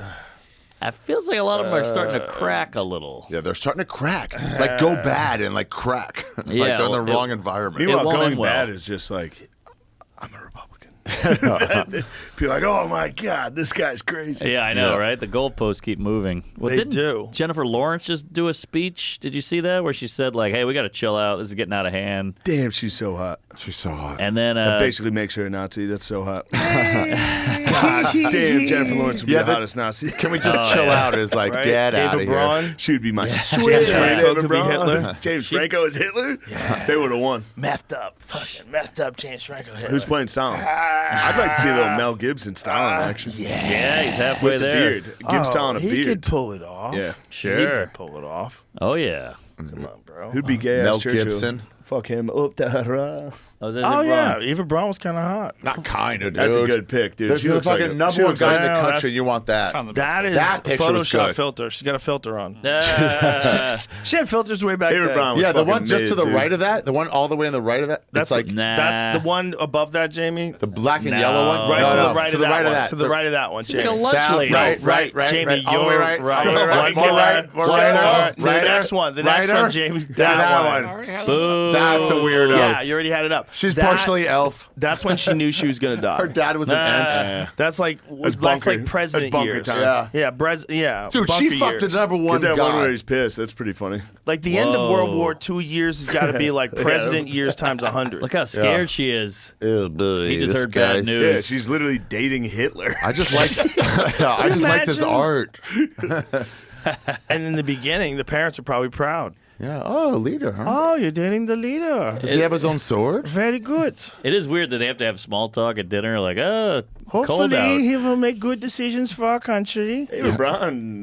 D: It feels like a lot of them are starting to crack a little.
I: Yeah, they're starting to crack. Like, go bad and, like, crack. Like,
D: Yeah,
I: they're in the
D: well,
I: wrong environment.
D: It
G: Meanwhile,
D: won't
G: going
D: end well.
G: bad is just like, I'm a Republican. People are like, oh my God, this guy's crazy.
D: Yeah, I know,
I: Yeah.
D: right? The goalposts keep moving. Well,
E: They
D: didn't
E: do.
D: Jennifer Lawrence just do a speech? Did you see that? Where she said, like, hey, we got to chill out. This is getting out of hand.
G: Damn, she's so hot.
I: She's so hot.
D: And then,
G: That basically makes her a Nazi. That's so hot. God damn, Jennifer Lawrence would be
I: Yeah,
G: the hottest Nazi.
I: Can we just chill out? Is like,
E: Right?
I: get out of
E: David
I: here.
E: Braun,
G: She would be my
E: James Franco could be Hitler.
G: James Franco is Hitler? They would have won.
E: Messed up, fucking messed up. James Franco. Hitler.
G: Who's playing Stalin? I'd like to see a little Mel Gibson Stalin action.
D: yeah, he's halfway
G: With the
D: there.
G: beard. Give Stalin a
E: he
G: beard.
E: could pull it off.
G: Yeah.
D: Sure.
E: he could pull it off.
D: Oh, yeah.
E: Come on, bro.
G: Who'd be gay
I: Mel
G: ass Churchill?
I: Gibson.
G: Fuck him. Up the
D: Oh,
E: Oh yeah, Eva Braun was kind of hot.
I: Not kind of, dude.
G: That's a good pick, dude.
I: There's
G: She
I: the
G: looks like
I: fucking
G: a-
I: number
G: she
I: one
G: looks
I: guy
G: like
I: in the
E: a-
I: country, and you want that.
E: That is
I: That picture was
E: Photoshop
I: good.
E: filter. She's got a filter on.
D: Uh,
E: She had filters way back
G: Eva
E: then.
G: Braun was
I: Yeah, the
G: fucking
I: one just to
G: mid,
I: the
G: dude.
I: right of that, the one all the way on the right of that.
E: That's
I: That's like
E: that's the one above that, Jamie.
I: the black and
D: No.
I: yellow one.
E: Right
I: No,
E: to
I: no,
E: the right
I: to
E: of
I: the
E: that
I: right
E: one.
I: of that.
E: To the right of that one,
D: She's like a
E: Jamie.
D: lunch
I: Down,
D: lady.
I: right,
E: Jamie,
I: right, all the way
E: you're
I: right,
E: right.
I: all the way right,
E: One
I: more right, more right,
E: right. The
I: righter,
E: next one. The next
I: righter.
E: one, Jamie.
I: That one.
D: Boo.
I: That's a weirdo.
E: Yeah, you already had it up.
I: She's
E: That-
I: partially elf.
E: That's when she knew she was gonna die.
I: Her dad was an ant.
E: That's like
G: bunker.
E: like president
G: That's bunker
E: years.
G: time.
I: Yeah.
E: Yeah.
I: Dude,
E: bunker
I: she fucked
E: years.
I: the number one
G: Get that one where
I: guy.
G: he's pissed. That's pretty funny.
E: Like the end of World
D: Whoa.
E: War II years has got to be like president years times 100.
D: Look how scared she is.
I: Oh, boy,
D: He just
I: this
D: heard bad
I: guy's-
D: news.
G: Yeah, she's literally dating Hitler.
I: I just like. Yeah, I just liked his
E: Imagine.
I: art.
E: And in the beginning, the parents are probably proud.
I: Yeah. Oh, leader, huh?
E: Oh, you're dating the leader.
I: Does he have his own sword?
E: Very good.
D: It is weird that they have to have small talk at dinner. Like, cold out.
E: Hopefully, he will make good decisions for our country.
G: Eva Braun.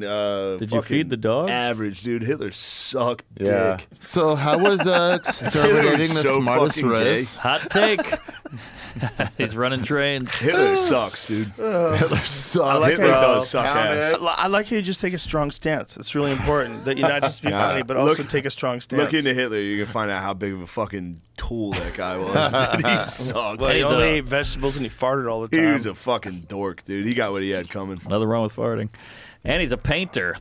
D: Did you feed the dog?
G: Average, dude. Hitler sucked
I: Yeah.
G: dick.
I: So how was exterminating the
G: so
I: smartest
G: fucking
I: race?
D: Hot take. He's running trains.
G: Hitler sucks, dude.
I: Hitler sucks.
E: I like
G: Hitler
E: how-
G: does suck
I: Count
G: ass.
I: it.
E: I like how you just take a strong stance. It's really important that you not just be funny, but also take a strong stance.
G: Look into Hitler. You can find out how big of a fucking tool that guy was. Dude, he sucked.
E: Well, he
D: He's
E: only
D: a-
E: ate vegetables and he farted all the
G: He
E: time.
G: was a fucking dork, dude. He got what he had coming.
D: Nothing wrong with farting. And he's a painter.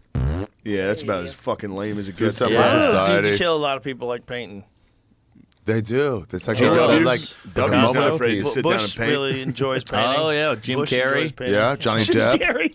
G: Yeah, that's about as fucking lame as it gets.
I: Some
D: Yeah.
E: Those dudes
I: society.
E: kill a lot of people like painting.
I: They do. It's like
G: W's
I: like
G: W's
I: moment
G: not
I: of
G: afraid to
I: peace.
G: sit down
E: Bush
G: and paint.
E: really enjoys painting.
D: Oh, yeah, Jim
E: Bush
D: Carrey.
E: enjoys painting.
I: Yeah, Johnny
E: Jim
I: Depp.
E: Carrey.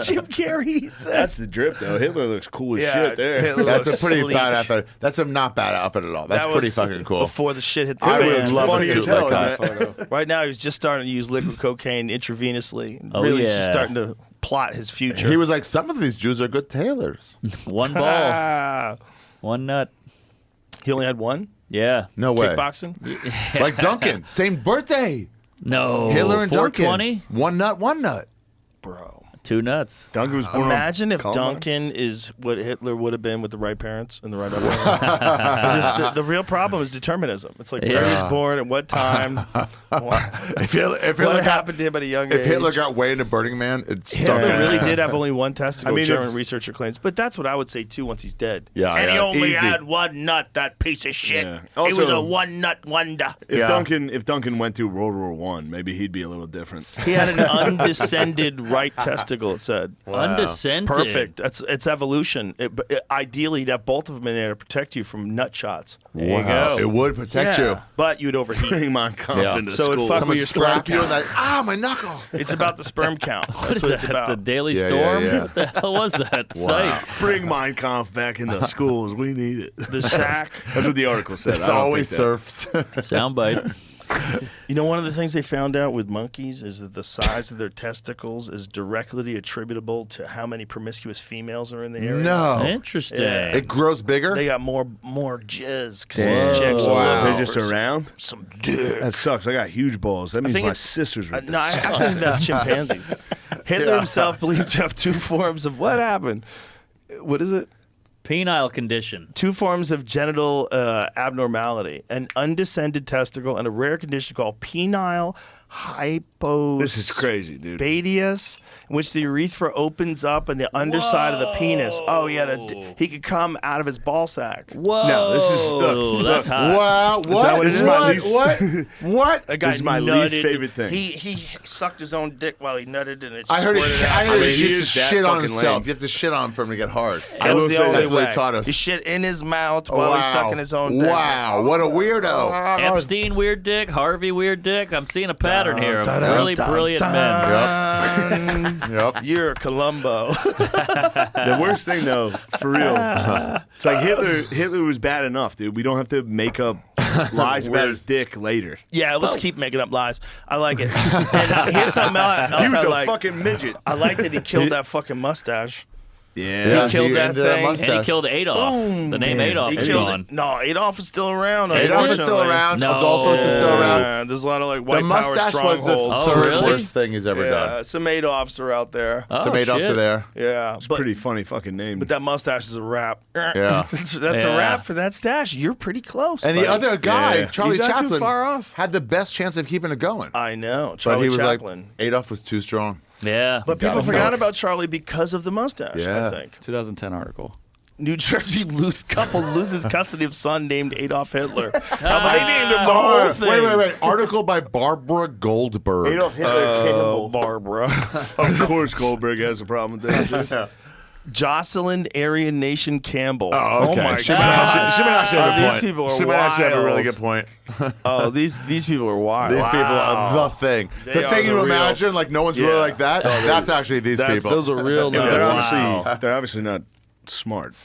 E: Jim Carrey.
G: That's the drip, though. Hitler looks cool as
E: Yeah,
G: shit there.
E: Hitler
I: That's a
E: looks
I: pretty
E: sleek.
I: bad outfit. That's a not bad outfit at all. That's
E: That
I: pretty
E: was
I: fucking cool.
E: Before the shit hit the
I: I
E: fan.
I: would love
G: Funny
I: a
G: as
I: suit like
G: hell,
I: that.
E: Right now, he's just starting to use liquid cocaine intravenously.
D: Oh,
E: Really, he's just
D: yeah.
E: starting to plot his future.
I: He was like, some of these Jews are good tailors.
D: One ball,
E: Ah.
D: one nut.
E: He only had one?
D: Yeah.
I: No way.
E: Kickboxing?
I: Like Duncan, same birthday.
D: No.
I: Hitler and Duncan.
D: 420?
I: One nut.
E: Bro.
D: Two nuts.
G: Duncan was born
E: Imagine
G: on
E: if
G: Columbine.
E: Duncan is what Hitler would have been with the right parents and the right upbringing. It's just the real problem is determinism. It's like where he was born, at what time,
I: If Hitler
E: what happened to him at a young age.
I: If Hitler got way into Burning Man, it's
E: Hitler
I: Duncan.
E: really did have only one testicle,
G: I mean,
E: German
G: if-
E: researcher claims. But that's what I would say, too, once he's dead.
I: Yeah,
E: and he
I: yeah,
E: only
I: easy.
E: had one nut, that piece of shit.
G: Yeah.
E: He
G: Also-
E: was a one-nut wonder.
G: If Duncan went through World War I, maybe he'd be a little different.
E: He had an undescended right testicle. testicle. It said.
D: Undescended.
E: Perfect. It's evolution. Ideally, you'd have both of them in there to protect you from nut shots.
D: There you go.
I: It would protect you.
E: But you'd overheat.
G: Bring my confidence
E: So
G: to
E: it'd
G: school.
E: fuck
I: Someone
E: with your sperm
I: slap you and
E: count.
I: that. My knuckle.
E: It's about the sperm count.
D: What
E: That's
D: is
E: what it's
D: that?
E: about.
D: The Daily
I: Yeah,
D: Storm?
I: yeah.
D: What the hell was that site?
G: Bring Mein Kampf back in the schools. We need it.
E: The sack.
G: That's what the article said.
I: This
G: I don't
I: always
G: think that.
I: surfs.
D: Soundbite.
E: You know, one of the things they found out with monkeys is that the size of their testicles is directly attributable to how many promiscuous females are in the area.
I: No.
D: Interesting.
E: Yeah.
I: It grows bigger?
E: They got more jizz because
I: Damn.
E: these chicks are
I: Wow.
E: looking
G: They're just
E: for
G: around?
E: some dick.
G: That sucks. I got huge balls. That means
E: think
G: my
E: it's-
G: sisters were
E: No, I actually think that's chimpanzees. Hitler himself believed to have two forms of what happened. What is it?
D: Penile condition.
E: Two forms of genital abnormality: an undescended testicle and a rare condition called penile hypospadias.
G: This is crazy, dude.
E: In which the urethra opens up and the underside of the penis. Oh, he could come out of his ball sack.
D: Whoa.
G: No, this is look,
D: that's hot.
I: Wow. What?
E: that what it
G: This
E: is?
G: is my least.
I: What?
E: That guy
G: This is my least
E: nutted.
G: favorite thing.
E: He sucked his own dick while he nutted and it
I: I heard
E: squirted out.
I: he
G: mean,
I: used
G: he
I: to
G: is that
I: shit on
G: fucking
I: himself.
G: lame.
I: You have to shit on him for him to get hard.
E: That was
G: will
E: the
G: say
E: only
I: that's what
E: way.
I: they taught us.
E: He shit in his mouth while he's sucking his own dick.
I: Wow. What a weirdo.
D: Epstein weird dick, Harvey weird dick. I'm seeing a pattern here of really brilliant men.
I: Yep.
E: You're Columbo.
G: The worst thing, though, for real, it's like Hitler was bad enough, dude. We don't have to make up lies about his dick later.
E: Yeah, let's keep making up lies. I like it. And here's something else
G: He was
E: I
G: a
E: like.
G: fucking midget.
E: I like that he killed that fucking mustache.
G: Yeah.
E: He killed that
I: ended that
E: thing.
I: mustache.
D: And he killed Adolf.
E: Boom.
D: The name
G: Damn.
D: Adolf
E: He
D: is
E: killed
D: gone.
E: it. No, Adolf is still around.
I: Adolf is still
E: unfortunately.
I: around.
D: No.
I: Adolphus is still around.
E: Yeah, there's a lot of like
I: The
E: white power
I: mustache was the
E: strongholds.
D: Oh,
I: third
D: really?
I: worst thing he's ever done.
E: Some Adolfs are out there.
D: Oh,
I: Some Adolphs
D: shit.
I: are there.
E: Yeah,
G: It's a pretty funny fucking name.
E: But that mustache is a wrap.
I: Yeah.
E: that's
D: Yeah.
E: a wrap for that stash. You're pretty close.
I: And the
E: buddy.
I: other guy,
G: Yeah.
I: Charlie
E: He's not too
I: Chaplin,
E: far off.
I: had the best chance of keeping it going.
E: I know,
I: But
E: Charlie
I: he was
E: Chaplin.
I: like, Adolf was too strong.
D: Yeah.
E: But people
I: Got him.
E: forgot about Charlie because of the mustache,
I: Yeah.
E: I think.
H: 2010 article.
E: New Jersey couple loses custody of son named Adolf Hitler. They named him the whole thing.
I: Wait. Article by Barbara Goldberg.
G: Adolf Hitler cannibal.
E: Barbara.
G: Of course, Goldberg has a problem with this.
E: Jocelyn Aryan Nation Campbell.
I: Oh, okay.
E: my
I: She might
E: God.
I: actually have a
E: These
I: point.
E: people are
I: She might actually have a really
E: wild.
I: good point.
E: Oh, these people are wild.
I: These people are the thing.
E: They
I: The
E: are
I: thing
E: the
I: you
E: real-
I: imagine, like no one's really
E: Yeah.
I: like that. That's actually these people.
E: Those are real
G: They're
E: nuts.
G: obviously not smart.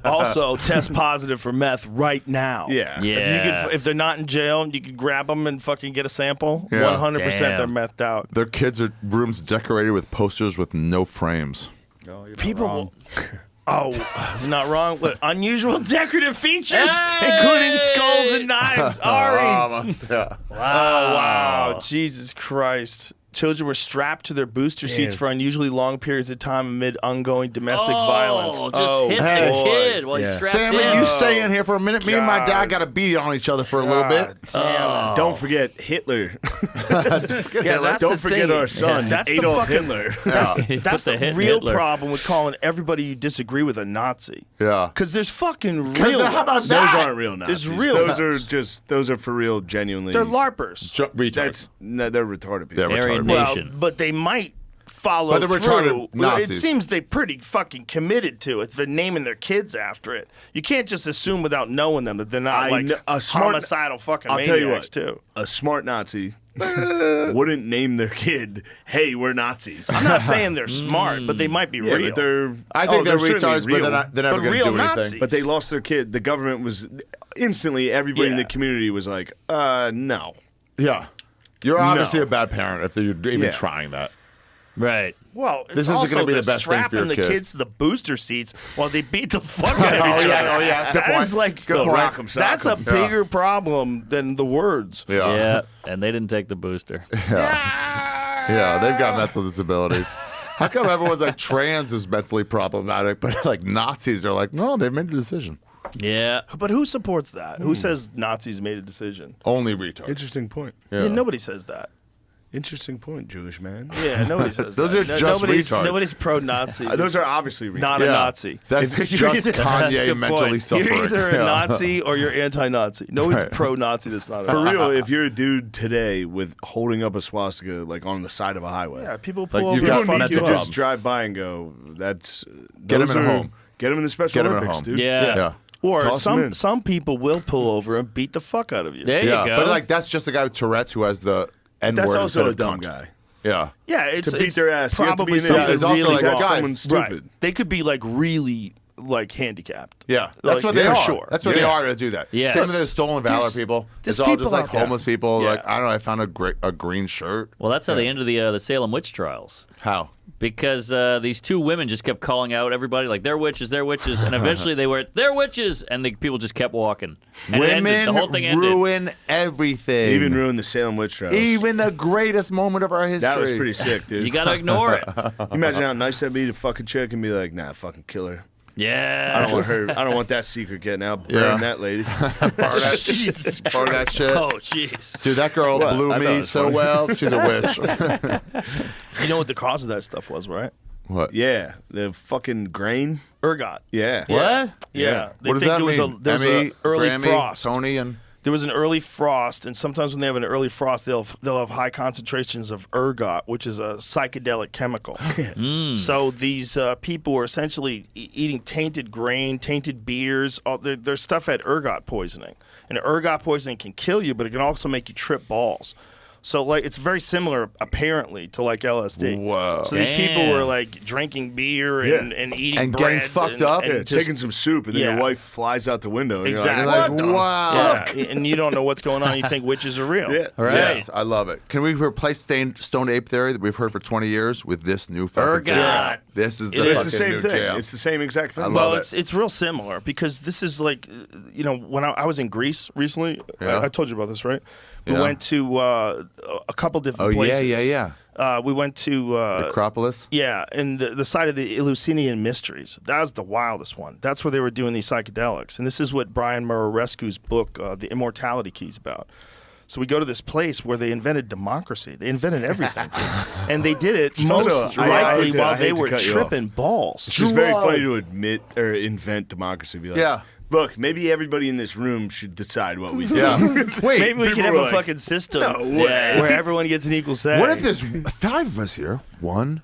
E: Also, test positive for meth right now.
G: Yeah.
D: Yeah.
E: If they're not in jail, you could grab them and fucking get a sample.
I: Yeah.
E: 100% they're
D: Damn.
E: methed out.
I: Their kids' rooms decorated with posters with no frames.
H: Oh, you're not
E: People
H: wrong.
E: will. Oh, not wrong. What, unusual decorative features, including skulls and knives. Ari.
I: Yeah.
E: Oh, wow. Jesus Christ. Children were strapped to their booster seats for unusually long periods of time amid ongoing domestic violence.
D: Just hit the
E: boy.
D: kid while he's strapped
I: Sammy,
D: in.
I: you stay in here for a minute. Me and my
E: God.
I: dad got to beat on each other for a little bit.
E: Damn.
G: Don't forget Hitler.
E: Yeah, that's
G: Don't
E: the
G: forget
E: thing.
G: our son,
E: That's
G: Adolf
E: the fucking,
G: Hitler.
E: That's
D: the
E: the
D: hit
E: real
D: Hitler.
E: problem with calling everybody you disagree with a Nazi.
I: Yeah.
E: Because there's fucking real
I: how about
E: ones.
I: that?
G: Those aren't real Nazis.
E: There's real
G: Those
E: nuts.
G: those are for real, genuinely.
E: They're LARPers.
G: That's they're retarded people.
I: They're
D: Aryan
I: retarded.
E: Well,
D: Nation.
E: but they might follow
I: But they're
E: through.
I: retarded
E: Well, It
I: Nazis.
E: seems they pretty fucking committed to it. They're naming their kids after it. You can't just assume without knowing them that they're not
G: I
E: like
G: kn- a smart-
E: homicidal fucking
G: I'll
E: maniacs
G: tell you what.
E: too.
G: A smart Nazi wouldn't name their kid, "Hey, we're Nazis."
E: I'm not saying they're smart, but they might be
G: Yeah,
E: real.
G: but they're.
I: I think they're
G: certainly
I: retards, but
G: real.
I: they're never
E: But
I: going to
E: real
I: do anything.
E: Nazis.
G: But they lost their kid. The government was instantly. Everybody in
E: Yeah.
G: the community was like, "No."
I: Yeah. You're obviously
G: No.
I: a bad parent if you're even
G: Yeah.
I: trying that.
D: Right.
E: Well, it's
I: This isn't
E: also
I: gonna be the
E: the
I: best thing for
E: strapping
I: your
E: the
I: kid.
E: kids to the booster seats while they beat the fuck out of each other.
I: Oh, yeah. Good
E: That
I: point.
E: is like
I: Good point.
G: Rock 'em, sock
E: that's a
G: 'em.
E: bigger problem than the words.
I: Yeah.
D: Yeah. And they didn't take the booster.
I: Yeah, they've got mental disabilities. How come everyone's like trans is mentally problematic, but like Nazis are like, no, they've made a decision.
D: Yeah.
E: But who supports that? Who says Nazis made a decision?
I: Only retards.
G: Interesting point.
E: Yeah, nobody says that.
G: Interesting point, Jewish man.
E: Yeah, nobody says
I: Those
E: that.
I: are just retards.
E: Nobody's pro-Nazi.
G: Those are obviously retards.
E: not a
I: Yeah.
E: Nazi.
I: That's
E: You're
I: just
E: either-
I: Kanye
E: Good
I: mentally
E: point.
I: suffering.
E: You're either a
I: Yeah.
E: Nazi or you're anti-Nazi. Nobody's
I: Right.
E: pro-Nazi that's not a
G: For
E: Nazi.
G: real, if you're a dude today with holding up a swastika like on the side of a highway,
E: Yeah, people
D: Like,
E: pull
D: you've
E: over
G: you
D: got
E: and
G: don't
E: fuck
G: need
E: you
G: to
E: up.
G: just drive by and go, "That's
I: Get
G: those
I: him in a
G: are-
I: home.
G: Get him in the Special
I: Get him in a
G: Olympics,
I: home.
G: dude."
D: Yeah.
I: Yeah.
E: Or
G: Toss 'em in.
E: some people will pull over and beat the fuck out of you.
D: There you
I: Yeah,
D: go.
I: but like that's just the guy with Tourette's who has the N word
G: That's also
I: instead
G: a
I: of
G: dumb
I: cunt.
G: guy.
I: Yeah.
E: Yeah, it's
G: To beat
E: it's
G: their ass, you have to
E: Probably
G: be an
E: something
G: idiot.
I: It's also
E: really
I: like,
E: wrong.
I: guys,
G: someone stupid.
E: Right. They could be like really like handicapped.
I: Yeah, that's
E: Like,
I: what they
E: for
I: are.
E: sure.
I: That's what they
G: Yeah.
I: are to do that.
D: Yes.
I: Same with the stolen valor
E: There's-
I: people.
E: there's
I: It's all
E: people
I: just like
E: out there.
I: homeless people.
E: Yeah.
I: Like I don't know. I found a green shirt.
D: Well, that's how they ended the Salem witch trials.
I: How?
D: Because these two women just kept calling out everybody like they're witches, and eventually they were they're witches, and the people just kept walking. And it ended.
I: Women
D: The whole thing ended.
I: ruin everything.
G: They even ruined the Salem witch trials.
I: Even the greatest moment of our history.
G: That was pretty sick, dude.
D: You gotta ignore it.
G: You imagine how nice that'd be to fuck a chick and be like, "Nah, fucking kill her.
D: Yeah.
G: I don't want her. I don't want that secret getting out. Burn
I: Yeah.
G: that lady."
D: Jesus
I: Part of that shit.
D: Oh, jeez.
I: Dude, that girl
G: What?
I: blew
G: I thought it
I: me
G: was
I: so
G: funny.
I: well. She's a witch.
E: You know what the cause of that stuff was, right?
I: What?
G: Yeah, the fucking grain.
E: Ergot.
G: Yeah.
D: What?
E: Yeah. They
I: What does
E: think
I: that
E: it was
I: mean?
E: there was
I: Emmy,
E: an early
I: Grammy,
E: frost.
I: Tony, and
E: There was an early frost, and sometimes when they have an early frost, they'll have high concentrations of ergot, which is a psychedelic chemical. So these people were essentially eating tainted grain, tainted beers. Their stuff had ergot poisoning, and ergot poisoning can kill you, but it can also make you trip balls. So like it's very similar apparently to like LSD.
I: Whoa.
E: So these people
D: Damn.
E: were like drinking beer and eating
I: And
E: bread
I: getting fucked up?
E: and
G: Yeah,
E: just-
G: taking some soup, and then
E: Yeah.
G: your wife flies out the window. And
E: Exactly.
G: You're like,
I: like,
G: "What the
I: wow.
E: Yeah, and you don't know what's going on. You think witches are real.
G: Yeah.
D: Right.
I: Yes, I love it. Can we replace stoned ape theory that we've heard for 20 years with this new fucking
D: Ergot.
I: thing? This is the
G: It's
I: fucking
G: the same
I: new
G: thing.
I: jam.
G: It's the same exact thing.
I: I love
E: Well,
I: it.
E: it's real similar because this is like, you know, when I was in Greece recently,
I: Yeah.
E: I told you about this, right? We
I: Yeah.
E: went to a couple different
I: Oh,
E: places.
I: yeah.
E: We went to
I: Acropolis?
E: yeah, and the site of the Eleusinian Mysteries. That was the wildest one. That's where they were doing these psychedelics, and this is what Brian Murarescu's book, The Immortality Key, is about. So we go to this place where they invented democracy. They invented everything, and they did it most
G: also- I
E: likely
G: hate to-
E: while
G: I
E: they
G: hate to
E: were
G: cut you
E: tripping balls.
G: It's just very funny to admit or invent democracy. Be like,
I: Yeah.
G: Look, maybe everybody in this room should decide what we do.
I: Yeah. Wait,
E: Maybe we
G: people
E: can have
G: were
E: a
G: like,
E: fucking system
G: "No way."
E: where everyone gets an equal say.
I: what if there's 5 of us here? 1/5.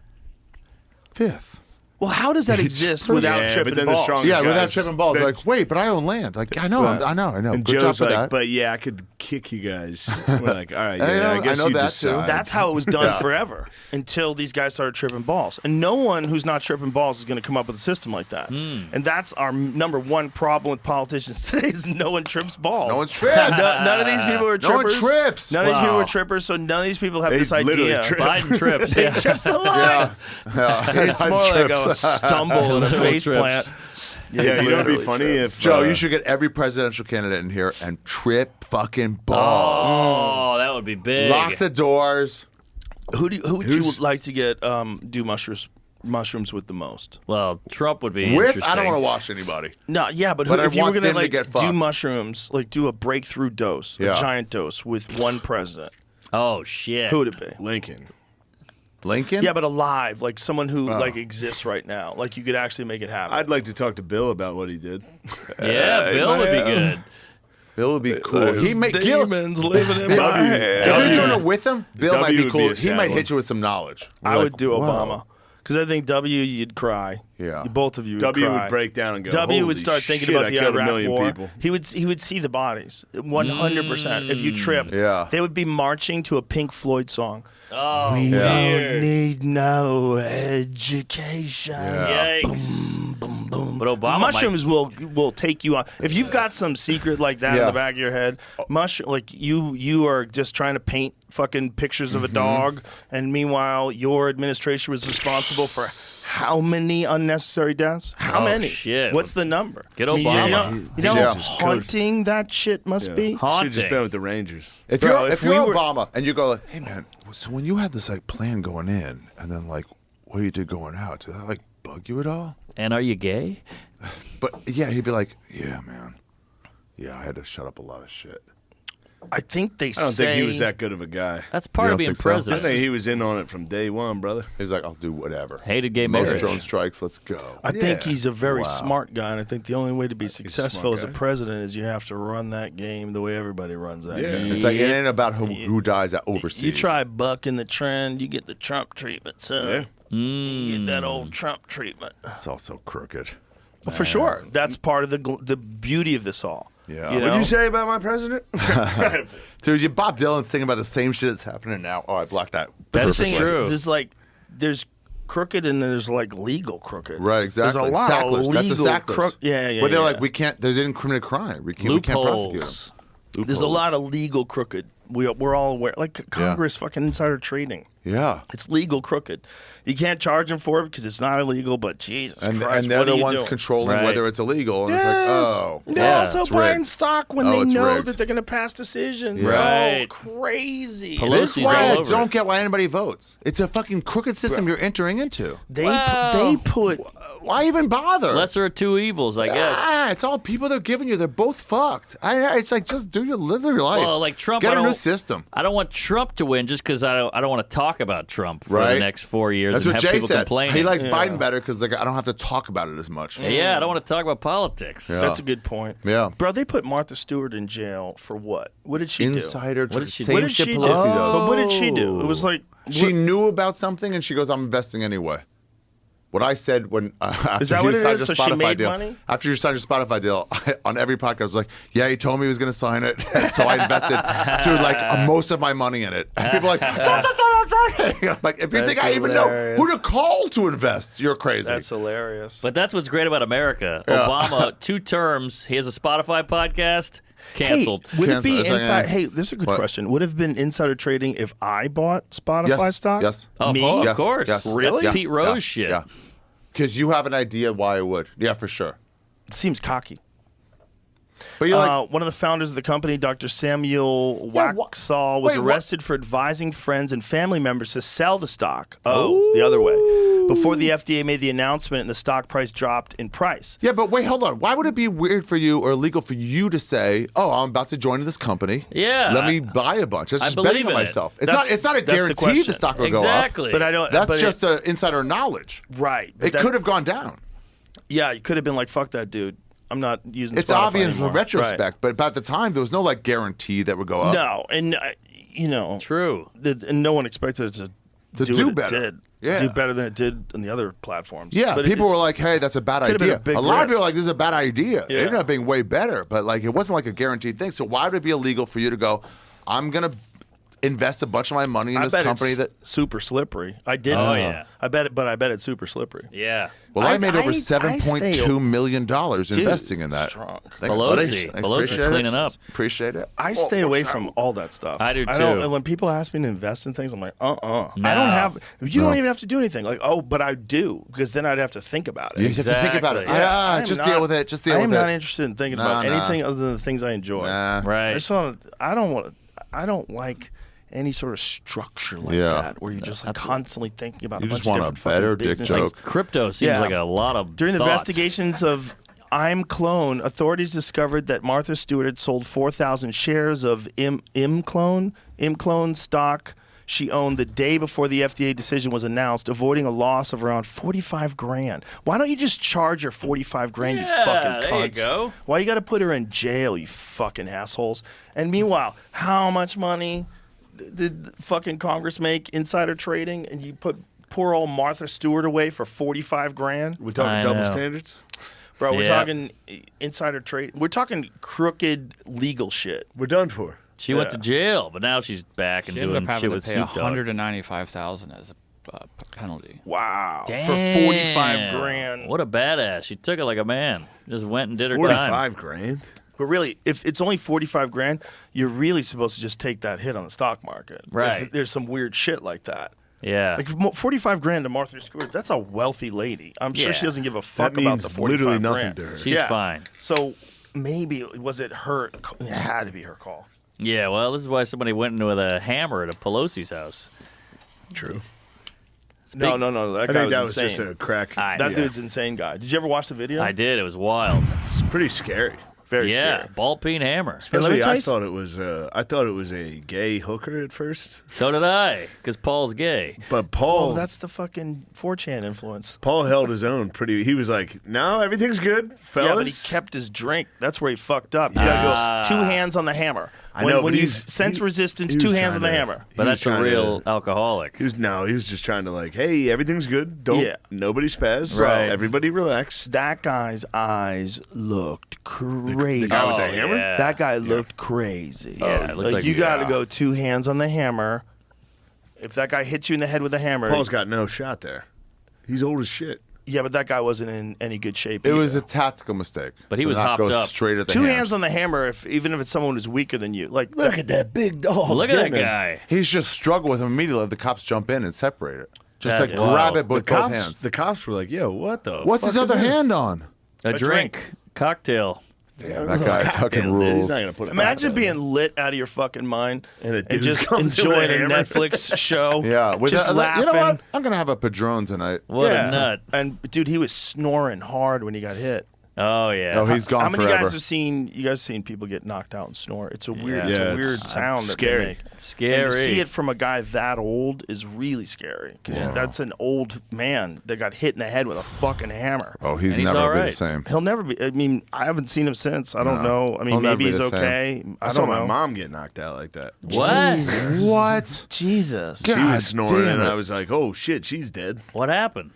E: Well, how does that exist without
G: Yeah, but
E: tripping
G: then the
E: balls?
G: strong-
I: Yeah, without
G: guys,
I: tripping balls.
G: that-
I: Like, wait, but I own land. Like, I know.
G: And
I: Good job
G: Joe's
I: for
G: like,
I: that.
G: but yeah, I could kick you guys. We're like, all right,
I: I
G: yeah,
I: know-
G: I guess
I: I know
G: you
I: that
G: decide.
I: too.
E: That's how it was done
I: Yeah.
E: forever until these guys started tripping balls. And no one who's not tripping balls is going to come up with a system like that. And that's our number one problem with politicians today is no one trips balls.
I: No one trips.
E: None of these people are
I: No one
E: trippers.
I: trips.
E: None of these people
D: Wow.
E: are trippers, so none of these people have
G: They
E: this
G: literally
E: idea.
G: trip.
D: Biden trips.
E: They
D: Yeah.
E: trips a lot.
I: Yeah.
E: It's more like a stumble and a
D: Little
E: face
D: trips.
E: plant.
G: Yeah, you know what'd be
E: literally
G: funny
E: trips.
G: if
I: Joe,
G: uh,
I: you should get every presidential candidate in here and trip fucking balls.
D: Oh, that would be big.
I: Lock the doors.
E: Who would you
G: Who's-
E: like to get do mushrooms with the most?
D: Well, Trump would be
I: With,
D: interesting.
I: I don't want to watch anybody.
E: No, yeah, but
I: But I
E: if you were
I: want
E: gonna
I: them to
E: like
I: get
E: do
I: fucked.
E: mushrooms, like do a breakthrough dose,
I: Yeah.
E: a giant dose with one president,
D: Oh shit.
E: who would it be?
G: Lincoln.
I: Lincoln?
E: Yeah, but alive, like someone who like exists right now, like you could actually make it happen.
G: I'd like to talk to Bill about what he did.
D: Yeah, Bill would be good.
I: Bill would be cool. He may
E: demons living in my
G: W-
E: head.
I: If you're doing it with him, Bill
G: W
I: might be
G: would
I: cool.
G: be a
I: He
G: sad
I: might
G: one.
I: hit you with some knowledge.
E: I
I: You're
E: would
I: like,
E: do
I: wow.
E: Obama because I think W, you'd cry.
I: Yeah.
E: Both of you.
G: W
E: cry.
G: would break down and go.
E: W would
G: "Holy
E: start thinking
G: shit,
E: about
G: I
E: the
G: killed a
E: Iraq
G: million
E: War.
G: people."
E: He would see the bodies 100%. If you tripped,
I: Yeah.
E: they would be marching to a Pink Floyd song.
D: Oh,
E: We
D: weird.
E: don't need no education.
I: Yeah.
D: Yikes.
E: Boom, boom.
D: But Obama
E: mushrooms will take you on. If you've got some secret like that in
I: Yeah.
E: the back of your head, like you are just trying to paint fucking pictures of a dog, and meanwhile your administration was responsible for how many unnecessary deaths? How
D: Oh,
E: many?
D: shit.
E: What's the number?
D: Get
E: You know,
D: Obama.
E: you know
I: Yeah.
E: how haunting that shit must be.
G: Should
D: Haunting.
G: have just been with the Rangers.
I: If
E: Bro,
I: you're
E: if
I: if you're
E: we were-
I: Obama and you go like, hey man, so when you had this like plan going in and then like what you did going out, did that like bug you at all?
D: And are you gay?
I: But yeah, he'd be like, yeah man, yeah, I had to shut up a lot of shit.
E: I think they
G: I don't think he was that good of a guy.
D: That's part
I: You
D: of
I: don't
D: being
I: think so?
D: president.
G: I think he was in on it from day one, brother.
I: He was like, I'll do whatever.
D: Hated gay
I: Most
D: marriage.
I: drone strikes, let's go.
E: I think he's a very
I: Wow.
E: smart guy, and I think the only way to be successful as a
G: guy.
E: president is you have to run that game the way everybody runs that
G: Yeah.
E: game.
I: It's like, it ain't about who dies at overseas.
E: You try bucking the trend, you get the Trump treatment. So you get that old Trump treatment.
I: It's all so crooked.
E: Well, for sure, that's part of the beauty of this all.
I: Yeah.
E: You know?
G: What'd you say about my president?
I: Dude, Bob Dylan's thinking about the same shit that's happening now. Oh, I blocked that.
D: That's
E: The thing
D: true.
E: is, there's like, there's crooked and there's like legal crooked.
I: Right, exactly.
E: There's a lot of
I: Sacklers. That's a
E: legal
I: sacklers.
E: crook. Yeah.
I: Where they're
E: yeah.
I: like, we can't, there's incriminated crime. We can't prosecute them.
D: Loopholes.
E: There's a lot of legal crooked. We're all aware. Like Congress fucking insider trading.
I: Yeah.
E: It's legal crooked. You can't charge them for it because it's not illegal, but Jesus
I: And
E: Christ,
I: they're
E: what are
I: the
E: you
I: ones
E: doing?
I: controlling
D: Right.
I: whether it's illegal. And it's like, oh.
E: They're
D: Yeah,
E: also
I: it's
E: buying
I: rigged.
E: stock when
I: Oh,
E: they
I: it's
E: know
I: rigged.
E: that they're going to pass decisions.
I: Yeah.
E: It's
D: Right.
E: all crazy.
D: Pelosi's
I: This is why
D: all
I: I
D: over
I: don't
D: it.
I: get why anybody votes. It's a fucking crooked system you're entering into.
E: They put
I: Why even bother?
D: Lesser of two evils, I guess.
I: Ah, it's all people they're giving you. They're both fucked. It's like, just live your life.
D: Well, like Trump,
I: Get
D: I
I: a new
D: don't-
I: system.
D: I don't want Trump to win just because I don't want to talk about Trump for
I: Right.
D: the next 4 years
I: That's
D: and
I: what
D: have
I: Jay
D: people
I: said.
D: complaining.
I: He likes Biden better because like, I don't have to talk about it as much.
D: Yeah, I don't want to talk about politics.
I: Yeah.
E: That's a good point.
I: Yeah.
E: Bro, they put Martha Stewart in jail for what? What did she
I: Insider.
D: What did she do?
E: do? What
I: Same
E: did
I: shit
E: she do?
I: Pelosi does.
E: But what did she do? It was like
I: She knew about something and she goes, I'm investing anyway. What I said when after
E: Is that
I: you
E: what it
I: signed
E: is?
I: your
E: So she
I: Spotify
E: made
I: deal,
E: money?
I: after you signed your Spotify deal, on every podcast I was like, yeah, he told me he was going to sign it, so I invested to like most of my money in it. And people are like, that's right. I'm like, if you
E: That's
I: think I even know
E: hilarious.
I: who to call to invest, you're crazy.
E: That's hilarious.
D: But that's what's great about America.
I: Yeah.
D: Obama, 2 terms. He has a Spotify podcast. Canceled.
E: Hey, would it be
I: Cancel. It's like,
E: inside?
I: eh.
E: Hey, this is a good
I: What?
E: question. Would it have been insider trading if I bought Spotify
I: Yes.
E: stock?
I: Yes.
D: Oh,
E: Me?
D: of
I: Yes.
D: course.
I: Yes.
E: Really?
D: That's Pete Rose shit.
I: Yeah. Because you have an idea why it would. Yeah, for sure.
E: It seems cocky.
I: But you're like,
E: One of the founders of the company, Dr. Samuel
I: Yeah,
E: Waxaw, was
I: wait, what?
E: arrested for advising friends and family members to sell the stock. Oh, the other way. Before the FDA made the announcement and the stock price dropped in price.
I: yeah, but wait, hold on. Why would it be weird for you or illegal for you to say, "Oh, I'm about to join this company.
D: Yeah.
I: let me buy a bunch." That's
D: I
I: just
D: believe
I: betting on
D: in it.
I: myself. It's
E: That's-
I: not. It's not a
E: that's the
I: guarantee
E: question.
I: the stock will go up.
D: Exactly.
E: But I don't.
I: That's
E: but
I: just insider knowledge.
E: right. But
I: It
E: that-
I: could have gone down.
E: Yeah, you could have been like, "Fuck that dude. I'm not using."
I: It's
E: Spotify
I: obvious
E: anymore."
I: in retrospect, but at the time there was no like guarantee that would go
E: Right.
I: up.
E: No, and
D: True.
E: and no one expected it to
I: do
E: what it
I: better.
E: did.
I: Yeah.
E: Do better than it did on the other platforms.
I: Yeah,
E: But
I: people
E: it's-
I: were like, "Hey, that's a bad
E: could have been
I: idea."
E: a big
I: lot of people
E: risk.
I: were like, "This is a bad idea." It
E: Yeah.
I: ended up being way better, but like it wasn't like a guaranteed thing. So why would it be illegal for you to go, "I'm gonna invest a bunch of my money in this
E: bet
I: company
E: it's
I: that"?
E: super slippery. I did.
D: Oh, yeah.
E: I bet it, but I bet it's super slippery.
D: Yeah.
I: Well, I
E: I-
I: made over
E: I
I: $7.2 million
E: Dude,
I: investing in that.
E: strong.
I: Thanks,
D: Pelosi.
I: buddy.
D: Pelosi's
I: Appreciate it.
D: cleaning up.
I: Appreciate it.
E: I stay away from all that stuff.
D: I do,
E: don't,
D: too.
E: and when people ask me to invest in things, I'm like, I
D: No.
E: don't have. You don't even have to do anything. Like, oh, but I do, because then I'd have to think about it.
I: You have to think about it.
D: Exactly.
I: Ah,
E: I am
I: just
E: not-
I: deal with it. Just deal
E: I
I: with
E: am
I: it.
E: not interested in thinking about
I: Nah.
E: anything other than the things I enjoy.
I: Nah.
D: Right.
E: I just want. I don't like any sort of structure like
I: Yeah.
E: that where you're just like constantly thinking about.
I: You
E: a
I: just
E: bunch of
I: want a
E: different fucking
I: better dick
E: business
I: joke.
E: things.
D: Crypto seems
E: Yeah.
D: like a lot of
E: During the
D: thought.
E: investigations of I'm Clone, authorities discovered that Martha Stewart had sold 4,000 shares of Clone stock she owned the day before the FDA decision was announced, avoiding a loss of around 45 grand. Why don't you just charge her 45 grand, you fucking
D: there
E: cunts?
D: you go.
E: Why you got to put her in jail, you fucking assholes? And meanwhile, how much money did fucking Congress make insider trading? And you put poor old Martha Stewart away for 45 grand?
G: We're talking
D: I
G: double
D: know.
G: standards.
E: Bro, we're
D: Yeah.
E: talking insider trade. We're talking crooked legal shit.
G: We're done for.
D: She went to jail, but now she's back and
H: She ended
D: doing
H: up having
D: shit
H: to
D: with
H: pay
D: Snoop Dogg.
H: $195,000 as a penalty.
E: Wow.
D: Damn.
E: For 45 grand.
D: What a badass. She took it like a man. Just went and did her time.
G: 45 grand.
E: But really, if it's only 45 grand, you're really supposed to just take that hit on the stock market.
D: Right.
E: If there's some weird shit like that.
D: Yeah.
E: Like 45 grand to Martha Stewart, that's a wealthy lady. I'm sure she
D: Yeah.
E: doesn't give a fuck
G: That
E: about
G: means
E: the 45
G: literally nothing
E: grand.
G: to her.
D: She's fine.
E: So maybe, was it her? It had to be her call.
D: Yeah, well, this is why somebody went into with a hammer at a Pelosi's house.
G: True.
E: No. That
G: I
E: guy
G: think
E: was
G: that was
E: insane.
G: just a crack.
D: I-
E: That
D: Yeah.
E: dude's insane guy. Did you ever watch the video?
D: I did. It was wild.
G: It's pretty scary.
E: Very
D: Yeah,
E: scary.
D: ball peen hammer.
E: tell
G: Especially,
E: you
G: I thought it was a gay hooker at first.
D: So did I, because Paul's gay.
G: But Paul,
E: that's the fucking 4chan influence.
G: Paul held his own pretty. He was like, "No, everything's good, fellas."
E: Yeah, but he kept his drink. That's where he fucked up. You gotta go 2 hands on the hammer.
G: I know,
E: when
G: but
E: you
G: he's-
E: sense
G: he-
E: resistance,
G: he
E: 2
G: was
E: hands on the
G: trying to-
E: hammer.
D: But
G: He
D: that's
G: was
D: a
G: trying
D: real
G: to-
D: alcoholic.
G: He was just trying to like, "Hey, everything's good. Don't nobody spaz.
D: Right.
G: Everybody relax."
E: That guy's eyes looked crazy.
G: The guy with the hammer?
D: yeah.
E: That guy looked crazy.
D: Yeah, it looked like-
E: you got to go 2 hands on the hammer. If that guy hits you in the head with a hammer,
G: Paul's got no shot there. He's old as shit.
E: yeah, but that guy wasn't in any good shape.
I: It
E: either.
I: was a tactical mistake.
D: But he
I: To
D: was
I: not
D: hopped
I: go
D: up.
I: straight at the
E: 2
I: hand.
E: hands on the hammer. Even if it's someone who's weaker than you, like
G: Look at that big dog.
D: Look at that
G: getting him.
D: guy.
I: He's just struggled with him immediately. Let the cops jump in and separate it. Just
D: That's
I: like
D: wild.
I: grab it
G: The
I: with both
G: cops,
I: hands.
G: the cops were like, "Yo, what the?
I: What's
G: fuck
I: his
G: is
I: other
G: this?"
I: hand on?
D: A drink. Cocktail.
I: Damn, that guy fucking
G: Damn, dude, he's
I: rules.
G: not gonna put it
E: Imagine
G: back
E: being lit out of your fucking mind
G: And a dude
E: just
G: comes in with
E: enjoying
G: a
E: a
G: hammer.
E: Netflix show.
I: Yeah, with
E: just
I: that,
E: laughing.
I: You know what? I'm gonna have a Padron tonight.
D: What
E: Yeah.
D: a nut.
E: And dude, he was snoring hard when he got hit.
D: Oh, yeah.
I: Oh, he's gone
E: How many
I: forever.
E: guys have seen? You guys seen people get knocked out and snore? It's a weird,
D: Yeah.
E: it's
G: Yeah,
E: a weird
G: it's
E: sound
G: scary.
E: that they make.
D: Scary.
E: And to see it from a guy that old is really scary because that's an old man that got hit in the head with a fucking hammer.
I: Oh, he's
D: And he's
I: never
D: all
I: gonna be
D: right.
I: the same.
E: He'll never be. I mean, I haven't seen him since. I don't
I: No.
E: know. I mean,
I: He'll never
E: maybe
I: be
E: he's
I: the same.
E: okay. I
G: I saw
E: don't
G: my
E: know.
G: mom get knocked out like that.
D: What?
I: What?
E: Jesus.
G: She
I: God
G: was snoring,
I: damn
G: and
I: it.
G: I was like, "Oh shit, she's dead."
D: What happened?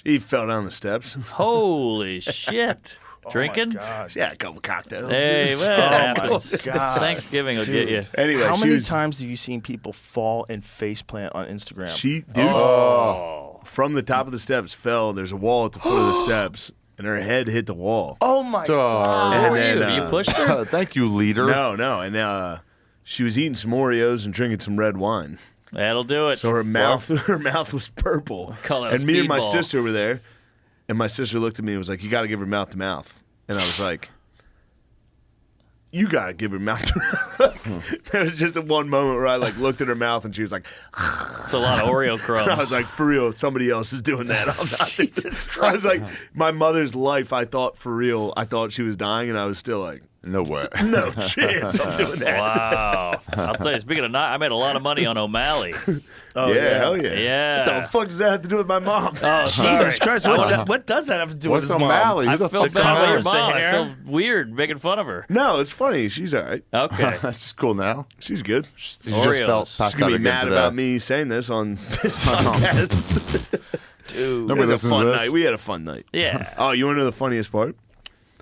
G: She fell down the steps.
D: Holy shit. Drinking?
E: Oh my gosh.
G: Yeah, a couple cocktails.
D: Hey,
G: dude.
D: what
E: Oh my
D: happens?
E: God.
D: Thanksgiving will get you.
G: Anyway,
E: How
G: she
E: many
G: was,
E: times have you seen people fall and face plant on Instagram?
G: She, dude, from the top of the steps fell. There's a wall at the foot of the steps, and her head hit the wall.
E: oh my
I: Darn.
D: How
G: And
D: are
G: then,
D: you? Have you pushed her?
I: Thank you, leader.
G: No, and she was eating some Oreos and drinking some red wine.
D: That'll do it.
G: So her mouth was purple.
D: Call that a
G: and me and my
D: speedball.
G: sister were there, and my sister looked at me and was like, "You got to give her mouth to mouth." And I was like, "You got to give her mouth to mouth." There was just one moment where I like looked at her mouth and she was like,
D: It's a lot of Oreo crumbs.
G: I was like, "For real, somebody else is doing that." I'm not. Jesus Christ. I was like, my mother's life. I thought for real. I thought she was dying, and I was still like,
I: No way.
G: "No chance, I'm doing that."
D: Wow. I'll tell you, speaking of not, I made a lot of money on O'Malley.
E: Oh,
G: yeah, hell yeah.
D: Yeah.
G: What the fuck does that have to do with my mom?
D: Oh,
E: Jesus Christ! What does that have to do
I: What's
E: with his mom?
I: O'Malley? Who
D: I
I: the
D: feel
I: fuck's
D: bad about your
I: O'Malley?
D: mom. I
E: hair?
D: feel weird making fun of her.
G: No, it's funny. She's all right.
D: Okay.
I: She's cool now.
G: She's good.
I: You just
D: Oreos.
I: felt
G: She's
I: passed
G: gonna
I: out
G: be
I: again
G: mad
I: today.
G: about me saying this on this podcast.
E: Dude,
G: It
I: Nobody
G: was a
I: listens to
G: fun
I: this.
G: night. We had a fun night.
D: Yeah.
G: Oh, you want to know the funniest part?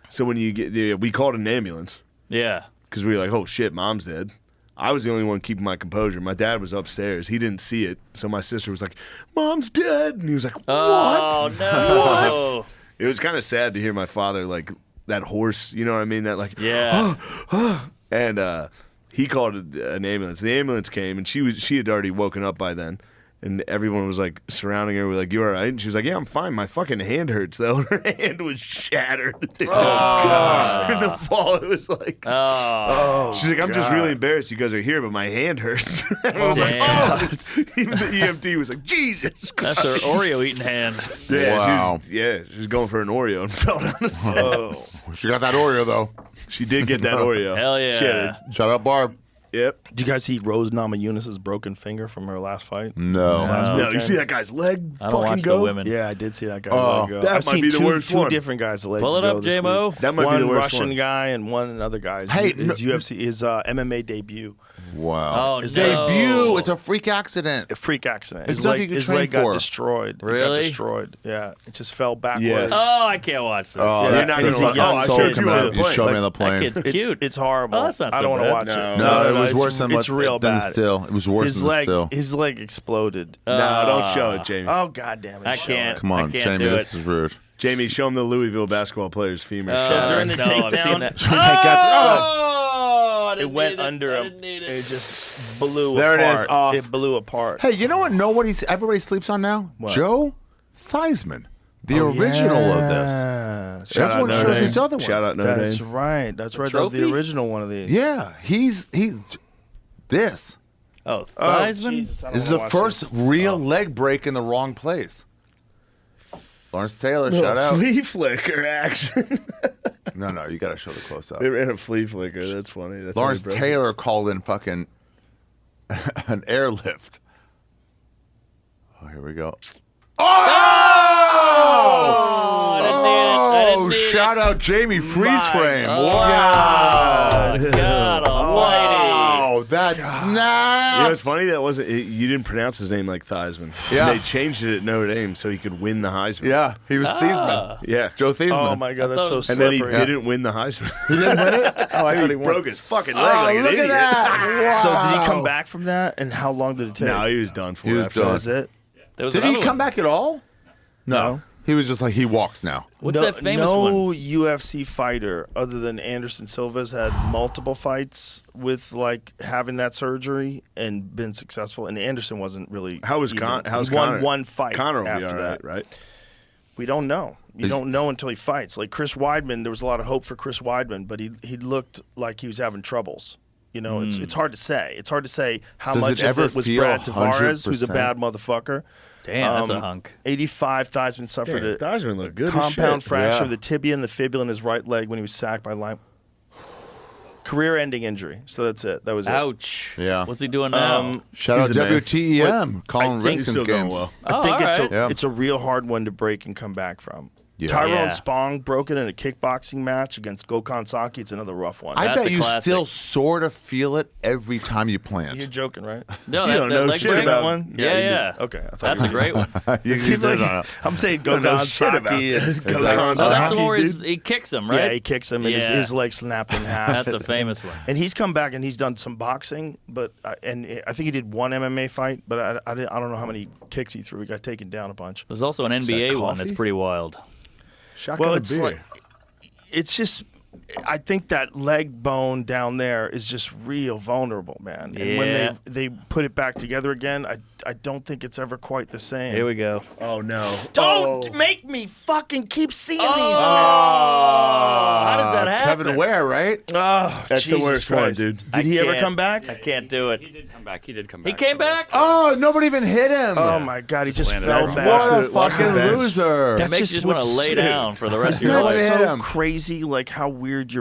G: So when you get there, we called an ambulance
D: Yeah.
G: because we were like, "Oh shit, mom's dead." I was the only one keeping my composure. My dad was upstairs. He didn't see it, so my sister was like, "Mom's dead," and he was like, "What?"
D: Oh, no.
G: It was kind of sad to hear my father like that hoarse. You know what I mean? That like,
D: Yeah.
G: and he called an ambulance. The ambulance came, and she had already woken up by then. And everyone was like surrounding her. We're like, "You all right?" And she was like, "Yeah, I'm fine. My fucking hand hurts though." Her hand was shattered. Oh god! In the fall, it was like,
D: Oh.
G: she's like, "I'm just really embarrassed you guys are here, but my hand hurts." And I was like,
D: Damn.
G: "Oh!" Even the EMT was like, "Jesus Christ!"
D: That's her Oreo eating hand.
G: Yeah,
I: Wow.
G: she was going for an Oreo and fell down the steps.
I: She got that Oreo though.
G: She did get that Oreo.
D: Hell yeah.
G: She had a-
I: Shout out Barb.
G: Yep.
E: did you guys see Rose Namajunas' broken finger from her last fight?
I: No.
E: Last
G: No, you
E: weekend?
G: see that guy's leg
D: I don't
G: fucking
D: watch
G: go?
D: the women.
E: Yeah, I did see that guy.
I: Oh,
E: go.
G: that
E: I've
G: might
E: seen
G: be the
E: two,
G: worst
E: two
G: one.
E: different guys' legs
D: Pull it
E: go
D: up,
E: this
D: J-Mo.
E: week.
G: That might be
E: one
G: the worst
E: Russian
G: one.
E: guy and one another guy.
I: Hey,
E: his UFC, his MMA debut.
I: Wow.
D: Oh,
E: His
D: no.
I: Debut. It's a freak accident.
E: A freak accident.
I: It's
E: His
I: nothing
E: leg,
I: you
E: his
I: train
E: leg got
I: for.
E: destroyed. It got
D: Really?
E: destroyed. Yeah, it just fell backwards.
G: Yes.
D: Oh, I can't watch this.
I: Oh,
E: Yeah,
G: You're
I: that
G: not
E: and he's
G: gonna
E: a young
G: I
E: kid,
G: showed you
E: too.
G: on the
I: You
G: plane.
I: showed me on the
D: That
I: plane.
D: kid's cute.
E: It's horrible.
D: Oh, that's not
E: I
D: so
E: don't want to
D: bad.
E: watch it.
G: No,
I: it was worse than
E: it's real
I: than
E: bad.
I: still. It was worse
E: His
I: than
E: leg,
I: still.
E: his leg exploded.
G: No, don't show it, Jamie.
E: Oh God damn it!
D: I
E: show
D: can't.
E: it.
I: Come on,
D: I can't
I: Jamie,
D: do
I: this
D: it.
I: is rude.
G: Jamie, show him the Louisville basketball player's femur
D: Oh,
G: shattered.
E: During the
D: no, I've
E: takedown,
D: seen that.
E: Oh!
D: I
E: It
D: didn't
E: went
D: need
E: under
D: I
E: him.
D: didn't need
E: It
D: it.
E: just blew
I: There it
E: apart.
I: is, off.
E: It blew apart.
I: Hey, you know what? Everybody sleeps on now?
E: What?
I: Joe Theismann, the original of this.
E: Shout
I: Everyone
E: out
I: shows
E: Notre
I: these
E: Dame.
I: other ones.
G: Shout out Notre
E: That's
G: Dame.
E: right. That's right. That was the
D: trophy?
E: original one of these.
I: Yeah, he's this
D: Oh,
E: Oh,
D: Theismann?
E: Jesus, I don't
I: is
E: wanna
I: the
E: watch
I: first
E: this.
I: real leg break in the wrong place. Lawrence Taylor,
G: Little
I: shout out.
G: flea flicker action.
I: No, you got to show the close up.
G: They ran a flea flicker. That's funny. That's
I: Lawrence
G: how they broke
I: Taylor called in fucking an airlift. Oh, here we go. Oh, shout out Jamie Freeze Frame. Wow.
D: God almighty.
I: Oh, that's snaps.
G: You know, it's funny that wasn't. You didn't pronounce his name like Theismann.
I: Yeah.
G: They changed it at Notre Dame so he could win the Heisman.
I: Yeah, he was Thiesman.
G: Yeah.
I: Joe Thiesman.
E: Oh my God, that's so
G: And
E: slippery.
G: then he didn't win the Heisman.
I: He didn't win it? Oh, I thought
G: he
I: he won.
G: broke his fucking leg
I: Oh,
G: like an
I: look
G: idiot.
I: at that.
E: So
I: Wow.
E: did he come back from that? And how long did it take?
G: No, he was done for.
I: He was
G: after
I: done.
E: That was it?
I: Did he come back at all?
E: No.
I: He was just like, he walks now.
D: What's that famous one?
E: No UFC fighter other than Anderson Silva's had multiple fights with like having that surgery and been successful. And Anderson wasn't really.
G: How was
E: even-
G: how's
E: he won
G: Conor?
E: one fight
G: Conor will
E: after
G: be all
E: that.
G: right?
E: We don't know. You don't know until he fights. Like Chris Weidman, there was a lot of hope for Chris Weidman, but he looked like he was having troubles. You know, it's hard to say. It's hard to say how
I: Does
E: much
I: it
E: of
I: ever
E: it was
I: feel
E: Brad Tavares, who's a
I: 100%?
E: bad motherfucker.
D: Damn, that's a hunk.
E: 85, Theismann suffered
G: Damn,
E: a
G: Theismann looked good as
E: compound
G: shit.
E: fracture
I: Yeah.
E: of the tibia and the fibula in his right leg when he was sacked by Lime. Career-ending injury. So that's it. That was it.
D: Ouch.
I: Yeah.
D: What's he doing now?
I: Shout out
G: He's the man.
I: WTEM, calling
E: I think
I: Redskins
G: he's still going
I: games.
G: well.
E: I think
D: all
E: it's
D: right.
I: Yeah.
E: it's a real hard one to break and come back from.
I: Yeah.
E: Tyrone
D: Yeah.
E: Spong broke it in a kickboxing match against Gokhan Saki. It's another rough one.
I: I
D: That's
I: bet
D: a
I: you
D: classic.
I: still sort of feel it every time you plant.
E: You're joking, right?
D: No,
G: You
D: that,
G: don't
D: that
G: know
D: leg
G: shit
D: break?
G: about-
E: one?
D: Yeah,
E: you
D: yeah.
E: did. Okay, I thought
D: That's a great one.
I: You
E: See,
I: did
E: like,
I: on it.
E: I'm saying
G: don't know
E: Gokhan
G: shit about
E: Saki.
G: this.
E: Gokhan
G: Gokhan
D: Oh, that's the
E: Saki.
D: one where
G: dude.
D: he kicks him, right?
E: Yeah, he kicks him and
D: Yeah.
E: his leg snapped in half.
D: That's a famous one.
E: And he's come back and he's done some boxing, but and I think he did one MMA fight, but I don't know how many kicks he threw. He got taken down a bunch.
D: There's also an NBA one
G: coffee?
D: that's pretty wild.
G: Shotgun
E: Well,
G: a
E: it's
G: beer.
E: like it's just. I think that leg bone down there is just real vulnerable, man. And
D: Yeah.
E: when they put it back together again, I don't think it's ever quite the same.
D: Here we go.
G: Oh no!
E: Don't make me fucking keep seeing these, man.
D: How does that happen?
I: Kevin Ware, right?
E: Oh,
G: That's the
E: Jesus
G: worst one,
E: Christ.
G: dude.
E: Did he ever
D: can't-
E: come back?
D: I can't do it.
H: He did come back. He did come
D: He
H: back.
D: came back?
I: Oh, nobody even hit him.
E: Oh my God, he just
H: landed
E: fell
H: that
E: back.
H: wrong.
I: What a
G: Watch
I: fucking
G: the bench.
I: loser.
D: It
E: That's
D: makes
E: just
D: you just want to
E: what's
D: lay
E: sick.
D: down for the rest of
E: Isn't
D: your
E: that
I: Nobody
D: life.
I: hit
E: so
I: him.
E: crazy? Like how weird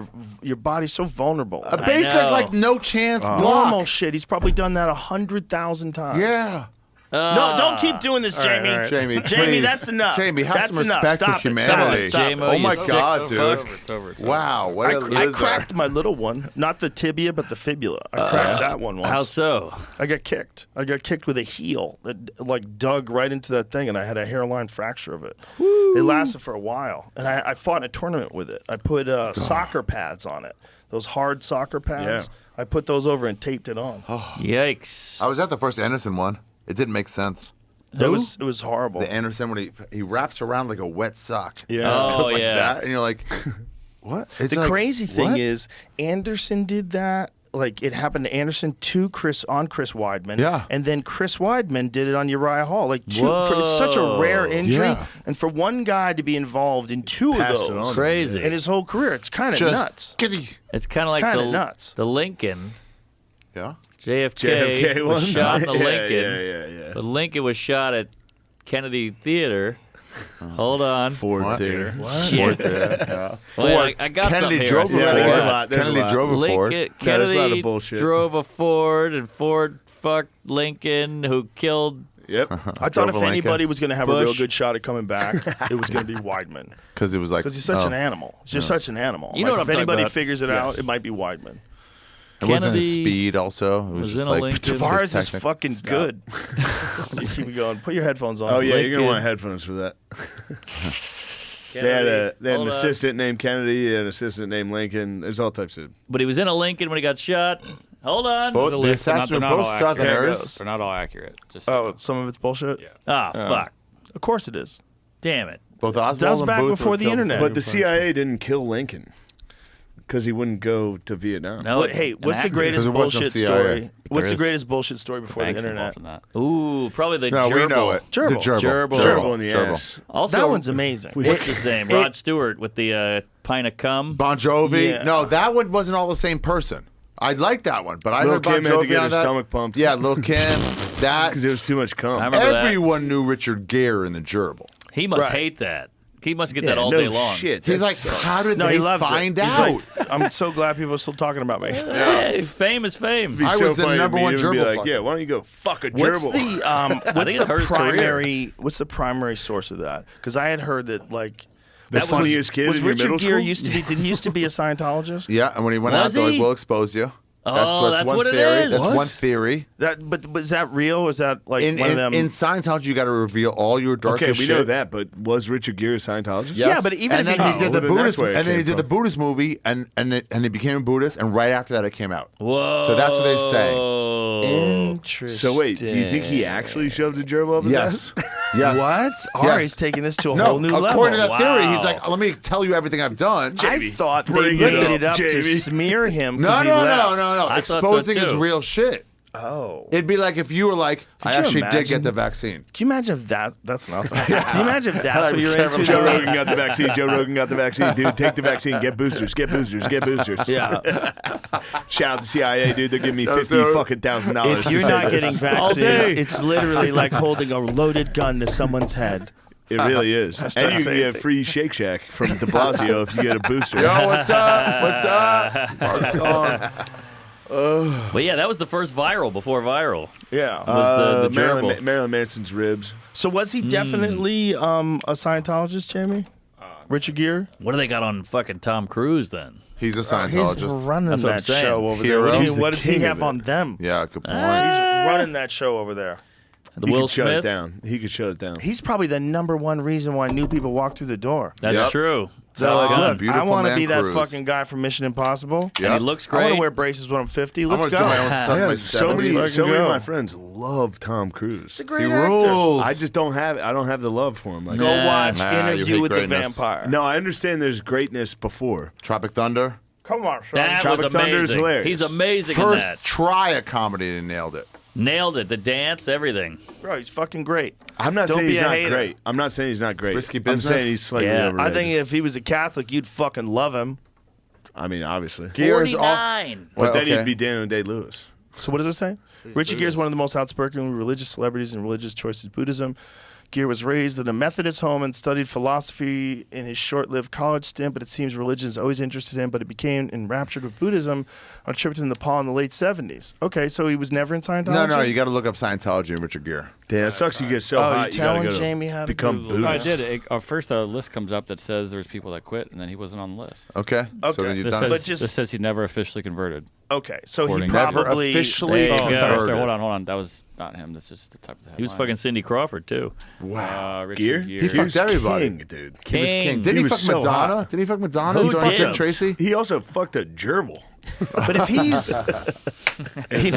E: your body's so vulnerable.
I: A basic,
D: know.
I: like, no chance block.
E: Normal shit. He's probably done that 100,000 times.
I: Yeah.
E: No, don't keep doing this, Jamie.
I: all right. Jamie,
E: Jamie,
I: please.
E: that's enough.
I: Jamie, have
E: that's
I: some
E: enough.
I: respect
E: Stop
I: for
E: it.
I: humanity.
E: Stop it.
D: J-Mo,
I: Oh
D: you
I: my
D: sick
I: God,
D: fuck.
I: dude.
H: It's over.
I: Wow, what a
E: I
I: loser.
E: cracked my little one, not the tibia, but the fibula. I cracked that one once.
D: How so?
E: I got kicked. I got kicked with a heel that like dug right into that thing, and I had a hairline fracture of it. It lasted for a while, and I fought in a tournament with it. I put soccer pads on it, those hard soccer pads. I put those over and taped it on.
D: Yikes.
I: I was at the first Anderson one. It didn't make sense.
E: It was horrible.
I: The Anderson, when he wraps around like a wet sock.
E: Yeah.
D: Oh,
I: Goes like
D: yeah.
I: that, and you're like, what? It's
E: The
I: like,
E: crazy thing
I: what?
E: is, Anderson did that. Like it happened to Anderson to Chris Weidman.
I: Yeah.
E: And then Chris Weidman did it on Uriah Hall. Like it's such a rare injury,
I: Yeah.
E: and for one guy to be involved in two
G: Pass
E: of
G: it
E: those
G: on.
D: Crazy.
E: in his whole career, it's kind of
I: Just
E: nuts.
I: giddy.
D: It's kind of like
E: kinda
D: the
E: nuts.
D: the Lincoln.
I: Yeah.
D: JFK,
G: JFK
D: was
G: one?
D: shot in the
G: Yeah,
D: Lincoln.
G: yeah.
D: But Lincoln was shot at Kennedy Theater. Hold on.
G: Ford
I: What?
G: Theater.
D: Shit.
I: Yeah.
D: Well, I got
I: Kennedy
D: something here.
I: drove
D: I
I: a
G: Yeah,
D: swear.
G: there's a
I: Ford.
G: lot, there's a
I: Kennedy
G: lot.
I: drove a Ford.
D: Lincoln,
G: No, there's a lot
D: Kennedy
G: of bullshit.
D: drove a Ford, and Ford fucked Lincoln, who killed.
G: Yep.
E: I thought
I: Drove
E: if
I: a Lincoln.
E: anybody was going to have a real
D: Bush.
E: good shot at coming back, it was going to be Weidman
I: Because it was like,
E: because he's such
I: oh,
E: an animal. He's just such an animal.
D: You know
E: Like,
D: what
E: if
D: I'm talking
E: anybody
D: about.
E: figures it out, it might be Weidman.
I: It wasn't his
D: Kennedy
I: speed. Also, it was
D: was
I: just
D: in a
I: like
D: Lincoln.
I: his
E: Tavares is
I: technique.
E: fucking good. You keep it going. Put your headphones on.
G: Oh yeah, you're
D: Lincoln.
G: gonna want headphones for that. They had an
D: Hold on.
G: assistant named Kennedy, an assistant named Lincoln. There's all types of.
D: But he was in a Lincoln when he got shot. Hold on.
I: Both, the
H: list, they're not-
I: assassins
H: they're
I: are
H: not
I: both
H: all accurate.
I: Southerners.
H: They're not all accurate. Just
E: Oh, some of it's bullshit.
H: Yeah.
D: Ah, fuck.
E: Of course it is.
D: Damn it.
I: Both Oswald
E: That was
I: and
E: back
I: Booth
E: before
I: were
E: the
I: killed
E: internet.
G: But the CIA didn't kill Lincoln because he wouldn't go to Vietnam.
D: No.
E: What, hey, what's the
D: actor.
E: greatest
I: 'Cause there was no
E: bullshit
I: CIA.
E: story? What's
I: There
E: the
I: is.
E: greatest bullshit story before the
H: banks
E: internet?
H: involved in that.
D: Ooh, probably the
I: No,
D: gerbil.
I: we know it.
E: Gerbil.
I: The gerbil.
D: Gerbil.
G: Gerbil in the
I: Gerbil.
G: ass.
D: Also,
E: That one's amazing.
D: What's his name? Rod Stewart with the pint of cum.
I: Bon Jovi.
E: Yeah.
I: No, that one wasn't all the same person. I like that one, but I
G: Lil'
I: heard Bon
G: Kim had to
I: Jovi
G: get
I: on
G: her
I: that.
G: stomach pumped.
I: Yeah, Lil Kim. That
G: Because it was too much cum.
D: I remember that.
I: everyone knew Richard Gere in the gerbil.
D: He must
E: Right.
D: hate that. He must get
E: Yeah,
D: that all
E: no
D: day long.
E: shit.
I: He's
E: That
I: like,
E: sucks.
I: how did
E: No,
I: they
E: he loves
I: find
E: it. He's
I: out?
E: like, I'm so glad people are still talking about me.
D: Hey, fame is fame.
E: It'd be
I: I
E: so
I: was the
E: funny to
I: number
E: meet
I: one
E: him and be
I: gerbil
E: like,
I: fucker.
E: yeah, why don't you go fuck a
L: What's
E: gerbil?
L: the what's
D: think it hurt
L: the
D: his career.
L: primary what's the primary source of that? Because I had heard that like
E: The
L: that
E: funniest kid
L: was
E: in your
L: Richard
E: middle
L: Gere
E: school?
L: used to be did he used to be a Scientologist?
I: Yeah, and when he went out,
D: Was
I: they're like,
D: he?
I: we'll expose you.
D: Oh, that's
I: one
D: what it
I: theory.
D: is.
I: That's
D: What?
I: one theory.
L: But is that real? Is that like
I: In,
L: one
I: in,
L: of them?
I: in Scientology, you got to reveal all your darkest
E: Okay, we
I: shit.
E: know that, but was Richard Gere a Scientologist?
I: Yes.
L: Yeah, but even
I: and
L: if
I: then
L: he-
I: he did
E: Oh,
I: the
E: well, then
I: Buddhist,
E: that's where it
I: and then he
E: came
I: did the
E: from.
I: Buddhist movie, and he became a Buddhist, and right after that, it came out.
D: Whoa.
I: So that's what they're saying.
L: Interesting.
E: So wait, do you think he actually shoved a gerbil up his
I: Yes.
E: ass?
I: Yes.
L: What?
I: Yes.
L: Ari's taking this to a
I: No,
L: whole new level.
I: according to that theory,
D: Wow.
I: he's like, let me tell you everything I've done.
L: I thought they
E: bring
L: made
E: it
L: it
E: up,
L: up to
E: Jamie.
L: smear him. 'cause
I: No,
L: he
I: no,
L: left.
I: no.
D: I thought so,
I: Exposing his
D: too.
I: real shit.
L: Oh.
I: It'd be like if you were like, I
L: you
I: actually did
L: imagine?
I: get the vaccine.
L: Can you imagine if that's nothing? Can you imagine if that's what you're into?
E: Joe
L: though?
E: Rogan got the vaccine. Joe Rogan got the vaccine. Dude, take the vaccine. Get boosters. Get boosters. Get boosters.
L: Yeah.
E: Shout out to CIA, dude. They're giving me
I: So-
E: $50,000.
L: If you're not getting
D: All
L: vaccinated,
D: day.
L: it's literally like holding a loaded gun to someone's head.
E: It really is.
L: trying
E: And
L: to
E: you can
L: say
E: get a
L: anything.
E: free Shake Shack from De Blasio if you get a booster.
I: Yo, what's up? What's up? Mark's gone.
D: But yeah, that was the first viral before viral.
L: Yeah.
D: Was the gerbil.
E: Marilyn Manson's ribs.
L: So was he definitely a Scientologist, Jamie? Richard Gere?
D: What do they got on fucking Tom Cruise then?
I: He's a
L: He's
I: Scientologist.
L: running
D: That's what I'm
L: that
D: saying.
L: show over
I: Hero.
L: there. What, do you
I: He's
L: mean,
E: the
L: what does he
E: king
L: have
E: of it.
L: on them?
I: Yeah, good point.
L: He's running that show over there.
D: The
E: He
D: Will
E: could shut it
D: Smith.
E: down. He could shut it down.
L: He's probably the number one reason why new people walk through the door.
D: That's
I: Yep.
D: true.
L: They're like,
I: Tom,
L: look, I
I: beautiful
L: want to
I: man
L: be that
I: Cruise.
L: fucking guy from Mission Impossible.
D: And he looks
L: I want
D: great.
L: to wear braces when I'm 50.
I: I'm
L: Let's
I: gonna
L: go.
I: do my own stuff in my
E: Yeah, so many,
I: 70s.
E: so many of
L: go.
E: my friends love Tom Cruise.
L: He's a great
I: He
L: actor.
I: rules.
E: I just don't have. I don't have the love for him. Like,
L: Go watch
I: Nah, you
L: Interview
I: hate
L: with
I: greatness.
L: the Vampire.
E: no, I understand. There's greatness before.
I: Tropic Thunder.
L: Come on, son.
D: That
E: Tropic
D: was
E: Thunder is
D: amazing.
E: hilarious.
D: He's amazing in
I: First
D: that.
I: try a comedy and nailed it.
D: Nailed it. The dance, everything.
L: Bro, he's fucking great.
E: I'm not
L: Don't
E: saying
L: be
E: he's
L: a
E: not
L: hater.
E: great. I'm not saying he's not great.
I: Risky
E: I'm
I: Business?
E: saying he's slightly
D: Yeah.
E: overrated.
L: I think if he was a Catholic, you'd fucking love him.
E: I mean, obviously.
I: Gere's off.
D: 49.
E: But then
I: okay.
E: he'd be Daniel Day-Lewis.
L: So what does it say? Richard Gere is one of the most outspoken religious celebrities in religious choices Buddhism. Gere was raised in a Methodist home and studied philosophy in his short-lived college stint, but it seems religion has always interested him, but it became enraptured with Buddhism on a trip to Nepal in the late 70s. Okay, so he was never in Scientology?
I: No, you got to look up Scientology and Richard Gere.
E: Damn, it sucks you get so
L: Oh,
E: hot.
L: you're
E: You gotta
L: telling
E: go
L: Jamie how to
E: become
L: Google.
H: I
E: Buddhist.
H: did. First, a list comes up that says there's people that quit, and then he wasn't on the list.
I: Okay. So
L: Okay.
I: then you've
H: This
I: done
H: says,
L: But just-
H: this says he never officially converted.
L: Okay, so he
H: According-
I: Never
L: probably...
I: officially
D: There you go.
H: Oh, sorry,
I: converted.
H: hold on. That was not him. That's just the type of
D: He was
H: headline.
D: fucking Cindy Crawford too.
I: Wow.
H: Richard
E: Gear?
H: Gere.
I: He fucked everybody.
E: King, dude.
I: He was king. Didn't
E: He
I: he,
E: was
I: fuck
E: so
I: Madonna?
E: hot.
I: Didn't he fuck Madonna?
D: Who
I: Joined
D: did?
I: Dick Tracy?
E: He also fucked a gerbil.
L: But if he's...
E: I mean,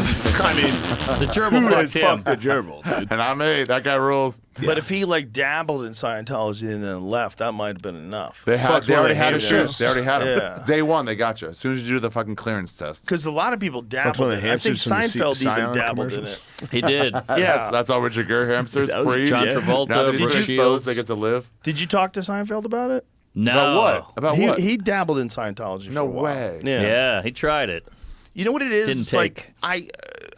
D: The gerbil
E: who has
D: fucked him.
E: fucked a gerbil, dude?
I: And I'm me. That guy rules.
L: But if he like dabbled in Scientology and then left, that might have been enough.
I: They
E: Fucked
I: they
E: one of
I: already
E: the
I: had a
E: hamsters.
I: shoot. They already had him.
L: Yeah.
I: Day one, they got you. As soon as you do the fucking clearance test.
L: Because a lot of people
E: one
L: dabbled
E: of
L: in
E: the
L: it. I think
E: hamsters from the
L: Seinfeld
E: Scion
L: even dabbled in
E: commercials.
L: it.
D: He did.
L: Yeah.
I: That's all Richard Gere hamsters
E: That was
I: free.
D: John
E: Yeah.
D: Travolta,
I: Now that he's
D: Brooke
I: exposed,
D: Shields.
I: they get to live.
L: Did you talk to Seinfeld about it?
D: No.
I: About what? About
L: he,
I: what?
L: He dabbled in Scientology for
I: No
L: a while.
I: way.
L: Yeah.
D: Yeah, he tried it.
L: You know what it is?
D: Didn't
L: It's
D: take.
L: like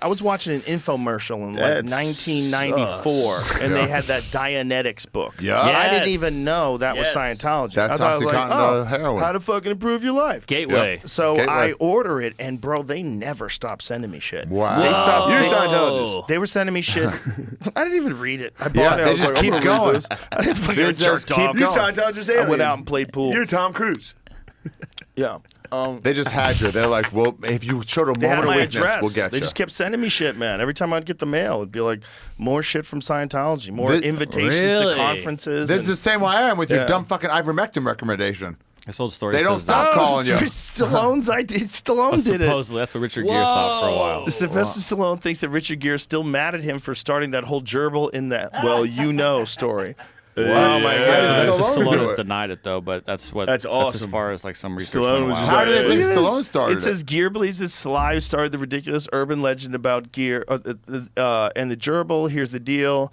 L: I was watching an infomercial in
E: That
L: like 1994, and they had that Dianetics book.
I: Yeah.
L: I didn't
D: Yes.
L: even know that was
D: Yes.
L: Scientology.
I: That's
L: I thought it was like,
I: OxyContin, heroin.
L: how to fucking improve your life.
D: Gateway.
L: So
I: Gateway.
L: I order it, and bro, they never stopped sending me shit.
I: Wow.
L: They stopped.
E: You're a
L: they-
E: Scientologist.
L: They were sending me shit. I didn't even read it. I bought
I: Yeah,
L: it. I
I: they
L: was
I: just
L: like, I'm
I: keep
L: gonna read
I: going.
L: this. I didn't fucking
I: They just
L: jerked
I: keep
L: off.
E: You're
I: going.
E: Scientologist
L: I
E: alien.
L: went out and played pool.
E: You're Tom Cruise.
L: Yeah.
I: They just had you. They're like, well, if you showed a
L: They had
I: moment of
L: my
I: weakness,
L: address.
I: we'll get
L: They
I: you.
L: just kept sending me shit, man. Every time I'd get the mail, it'd be like more shit from Scientology, more
I: This-
L: invitations
D: Really?
L: to conferences.
I: This is the same way I am with your
L: Yeah.
I: dumb fucking ivermectin recommendation.
H: This old story.
I: They don't
H: says
I: stop
H: that-
I: calling you.
L: Stallone's idea. Stallone did it.
H: Supposedly, that's what Richard Gere thought for a while.
L: Sylvester Stallone thinks that Richard Gere is still mad at him for starting that whole gerbil in that story.
I: Wow, my
H: So
I: God.
H: Stallone
I: do
H: has
I: it.
H: denied it though, but that's what.
E: That's
H: as
E: awesome.
H: far as like some research.
E: Stallone
H: went a
E: was
H: while.
E: just
I: How do they think
L: Look at
I: Stallone
L: this.
I: started
L: It says Gere believes it's Sly who started the ridiculous urban legend about Gere and the gerbil. Here's the deal.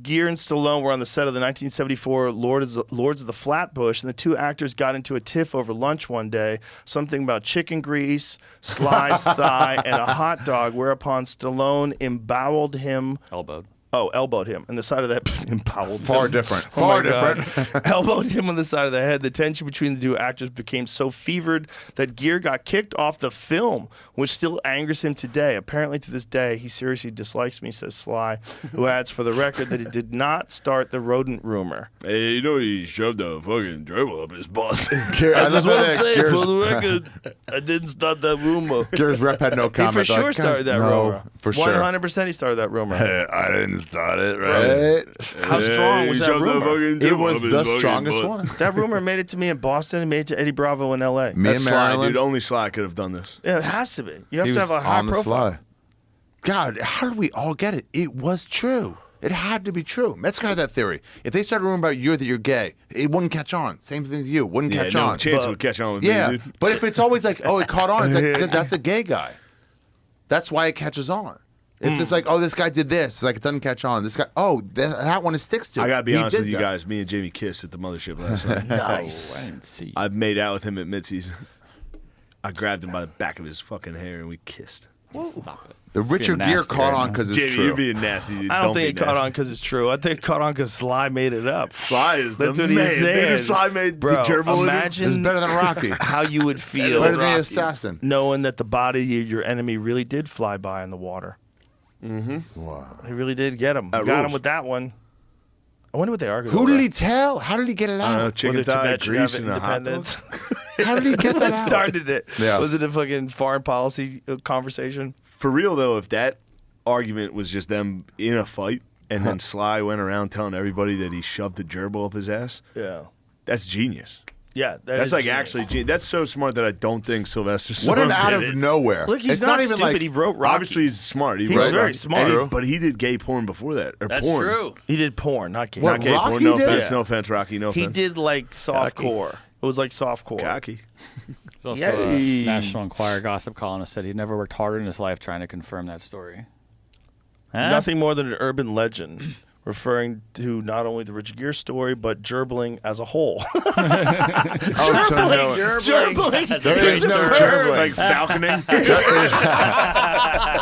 L: Gere and Stallone were on the set of the 1974 Lords of the Flatbush, and the two actors got into a tiff over lunch one day. Something about chicken grease, Sly's thigh, and a hot dog, whereupon Stallone emboweled him.
H: Elbowed.
E: elbowed him in the side of the head. Impaled
I: Far
E: him.
I: different.
E: Oh my
I: Far different.
E: God. Elbowed him on the side of the head. The tension between the two actors became so fevered that Gere got kicked off the film, which still angers him today. Apparently, to this day, he seriously dislikes me, says Sly, who adds for the record that he did not start the rodent rumor.
G: Hey, you know he shoved a fucking gerbil up his butt.
E: I just want to say, for the record, I didn't start that rumor.
I: Gere's rep had no
E: He
I: comment.
E: for
I: They're
E: sure
I: like,
E: started that
I: no,
E: rumor.
I: For sure.
E: 100% he started that rumor.
I: I didn't start it, right?
E: How strong was that rumor?
I: It was the strongest one.
E: That rumor made it to me in Boston and made it to Eddie Bravo in L.A.
I: Me
G: That's
I: and
G: Sly,
I: Maryland.
G: dude. Only Sly could have done this.
E: Yeah, it has to be. You have
I: He
E: to
I: was
E: have a high
I: on the
E: profile.
I: sly. God, how did we all get it? It was true. It had to be true. Metzger had that theory. If they started rumor about you that you're gay, it wouldn't catch on. Same thing to you. Wouldn't
G: Yeah,
I: catch
G: no
I: on.
G: chance it would catch on with
I: Yeah,
G: me, dude.
I: but if it's always like, oh, it caught on, it's like, because that's a gay guy. That's why it catches on. If it's like, oh, this guy did this, it's like it doesn't catch on. This guy, oh, that one it sticks to.
G: I gotta be
I: He
G: honest
I: did
G: with you
I: that.
G: guys. Me and Jamie kissed at the mothership last night.
E: Nice.
H: I didn't see.
G: I made out with him at Mitzi's. I grabbed him by the back of his fucking hair and we kissed.
H: Stop it.
I: The Richard
H: Being
I: Gere
H: nasty
I: caught
H: right
I: on
H: now.
I: because it's
G: Jamie,
I: true.
G: you're being nasty, dude.
E: I don't think it
G: be
E: caught
G: nasty.
E: on because it's true. I think it caught on because Sly made it up.
G: Sly is
E: That's
G: the
E: what he
G: man.
E: said.
G: Dude, if Sly made
E: Bro,
G: the gerbil in it,
E: imagine
I: It's better than Rocky.
E: how you would feel
I: Better than the assassin.
E: knowing that the body of your enemy really did fly by in the water.
I: Wow.
E: He really did get him. Got
G: rules.
E: him with that one. I wonder what they argued
I: Who
E: over.
I: did he tell? How did he get it
G: I don't know,
I: out?
G: chicken
E: Whether
G: thigh,
E: Tibet should
G: grease,
E: have
G: and a hot dog.
E: independence.
I: How did he get that
E: That
I: out?
E: started it.
I: Yeah.
E: Was it a fucking foreign policy conversation?
G: For real though, if that argument was just them in a fight and then Sly went around telling everybody that he shoved a gerbil up his ass,
E: Yeah.
G: that's genius.
E: Yeah.
G: That's
E: is
G: like
E: genius.
G: actually genius. That's so smart that I don't think Sylvester Stallone
I: What an out
G: did
I: of
G: it.
I: nowhere.
E: Look, he's
I: It's
E: not,
I: even
E: stupid.
I: like
E: He wrote Rocky.
G: Obviously, he's smart.
E: He's
G: wrote
E: very
G: Rocky.
E: smart.
G: And but he did gay porn before that. Or
D: That's
G: porn.
D: true.
E: He did porn, not gay.
I: What,
G: Not gay
I: Rocky
G: porn. No
I: did?
G: offense.
E: Yeah.
G: No offense, Rocky. No offense.
E: He did like softcore. It was like softcore.
G: Cocky.
H: There's also
E: Yay.
H: a National Enquirer gossip columnist said he never worked harder in his life trying to confirm that story.
D: Huh?
E: Nothing more than an urban legend, referring to not only the Richard Gere story, but gerbling as a whole.
I: Oh, so no.
E: Gerbling.
I: There is no gerbling.
G: Like falconing.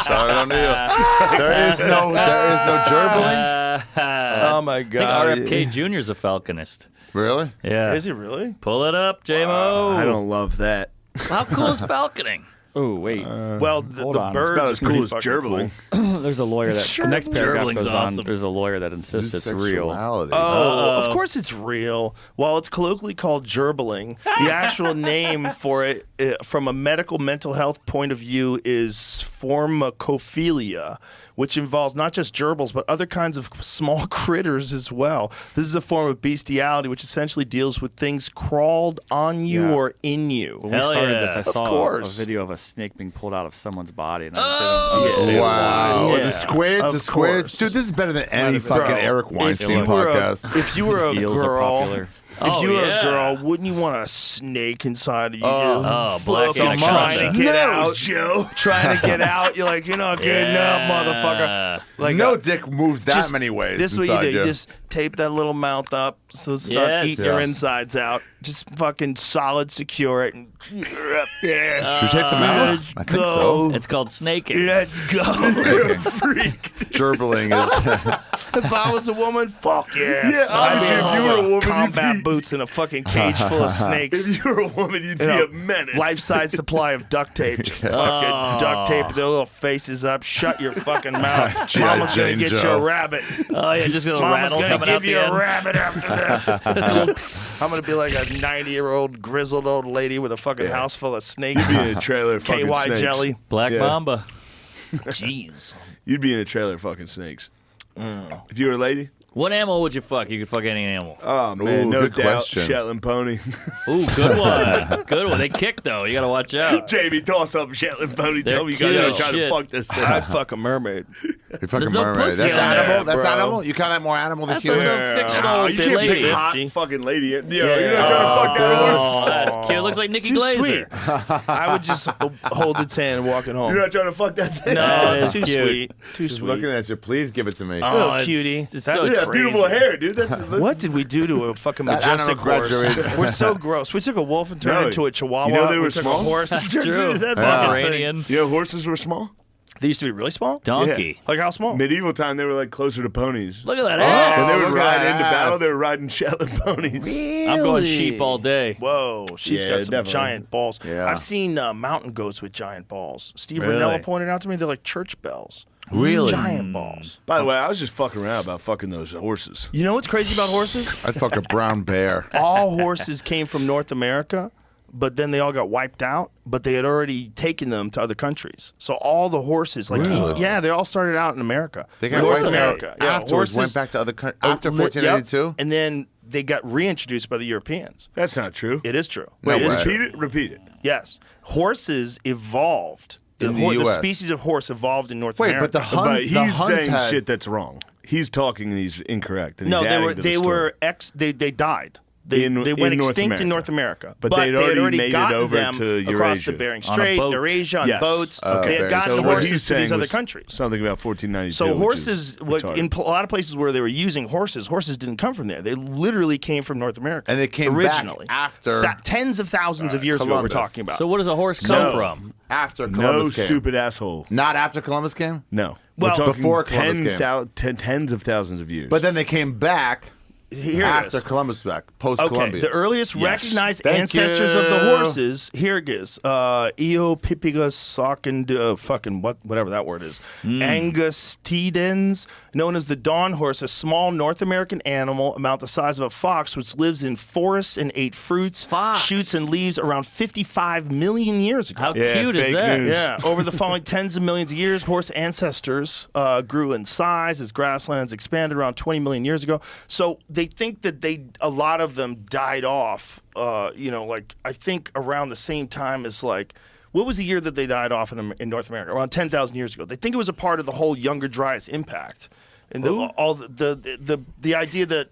I: Sorry, on you. There is no gerbling.
E: Oh my
D: I think
E: god.
D: RFK Jr. is a falconist.
I: Really?
D: Yeah.
E: Is he really?
D: Pull it up, J-Mo.
G: I don't love that.
D: How cool is falconing?
H: Oh wait,
E: Well, the
H: hold on.
E: birds
G: About
E: are
G: as
E: pretty
G: cool as
E: fucking
G: gerbling.
H: there's a lawyer that the next paragraph
D: Gerbling's
H: goes on.
D: awesome.
H: There's a lawyer that insists it's real.
I: Sexuality.
E: Oh, of course it's real. While it's colloquially called gerbling, the actual name for it, from a medical mental health point of view, is formicophilia, which involves not just gerbils, but other kinds of small critters as well. This is a form of bestiality, which essentially deals with things crawled on you
H: Yeah.
E: or in you.
H: When we
D: Hell
H: started
D: yeah.
H: this, I
E: Of
H: saw a
E: course.
H: video of a snake being pulled out of someone's body, and I didn't understand
I: Wow.
H: why.
E: Yeah.
I: The squids,
E: Of
I: the squids.
E: course.
I: Dude, this is better than any
H: Bro,
I: fucking Eric Weinstein podcast.
E: If you were a
H: Eels are
E: girl,
H: popular.
E: if you were
D: yeah.
E: a girl, wouldn't you want a snake inside of you?
D: Oh, black
E: So
D: anaconda.
E: trying to get out,
G: Joe.
E: trying to get out. You're like, you're not good enough, motherfucker. Like
I: no dick moves that
E: just-
I: many ways.
E: This is what you
I: inside
E: do. You just tape that little mouth up, so start
D: Yes.
E: eating your insides out. Just fucking solid secure it and keep her up there.
I: Should we tape the mouth?
E: Let's
I: I think
E: go.
I: so.
D: It's called snaking.
E: Let's go.
I: Gerbling is.
E: If I was a woman, fuck yeah.
G: Yeah, obviously, if you were a woman, you'd
E: combat
G: be-
E: boots and a fucking cage full of snakes.
G: If you were a woman, you'd be
E: You know,
G: a menace.
E: life-size supply of duct tape. Just fucking duct tape their little faces up. Shut your fucking mouth.
I: G.I.
E: Mama's gonna
I: Jane
E: get you
I: Joe.
E: a rabbit.
D: Oh, yeah, just a little
E: Mama's
D: rattle
E: gonna
D: coming out
E: give you
D: the
E: a
D: end.
E: rabbit after this. I'm gonna be like a 90-year-old grizzled old lady with a fucking house full of snakes.
G: You'd be in a trailer fucking
E: KY
G: snakes.
E: jelly.
D: Black
G: Yeah.
D: Mamba.
E: Jeez.
G: You'd be in a trailer fucking snakes. If you were a lady?
D: What animal would you fuck? You could fuck any animal.
G: Oh, man,
I: Ooh,
G: no
I: good
G: doubt.
I: question.
G: Shetland pony.
D: Ooh, good one. Good one. They kick, though. You got to watch out.
G: Jamie, toss up a Shetland pony.
D: They're
G: Tell me you guys
D: cute.
G: are trying
D: Shit.
G: to fuck this thing.
E: I'd fuck a mermaid.
I: You fucking
D: There's no
I: mermaid.
D: pussy
I: That's
D: on there,
I: animal. That's
E: bro.
I: animal. You count that more animal than
D: That's
I: human.
D: a fictional
G: Oh, you can't
D: lady.
G: be a hot
E: 50.
G: fucking lady. You're
E: Yeah.
G: not trying to fuck that
D: Oh,
G: horse.
D: that's cute. Looks like Nikki
E: Too
D: Glazer.
E: sweet. I would just hold its hand and walk it home.
G: You're not trying to fuck that thing.
E: No,
D: That
E: it's
D: is
E: too
D: cute.
E: sweet. Too
I: Just
E: sweet.
I: looking at you. Please give it to me.
E: Little
D: it's-
E: cutie.
D: It's
E: That's
D: so
G: Yeah,
D: crazy.
G: beautiful hair, dude. That's
E: What did we do to a fucking
I: That
E: majestic
I: animal
E: horse?
I: graduated.
E: We're so gross. We took a wolf and turned it
G: No,
E: into a chihuahua.
G: you know they
E: we
G: were
E: took
G: small?
E: a horse.
D: That's true.
E: That fucking thing.
D: Pomeranian.
G: You know horses were small?
E: They used to be really small?
D: Donkey.
E: Like how small?
G: Medieval time, they were like closer to ponies.
D: Look at that
G: When
D: ass.
G: they would
I: look
G: ride
I: at
G: into
I: that
G: battle,
I: ass.
G: they were riding Shetland ponies.
D: I'm going sheep all day.
E: Whoa, sheep's
G: Yeah,
E: got some
G: definitely.
E: giant balls.
I: Yeah.
E: I've seen mountain goats with giant balls. Steve
D: Really?
E: Ranella pointed out to me they're like church bells.
I: Really?
E: Giant balls.
G: By the way, I was just fucking around about fucking those horses.
E: You know what's crazy about horses?
I: I'd fuck a brown bear.
E: All horses came from North America, but then they all got wiped out, but they had already taken them to other countries. So all the horses, like,
I: Really?
E: yeah, they all started out in America.
I: They got
E: North
I: wiped
E: America.
I: out
E: Yeah,
I: afterwards.
E: horses,
I: Went back to other countries after
E: yep,
I: 1492.
E: and then they got reintroduced by the Europeans.
G: That's not true.
E: It is true.
I: No
E: it is
I: way.
E: true.
G: Repeat it. Repeat it.
E: Yes. Horses evolved.
I: In the
E: the
I: US.
E: species of horse evolved in North
I: Wait,
E: America.
I: but the Huns,
G: But
I: the
G: he's
I: Huns
G: saying
I: had,
G: shit that's wrong. He's talking and he's incorrect. And
E: no,
G: he's
E: they
G: adding
E: were
G: to the
E: they
G: story.
E: were they died. They
G: In-
E: went
G: in North
E: extinct in
G: America.
E: North America,
G: But
E: they
G: they'd
E: had
G: already
E: already
G: made it
E: gotten
G: over
E: them
G: to
E: across the
G: Eurasia.
E: Bering
D: On a
E: Strait,
D: boat.
E: Eurasia on
G: Yes.
E: boats.
I: Okay.
E: They had gotten
G: So
E: the
G: what
E: horses
G: he's
E: to
G: saying
E: these other
G: was
E: countries.
G: Something about 1492.
E: So
G: which is
E: horses, like,
G: retarded.
E: in a lot of places where they were using horses didn't come from there. They literally came from North America,
I: and they came
E: originally
I: back after
E: tens of thousands of years ago.
I: Columbus.
E: We're talking about.
D: So what does a horse come
G: No.
D: from?
I: after
G: No
I: Columbus came.
G: stupid asshole.
I: Not after Columbus came.
G: No.
E: Well,
G: We're talking
I: before Columbus came.
G: tens of thousands of years.
I: But then they came back
E: Here it
I: after
E: is.
I: Columbus was back, post
E: Okay,
I: Columbia.
E: the earliest
G: Yes.
E: recognized
I: Thank
E: ancestors of the
I: you.
E: horses. Here it is. Eopipigus saucond, fucking whatever that word is. Angustidens, known as the dawn horse, a small North American animal about the size of a fox, which lives in forests and ate fruits, shoots, and leaves around 55 million years ago.
D: How
G: Yeah,
D: cute is
G: fake
D: that?
G: news.
E: Yeah, over the following tens of millions of years, horse ancestors grew in size as grasslands expanded around 20 million years ago. So they think that a lot of them died off. Like I think around the same time as like. What was the year that they died off in North America? Around 10,000 years ago. They think it was a part of the whole Younger Dryas impact, and the idea that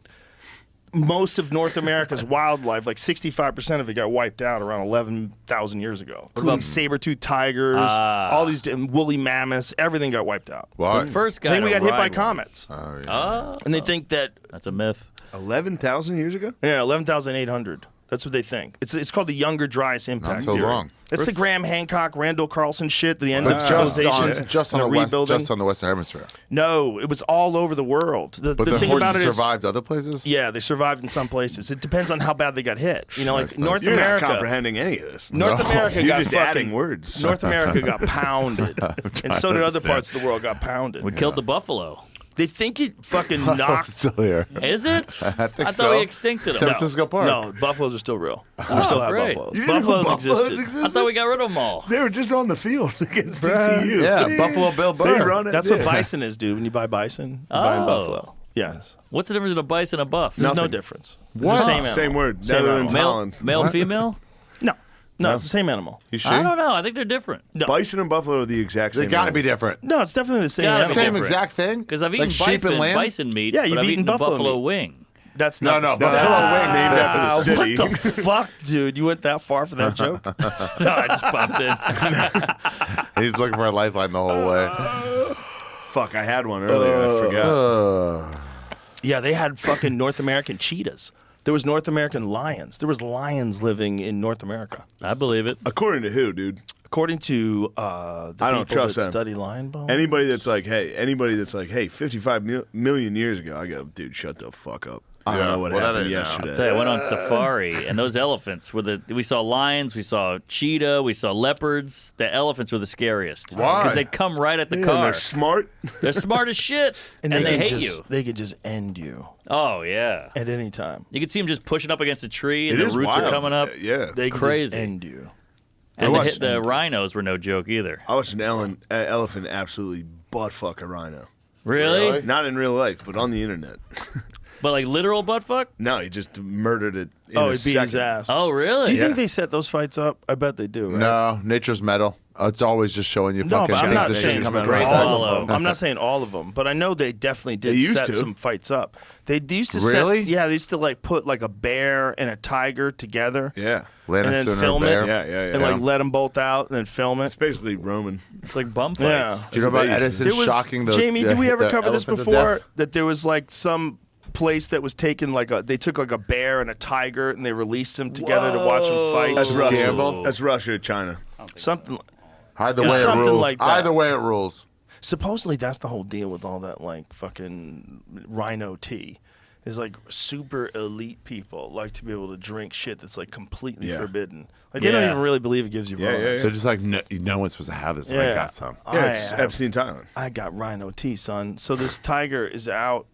E: most of North America's wildlife, like 65% of it, got wiped out around 11,000 years ago, including saber-toothed tigers, all these woolly mammoths. Everything got wiped out.
I: Why?
D: The first
E: I
D: guy
E: think we
D: to
E: got hit by
D: ride one.
E: comets,
I: Oh, yeah.
D: Oh,
E: and they think that
G: 11,000 years ago?
E: yeah, 11,800. That's what they think. It's called the Younger Dryas impact.
I: Not so
E: theory.
I: long.
E: It's the Graham Hancock, Randall Carlson shit. The end
I: But
E: of
I: just
E: civilizations,
I: on, just on
E: and
I: the west,
E: rebuilding.
I: just on the Western Hemisphere.
E: No, it was all over the world. The
I: But the
E: thing about
I: horses
E: it is,
I: survived other places.
E: yeah, they survived in some places. It depends on how bad they got hit. You know, like
I: Nice,
E: North
I: nice.
G: You're
E: America.
G: not comprehending any of this.
E: North
I: No.
E: America
G: You're
E: got
G: just
E: fucking,
G: adding words.
E: North America got pounded, and so did other
I: understand.
E: parts of the world got pounded.
D: we killed the buffalo.
E: They think it fucking
I: I'm
E: knocked.
I: still here.
D: Is it?
I: I think
D: I
I: so.
D: thought we extincted
I: San
D: them.
I: Francisco Park.
E: No, buffaloes are still real. We still have
D: great.
E: buffaloes.
G: You didn't know
E: Buffaloes existed.
D: I thought we got rid of them all.
G: They were just on the field against TCU.
I: Yeah, Buffalo Bill
G: They
I: Burr.
G: run it.
E: That's
G: yeah.
E: what bison is, dude. When you buy bison, you buy a
D: Oh.
E: buffalo. Yes.
D: What's the difference in a bison and a buff?
E: There's no
G: Nothing.
E: difference. It's
I: What?
E: the same animal.
G: Same word.
E: Same
G: Netherlands,
E: animal.
D: Male,
G: Holland.
D: male, female?
E: No, it's the same animal.
I: You sure?
D: I don't know. I think they're different.
E: No.
G: Bison and buffalo are the exact
I: They
G: same.
I: got to be
G: animal.
I: different.
E: No, it's definitely the same
D: Gotta be
E: animal.
I: Same
D: different.
I: exact thing.
D: Because I've eaten
I: like sheep and lamb.
D: bison meat.
E: Yeah,
D: but
E: you've
D: I've
E: eaten
D: eaten the
E: buffalo
D: buffalo
E: meat.
D: wing.
E: That's
I: No,
E: not
I: no,
E: the
I: buffalo wings
G: named after the city.
E: What the fuck, dude? You went that far for that joke?
D: No, I just bumped in.
I: He's looking for a lifeline the whole way.
G: Fuck, I had one earlier. I forgot.
E: Yeah, they had fucking North American cheetahs. There was North American lions. There was lions living in North America.
D: I believe it.
G: According to who, dude?
E: According to the
G: I don't
E: people
G: trust
E: that
G: them.
E: study lion bones.
G: Anybody that's like, hey, 55 million years ago, I go, dude, shut the fuck up. I don't
I: Yeah,
G: know what
I: well, that
G: happened
I: ain't now.
G: yesterday.
D: I tell you, I went on safari, and those elephants were we saw lions, we saw cheetah, we saw leopards. The elephants were the scariest.
I: Why?
D: Because they come right at the
G: Yeah,
D: car.
G: they're smart.
D: They're smart as shit, and they
E: could
D: hate
E: just,
D: you.
E: They could just end you
D: Oh, yeah.
E: at any time.
D: You could see them just pushing up against a tree, and
G: It
D: the
G: is
D: roots
G: wild.
D: are coming up.
G: Yeah.
E: They could
D: Crazy.
E: just end you.
D: And
G: watched-
D: the rhinos were no joke either.
G: I watched an elephant absolutely butt fuck a rhino.
D: Really?
G: Not in real life, but on the internet.
D: But like literal butt fuck?
G: No, he just murdered it. In
E: Oh,
G: a
E: he beat his
G: second.
E: ass.
D: Oh, really?
E: Do you think
G: Yeah.
E: they set those fights up? I bet they do. Right?
I: No, nature's metal. It's always just showing you
E: No,
I: fucking
E: but I'm
I: things
E: not
I: that
E: saying
I: shouldn't come
G: all
I: across.
D: Follow.
E: of them. I'm not saying all of them, but I know they definitely did
G: They used
E: set
G: to.
E: some fights up. They used to
I: Really?
E: set, yeah, they used to like put like a bear and a tiger together.
G: Yeah.
E: And then
I: Lannister and
E: film
I: her
E: it.
I: bear.
G: Yeah.
E: And like let them both out and then film it.
G: It's basically Roman.
D: It's like bum
E: Yeah.
D: fights.
I: Do you know about
G: There
I: Edison
E: There was,
I: shocking the
E: Jamie, did we ever
I: the
E: cover this
I: elephant to
E: before?
I: death?
E: That there was like some place that was taken they took like a bear and a tiger and they released them together to watch them fight.
G: That's
I: Just
G: Russia.
I: gamble?
G: That's Russia or China.
E: Something.
I: Either
E: It's
I: way it
E: something
I: rules.
E: like that.
I: Either way it rules.
E: Supposedly that's the whole deal with all that like fucking rhino tea. Is like super elite people like to be able to drink shit that's like completely forbidden. Like they don't even really believe it gives you boners.
I: They're just like, no one's supposed to have this. I got some.
E: Yeah,
G: it's Epstein Island.
E: I got rhino tea, son. So this tiger is out.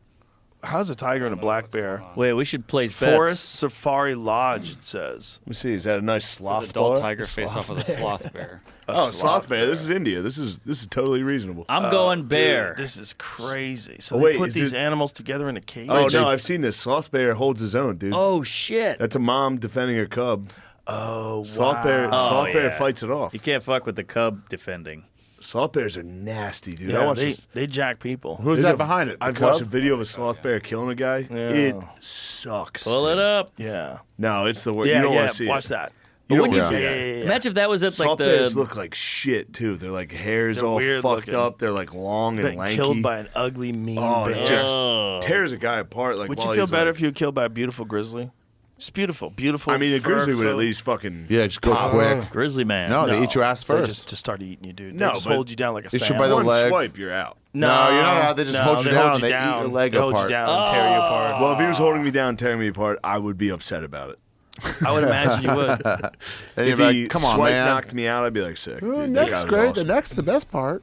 E: How's a tiger and a black bear?
D: Wait, we should place bets.
E: Forest Safari Lodge, it says.
G: Let me see. Is that a nice sloth
H: adult
G: bar?
H: tiger face off with a sloth bear.
G: Oh, sloth bear. This is India. This is totally reasonable.
D: I'm going bear.
E: Dude, this is crazy. So
G: Oh,
E: they
G: wait,
E: put
G: is
E: these
G: it-
E: animals together in a cage.
G: Oh no, I've seen this. Sloth bear holds his own, dude.
D: Oh shit.
G: That's a mom defending her cub.
E: Oh,
G: Sloth bear.
D: Oh,
G: Sloth bear
D: yeah.
G: fights it off.
D: You can't fuck with the cub defending.
G: Sloth bears are nasty, dude. I
E: Yeah,
G: watched this.
E: they jack people.
I: Who's
G: There's
I: that behind it? The
G: I've watched a
I: cub?
G: video of a sloth bear killing a guy.
E: Yeah.
G: It sucks.
D: Pull it up.
E: Yeah.
G: No, it's the worst.
E: Yeah,
G: you don't
E: yeah.
G: want to see
E: Watch
G: it.
E: that.
G: You don't
D: Wouldn't
G: want
D: you
G: to see
E: yeah,
G: that.
E: yeah.
D: Imagine if that was at
G: Sloth
D: like
G: bears
D: the.
G: look like shit too. They're like hairs
E: They're
G: all
E: weird
G: fucked
E: looking.
G: up. They're like long and
E: Been
G: lanky.
E: killed by an ugly, mean
G: Oh,
E: bear.
G: it just
D: Oh.
G: tears a guy apart. Like
E: Would
G: while
E: you feel
G: he's,
E: better
G: like-
E: if you were killed by a beautiful grizzly? It's beautiful, beautiful.
G: I mean, a
E: fur
G: grizzly would at
E: coat.
G: least fucking.
I: Yeah, just go quick.
D: Grizzly man.
I: No, they eat your ass
E: They
I: first.
E: just start eating you, dude.
G: No,
E: They just
G: but
E: hold you down like a
I: Eat you
E: salmon.
I: by the
G: One
I: legs.
G: swipe, you're out.
I: No, you're not out. They just hold you down and they eat your leg
E: they hold
I: apart.
E: you down and tear you apart.
G: Well, if he was holding me down, tearing me apart, I would be upset about it.
E: I would imagine you would.
I: And
G: If
I: you'd be
G: he
I: like, come on,
G: swipe
I: man.
G: knocked me out, I'd be like sick.
I: Oh,
G: Dude, that guy
I: next
G: was
I: great.
G: awesome.
I: The next, the best part.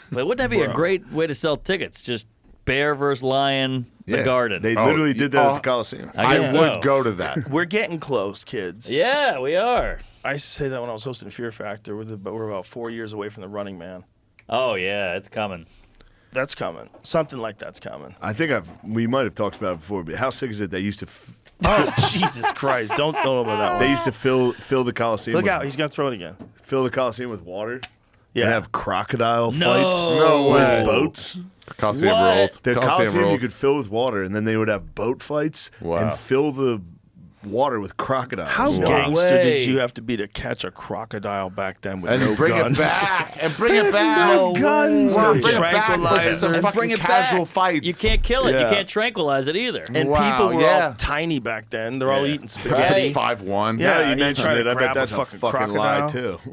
D: But wouldn't that be a great way to sell tickets? Just bear versus lion, the
G: Yeah,
D: garden.
G: They
I: Oh,
G: literally did that
I: oh,
G: at the Coliseum.
D: I guess
I: would
D: so.
I: go to that.
E: We're getting close, kids.
D: Yeah, we are.
E: I used to say that when I was hosting Fear Factor. We're about 4 years away from the Running Man.
D: Oh yeah, it's coming.
E: That's coming. Something like that's coming.
G: I think we might have talked about it before, but how sick is it they used to
E: Oh, Jesus Christ. Don't know about that one.
G: they used to fill the Coliseum
E: Look
G: with,
E: out. He's going to throw it again.
G: fill the Coliseum with water
E: Yeah.
G: and have crocodile
D: No.
G: fights
I: No
G: with
I: way.
G: boats.
I: Coliseum
D: What?
I: rolled.
G: The Coliseum you
I: rolled.
G: could fill with water, and then they would have boat fights
I: Wow.
G: and fill the water with crocodiles.
E: How
D: No
E: gangster
D: way.
E: did you have to be to catch a crocodile back then with
I: And
E: no
I: bring
E: guns?
I: it back. And bring it back.
E: No guns.
I: Wow,
E: No
I: bring it back for
E: tranquilizers.
I: some
D: And
I: fucking
D: bring it
I: casual
D: back.
I: fights.
D: You can't kill it.
E: Yeah.
D: You can't tranquilize it either.
E: And
I: Wow,
E: people were
I: yeah.
E: all tiny back then. They're all eating
I: That's
E: spaghetti.
I: 5'1".
E: Yeah,
G: you
E: you
G: mentioned
E: try to
G: it. I
E: grab
G: bet that's
E: a
G: a
E: fucking
G: fucking lie
E: crocodile.
G: too.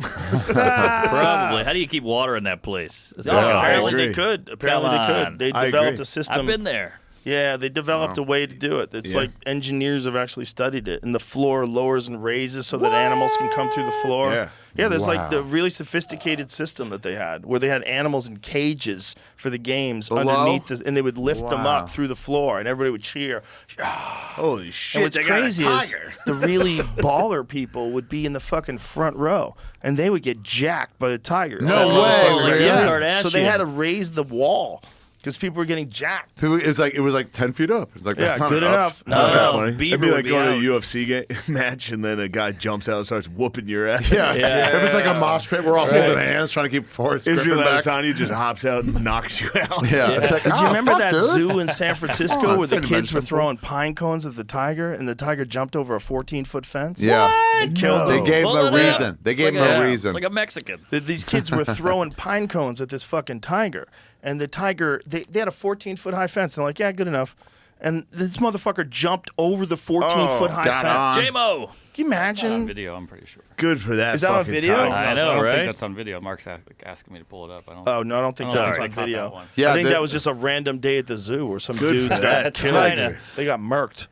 D: Probably. How do you keep water in that place? Is
E: No,
D: that like a
E: apparently
D: hole?
E: they could. Apparently
D: Come
E: they
D: on.
E: could. They
G: I
E: developed
G: agree.
E: a system.
D: I've been there.
E: Yeah, they developed a way to do it. It's
G: Yeah.
E: like engineers have actually studied it. And the floor lowers and raises so that animals can come through the floor.
G: Yeah.
E: Yeah, there's
I: Wow.
E: like the really sophisticated system that they had where they had animals in cages for the games
I: Below?
E: underneath and they would lift them
I: Wow.
E: up through the floor and everybody would cheer.
G: Holy shit!
E: And what's
G: they got a
E: crazy is
G: tiger.
E: the really baller people would be in the fucking front row and they would get jacked by the tiger.
I: No
E: That
I: way,
E: motherfucker-
I: really?
E: Yeah.
D: Kardashian.
E: So they had to raise the wall because people were getting jacked.
I: It was like 10 feet up. It's like,
E: Yeah,
I: that's not
E: good enough.
D: No,
G: That's
D: no,
G: funny.
D: Bieber
G: It'd be
D: would
G: like
D: be
G: going
D: out.
G: to a UFC match, and then a guy jumps out and starts whooping your ass.
I: Yeah.
D: Yeah.
I: If it's like a mosh pit, we're all holding hands trying to keep Forrest Griffin
G: Israel
I: back.
G: Adesanya just hops out and knocks you out.
I: Yeah. It's like,
E: Did you remember
I: fuck,
E: that
I: dude.
E: zoo in San Francisco
I: Come on,
E: where the
I: it's
E: kids were
I: simple.
E: throwing pine cones at the tiger and the tiger jumped over a 14-foot fence?
I: Yeah.
E: And killed
I: They
E: them.
I: gave
D: Pull
I: him a
D: it up.
I: reason. They
D: It's
I: gave
D: like
I: him a reason.
D: It's like a Mexican.
E: These kids were throwing pine cones at this fucking tiger. And the tiger, they had a 14-foot high fence. And they're like, yeah, good enough. And this motherfucker jumped over the 14-foot high
I: got
E: fence.
I: on.
D: J-Mo.
E: Can you imagine?
H: On video, I'm pretty sure.
G: Good for that.
E: Is that on
G: fucking
E: video?
G: tiger.
D: I know,
H: don't
D: right?
H: think that's on video. Mark's asking me to pull it up. I don't.
E: Oh, no, I don't think
D: Oh,
E: that's
D: sorry.
E: on
H: I caught
E: video.
H: that one.
I: Yeah,
E: I think
I: they-
E: that was just a random day at the zoo where some
G: Good
E: dudes
G: for
E: got
G: that.
E: killed.
D: China.
E: They got murked.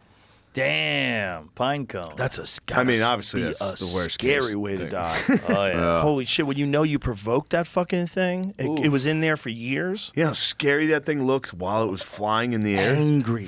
D: Damn. Pine cone.
E: That's a
G: I mean, obviously,
E: be
G: that's
E: a
G: the worst
E: scary
G: case
E: way to
G: thing.
E: die.
D: Oh, yeah.
E: Holy shit! When you know you provoked that fucking thing, it was in there for years.
G: You know how scary that thing looked while it was flying in the air?
E: Angry,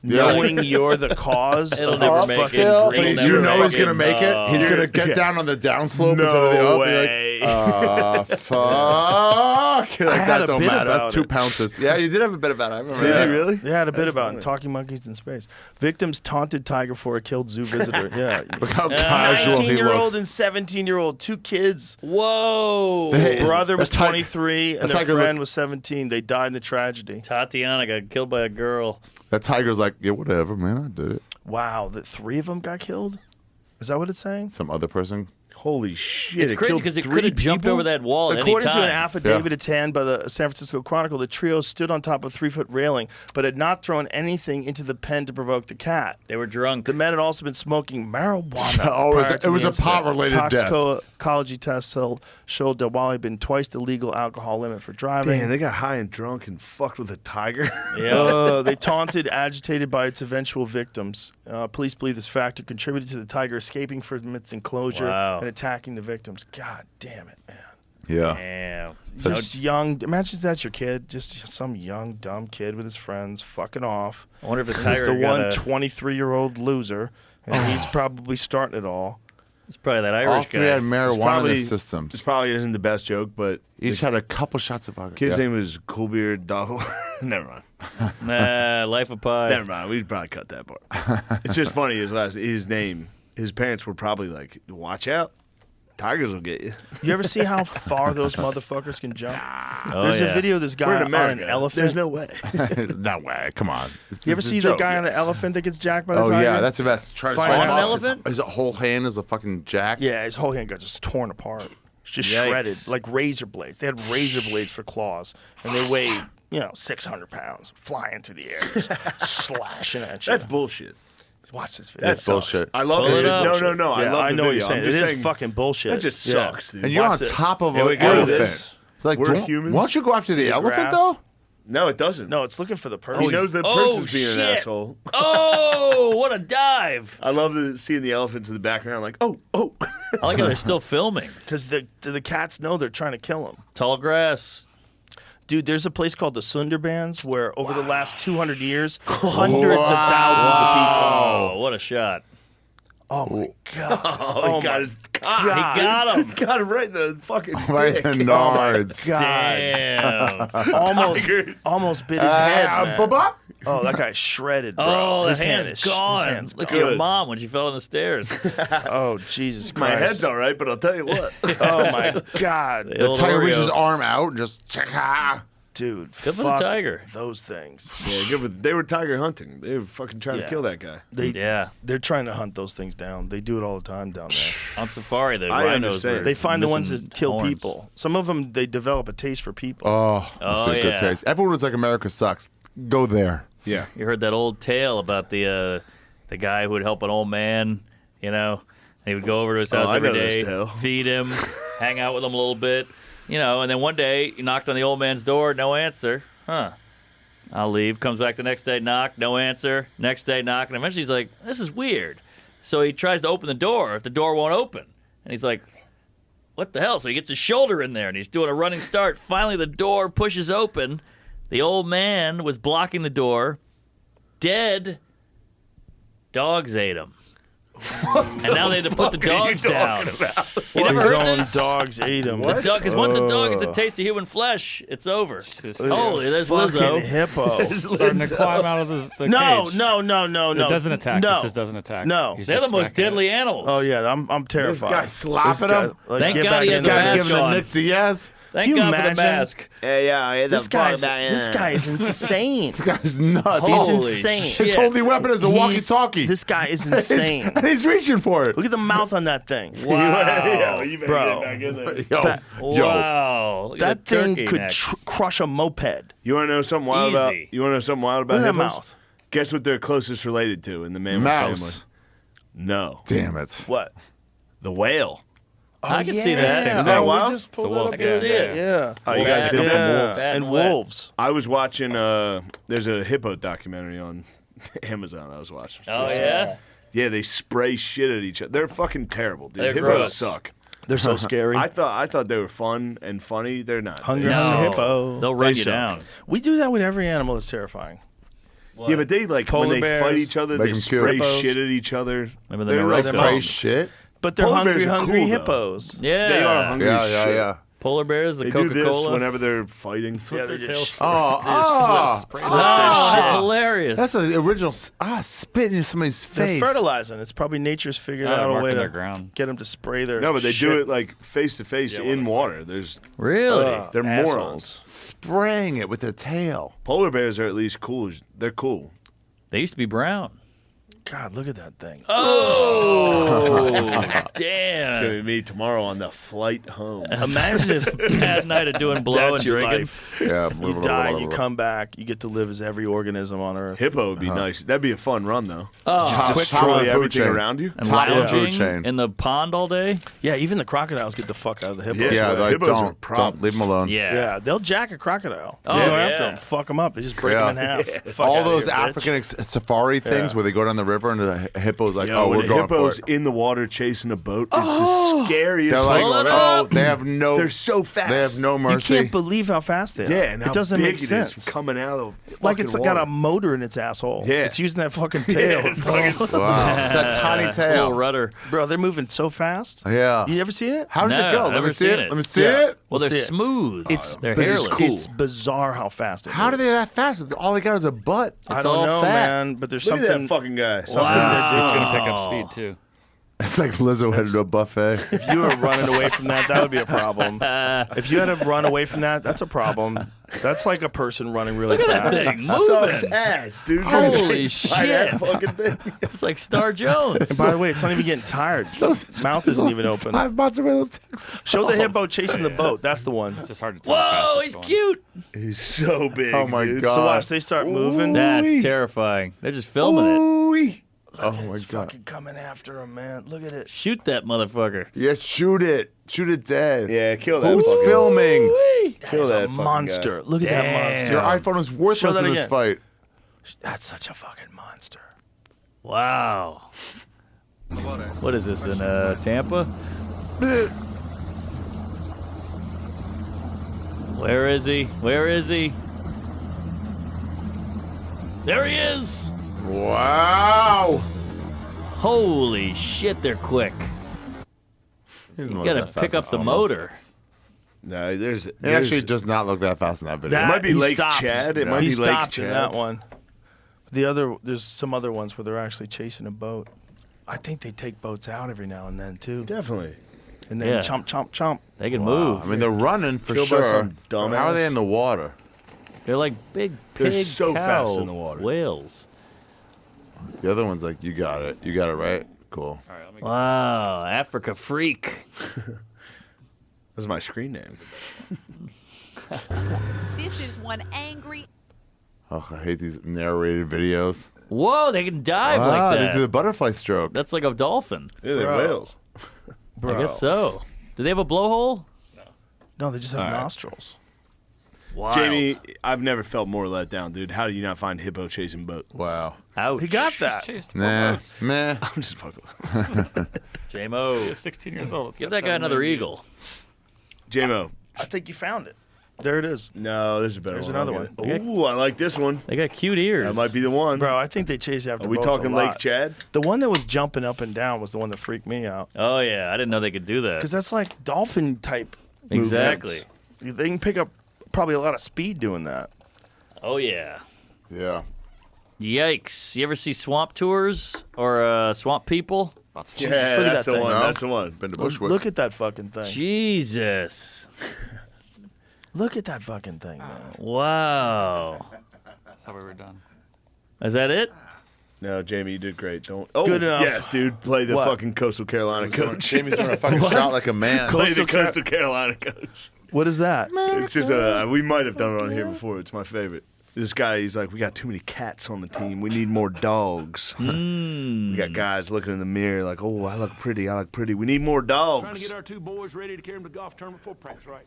I: Yeah.
E: knowing you're the cause
D: It'll
E: of
D: never
E: its
D: make
E: fucking
D: it.
I: But
D: It'll
E: greatness.
D: never
I: you know
D: make
I: he's
D: it.
I: gonna make it.
D: No.
I: He's gonna get down on the downslope instead of the
G: No
I: up.
G: way.
I: Be like, fuck. Like,
E: had
I: that
E: a
I: don't
E: bit
I: matter.
E: about
I: That's 2
E: it.
I: pounces. Yeah, you did have a bit about it. I remember
G: Did
I: that.
G: he really?
E: They had a bit about talking monkeys in space. Victims taunted tiger for a killed zoo visitor. Yeah,
I: Look how casual he
E: 19-year-old
I: looks.
E: and 17-year-old, 2 kids.
D: Whoa.
E: His
I: Hey,
E: brother was
I: that tiger-
E: 23
I: that
E: and their
I: tiger
E: friend
I: look-
E: was 17. They died in the tragedy.
D: Tatiana got killed by a girl.
I: That tiger's like, yeah, whatever, man. I did it.
E: Wow, the 3 of them got killed? Is that what it's saying?
I: Some other person.
E: Holy shit!
D: It's
E: it
D: crazy
E: killed
D: because it
E: 3
D: could have jumped
E: people?
D: over that wall at
E: According
D: any
E: to an
D: time.
E: affidavit at hand by the San Francisco Chronicle, the trio stood on top of a 3-foot railing, but had not thrown anything into the pen to provoke the cat.
D: They were drunk.
E: The men had also been smoking marijuana.
I: Oh,
E: prior to
I: it was
E: the
I: a pot-related death.
E: Toxicology tests showed that while he'd been twice the legal alcohol limit for driving,
G: Damn, they got high and drunk and fucked with a tiger.
E: they taunted, agitated by its eventual victims. Police believe this factor contributed to the tiger escaping from its enclosure and attacking the victims. God damn it, man.
I: Yeah.
D: Damn.
E: Just young. Imagine that's your kid. Just some young, dumb kid with his friends fucking off.
D: I wonder if the
E: He's
D: tiger
E: the
D: got
E: one
D: a-
E: 23-year-old loser, and he's probably starting it all.
D: It's probably that
I: All
D: Irish
I: three
D: guy.
I: had marijuana in their systems.
G: This probably isn't the best joke, but
I: Each had a couple shots of vodka.
G: kid's
I: Yeah.
G: name was Coolbeard Dog. Never mind.
D: Nah, Life of Pi.
G: Never mind. We'd probably cut that part. It's just funny. His name. His parents were probably like, "Watch out, tigers will get you."
E: You ever see how far those motherfuckers can jump?
D: Oh,
E: There's
D: yeah.
E: a video of this guy
G: We're in
E: on
G: America.
E: an elephant.
G: There's no way.
I: No way. Come on.
E: You ever see the guy on the elephant that gets jacked by the
I: Oh,
E: tiger?
I: yeah. That's the best. Try to
E: Find
I: swallow
E: out.
I: him
D: On an
I: off.
D: elephant?
I: His whole hand is a fucking jack.
E: Yeah, his whole hand got just torn apart. It's just
D: Yikes.
E: shredded, like razor blades. They had razor blades for claws, and they weighed, 600 pounds, flying through the air, just slashing at you.
G: That's bullshit.
E: Watch this video.
G: That's
I: bullshit.
G: I love
D: Pull
G: it.
D: it up.
G: No. I
E: Yeah,
G: love
E: I
G: the
E: know what you're
G: video.
E: saying.
G: I'm
E: It
G: just
E: is
G: saying,
E: fucking bullshit.
G: That just
E: Yeah.
G: sucks, dude.
I: And you're
E: Watch
I: on
E: this.
I: top of
D: Here
I: an
D: we go.
I: elephant.
E: This.
I: Like,
G: We're
I: don't,
G: humans.
I: why don't you go after
E: See
I: the
E: the
I: elephant,
E: grass?
I: though?
G: No, it doesn't.
E: No, it's looking for the person.
G: He knows the
D: Oh,
G: person's being an
D: shit.
G: asshole.
D: Oh, what a dive!
G: I love seeing the elephants in the background, like, oh.
D: I like how they're still filming.
E: Because the cats know they're trying to kill him.
D: Tall grass.
E: Dude, there's a place called the Sundarbans where over the last 200 years, hundreds of thousands of people.
D: Oh, what a shot!
E: Oh my god!
G: Oh, he got his cock.
D: He got him.
G: Got him right in the fucking
I: Right
G: dick.
I: in the nards.
E: God,
D: Damn.
E: almost bit his head. Man.
I: Bop-bop.
E: Oh, that guy's shredded, bro.
D: Oh,
E: his
D: his
E: hand
D: hand's
E: is
D: gone.
E: His hand's
D: Look
E: gone.
D: at your mom when she fell on the stairs.
E: Oh, Jesus Christ!
G: My head's all right, but I'll tell you what.
E: Oh my god,
I: The
D: Old
I: tiger
D: Oreo.
I: reaches his arm out and just
E: dude!
D: Good for the
E: fuck
D: tiger.
E: Those things.
G: Yeah, good with, they were tiger hunting. They were fucking trying
E: Yeah.
G: to kill that guy.
D: Yeah,
E: They're trying to hunt those things down. They do it all the time down there.
D: on safari, the
G: I
D: rhinos
G: understand.
D: were
E: They find the ones
D: missing
E: that kill
D: horns.
E: people. Some of them, they develop a taste for people.
I: Oh, must
D: Oh,
I: be a good
D: yeah.
I: taste. Everyone was like, America sucks. Go there.
G: Yeah.
D: You heard that old tale about the guy who would help an old man, and he would go over to his house
G: I
D: every
G: know this
D: day,
G: tale.
D: feed him, hang out with him a little bit, and then one day he knocked on the old man's door, no answer. Huh. I'll leave. Comes back the next day, knock, no answer. Next day, knock, and eventually he's like, this is weird. So he tries to open the door. The door won't open. And he's like, what the hell? So he gets his shoulder in there, and he's doing a running start. Finally, the door pushes open. The old man was blocking the door. Dead. Dogs ate him. And now they had to put the dogs down. You never
E: His
D: heard
E: own
D: this?
E: dogs ate him.
D: Because once a dog gets a taste of human flesh, it's over. Holy, there's
E: Fucking
D: Lizzo.
E: hippo.
H: Starting to climb out of the
E: No,
H: cage.
E: no.
H: It doesn't attack.
E: No.
H: This just doesn't attack.
E: No.
H: He's
D: They're the
H: just
D: most
H: smacking it.
D: deadly animals.
E: Oh yeah, I'm terrified.
I: guy slapping
E: guy-
I: him?
E: like,
D: Thank
E: get
D: God
E: back
D: he
E: in
D: has the
E: there.
D: mask
I: Giving him
D: on.
I: Nick Diaz.
D: Thank
E: Can you
D: God for the
E: imagine?
D: mask.
G: Yeah.
E: This guy is insane.
I: This guy's nuts.
E: He's
D: Holy
E: insane.
I: His
D: shit.
I: only weapon is a walkie-talkie.
E: This guy is insane.
I: And he's reaching for it.
E: Look at the mouth on that thing.
D: Wow.
G: You better
E: Bro.
G: get back in there.
I: Yo,
E: That-
I: yo.
D: Wow. Look
E: That
D: at the
E: thing
D: turkey
E: could
D: neck.
E: crush a moped.
G: You want to know something wild about?
D: Easy.
G: You want to know something wild about
E: Look at that
G: hippos?
E: mouth.
G: Guess what they're closest related to in the mammal
I: Mouse.
G: family? No,
I: Damn it.
E: What?
G: the whale.
D: I can see that.
E: Yeah.
G: Isn't that
E: Oh, we
G: wild?
E: just pulled
H: It's a
E: that
H: wolf.
E: up
D: I can see it.
E: Yeah.
G: Oh, you guys
D: Bad
G: did
D: and
G: from
E: Yeah.
G: wolves.
D: Bad
E: And
D: and wet.
E: wolves.
G: I was watching. There's a hippo documentary on Amazon. I was watching.
D: Oh, yeah?
G: Yeah, they spray shit at each other. They're fucking terrible, dude.
D: They're
G: Hippos
D: gross.
G: suck.
E: They're so scary.
G: I thought they were fun and funny. They're not.
E: Hungry
G: They
E: Hungry
G: suck.
E: hippo.
D: They'll run
G: They
D: you
G: suck.
D: down.
E: We do that with every animal that's terrifying.
G: Yeah, but they like
E: Polar
G: when they
E: bears.
G: fight each other,
I: Make
G: they
I: 'em
G: spray
I: cute.
G: shit at each other.
D: Maybe
G: They're
D: they're
G: like
D: right
I: Spray
G: dumb.
I: shit.
E: But they're
G: Polar bears
E: hungry
G: are cool, though.
E: hippos.
D: Yeah.
G: They are hungry
I: Yeah,
G: as
I: yeah,
G: shit.
I: yeah.
D: Polar bears, the
G: They do this
D: Coca-Cola.
G: whenever they're fighting.
E: Yeah, they just
I: Oh,
E: spray
D: Oh,
E: their
D: that's
E: shit.
D: hilarious.
I: That's an original. Spit in somebody's
E: They're
I: face.
E: fertilizing. It's probably nature's figured
H: Oh,
E: out a way
H: marking
E: to
H: their ground.
E: get them to spray their.
G: No, but they
E: shit.
G: do it like face to face in water. There's
D: Really?
G: they're
E: assholes.
G: morons.
I: Spraying it with their tail.
G: Polar bears are at least cool. They're cool.
D: They used to be brown.
E: God, look at that thing.
D: Oh,
G: It's
D: damn.
G: gonna be me tomorrow on the flight home.
E: Imagine if
D: a bad night of doing blow
E: that's
D: and
E: your
D: drinking.
E: life.
I: Yeah.
E: You die, you come back, you get to live as every organism on Earth.
G: Hippo would be nice. That'd be a fun run though.
D: Oh,
G: Just destroy everything around you.
D: and
I: Top of the food
D: lounging
I: chain.
D: in the pond all day.
E: Yeah, even the crocodiles get the fuck out of the hippos.
I: Yeah,
G: well,
I: like,
G: hippos are
I: don't
G: problems.
I: leave them alone.
E: Yeah, they'll jack a crocodile.
D: Oh,
E: They go after
D: yeah.
E: them, fuck them up. They just break
I: Yeah.
E: them in half. Fuck
I: All
E: outta
I: those
E: here, bitch.
I: African safari things where they go down the river and the hippo's like,
G: Yo,
I: oh,
G: when
I: we're
G: a
I: going for
G: hippo's
I: it.
G: in the water chasing a boat, it's the scariest
I: They're
G: thing
I: like,
G: on
I: oh,
G: earth.
I: they have no.
G: They're so fast.
I: They have no
E: You
I: mercy.
E: can't believe how fast they are.
G: Yeah, and
E: it
G: how
E: doesn't
G: big
E: make
G: it
E: sense.
G: is coming out of the
E: Like it's
G: fucking
E: got a
G: water.
E: motor in its asshole.
G: Yeah.
E: It's using that fucking tail.
G: it's fucking-
I: Wow, that tiny
D: It's a little
I: tail.
D: rudder.
E: Bro, they're moving so fast.
I: Yeah.
E: You ever seen it?
I: How does
D: No,
I: it go? Let
D: never
I: me see
D: seen
I: it.
D: it.
I: Let me see
E: Yeah.
I: it.
D: Well,
E: See
D: they're
E: it.
D: smooth. They're hairless.
E: It's bizarre how fast it
I: How do
E: moves.
I: they that fast? All they got is a butt.
E: I
D: It's
E: don't
D: all
E: know,
D: fat.
E: man. But there's
G: Look at
E: something.
G: that fucking guy.
E: Something
D: Wow.
H: It's gonna pick up speed too.
I: It's like Lizzo headed to a buffet.
E: If you were running away from that, that would be a problem. If you had to run away from that, that's a problem. That's like a person running really
D: Look at that
E: fast.
D: thing
G: Sucks
D: moving.
G: ass, dude.
D: Holy
G: By
D: shit.
G: that fucking thing.
D: It's like Star Jones.
E: And by the way, it's not even getting tired. Its mouth isn't even open.
I: 5 mozzarella sticks.
E: Show the hippo chasing the boat. That's the one.
H: It's just hard to tell. how
D: Whoa,
H: fast
D: he's
H: it's going.
D: cute.
G: He's so big.
I: Oh my
G: dude.
I: God.
E: So watch, they start moving.
D: That's terrifying. They're just filming it.
G: Ooh-wee.
I: Oh my
E: It's
I: god.
E: fucking coming after him, man. Look at it.
D: Shoot that motherfucker.
I: Yeah, shoot it. Shoot it dead.
G: Yeah, kill that.
I: Who's
G: fucking-
I: filming?
G: Kill
E: That's
G: that
E: a
G: fucking
E: monster.
G: guy.
E: Look at that
D: Damn.
E: monster.
I: Your iPhone is
E: Show
I: worthless
E: that
I: in this
E: again.
I: fight.
E: That's such a fucking monster.
D: Wow. What is this in Tampa? Where is he? Where is he? There he is!
I: Wow.
D: Holy shit, they're quick. You gotta pick up the motor.
G: No, there's.
I: It actually does not look that fast in that video.
E: That,
G: might be
E: he
G: Lake
E: stopped.
G: Chad. It
I: Yeah.
G: might
E: He
G: be Lake
E: stopped in
G: Chad.
E: that one. The other, there's some other ones where they're actually chasing a boat. I think they take boats out every now and then too,
G: Definitely.
E: and then
D: Yeah.
E: chomp, chomp, chomp.
D: They can
I: I
D: move.
I: mean, they're running for
G: Killed by
I: sure.
G: some
I: How are they
G: dumbass.
I: in the water?
D: They're like big
G: They're
D: pig
G: so
D: cow
G: fast in the water.
D: whales.
I: The other one's like, you got it. You got it right. Cool.
H: All right, let me
D: Wow, Africa freak.
G: That's my screen name.
N: This is one angry.
I: Oh, I hate these narrated videos.
D: Whoa, they can dive
I: Wow,
D: like
I: they
D: that.
I: do the butterfly stroke.
D: That's like a dolphin.
G: Yeah, they're
E: Bro.
G: whales.
D: I guess so. Do they have a blowhole?
E: No, they just have
G: All right.
E: nostrils.
D: Wow.
G: Jamie, I've never felt more let down, dude. How do you not find hippo chasing boat?
I: Wow.
D: Ouch.
E: He got that.
H: chased the
I: Nah.
H: boats.
I: Meh.
G: I'm just fucking.
D: J-Mo.
H: He was 16 years old. It's
D: Give
H: got
D: that guy
H: 7
D: another
H: million
D: eagle.
G: J-Mo.
E: I think you found it. There it is,
G: No, there's a better
E: There's
G: one.
E: another
G: I'll get
E: one.
G: it. Ooh, I like this one.
D: They got cute ears.
G: That might be the one.
E: bro. I think they chase after.
G: Are we
E: boats a
G: talking Lake
E: lot.
G: Chad?
E: The one that was jumping up and down was the one that freaked me out
D: Oh, yeah. I didn't know they could do that.
E: because that's like dolphin type.
D: Exactly.
E: movements. They can pick up probably a lot of speed doing that.
D: Oh, yeah.
I: Yeah.
D: Yikes. You ever see swamp tours or swamp people?
G: Yeah,
E: look at
G: that's
E: that
G: the
E: thing.
G: one.
I: No.
G: That's the one.
I: Been to Bushwick.
E: Look at that fucking thing.
D: Jesus.
E: Look at that fucking thing, man.
D: Wow.
H: That's how we were done.
D: Is that it?
G: No, Jamie, you did great. Don't. Oh,
E: Good enough.
G: yes, dude. Play the
E: What?
G: fucking Coastal Carolina coach.
I: Jamie's doing a fucking shot like a man.
G: Play the
E: Coastal Car-
G: Coastal Carolina coach.
E: What is that?
G: It's just we might have done it on here before. It's my favorite. This guy, he's like, we got too many cats on the team. We need more dogs. We got guys looking in the mirror like, oh, I look pretty. I look pretty. We need more dogs.
A: Trying to get our two boys ready to carry them to the golf tournament for practice, right?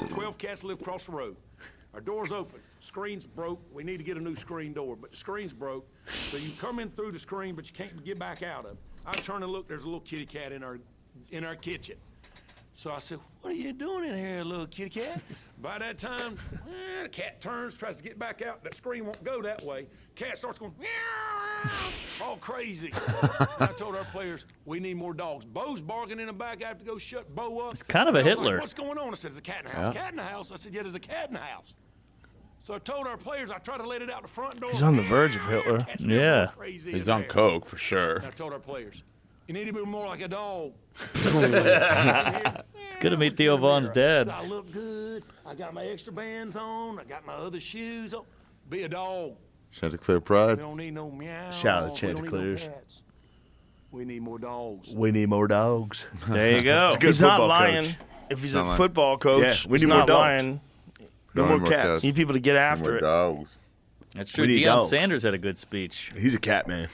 A: 12 cats live across the road. Our door's open. Screen's broke. We need to get a new screen door, but the screen's broke. So you come in through the screen, but you can't get back out of it. I turn and look, there's a little kitty cat in our kitchen. So I said, what are you doing in here, little kitty cat? By that time, the cat turns, tries to get back out. That screen won't go that way. Cat starts going, meow, all crazy. I told our players, we need more dogs. Bo's barking in the back. I have to go shut Bo up.
D: It's kind of a
A: I was like,
D: Hitler.
A: what's going on? I said, there's a cat in the house. Cat in the house? I said, yeah, there's a cat in the house. So I told our players, I tried to let it out the front door.
E: He's on the verge of Hitler.
A: Cat's still
D: Yeah.
A: going crazy
I: He's
A: in
I: on
A: there.
I: coke for sure.
A: And I told our players, you need to be more like a dog.
D: It's good to meet Theo Vaughn's dad.
A: I look good. I got my extra bands on. I got my other shoes on. Be a dog.
I: Chanticleer Pride.
A: We don't need no meow.
G: Shout out to
A: We don't need no
G: Chanticleers.
A: cats. We need more dogs.
G: We need more dogs.
D: There you go.
G: It's a good
E: He's not
G: football
E: lying.
G: coach.
E: If he's
I: Not
E: a
I: lying.
E: football coach,
G: Yeah, we
E: he's
G: need more
E: not
G: dogs.
E: lying.
G: No
I: No
G: more
I: more
G: cats.
I: cats.
E: You need people to get after
I: More
E: it.
I: dogs.
D: That's true.
G: We need
D: Deion
G: dogs.
D: Sanders had a good speech.
G: He's a cat man.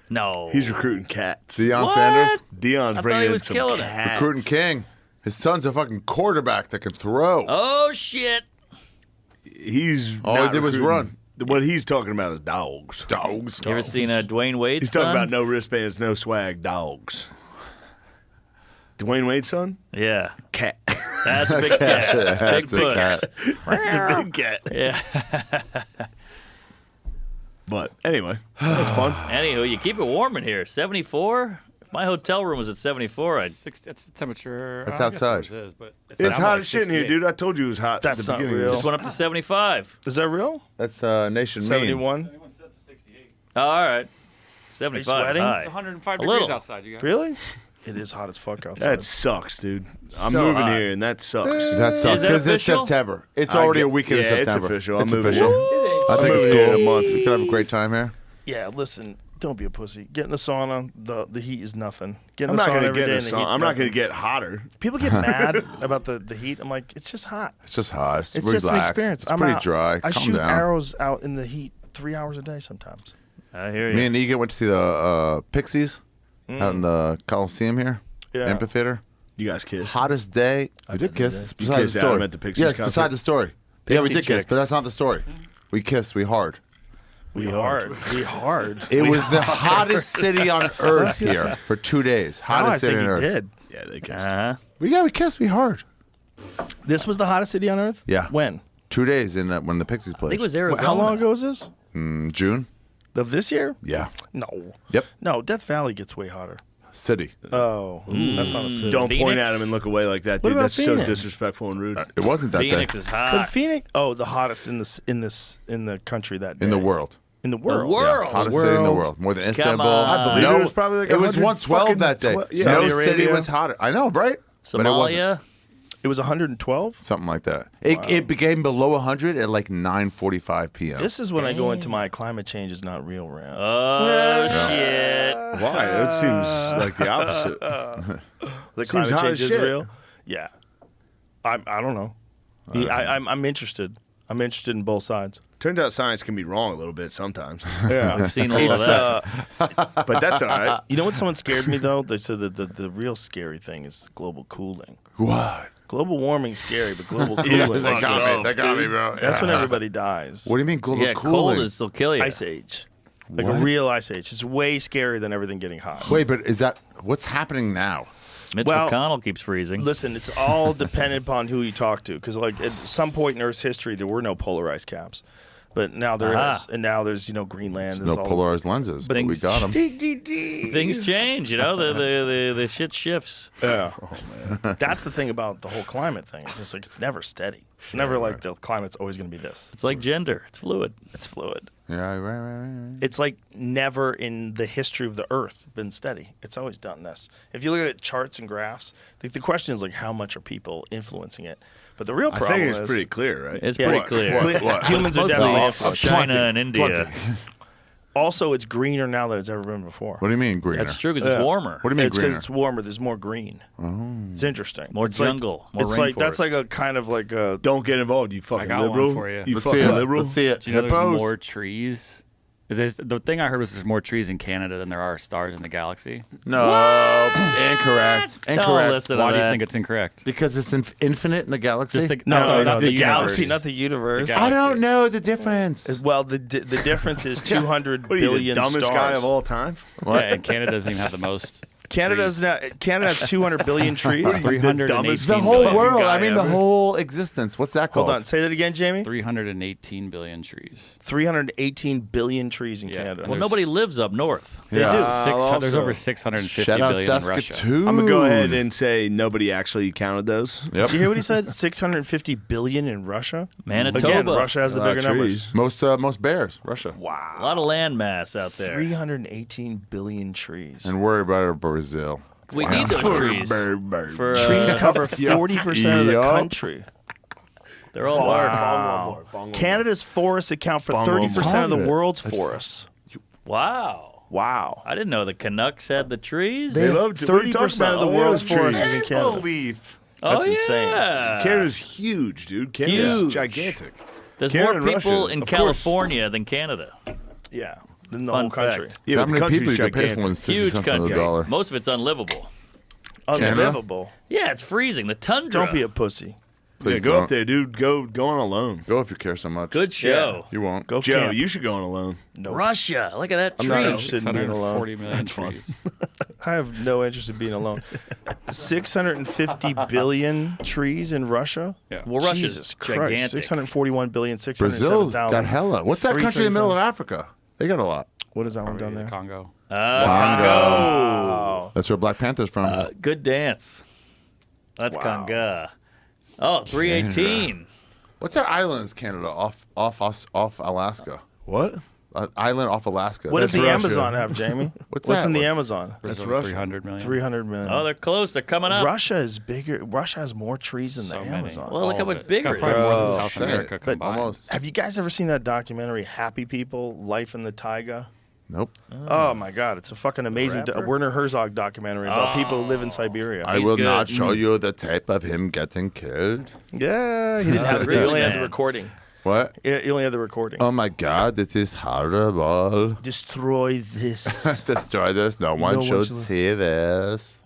D: No.
G: He's recruiting cats.
I: Deion
D: What?
I: Sanders,
G: Deion's
D: I
G: bringing
D: thought he
G: in
D: was
G: some
D: killing it.
G: cats.
I: recruiting king. His son's a fucking quarterback that can throw.
D: Oh, shit.
G: He's
I: All he
G: not
I: did was
G: recruiting. What he's talking about is dogs.
I: Dogs.
D: You ever seen Dwayne Wade's
G: He's talking
D: son?
G: about no wristbands, no swag, dogs. Dwayne Wade's son?
D: Yeah.
G: Cat.
D: That's a big cat. Big
I: That's a
D: puss.
I: cat.
G: That's a big cat.
D: Yeah.
G: But anyway, that's fun.
D: Anywho, you keep it warm in here. 74? If my hotel room was at 74, I'd...
H: That's the temperature.
I: That's
H: I guess
I: outside.
H: it is, but
G: It's
H: down to
G: hot
H: like
G: as shit in here,
H: 68.
G: dude. I told you it was hot
E: That's
G: at the
E: not
G: beginning.
E: real.
D: just went up to 75.
E: Is that real?
I: That's Nation Mean.
E: 71?
D: Oh, all right. 75
E: sweating?
D: high.
H: It's 105
D: A
H: degrees
D: little.
H: outside, you guys.
E: Really? It is hot as fuck outside.
G: That sucks, dude. I'm
D: So
G: moving
D: hot.
G: here, and that sucks.
I: That sucks
D: that
I: because it's
D: official?
I: September. It's already
G: I
I: a
G: get-
I: weekend of
G: yeah, it's
I: September.
G: official. I'm
I: It's
G: moving
I: official.
G: here.
I: I think
G: I'm
I: it's
G: moving here
I: cool.
G: in a month.
I: We could have a great time here.
E: Yeah, listen, don't be a pussy. Get in the sauna. The heat is nothing. Get in
G: I'm
E: the
G: not
E: sauna
G: gonna
E: every
G: get
E: day
G: in
E: and
G: the
E: the
G: sun.
E: heat's
G: I'm not
E: nothing.
G: gonna get hotter.
E: People get mad about the heat. I'm like, it's just hot.
I: It's just hot. It's
E: It's
I: relax.
E: just an experience.
I: It's
E: I'm
I: pretty
E: out.
I: dry.
E: I
I: Calm
E: shoot
I: down.
E: arrows out in the heat 3 hours a day sometimes.
D: I hear you.
I: Me and Egan went to see the Pixies out in the Coliseum here,
E: Yeah.
I: amphitheater.
G: You guys kiss.
I: Hottest day. We did kiss. It's beside the
G: kissed
I: story.
G: Adam at the Pixies
I: yes,
G: concert?
I: beside the story. Yeah, we
D: Pixie
I: did kiss,
D: chicks.
I: but that's not the story. We kissed. We hard.
E: We hard. We hard.
I: It was the hottest city on earth here for 2 days.
E: How I
I: Hottest city
E: think
I: on
E: he
I: earth.
E: did.
G: Yeah, they kissed.
D: Uh-huh.
I: We kissed. We hard.
E: This was the hottest city on earth?
I: Yeah.
E: When?
I: 2 days in when the Pixies
D: I
I: played.
D: think it was Arizona.
E: How long ago was this?
I: June.
E: Of this year?
I: Yeah.
E: No.
I: Yep.
E: No, Death Valley gets way hotter.
I: City.
E: Oh, that's not a city.
G: Don't point
D: Phoenix?
G: at him and look away like that,
E: What
G: dude.
E: about
G: That's so
E: Phoenix?
G: disrespectful and rude.
I: It wasn't that
D: Phoenix
I: day.
D: is
E: But
D: hot.
E: Phoenix, the hottest in the country that day.
I: In the world.
E: In the world.
D: world.
I: Hottest city in the world. More than Istanbul.
D: on. I believe
I: no,
G: it was probably like
I: it was
G: 100
I: 112 that day.
G: fucking
I: No
E: Saudi
I: city
E: Arabia.
I: was hotter. I know, right? But it wasn't.
D: Somalia.
E: It was 112.
I: Something like that. It became below 100 at like 9:45 p.m.
E: This is when I go into my climate change is not real rant.
D: Oh, shit.
G: Why? That seems like the opposite.
E: the
G: seems
E: climate
G: hot
E: change
G: as
E: is
G: shit.
E: real. Yeah, I don't know. I'm interested. I'm interested in both sides.
G: Turns out science can be wrong a little bit sometimes.
E: Yeah,
D: I've seen a little of
E: it's
D: that.
G: But that's all right.
E: you know what? Someone scared me though. They said that the real scary thing is global cooling.
I: What?
E: Global warming's scary, but global cooling.
G: Yeah,
E: is
G: they got me.
I: They got me, bro.
E: That's when everybody dies.
I: What do you mean global
D: Yeah,
I: cooling?
D: cold is still kill you.
E: Ice age. Like
I: What?
E: a real ice age. It's way scarier than everything getting hot.
I: Wait, but is that what's happening now?
D: Mitch
E: Well,
D: McConnell keeps freezing.
E: Listen, it's all dependent upon who you talk to. Because, like, at some point in Earth's history, there were no polarized caps. But now there is.
D: Aha.
E: And now there's, Greenland.
I: There's no polarized lenses, but we got them.
D: Things change, the shit shifts.
E: Yeah. That's the thing about the whole climate thing. It's just like it's never steady. It's never like the climate's always going to be this.
D: It's like gender. It's fluid.
E: It's fluid.
I: Yeah, right.
E: It's like never in the history of the Earth been steady. It's always done this. If you look at charts and graphs, the question is like how much are people influencing it? But the real
G: I
E: problem
G: think it's
E: is
G: pretty clear, right?
D: It's
E: Yeah.
D: pretty clear.
E: humans are
D: Mostly
E: definitely
D: of
E: influencing.
D: China and India.
E: Also, it's greener now than it's ever been before.
I: What do you mean greener?
D: That's true because it's warmer.
I: What do you mean
E: It's because
I: greener?
E: it's warmer. There's more green. It's interesting.
D: More
E: It's like-
D: jungle, more
E: it's like that's
D: rainforest.
E: like a kind of like a.
G: Don't get involved, you fucking
H: got one
G: liberal.
H: for you.
G: You
I: Let's see
G: fucking
I: it.
G: liberal.
I: Let's see it.
H: Do you know
I: Hippos.
H: there's more trees? The thing I heard was there's more trees in Canada than there are stars in the galaxy.
I: No, incorrect.
D: Don't
I: Incorrect.
D: listen to
H: Why do you
D: that.
H: think it's incorrect?
I: Because it's infinite in the galaxy.
H: Just the,
E: No,
H: not
E: the
H: the
E: galaxy,
H: universe.
E: not the universe.
H: The
I: I don't
H: galaxy.
I: know the difference.
E: Well, the difference is 200
G: What are you, the
E: billion
G: dumbest
E: stars.
G: guy of all time?
H: Yeah, and Canada doesn't even have the most.
E: Canada has 200 billion trees.
H: 318
I: The whole
H: billion.
I: world.
G: guy
I: I mean, the
G: ever.
I: whole existence. What's that called?
E: Hold on, say that again, Jamie.
H: 318 billion trees.
E: 318 billion trees in
H: Yeah.
E: Canada.
D: Well, nobody lives up north.
E: They
I: Yeah.
E: do.
H: There's
G: also-
H: over 650
I: Shout out
H: billion in Russia.
I: Saskatoon.
G: I'm gonna go ahead and say nobody actually counted those.
I: Yep.
E: Did you hear what he said? 650 billion in Russia.
D: Manitoba.
E: Again, Russia has the
G: A lot
E: bigger
G: of
E: numbers.
G: trees.
I: Most bears, Russia.
E: Wow.
D: A lot of land mass out there.
E: 318 billion trees.
I: And worry about Brazil.
D: We need those trees. For,
E: Trees cover 40% of the
I: Yup.
E: country.
D: They're all bark.
E: Wow. Canada's forests account for
G: Bong
E: 30% of the
I: one.
E: world's forests.
D: Wow.
E: Wow.
D: I didn't know the Canucks had the trees.
E: They
G: love to- what are you
E: 30%
G: talking
E: of the
G: about?
E: world's
G: Maple
E: forests
G: trees.
E: is in Canada.
I: Leaf.
E: That's
D: oh,
E: insane.
D: Yeah.
G: Canada's huge, dude. Canada's
D: Huge.
G: gigantic.
D: There's
G: Canada
D: more
G: and
D: people
G: Russia,
D: in
G: of course.
D: California than Canada.
E: Yeah. In the
D: Fun
E: whole country.
D: fact.
G: Yeah,
I: How
G: but the
I: many
G: country's
I: people you can pay
G: gigantic.
I: more than 60
D: Huge
I: cents on the
D: country.
I: dollar?
D: Most of it's unlivable.
E: Unlivable.
D: Yeah, it's freezing. The tundra.
E: Don't be a pussy.
I: Please
G: Yeah, go
I: don't.
G: up there, dude. Go on alone.
I: Go if you care so much.
D: Good show.
I: You won't.
E: Go
G: Joe,
E: camp.
G: you should go on alone.
E: Nope.
D: Russia. Look at that
E: I'm
D: tree.
E: not interested in being alone.
H: 40 million trees.
E: I have no interest in being alone. 650 billion trees in Russia?
H: Yeah.
D: Well, Russia's
E: Jesus Christ.
D: gigantic.
E: 641 billion,
I: Brazil's
E: 607,000.
I: got hella. What's that country in the middle of Africa? They got a lot.
E: What is that one
H: Probably
E: down
H: the
E: there?
H: Congo.
E: Wow.
I: That's where Black Panther's from.
D: Good dance. That's
E: Wow.
D: Conga. Oh, 318.
I: What's that island in Canada off Alaska?
G: What?
I: Island off Alaska.
E: What does
G: That's
E: the
G: Russia.
E: Amazon have, Jamie?
I: What's
E: What's
I: that
E: in the
I: one?
E: Amazon?
H: Brazil,
G: Russia.
H: 300 million.
E: 300 million.
D: Oh, they're close. They're coming up.
E: Russia is bigger. Russia has more trees than
H: So
E: the
H: many.
E: Amazon.
D: Well, look
H: All
D: how
H: of
D: much
H: it. It's
D: bigger
H: got
D: it
H: probably more
E: is.
H: than South
I: Say it.
H: America
I: But
H: combined.
I: almost.
E: Have you guys ever seen that documentary, Happy People, Life in the Taiga?
I: Nope.
E: Oh my God, it's a fucking amazing
D: Rapper?
E: Werner Herzog documentary about people who live in Siberia.
I: I
D: He's
I: will
D: good.
I: not show you the tape of him getting killed.
E: Yeah, he didn't have. He
D: Grizzly
E: only had the
D: Man.
E: recording.
I: What?
E: Yeah, he only had the recording.
I: Oh my God, it is horrible.
E: Destroy this.
I: Destroy this. No one
E: No
I: should
E: one should-
I: see this.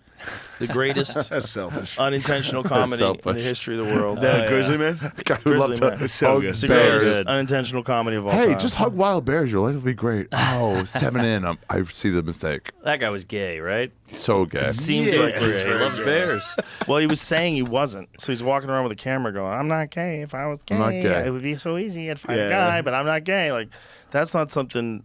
E: The greatest
G: That's selfish.
E: unintentional comedy in the
I: selfish.
E: history of the world.
G: That Grizzly Man?
I: Guy who
E: Grizzly
I: loves to
E: Man.
G: So
I: hug
G: good.
E: It's the
I: bears.
E: greatest unintentional comedy of all
I: Hey,
E: time.
I: just hug wild bears. Your life will be great. Oh, 7 in. I see the mistake.
D: That guy was gay, right?
I: So gay.
E: Seems like
D: He loves bears.
E: Well, he was saying he wasn't, so he's walking around with a camera going, "I'm not gay. If I was gay,
I: I'm not gay."
E: it would be so easy. I'd find
G: Yeah.
E: a guy, but I'm not gay." Like, that's not something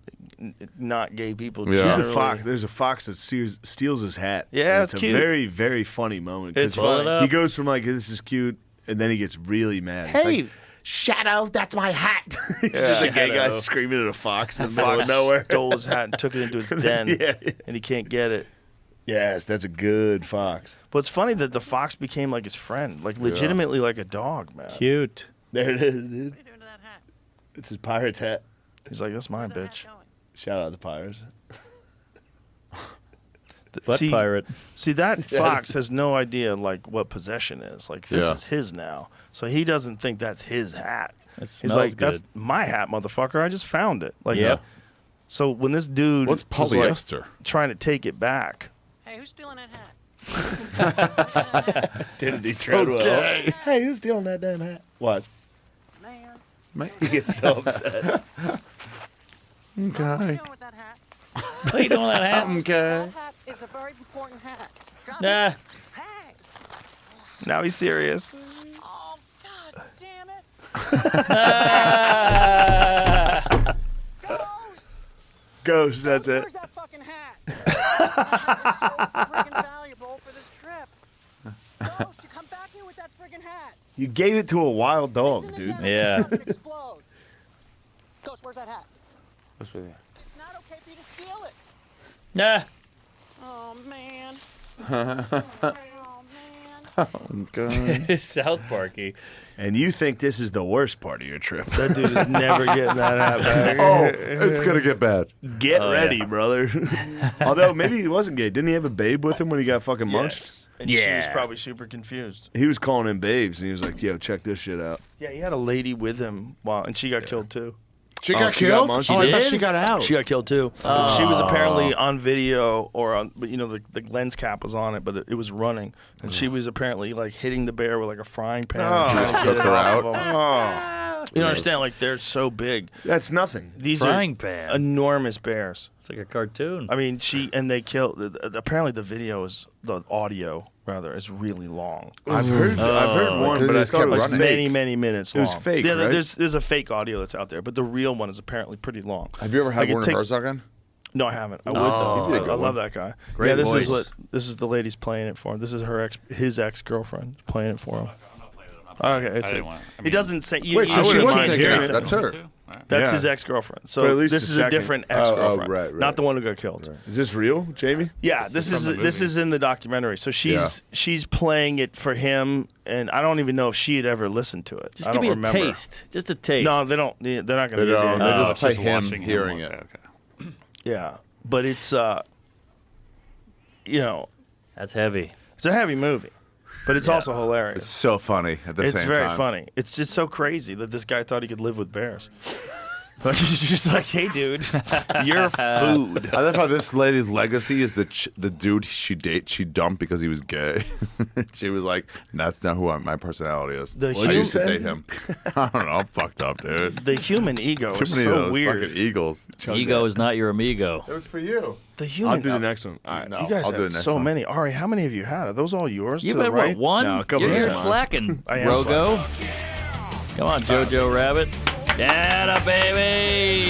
E: not gay people.
I: Yeah.
G: There's a
E: generally-
G: fox. There's a fox that steals his hat.
E: Yeah,
G: And
E: it's
G: it's
E: cute.
G: a very, very funny moment. 'cause
E: It's funny.
G: He goes from like, "This is cute," and then he gets really mad. It's
E: Hey,
G: like, Shadow, that's my hat. It's just a gay guy
D: Shadow.
G: screaming at a fox in the middle
E: fox
G: of nowhere.
E: stole his hat and took it into his den,
G: Yeah.
E: and he can't get it.
G: Yes, that's a good fox.
E: But it's funny that the fox became like his friend, like legitimately like a dog, man.
D: Cute.
G: There it is, dude. It's his pirate's hat.
E: He's like, "That's mine, bitch."
G: Shout out the pirates.
D: Butt
E: see,
D: pirate.
E: See, that fox has no idea like what possession is. Like, this
I: Yeah.
E: is his now, so he doesn't think that's his hat.
D: It
E: He's
D: smells
E: like,
D: good.
E: "That's my hat, motherfucker. I just found it." Like,
D: Yep.
E: So when this dude
I: What's
E: was, like,
I: polyester?
E: trying to take it back,
K: Hey, who's stealing that hat?
G: Didn't he Treadwell?
I: Okay.
G: Hey, who's stealing that damn hat? What?
K: Man,
G: He gets so upset.
I: Okay.
K: what are you doing with that hat?
D: What are you doing with that hat?
I: Okay.
K: That hat is a very important hat. Drop it.
D: Nah.
K: Thanks.
E: now he's serious.
K: Oh, God damn it. Ghost!
G: Ghost, that's it.
K: Where's that fucking hat? It's so friggin' valuable for this trip. Ghost, you come back here with that friggin' hat.
G: You gave it to a wild dog,
K: It's in
G: dude.
K: the den.
D: Yeah.
K: It's gonna explode. Ghost, where's that hat?
E: What's with you?
K: It's not okay for you to steal it.
D: Nah.
K: Oh, man. Oh, man.
I: Okay.
D: South Parky.
G: And you think this is the worst part of your trip.
E: That dude is never getting that hat back.
I: Oh, it's gonna get bad.
G: Get
D: Oh,
G: ready,
D: yeah.
G: brother. Although maybe he wasn't gay. Didn't he have a babe with him when he got fucking munched?
E: Yes. And she was
D: Yeah.
E: probably super confused.
G: He was calling in babes, and he was like, "Yo, check this shit out."
E: Yeah, he had a lady with him, and she got killed too.
I: She
G: Oh,
I: got
G: she got
I: killed?
G: munched?
I: Oh, I
G: She
I: thought
G: did?
I: she got out.
E: She got killed too. She was apparently on video, or on, but the lens cap was on it, but it was running, and she was apparently like hitting the bear with like a frying pan. and trying to get
I: took
E: it
I: her
E: off of
I: out.
E: him.
G: Oh,
E: You don't understand? Like, they're so big.
G: that's nothing.
E: These
D: Frying
E: are
D: pan.
E: enormous bears.
D: It's like a cartoon.
E: I mean, they killed. Apparently, the audio rather is really long.
G: I've heard one,
I: because
G: but
I: they
G: I thought
I: kept
G: it was
I: running.
G: fake.
E: Many minutes
G: It was
E: long.
G: fake,
E: Yeah,
G: right?
E: there's a fake audio that's out there, but the real one is apparently pretty long.
I: Have you ever had
E: Like, it
I: Werner
E: takes-
I: Herzog on?
E: No, I haven't. I would
D: Oh.
E: though.
I: He'd be a good
E: I love
I: one.
E: that guy.
D: Great
E: yeah, this
D: voice.
E: is the lady's playing it for him. This is his ex girlfriend playing it for him. Okay, it's
H: I didn't want.
E: he doesn't say. You,
G: Wait,
E: you
G: so she
E: wouldn't
G: wasn't
E: mind
G: taking
E: hearing
G: it.
E: it.
I: That's her.
E: That's
G: Yeah.
E: his ex-girlfriend.
G: For at
E: So
G: least
E: this
G: a
E: is a
G: second.
E: different ex-girlfriend,
F: right.
E: not the one who got killed.
G: Is this real, Jamie?
E: Yeah, this is in the documentary. So she's playing it for him, and I don't even know if she had ever listened to it.
D: Just
E: I
D: give
E: don't
D: me a
E: remember.
D: taste. Just a taste.
E: No, they don't. They're not going to.
I: They don't. They
H: Oh,
I: just play
H: she's
I: him
H: watching him.
I: hearing
H: Okay,
I: it.
H: okay.
E: Yeah, but it's you know,
D: That's heavy.
E: it's a heavy movie, but it's also hilarious.
I: It's so funny at the
E: It's
I: same
E: very
I: time.
E: funny. It's just so crazy that this guy thought he could live with bears. But he's just like, hey, dude, you're food.
I: I love how this lady's legacy is the dude she dumped because he was gay. She was like, "That's not who my personality is."
E: The
I: I used to
E: human-
I: date him. I don't know. I'm fucked up, dude.
E: The human ego
I: Too
E: is
I: many of
E: so
I: those
E: weird.
I: fucking eagles.
D: Ego is not your amigo.
I: It was for you.
E: The human.
G: I'll do the next one. All right.
I: No,
E: You guys
I: I'll do
E: have
I: the next
E: so
I: one.
E: many. Ari, how many of you had? Are those all yours?
D: You've
E: to the
D: had
E: right?
D: what, one?
G: No, a couple
D: You're
G: of
D: here
G: them.
D: slacking,
E: I am
D: Rogo. Come on, Jojo Rabbit. Yatta, baby.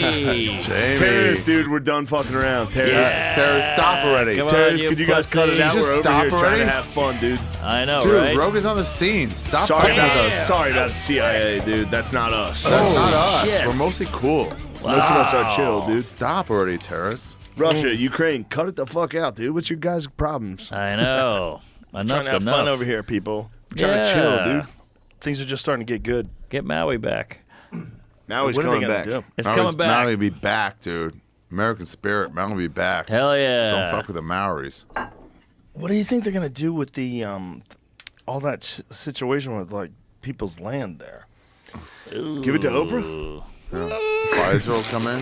I: Jamie.
G: Terrence, dude, we're done fucking around. Terrence.
D: Yeah.
I: Terrence, stop already.
D: Come on,
G: Terrence,
D: you
G: could you guys cut it
D: pussy.
G: out?
I: Just
G: We're over
I: stop
G: here trying
I: already?
G: to have fun, dude.
D: I know,
I: Dude,
D: right?
I: Rogan's on the scene. Stop
G: Sorry
I: fucking
G: about
I: with us.
G: Sorry about the CIA, dude. That's not us.
I: That's not us.
D: shit.
I: We're mostly cool.
G: Most of us are chill, dude.
I: Stop already, Terrace.
G: Russia, Ukraine, cut it the fuck out, dude. What's your guys' problems?
D: I know.
E: Trying
D: Enough's
E: to have
D: enough.
E: fun over here, people.
G: We're trying to chill,
D: Yeah.
G: dude.
E: Things are just starting to get good.
D: Get Maui back.
G: Now he's
E: What are they
G: coming
E: gonna
G: back.
E: do?
D: It's
I: Maui's
D: coming back.
I: Maui be back, dude. American spirit. Maui be back.
D: Hell yeah.
I: Don't fuck with the Maoris.
E: What do you think they're gonna do with the all that situation with like people's land there?
G: Give it to Oprah?
I: Pfizer will come in.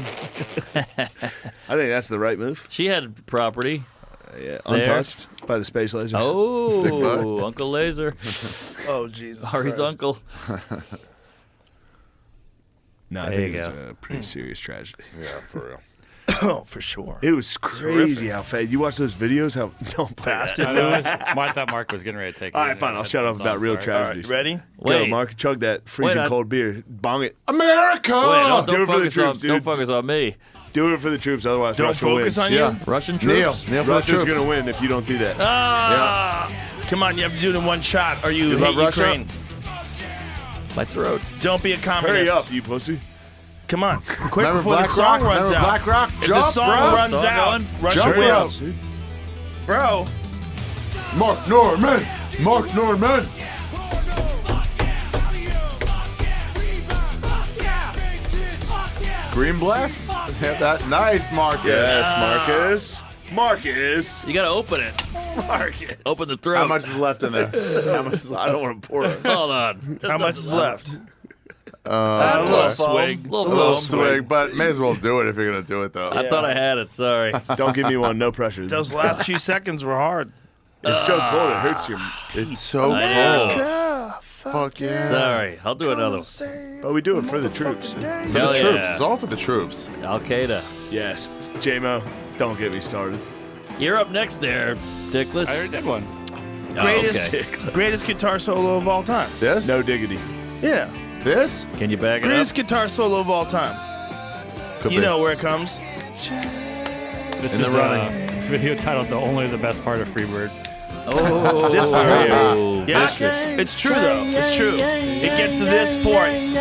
G: I think that's the right move.
D: She had property.
G: Yeah, untouched by the space laser.
D: Oh, Uncle Laser.
E: Oh Jesus!
D: Ari's
E: Christ.
D: uncle.
G: No, I
D: There
G: think
D: you
G: it's
D: go.
G: a pretty serious tragedy.
I: Yeah, for real.
E: Oh, for sure.
G: It was crazy how fast. You watch those videos? How don't fast it was.
H: I thought Mark was getting ready to take it.
G: All right, fine. I'll shut up about real tragedies.
E: Ready?
G: Go,
D: Wait.
G: Mark. Chug that freezing
D: Wait,
G: cold beer. Bong it.
I: America!
D: Wait,
G: do
D: don't
G: it for the
D: focus
G: troops,
D: on. Don't
G: dude.
D: focus on me.
G: Do it for the troops, otherwise
E: Don't
G: Russia
E: focus
G: wins.
E: on you.
I: Yeah.
D: Russian
I: Neil.
D: troops.
I: Neil for the
G: Russia's
I: troops.
G: gonna win if you don't do that.
E: Come on, you have to do it in one shot, or you,
G: You
E: hate
G: love Russia?
E: Ukraine.
D: My throat.
E: Don't be a communist.
G: Hurry up, you pussy.
E: Come on, quick
I: Remember
E: before the
I: Black
E: song
I: Rock?
E: runs
I: Remember
E: out.
I: Black Rock?
E: If
I: Jump,
E: the song
I: bro.
E: runs
D: Song
E: out,
D: going?
E: Russia
G: Hurry up,
E: wins.
G: dude.
E: Bro,
I: Mark Norman. Mark Norman. Green Blast? Yeah, that nice, Marcus.
G: Yes, Marcus. Marcus.
D: You gotta open it.
G: Marcus.
D: Open the throat.
I: How much is left in there?
G: How much is- I don't want to pour it.
D: Hold on.
E: how much is left?
D: A little
E: foam.
D: swig.
I: A
D: Little
I: little
D: foam.
I: swig, but may as well do it if you're gonna do it though.
D: I thought I had it. Sorry.
G: Don't give me one. No pressure.
E: Those last few seconds were hard.
G: It's so cold. It hurts your.
I: It's so
D: I know.
I: cold. Fuck yeah.
D: Sorry. I'll do another one.
G: But we do it for the troops.
I: For
D: Hell
I: the troops.
D: yeah.
I: It's all for the troops.
D: Al Qaeda.
G: Yes. J-Mo, don't get me started.
D: You're up next there, Dickless.
H: I already did one.
D: Oh,
E: Greatest,
D: okay.
E: greatest guitar solo of all time.
I: This?
G: No diggity.
E: Yeah,
I: This?
D: Can you back it
E: greatest
D: up?
E: guitar solo of all time.
I: Could
E: You
I: be.
E: know where it comes.
H: This
I: In the
H: is
I: running.
H: a video titled "The Only the Best Part of Freebird."
D: Oh,
E: This part right here.
D: oh,
E: Yeah,
D: vicious.
E: it's true though. It's true. It gets to this point.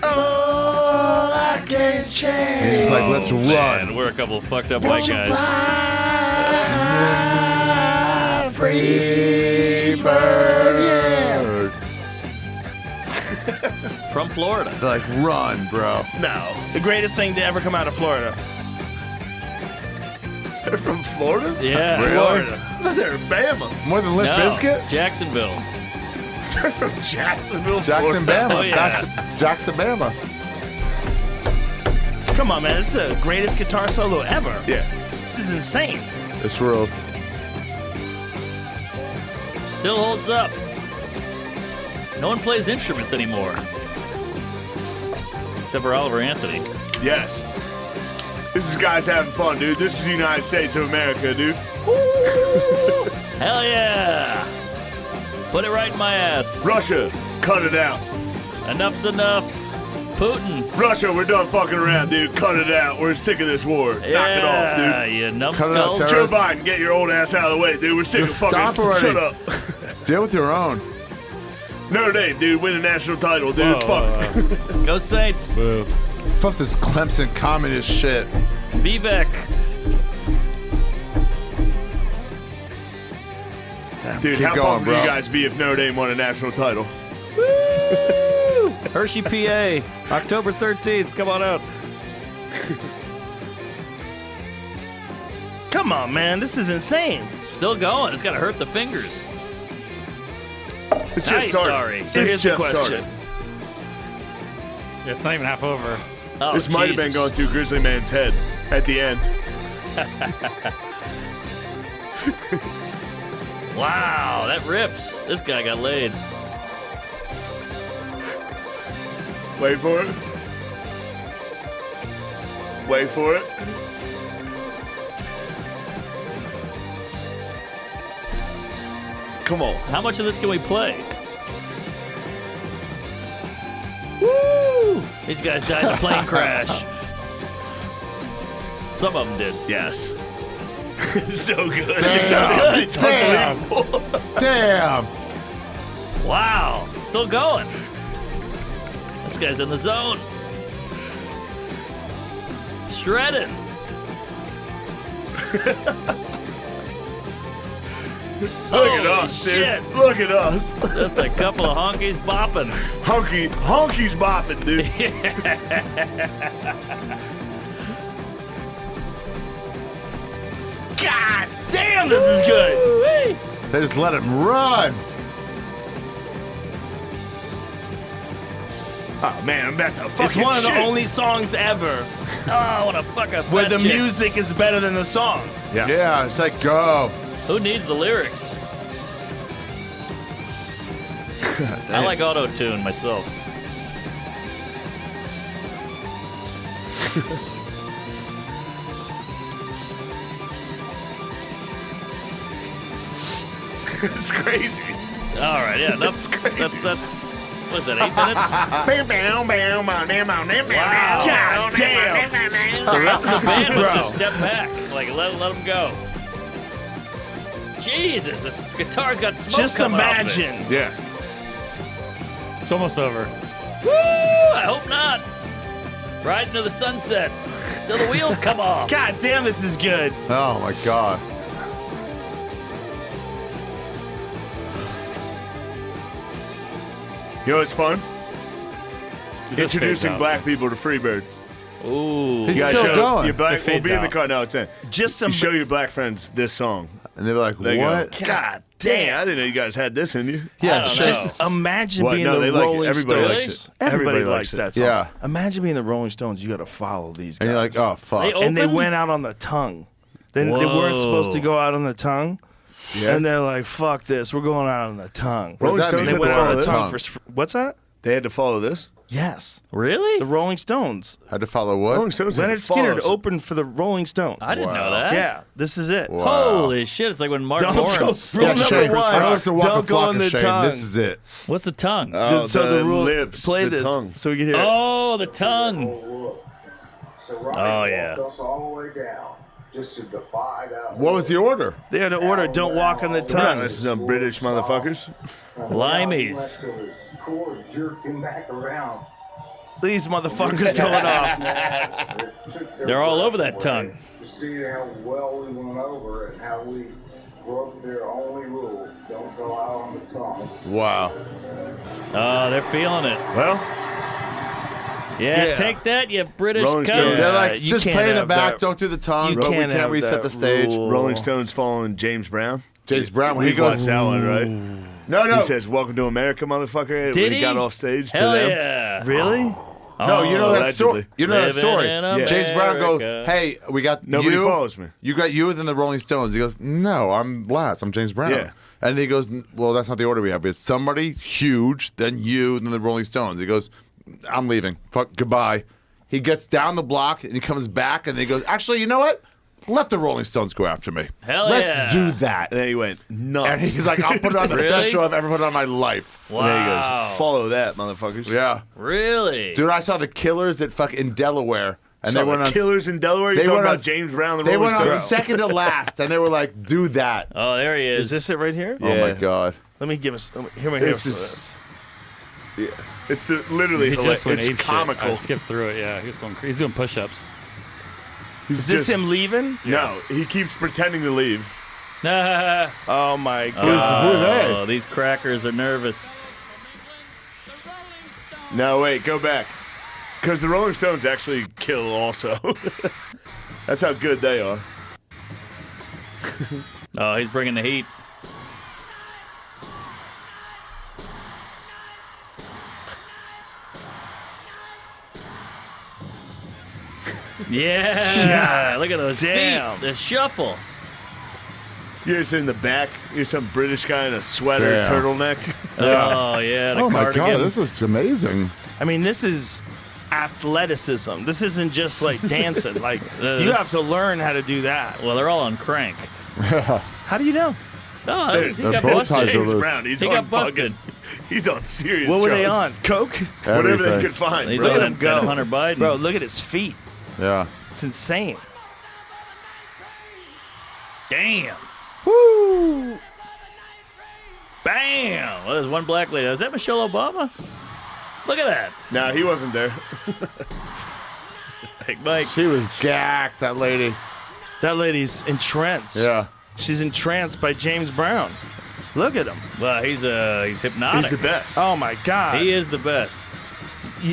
E: All I can change.
I: He's just like, let's run.
D: Man, we're a couple of fucked up white guys.
I: Free bird.
D: From Florida.
I: They're like, run, bro.
E: No, the greatest thing to ever come out of Florida.
G: They're from Florida?
D: Yeah.
I: Really?
E: Florida.
G: They're Bama.
I: More than Limp
D: No,
I: Bizkit?
D: Jacksonville.
G: They're from Jacksonville,
I: Jackson,
G: Florida.
I: Bama.
D: Oh, yeah.
I: Jackson, Bama.
E: Come on, man. This is the greatest guitar solo ever.
G: Yeah.
E: This is insane.
I: It's rules.
D: Still holds up. No one plays instruments anymore. Except for Oliver Anthony.
G: Yes. This is guys having fun, dude. This is the United States of America, dude.
D: Hell yeah! Put it right in my ass.
G: Russia, cut it out.
D: Enough's enough. Putin.
G: Russia, we're done fucking around, dude. Cut it out. We're sick of this war. Knock it off, dude.
D: You
I: Cut it out,
D: numbskulls.
I: terrorist.
G: Joe Biden, get your old ass out of the way, dude. We're sick
I: Just
G: of fucking.
I: stop already.
G: Shut up.
I: Deal with your own.
G: Notre Dame, dude, win a national title, dude. Fuck.
D: Go Saints.
I: Fuck this Clemson communist shit.
D: Vivek.
G: Dude,
I: Keep
G: how
I: going,
G: pumped would
I: bro.
G: you guys be if Notre Dame won a national title?
D: Hershey, PA. October 13th. Come on out.
E: Come on, man. This is insane.
D: Still going. It's got to hurt the fingers.
G: It's
D: Nice,
G: just started.
D: sorry.
E: So
G: It's
E: here's the
G: just
E: question.
G: started.
H: It's not even half over.
D: Oh,
G: This might have been
D: Jesus.
G: going through Grizzly Man's head at the end.
D: Wow, that rips. This guy got laid.
G: Wait for it. Wait for it. Come on.
D: How much of this can we play? Woo! These guys died in a plane crash. Some of them did.
G: Yes. So good.
I: Damn.
G: It's
I: Damn.
G: unbelievable.
I: Damn.
D: Wow, still going. This guy's in the zone. Shredding.
G: Look at us, dude.
D: shit.
G: Look at us.
D: Just a couple of honkies bopping.
G: Honky's bopping, dude.
E: God damn, this is good.
I: They just let him run.
G: Oh man, I'm back to fucking
E: It's one of the
G: shit.
E: only songs ever
D: Oh, what a fucking
E: where the
D: fat chick.
E: music is better than the song.
I: Yeah, it's like go.
D: Who needs the lyrics? I like auto-tune myself.
G: It's crazy.
D: All right, yeah, that's what is that, 8 minutes?
E: God damn.
D: The rest of the band was
E: Bro.
D: just step back, like let them go. Jesus, this guitar's got smoke
E: Just
D: coming off of it.
E: imagine.
G: Yeah.
H: It's almost over.
D: Woo! I hope not. Right into the sunset till the wheels come off.
E: God damn, this is good.
I: Oh my god.
G: You know what's fun?
H: It just fades
G: Introducing
H: out.
G: black people to Freebird.
D: Ooh.
I: He's
G: You gotta
I: still
G: show
I: going.
G: Your black,
H: It
G: we'll
H: fades
G: be in the
H: out.
G: car. No, it's in.
E: Just
G: You
E: some.
G: show your black friends this song.
I: And they're like,
G: They
I: what?
G: go, God damn, I didn't know you guys had this in you.
I: Yeah,
D: I don't
I: shit.
D: know.
E: Just imagine
G: What?
E: being
G: No,
E: the
G: they like it.
E: Rolling
G: Everybody
E: Stones.
G: likes it.
E: Everybody
G: Everybody
E: likes
G: likes it.
E: that song.
I: Yeah.
E: Imagine being the Rolling Stones. You got to follow these guys.
I: And you're like, oh fuck.
D: They
E: And they
D: open?
E: went out on the tongue. They weren't supposed to go out on the tongue.
G: Yeah.
E: And they're like, fuck this. We're going out on the tongue.
I: What does that
G: Rolling
I: mean?
E: They went
G: Stones
E: out on
G: had
E: the
G: to
E: tongue
G: follow
E: for.
G: this.
E: What's that?
G: They had to follow this.
E: Yes.
D: Really?
E: The Rolling Stones.
I: Had to follow what?
G: Rolling Stones had
E: Leonard
G: to follow
E: Skinner
G: us.
E: opened for the Rolling Stones.
D: I didn't know
I: Wow.
D: that.
E: Yeah, this is it.
I: Wow.
D: Holy shit! It's like when Mark
E: Don't go
D: Lawrence.
E: Rule number
I: Shane,
E: one,
I: I know it's the Waka
E: don't go on
I: Flocka,
E: the
I: Shane.
E: tongue.
I: This is it.
D: What's the tongue?
G: Oh,
E: so the rule.
G: lips,
E: Play
G: the
E: this
G: tongue.
E: so we can hear it.
D: Oh, the tongue. Oh yeah.
O: Us all the way down just to defy that.
I: What was the order?
E: They had to order "Don't walk on the
G: We're not
E: tongue."
G: listening to British motherfuckers.
D: Limeys.
O: Jerk him back around.
E: These motherfuckers going off.
D: They're all over that tongue.
O: To see how well we went over and how we broke their only rule: don't go out on the tongue.
I: Wow.
D: Oh, they're feeling it.
G: Well,
D: Yeah,
E: Yeah.
D: take that, you British
G: Rolling
D: cunts.
G: Stones.
I: They're like,
E: you
I: just
E: can't
I: play in the
E: have
I: back,
E: that.
I: don't do the tongue,
E: You
I: but we
E: can't
I: can't
E: have
I: reset
E: that
I: the stage.
E: rule.
G: Rolling Stones following James Brown.
I: James Brown, when
G: He
I: he goes,
G: watched that one, right?
I: no.
G: He says, "Welcome to America, motherfucker."
D: Did
G: when
D: he?
G: he got off stage
D: Hell
G: to them.
D: yeah.
E: Really?
I: No, you know that story.
G: allegedly.
I: You know that
D: Living
I: story.
D: in
I: James Brown goes,
D: America.
I: "Hey, we got
G: Nobody
I: you.
G: follows me."
I: You got you, then the Rolling Stones." He goes, "No, I'm last. I'm James Brown."
G: Yeah.
I: And he goes, "Well, that's not the order we have. It's somebody huge, then you, then the Rolling Stones." He goes, "I'm leaving. Fuck, goodbye." He gets down the block and he comes back and he goes, "Actually, you know what? Let the Rolling Stones go after me.
D: Hell
I: Let's
D: yeah.
I: do that."
G: And then he went nuts.
I: And he's like, "I'll put it on the
D: Really?
I: best show I've ever put on my life."
D: Wow.
G: And then he goes, "Follow that, motherfuckers."
I: Yeah.
D: Really?
I: Dude, I saw the Killers at in Delaware. And
G: So
I: they went
G: the
I: on
G: Killers in Delaware. You
I: they
G: talking
I: went
G: about
I: on-
G: James Brown, the
I: They
G: Rolling
I: went on
G: Stones?
I: second to last, and they were like, "Do that."
D: Oh, there he is.
E: Is this it right here?
I: Oh my god.
E: Let me give us. Hear my
G: This
E: hear
G: is-
E: this.
G: Yeah. It's literally
H: He just went
G: it's
H: ape shit.
G: comical.
H: I skipped through it. Yeah, he was going crazy. He's doing push-ups.
E: Is this him leaving?
G: No, he keeps pretending to leave.
E: Oh my
D: Oh,
E: God.
D: these crackers are nervous.
G: No, wait, go back. Because the Rolling Stones actually kill also. That's how good they are.
D: Oh, he's bringing the heat. Yeah, look at those
E: Damn.
D: feet. The shuffle.
G: You're just in the back. You're some British guy in a sweater,
I: Damn.
G: turtleneck.
D: Oh, yeah, the
I: Oh my
D: cardigan.
I: God, this is amazing.
E: I mean, this is athleticism. This isn't just like dancing. Like, you have to learn how to do that.
D: Well, they're all on crank.
E: How do you know?
D: No, he
I: Their
D: got
I: bow
D: busted.
I: ties are
G: James
I: loose.
G: Brown, he's
D: He
G: on
D: got busted.
G: fucking- He's on serious
E: What were they
G: drugs.
E: on? Coke?
G: Whatever they
I: Everything.
G: could find,
D: He's
G: bro.
D: on
E: Look at him
D: that
E: go.
D: Hunter Biden.
E: Bro, look at his feet.
I: Yeah.
E: It's insane.
D: Damn. Woo. Bam. Well, there's one black lady. Is that Michelle Obama? Look at that.
G: No, he wasn't there.
D: Big Mike.
I: She was gacked, that lady.
E: That lady's entranced.
I: Yeah.
E: She's entranced by James Brown. Look at him.
D: Well, he's hypnotic.
G: He's the best.
E: Oh my God.
D: He is the best.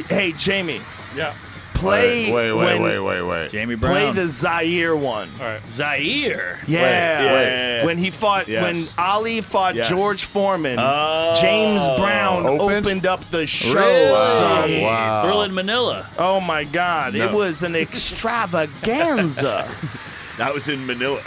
E: Hey, Jamie.
D: Yeah.
E: Play.
I: Wait.
D: Jamie Brown.
E: Play the Zaire one.
D: All right. Zaire.
E: Yeah.
G: Yeah.
E: When he fought,
G: Yes.
E: when Ali fought
G: Yes.
E: George Foreman,
D: Oh.
E: James Brown
I: Opened?
E: opened up the show,
D: Really?
E: son.
I: Wow.
D: Thrill in Manila.
E: Oh my God. It
G: No.
E: was an extravaganza.
G: That was in Manila.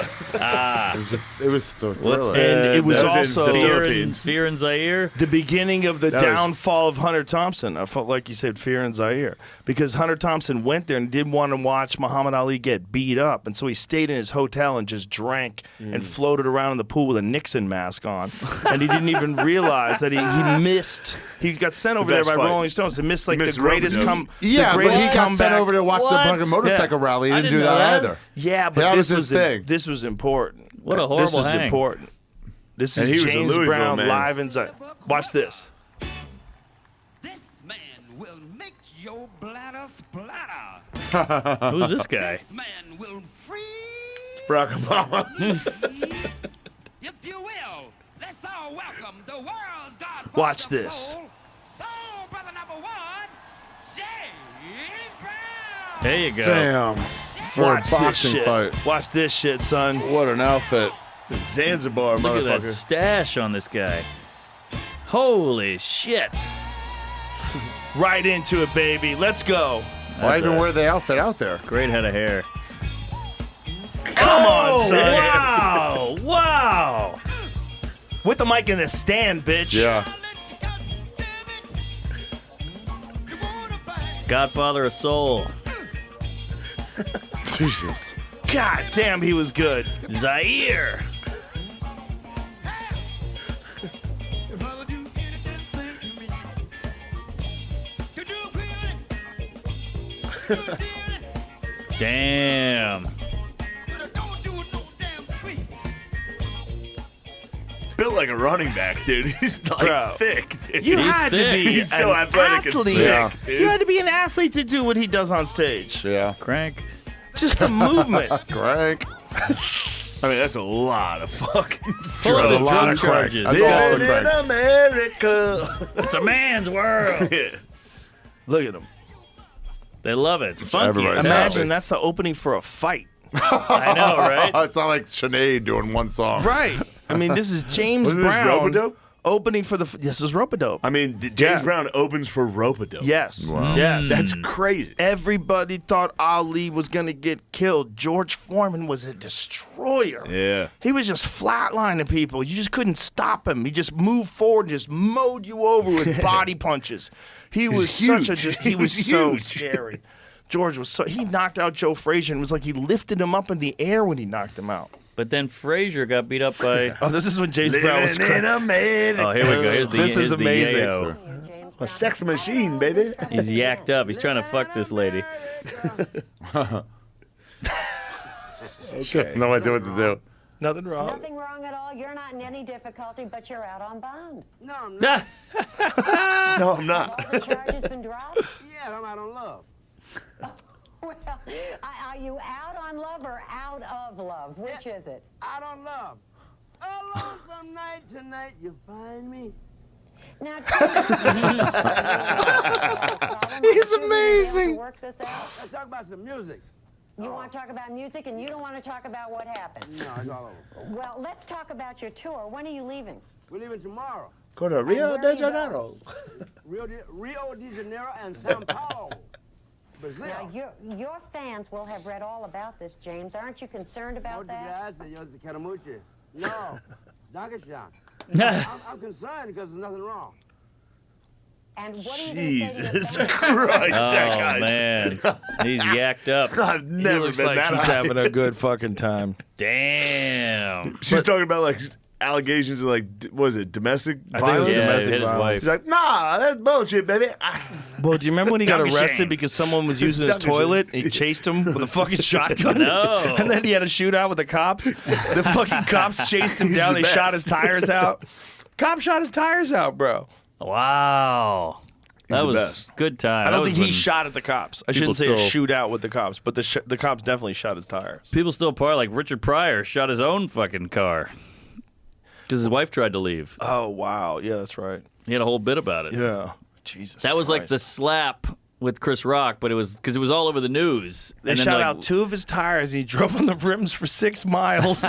I: It was the
D: What's
I: thriller.
E: And it was
G: That was in
E: also
G: the
D: Fear in,
G: Philippines.
D: Fear in Zaire.
E: the beginning of the
G: That was-
E: downfall of Hunter Thompson. I felt like you said Fear in Zaire. Because Hunter Thompson went there and did want to watch Muhammad Ali get beat up. And so he stayed in his hotel and just drank and floated around in the pool with a Nixon mask on. And he didn't even realize that he missed. He got sent over there
G: best
E: by
G: fight.
E: Rolling Stones to miss like
G: Missed
E: the greatest
G: Rogan.
I: Yeah,
E: the
I: but
E: greatest
I: he got
E: comeback.
I: sent over to watch the
D: What?
I: fucking motorcycle
E: Yeah.
I: rally. He
D: I
I: didn't do
D: didn't know
I: that
D: that.
I: either.
E: Yeah, but
I: That
E: this
I: was his thing.
E: This was important.
D: What a
E: This
D: horrible
E: was
D: hang.
E: important. This
G: And
E: is
G: he was a
E: James
G: Louisville
E: Brown
G: man.
E: live in Zion. Watch this.
C: This man will make your bladder splatter.
D: Who's this guy?
C: This man will free,
G: Barack Obama.
C: if you will. Let's all welcome the world's godfather.
E: Watch
C: of
E: this.
C: Soul, soul brother number one, James Brown.
D: There you go.
I: Damn. For a
E: Watch this
I: boxing
E: shit.
I: fight.
E: Watch this shit, son.
I: What an outfit.
G: Zanzibar,
D: Look at that
G: motherfucker.
D: stash on this guy. Holy shit.
E: Right into it, baby. Let's go.
I: Why
D: That's
I: even
D: a
I: wear the outfit out there?
D: Great head of hair.
E: Come on, son.
D: Wow. Wow.
E: With the mic in the stand, bitch.
I: Yeah.
D: Godfather of Soul.
I: Jesus.
E: God damn, he was good.
D: Zaire. Damn.
G: Built like a running back, dude. He's like
E: Bro.
G: thick, dude.
E: You
D: He's
E: had to
D: thick.
E: be
G: He's so
E: an
G: athletic and
E: athlete.
G: thick,
I: Yeah.
G: dude.
E: You had to be an athlete to do what he does on stage.
I: Yeah.
D: Crank.
E: Just the movement.
I: Crank.
G: I mean, that's a lot of fucking
D: Full of
I: a lot
D: drug
I: of crank.
D: charges.
I: That's
D: Yeah.
I: awesome.
G: Living in
I: Crank.
G: America.
D: It's a man's world.
G: Yeah.
E: Look at him.
D: They love it. It's funky.
I: everybody.
D: as hell.
E: Imagine that's the opening for a fight.
D: I know, right?
I: It's not like Sinead doing one song.
E: Right. I mean, this is James
G: Wasn't this
E: Brown
G: Rope-a-dope?
E: opening for the. This is Rope-a-Dope.
G: I mean, James
E: Yeah.
G: Brown opens for Rope-a-Dope.
E: Yes.
I: Wow.
E: Yes.
G: That's crazy.
E: Everybody thought Ali was going to get killed. George Foreman was a destroyer.
G: Yeah.
E: He was just flatlining people. You just couldn't stop him. He just moved forward, just mowed you over with body punches. He was such a.
G: huge.
E: He was so scary. George was so. He knocked out Joe Frazier, and it was like he lifted him up in the air when he knocked him out.
D: But then Frazier got beat up by.
E: Oh, this is when James Brown was
G: Living in
E: crying.
G: America.
D: Oh, here we go. Here's the,
E: This is
D: here's the
E: amazing.
D: yayo.
G: A sex machine, baby.
D: He's yacked up. He's trying to fuck this lady.
I: Shit. No idea what to do.
E: Nothing wrong.
P: Nothing wrong at all. You're not in any difficulty, but you're out on bond.
Q: No, I'm not.
G: No, I'm not.
P: Have all the charges been dropped?
Q: Yeah, I'm out on love.
P: Well, are you out on love or out of love? Which is it?
Q: Out on love. Alone from night to night, you find me.
P: Now,
E: He's amazing.
P: Work this out.
Q: Let's talk about some music.
P: You want to talk about music, and you don't want to talk about what happened.
Q: No, it's all over.
P: Well, let's talk about your tour. When are you leaving?
Q: We're leaving tomorrow.
G: Go to Rio de Janeiro.
Q: Rio de Janeiro and Sao Paulo, Brazil.
P: Now, your fans will have read all about this, James. Aren't you concerned about that?
Q: No, Dankeschön. I'm concerned because there's nothing wrong.
P: And what are you going to say to your
G: Jesus
P: fans?
G: Christ, that
D: Oh
G: guy's.
D: man, he's yacked up.
G: I've never
E: He looks
G: been
E: like
G: that
E: he's
G: high.
E: having a good fucking time.
D: Damn.
G: She's talking about like allegations of like, what was it, domestic
E: I think it was
G: violence?
E: domestic
D: hit his
E: violence.
D: wife.
G: She's like, nah, that's bullshit, baby.
E: Well, do you remember when he got
G: Duncan
E: arrested
G: Shane.
E: because someone was using his
G: Duncan
E: toilet
G: Shane.
E: and he chased him with a fucking shotgun?
D: No.
E: And then he had a shootout with the cops. The fucking cops chased him
G: He's
E: down.
G: the
E: They shot
G: best.
E: his tires out. Cop shot his tires out, bro.
D: Wow.
G: He's
D: That
G: the
D: was
G: best.
D: good time.
E: I
D: That
E: don't
D: was
E: think he
D: when
E: shot at the cops. I
D: people
E: shouldn't say a
D: still-
E: shootout with the cops, but the cops definitely shot his tires.
D: People still part like Richard Pryor shot his own fucking car because his wife tried to leave.
E: Oh, wow. Yeah, that's right.
D: He had a whole bit about it.
E: Yeah. Jesus
D: That was like
E: Christ.
D: the slap with Chris Rock, but it was because it was all over the news.
E: They
D: And then,
E: shot
D: like,
E: out 2 of his tires and he drove on the rims for 6 miles.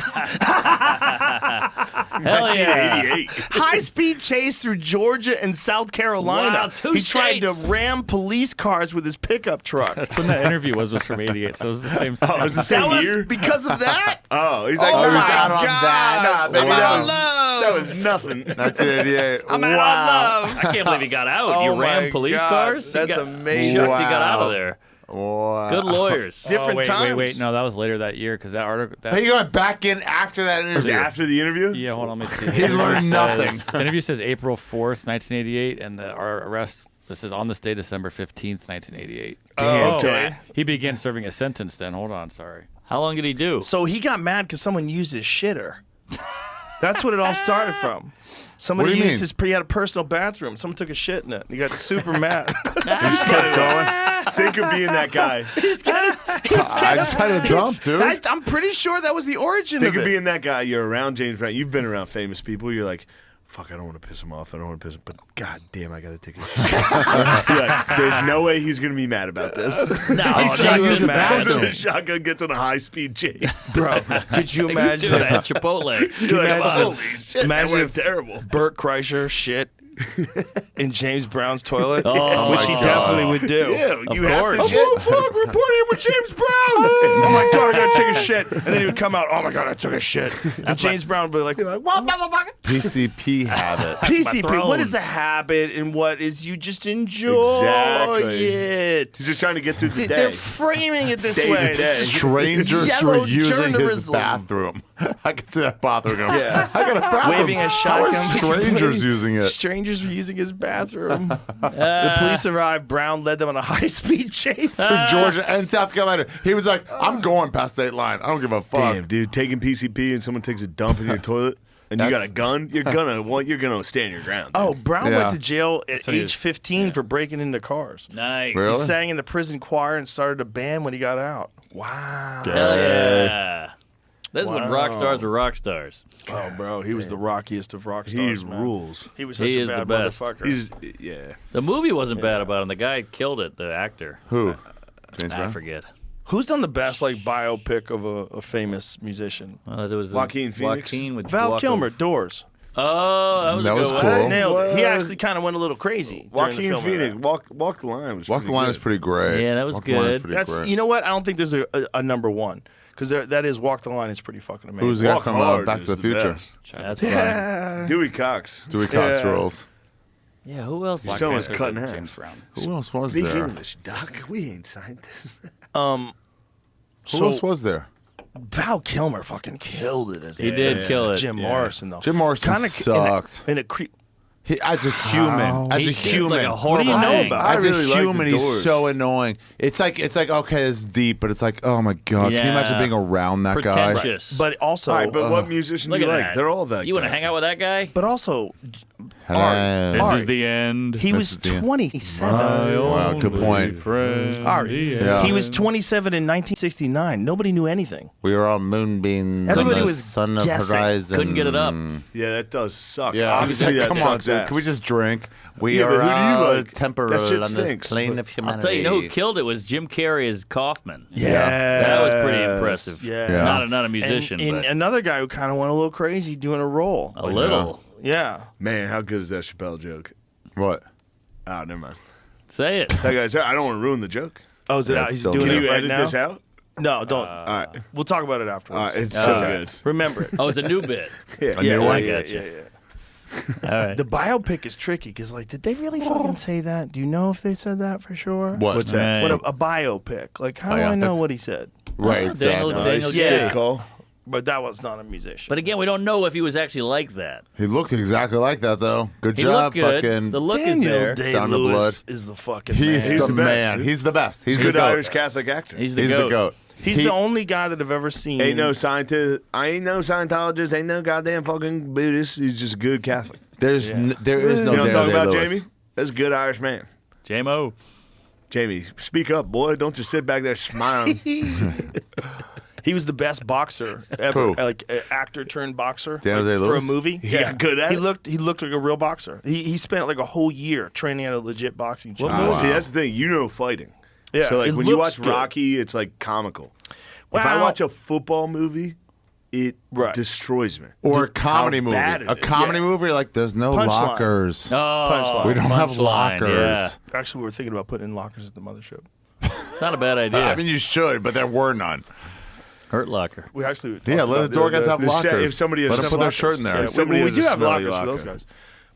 D: Hell yeah.
G: 88.
E: High-speed chase through Georgia and South Carolina.
D: Wow, 2
E: he tried to
D: states.
E: ram police cars with his pickup truck.
H: That's when that interview was from '88, so it was the same thing.
G: Oh, it was the same
E: That was
G: year?
E: because of that?
G: Oh, he's like,
E: Oh
G: he was
E: my
G: out on
E: God.
G: that. Nah, baby,
E: I'm
G: that
E: out
G: was,
E: on love.
G: that was nothing.
I: 1988.
E: I'm out
I: wow.
E: on love.
D: I can't believe he got out.
E: Oh
D: you
E: my
D: ran police
E: God,
D: cars?
E: that's
D: you got,
E: amazing.
D: Shucked, he got out
I: Wow.
D: of there.
I: Wow.
D: Good lawyers.
E: Different
H: wait,
E: times.
H: Wait, no, that was later that year because that article. That,
I: Hey, you going back in after that
G: Was it
I: interview?
G: after the interview?
H: yeah, hold on, let me see.
I: He learned nothing.
H: The interview says April 4th, 1988, and our arrest. This is on this day, December 15th, 1988.
G: Damn,
H: Oh,
G: okay.
H: he began serving a sentence then. Hold on, sorry.
D: How long did he do?
E: So he got mad because someone used his shitter. That's what it all started from. Somebody
I: What do you
E: used
I: mean?
E: his. He had a personal bathroom. Someone took a shit in it. He got super mad.
G: He just kept going. Think of being that guy.
I: I just had a dump, dude.
E: I'm pretty sure that was the origin
G: Think
E: of
G: of
E: it.
G: being that guy. You're around James Brown. You've been around famous people. You're like, fuck, I don't want to piss him off. I don't want to piss him. But god damn, I got to take a shit. You're like, there's no way he's going to be mad about this.
D: No,
E: He's
D: not
E: using
D: even
E: the
D: mad.
G: Goes in the shotgun, gets on a high-speed chase.
E: Bro, could you imagine?
D: Dude, at Chipotle.
G: You're like,
E: imagine
G: holy shit,
E: imagine
G: that
E: if-
G: went terrible.
E: Burt Kreischer shit in James Brown's toilet,
D: Oh,
E: which
D: my
E: he
D: God.
E: definitely would do.
G: Yeah, you
D: Of
G: have
D: course.
G: to shit.
E: Oh, fuck, reporting with James Brown. Oh my God, I gotta take a shit. And then he would come out, oh my God, I took a shit. And James Brown would be like, what, motherfucker?
I: PCP habit.
E: PCP, what is a habit and what is you just enjoy
G: Exactly.
E: it?
G: He's just trying to get through the
E: They're
G: day.
E: framing it this
G: Day to
E: way.
G: day.
I: Strangers
E: Yellow
I: were using his
E: journalism.
I: bathroom. I can see that bothering him.
E: Yeah.
I: I got a bathroom.
E: Waving a
I: How are
E: shotgun.
I: strangers using it?
E: Strangers were using his bathroom. The police arrived. Brown led them on a high-speed chase.
I: From Georgia and South Carolina. He was like, I'm going past state line. I don't give a fuck.
G: Damn, dude, taking PCP and someone takes a dump in your toilet and you got a gun, you're gonna stand your ground.
E: Oh, Brown
I: Yeah.
E: went to jail at
H: what he
E: age
H: was-
E: 15 for breaking into cars.
D: Nice.
I: Really?
E: He sang in the prison choir and started a band when he got out. Wow.
D: Hell yeah. This is when
E: Wow.
D: rock stars were rock stars.
E: Oh, bro, he was the rockiest of rock
G: He
E: stars, man.
G: rules.
E: He was such
D: He
E: a
D: is the
E: bad
D: best.
E: motherfucker.
G: He's yeah.
D: The movie wasn't bad about him. The guy killed it, the actor.
I: Who? James
D: I
I: Brown?
D: forget.
E: Who's done the best like biopic of a famous musician?
D: Well, it was
G: Joaquin Phoenix?
D: Joaquin with
E: Val
D: Walk
E: Kilmer,
D: Over-
E: Doors.
D: Oh, that was
I: That
D: a
I: was
D: good
I: cool.
D: one.
E: Nailed it. He
G: What?
E: actually kind of went a little crazy. during the
G: Joaquin
E: filming of
G: Phoenix,
E: that.
G: Walk the Line was
I: Walk the
G: pretty
I: Line
G: good.
I: is pretty great.
D: Yeah, that was
I: Walk the Line is
D: good.
I: pretty
E: That's
I: great.
E: you know what? I don't think there's a number one because that is Walk the Line is pretty fucking amazing.
I: Who's the guy
G: Walk
I: from
G: Hard
I: Back
G: is
I: to the Future?
G: best.
D: That's fine.
E: Yeah.
G: Dewey Cox.
I: Dewey Cox
E: Yeah.
I: rules.
D: Yeah, who else?
G: Black Someone's
H: Panther,
G: cutting
H: like
G: half.
H: James Brown.
I: Who else was
G: Speak
I: there?
G: English, Doc. We ain't signed this.
I: Who
E: So
I: else was there?
E: Val Kilmer fucking killed it as
D: He did kill it.
E: Jim
G: Yeah.
E: Morrison though.
I: Jim Morrison
E: Kinda
I: sucked.
E: in a creep.
I: As a human,
D: He seems like a horrible
E: What do you know
D: hang.
E: about
I: as
F: I really
I: a
F: like the
I: human, he's
F: Doors.
I: so annoying. It's like okay, it's deep, but it's like, oh my god, can you imagine
D: Yeah.
I: being around that guy?
D: Pretentious.
E: But also,
F: All right, but what musician
D: Look
F: do you
D: at
F: like?
D: that.
F: They're all like
D: You want to
F: that.
D: hang out with that guy?
E: but also,
I: Hello.
D: This
E: Art.
D: is the end.
E: he was
I: This is the-
E: 27.
I: Wow, good point.
E: Art.
I: Yeah.
E: He was 27 in 1969. Nobody knew anything.
I: We were all moonbeams.
E: Everybody
I: on the
E: was
I: sun of
E: guessing.
I: horizon.
D: Couldn't get it up.
F: Yeah, that does suck.
I: Yeah,
F: Obviously, that
I: come on,
F: sucks
I: dude.
F: ass.
I: Can we just drink? We
F: Yeah,
I: are
F: but who do you like?
I: temporal
F: That shit
I: on this
F: stinks,
I: plane
F: but-
I: of humanity.
D: I'll tell you, who killed it was Jim Carrey as Kaufman.
E: Yeah,
D: That was pretty impressive.
E: Yeah.
D: Not a musician,
E: and
D: but
E: another guy who kind of went a little crazy doing a role.
D: a little.
E: Yeah.
F: Man, how good is that Chappelle joke?
I: What?
F: Oh, never mind.
D: Say it.
F: That guy's. I don't want to ruin the joke.
E: Oh, is it?
I: Yeah,
E: He's
I: still
E: doing
F: Can
E: it
F: you
E: right
F: edit
E: now.
F: this out?
E: No, don't.
F: All right.
E: We'll talk about it
F: All
E: afterwards.
F: right. It's so
D: Okay.
F: good.
E: Remember it.
D: Oh, it's a new bit.
F: Yeah.
E: yeah,
D: one.
E: yeah,
D: Gotcha.
E: yeah, yeah.
D: All right.
E: The biopic is tricky because, like, did they really fucking say that? Do you know if they said that for sure?
I: What?
F: What's that?
E: What a biopic? Like, how do I
I: Biopic?
E: know what he said?
I: Right,
D: Daniel,
I: exactly.
D: Daniel
E: Yeah.
D: Day.
F: Good call.
E: But that was not a musician.
D: But again, we don't know if he was actually like that.
I: He looked exactly like that, though. Good
D: He
I: job,
D: looked good.
I: fucking.
D: The look
E: Daniel
D: is there.
I: Sound of
E: Day-Lewis
I: Blood.
E: is the fucking
I: He's
E: man.
I: the
F: the
I: man.
F: best.
I: He's the best. He's
F: Good
I: the goat.
F: Irish Catholic actor.
D: He's the
I: He's
D: goat.
I: the goat.
E: He's the only guy that I've ever seen.
F: Ain't no scientist. I ain't no Scientologist. Ain't no goddamn fucking Buddhist. He's just a good Catholic.
I: There is no
F: You know what I'm
I: Daniel
F: talking about,
I: Day-Lewis.
F: Jamie? That's a good Irish man.
D: J-Mo.
F: Jamie, speak up, boy. Don't just sit back there smiling.
E: He was the best boxer ever,
I: Who?
E: like actor turned boxer
I: Daniel
E: like, for a
I: Day-Lewis?
E: movie.
F: He got good at
E: he
F: it?
E: looked like a real boxer. He spent like a whole year training at a legit boxing gym.
F: See, that's the thing. You know fighting.
E: Yeah,
F: So, like,
E: it
F: when you
E: looks
F: watch
E: good.
F: Rocky, it's, like, comical. If I
E: Well-
F: watch a football movie, it destroys me.
I: Or a comedy
F: How
I: movie.
F: bad it
I: A
F: is.
I: comedy movie, like, there's no
E: Punchline.
I: lockers.
D: Oh,
E: Punchline.
I: We don't have
D: punchline,
I: lockers.
D: Yeah.
E: Actually, we were thinking about putting in lockers at the mothership.
D: It's not a bad idea.
I: I mean, you should, but there were none.
D: Hurt Locker.
E: We actually
I: Yeah,
E: talked
I: let the
E: about
I: door guys have
F: the set-
I: lockers.
F: if somebody has
I: let them
F: some
I: put their
F: lockers.
I: shirt in there.
E: Yeah,
F: somebody
E: we
F: has
E: do
F: a
E: have
F: smelly
E: lockers for those
F: locker.
E: guys.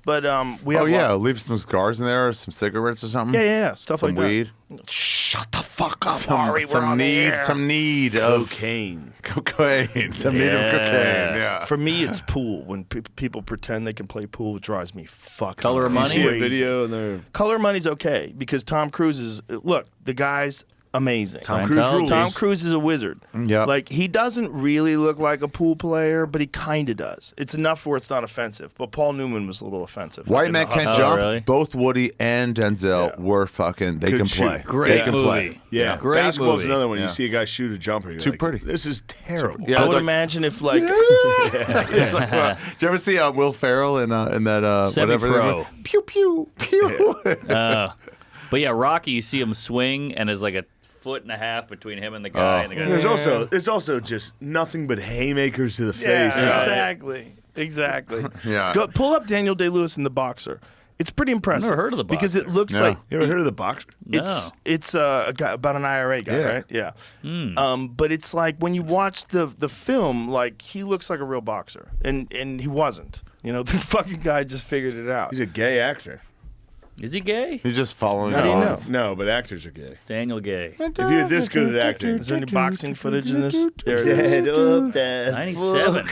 E: But we have
I: Oh yeah,
E: lock-
I: leave some cigars in there, or some cigarettes or something.
E: yeah, stuff
I: some
E: like
I: weed.
E: that. Shut the fuck up,
I: Some,
E: Ari. We're
I: some
E: on the
I: need,
E: air.
I: some need of
F: Cocaine.
I: cocaine, some need of cocaine. Yeah.
E: For me, it's pool. When people pretend they can play pool, it drives me fucking
D: Color of Money?
F: See a
E: crazy.
F: video and they're
E: Color of Money's okay because Tom Cruise is look. The guy's amazing.
F: Tom Cruise rules.
E: Tom Cruise is a wizard.
I: Yep.
E: Like he doesn't really look like a pool player, but he kind of does. It's enough where it's not offensive. But Paul Newman was a little offensive.
I: White
E: In
I: Man
E: The
I: Can't
E: Hustler.
I: Jump.
D: really?
I: Both Woody and Denzel were fucking. They
F: Good
I: can
F: shoot.
I: play.
D: Great
I: they can
D: movie.
I: play.
F: Yeah,
D: Great
F: basketball's
D: movie.
F: another one.
I: Yeah.
F: You see a guy shoot a jumper, you're
I: Too
F: like,
I: pretty.
F: This is terrible.
I: Yeah,
E: I would
I: like-
E: imagine if like
I: It's like, did you ever see Will Ferrell in that whatever?
D: Semi-pro.
I: Pew pew pew.
D: But yeah, Rocky, you see him swing, and there's like a foot and a half between him and the guy. And the guy
F: There's also just nothing but haymakers to the
E: yeah,
F: face.
E: exactly.
I: Yeah.
E: Go, pull up Daniel Day-Lewis in The Boxer. It's pretty impressive.
D: never heard of The
E: because it
D: Boxer.
E: looks
I: Yeah.
E: like
F: You ever heard of the boxer?
E: it's a guy about an IRA guy,
F: Yeah.
E: right? Yeah. But it's like when you watch the film, like he looks like a real boxer, and he wasn't. You know, the fucking guy just figured it out.
F: He's a gay actor.
D: Is he gay?
I: He's just following.
E: How do you know?
I: odds.
F: No, but actors are gay.
D: Daniel Gay.
F: If you're this good at acting,
E: Is there any boxing footage in this? There it is.
D: 97.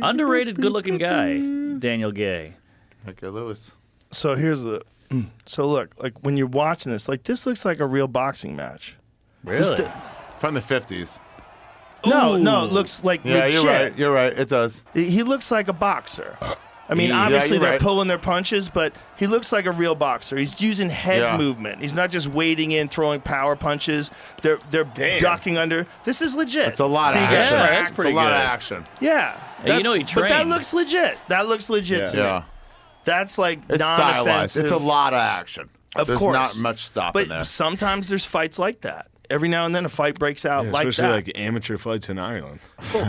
D: Underrated, good-looking guy, Daniel Gay.
I: Okay, Lewis.
E: So here's the. So look, like when you're watching this, like this looks like a real boxing match. This
D: Really?
I: From the 50s.
E: No, it looks like
I: Yeah,
E: legit.
I: you're right. You're right. It does.
E: He looks like a boxer. I mean,
I: Yeah,
E: obviously
I: you're
E: they're
I: right.
E: pulling their punches, but he looks like a real boxer. He's using head
I: Yeah.
E: movement. He's not just wading in, throwing power punches. They're ducking under. This is legit.
I: It's a lot
E: So
I: of
E: you get
I: action.
E: cracked.
I: It's a lot of action.
E: Yeah.
D: Hey, you know he
E: But that
D: trained.
E: looks legit. That looks legit to me.
I: Yeah.
E: That's like
I: It's stylized.
E: non-offensive.
I: It's a lot of action.
E: Of
I: There's
E: course.
I: not much stopping
E: But
I: there.
E: sometimes there's fights like that. Every now and then a fight breaks out
F: Yeah,
E: like
F: especially
E: that.
F: like amateur fights in Ireland.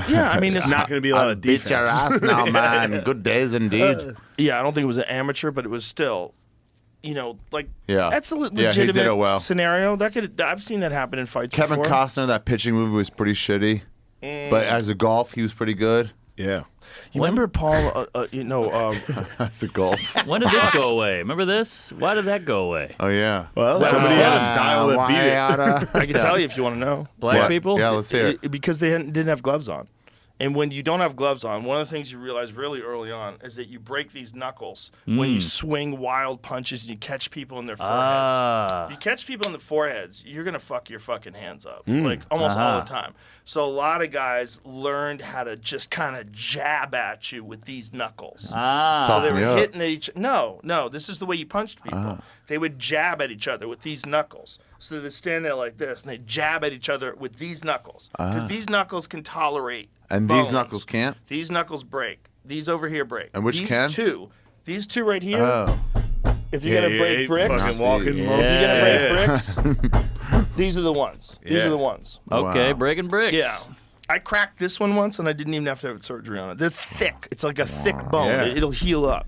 E: Yeah, I mean,
F: It's not going to be a lot of
I: Beat your
F: defense.
I: ass now, man. Good days indeed.
E: Yeah, I don't think it was an amateur, but it was still, like
I: Yeah.
E: that's a
I: Yeah,
E: legitimate
I: he did it well.
E: scenario. I've seen that happen in fights
I: Kevin
E: before.
I: Costner, that pitching movie was pretty shitty. But as a golf, he was pretty good.
F: Yeah.
E: You remember Paul?
I: As a golf.
D: When did this go away? Remember this? Why did that go away?
I: Oh, yeah.
F: Well, somebody had a style that beat it.
E: I can tell you if you want to know.
D: Black
I: What?
D: people?
I: Yeah, let's hear it.
E: Because they didn't have gloves on. And when you don't have gloves on, one of the things you realize really early on is that you break these knuckles when you swing wild punches and you catch people in their foreheads. If you catch people in the foreheads, you're going to fuck your fucking hands up, like almost all the time. So a lot of guys learned how to just kind of jab at you with these knuckles. So they were hitting at each. No, this is the way you punched people. They would jab at each other with these knuckles. So they stand there like this, and they jab at each other with these knuckles. Because these knuckles can tolerate
I: And
E: bones.
I: these knuckles can't?
E: These knuckles break. These over here break.
I: And which
E: these
I: can?
E: These two right here.
I: Oh.
E: If you're going to break bricks.
G: Fucking walking.
E: If you're going to break bricks, these are the ones. These are the ones.
D: Okay, breaking bricks.
E: Yeah. I cracked this one once, and I didn't even have to have surgery on it. They're thick. It's like a thick bone.
G: Yeah.
E: It'll heal up.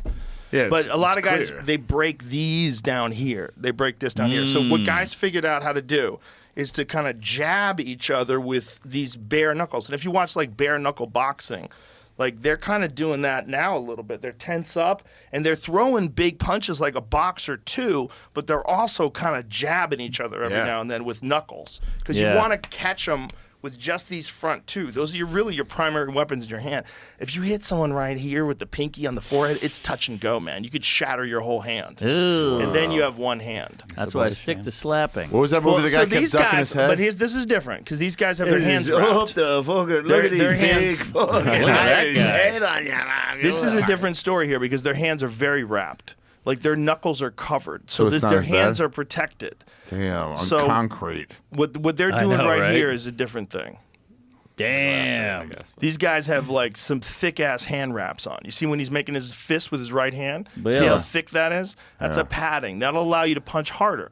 G: Yeah,
E: but a lot of
G: it's
E: guys,
G: clear.
E: they break these down here. They break this down here. So what guys figured out how to do is to kind of jab each other with these bare knuckles. And if you watch like bare knuckle boxing, like they're kind of doing that now a little bit. They're tense up and they're throwing big punches like a boxer too, but they're also kind of jabbing each other every now and then with knuckles because you want to catch them with just these front two. Those are really your primary weapons in your hand. If you hit someone right here with the pinky on the forehead, it's touch and go, man. You could shatter your whole hand.
D: Ooh.
E: And then you have one hand.
D: That's why I stick to slapping.
I: What was that movie the guy kept ducking his head?
E: But this is different because these guys have their hands
G: Oh,
E: wrapped.
G: the fucking, look at these
E: Their
G: big
E: hands-
G: fucking
D: Look at that guy.
G: head on you, man.
E: This is a different story here because their hands are very wrapped. Like their knuckles are covered, so
I: it's not
E: their
I: as
E: hands
I: bad?
E: are protected.
I: Damn, on
E: So-
I: concrete.
E: What they're
D: I
E: doing
D: know,
E: right
D: right?
E: here is a different thing.
D: Damn.
E: These guys have like some thick ass hand wraps on. You see when he's making his fist with his right hand?
D: But
E: See
D: yeah.
E: how thick that is? That's a padding. That'll allow you to punch harder.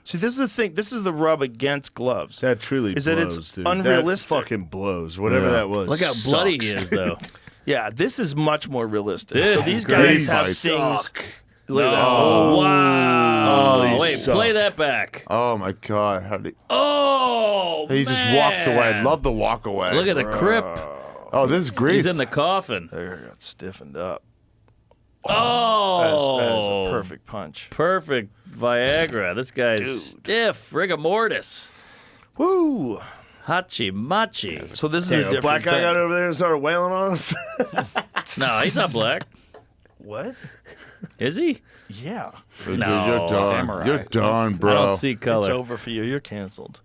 E: See, this is the thing. This is the rub against gloves.
G: That truly
E: is
G: blows,
E: that it's
G: dude.
E: unrealistic.
G: That fucking blows. Whatever that was.
D: Look how bloody he
G: sucks.
D: is, though.
E: Yeah, this is much more realistic.
D: This
E: so
D: is
E: these
D: crazy.
E: guys have
G: These
E: things.
G: suck.
E: Look at that.
D: Oh, wow.
G: these
D: Wait,
G: suck.
D: play that back.
I: Oh my God! How did
D: Oh,
I: he just walks away? I love the walk away.
D: Look at the crip.
I: Oh, this is grease.
D: He's in the coffin.
E: There, got stiffened up.
D: Oh,
E: That is a perfect punch.
D: Perfect Viagra. This guy's stiff. Rigor mortis.
E: Woo.
D: Hachi machi.
E: So this is
G: Yeah,
E: a
G: a
E: different
G: black guy
E: thing.
G: got over there and started wailing on us.
D: No, he's not black.
E: What?
D: Is he?
E: Yeah.
I: Dude,
D: No.
I: you're done.
H: Samurai.
I: You're done,
D: I
I: bro.
D: don't see
E: It's
D: color.
E: over for you. You're canceled.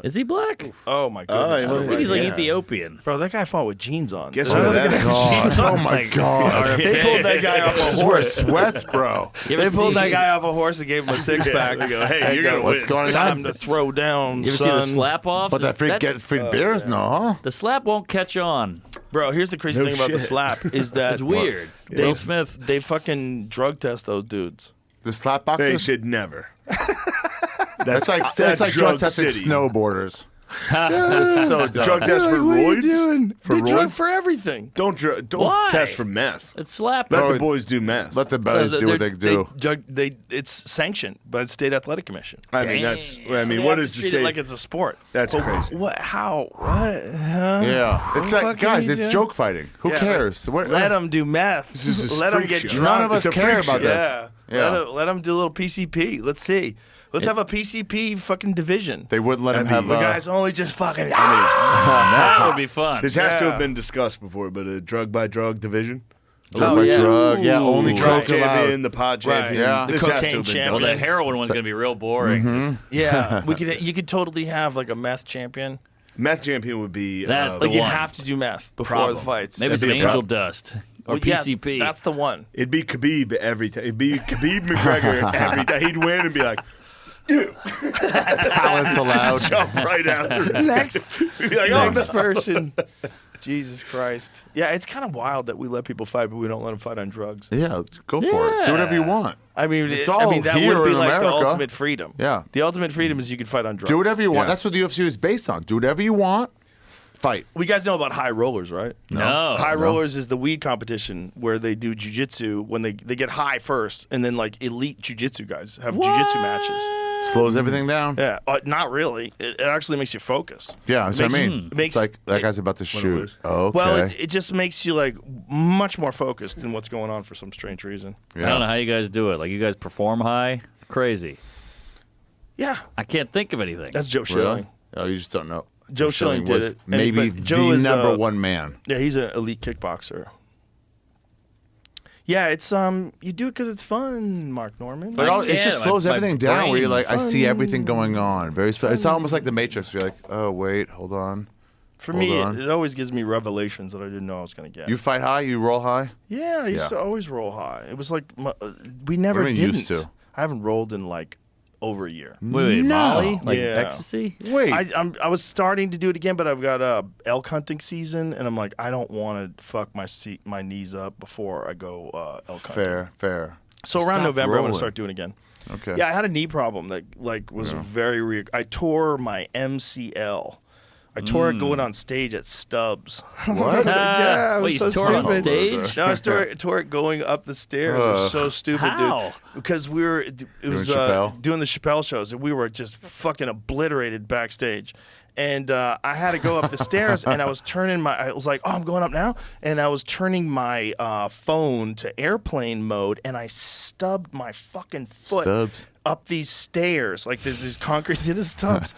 D: Is he black?
E: Oh my goodness.
G: yeah.
D: I think he's like
E: Yeah.
D: Ethiopian.
E: Bro, that guy fought with jeans on.
G: Guess
E: Did I
G: what
E: know
G: that
E: the guy had jeans on?
I: Oh my God!
E: They pulled that guy off a
I: Just wear
E: horse.
I: sweats, bro.
D: You ever
E: They pulled
D: see-
E: that guy off a horse and gave him a six pack.
G: They go, hey, you're gonna
I: What's
G: win.
I: going
E: Time
I: on?
E: to throw down,
D: You ever
E: son.
D: see the slap offs?
I: But that freak get free beers, no, huh?
D: The slap won't catch on.
E: Bro, here's the crazy
G: No
E: thing about the
G: shit.
E: slap is that
D: It's weird.
E: They,
D: Will Smith.
E: They fucking drug test those dudes.
I: The slap
G: They
I: boxers.
G: should never.
I: That's like
G: drug
I: drug testing
G: city.
I: snowboarders.
E: So dumb.
G: Drug test for
E: What are you
G: roids?
E: doing?
G: For
E: They drug
G: roids?
E: for everything.
G: Don't
D: Why?
G: test for meth.
D: It's slap.
G: Let
I: Bro,
G: the boys do meth.
I: Let the boys do what they do.
E: It's sanctioned by the state athletic commission.
G: I mean, that's. I
E: They
G: mean,
E: have
G: what
E: to
G: is the
E: treat it
G: state?
E: like it's a sport?
G: That's
E: But
G: crazy.
E: What? How? What? Huh?
I: Yeah, it's
E: What the
I: like
E: fuck are
I: guys,
E: you
I: it's
E: doing?
I: joke fighting. Who
E: Yeah,
I: cares? What?
E: Let them do meth.
G: This is a
E: Let them
G: freak
E: get
G: show.
E: drunk.
I: None of us
G: It's a
I: care
G: freak
I: about
G: show.
I: this.
E: Yeah.
I: Yeah.
E: Let them do a little PCP. Let's see. Let's have a PCP fucking division.
I: They wouldn't let him
G: That'd
I: have.
G: be-
E: The guys only just fucking.
D: That would be fun.
G: This has to
E: Yeah.
G: have been discussed before, but a drug by drug division.
I: drug by
E: yeah.
I: drug. Yeah, only
D: Ooh.
G: Drug
I: coke allowed.
G: champion, the pod champion.
I: Yeah.
E: The
G: This has to
E: cocaine
G: have been
E: champion.
D: Well,
G: done.
D: the heroin one's gonna be real boring.
E: Yeah, you could totally have like a meth champion.
G: Meth champion would be.
D: That's
E: Like
D: the
E: you
D: one.
E: have to do meth before
G: Problem.
E: the fights.
D: Maybe
G: That'd
D: some
G: be a
D: angel
G: problem.
D: dust or
E: Well, yeah,
D: PCP.
E: that's the one.
G: It'd be Khabib every time. It'd be Khabib McGregor every time. He'd win and be like,
I: Pallets allowed.
G: jump right out.
E: Next,
G: He'd be like, oh,
E: next
G: no.
E: person. Jesus Christ. Yeah, it's kind of wild that we let people fight, but we don't let them fight on drugs.
I: Yeah, go for it. Do whatever you want.
E: I mean,
I: It's
E: I
I: all
E: mean that
I: here
E: would be
I: in
E: like the
I: America.
E: ultimate freedom.
I: Yeah.
E: The ultimate freedom is you can fight on drugs.
I: Do whatever you want.
G: Yeah.
I: That's what the UFC is based on. Do whatever you want. Fight.
E: We guys know about high rollers, right?
D: No.
E: High rollers is the weed competition where they do jujitsu when they get high first, and then like elite jujitsu guys have jujitsu matches.
I: Slows everything down.
E: Yeah, not really. It actually makes you focus.
I: Yeah, that's what I mean.
E: It makes
I: It's like that guy's about to shoot. Oh, okay.
E: Well, it just makes you like much more focused in what's going on for some strange reason.
D: I don't know how you guys do it. Like you guys perform high, crazy.
E: Yeah,
D: I can't think of anything.
E: that's Joe
I: Really?
E: Schilling.
I: Oh, you just don't know.
E: Joe Schilling did
I: was
E: it.
I: maybe
E: but Joe
I: the
E: is,
I: number one man.
E: Yeah, he's an elite kickboxer. Yeah, it's you do it because it's fun, Mark Norman.
I: But it just slows everything down. Where you're like, I see everything going on. Very slow. It's almost like the Matrix. Where you're like, oh wait, hold on.
E: For me, it always gives me revelations that I didn't know I was going to get.
I: You fight high, you roll high.
E: Yeah, I used to always roll high. It was like we never didn't.
I: Used to?
E: I haven't rolled in like over a year.
D: Wait, Molly? Like
E: Yeah.
D: ecstasy?
I: Wait.
E: I was starting to do it again, but I've got elk hunting season, and I'm like, I don't want to fuck my knees up before I go elk hunting.
I: Fair.
E: So around
I: Stop
E: November, I'm
I: rolling.
E: going to start doing it again.
I: Okay.
E: Yeah, I had a knee problem that was very. I tore my MCL. I tore it going on stage at Stubbs.
I: What?
E: Yeah, it was
D: Wait,
E: so
D: you tore it on
E: stupid.
D: stage?
E: No, I tore it going up the stairs. It was so stupid,
D: How?
E: dude. Because it was
I: Chappelle?
E: doing the Chappelle shows, and we were just fucking obliterated backstage. And I had to go up the stairs, and I was I was like, oh, I'm going up now. And I was turning my phone to airplane mode, and I stubbed my fucking foot up these stairs. Like there's these concrete stubs.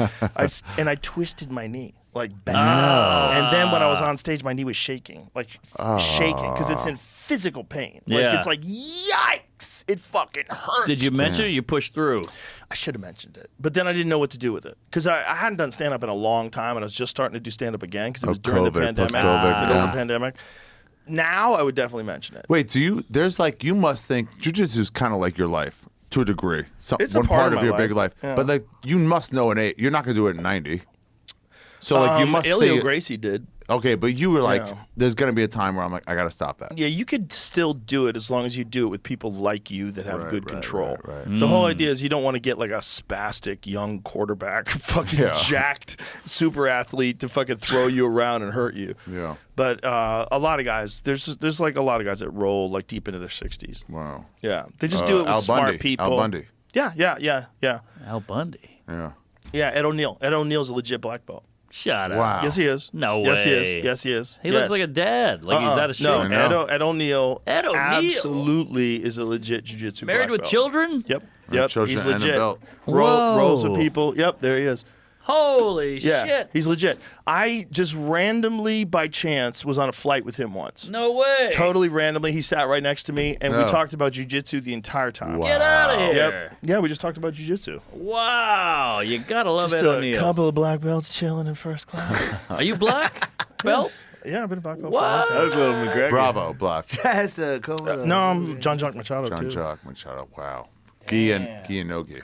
E: And I twisted my knee. Like bad.
D: No.
E: And then when I was on stage, my knee was shaking. Like shaking. Because it's in physical pain. Like
D: Yeah.
E: it's like, yikes. It fucking hurts.
D: Did you mention it? You pushed through.
E: I should have mentioned it. But then I didn't know what to do with it. Because I hadn't done stand-up in a long time, and I was just starting to do stand-up again because it was during the pandemic. Middle of the pandemic. Now I would definitely mention it.
I: Wait, you must think jiu-jitsu is kind of like your life to a degree.
E: It's a
I: one
E: part
I: part
E: of
I: of
E: my
I: your
E: life.
I: big life.
E: Yeah.
I: But like you must know an 8. You're not going to do it at 90. So like you must
E: Elio
I: see
E: Gracie did.
I: Okay, but you were like,
E: Yeah.
I: there's going to be a time where I'm like, I got to stop that.
E: Yeah, you could still do it as long as you do it with people like you that have good control.
I: right.
E: The whole idea is you don't want to get like a spastic young quarterback, fucking jacked super athlete to fucking throw you around and hurt you.
I: Yeah.
E: But a lot of guys, there's like a lot of guys that roll like deep into their 60s.
I: Wow.
E: Yeah, they just do it with
I: Al
E: smart
I: Bundy.
E: people.
I: Al Bundy.
E: Yeah.
D: Al Bundy.
I: Yeah.
E: Yeah, Ed O'Neill. Ed O'Neill's a legit black belt.
D: Shut up.
I: Wow.
E: Yes, he is.
D: No
E: Yes, he
D: way.
E: is. Yes, he is.
D: He looks like a dad. Like he's out of shape.
E: No, Ed O'Neill
D: Ed O'Neill?
E: absolutely is a legit jiu-jitsu
D: Married
E: black
D: with
E: belt.
D: children?
E: Yep.
I: Children
E: He's
I: and a
E: legit.
I: belt.
E: Rolls
D: Whoa.
E: with people. Yep, there he is.
D: Holy
E: Yeah,
D: shit.
E: he's legit. I just randomly, by chance, was on a flight with him once.
D: No way.
E: Totally randomly. He sat right next to me, and we
I: Oh.
E: talked about jiu-jitsu the entire time.
D: Get out of here.
E: Yep. Yeah, we just talked about jiu-jitsu.
D: Wow. You gotta love
E: Just
D: Ed
E: a
D: O'Neill.
E: couple of black belts chilling in first class.
D: Are you black belt?
E: Yeah, I've been a black belt
D: What?
E: for a long time.
G: That was Little McGregor.
I: Bravo, Black.
G: Just a couple.
E: No, I'm John Jock Machado,
I: John
E: too.
I: Jock Machado. Wow. Gi and no gi.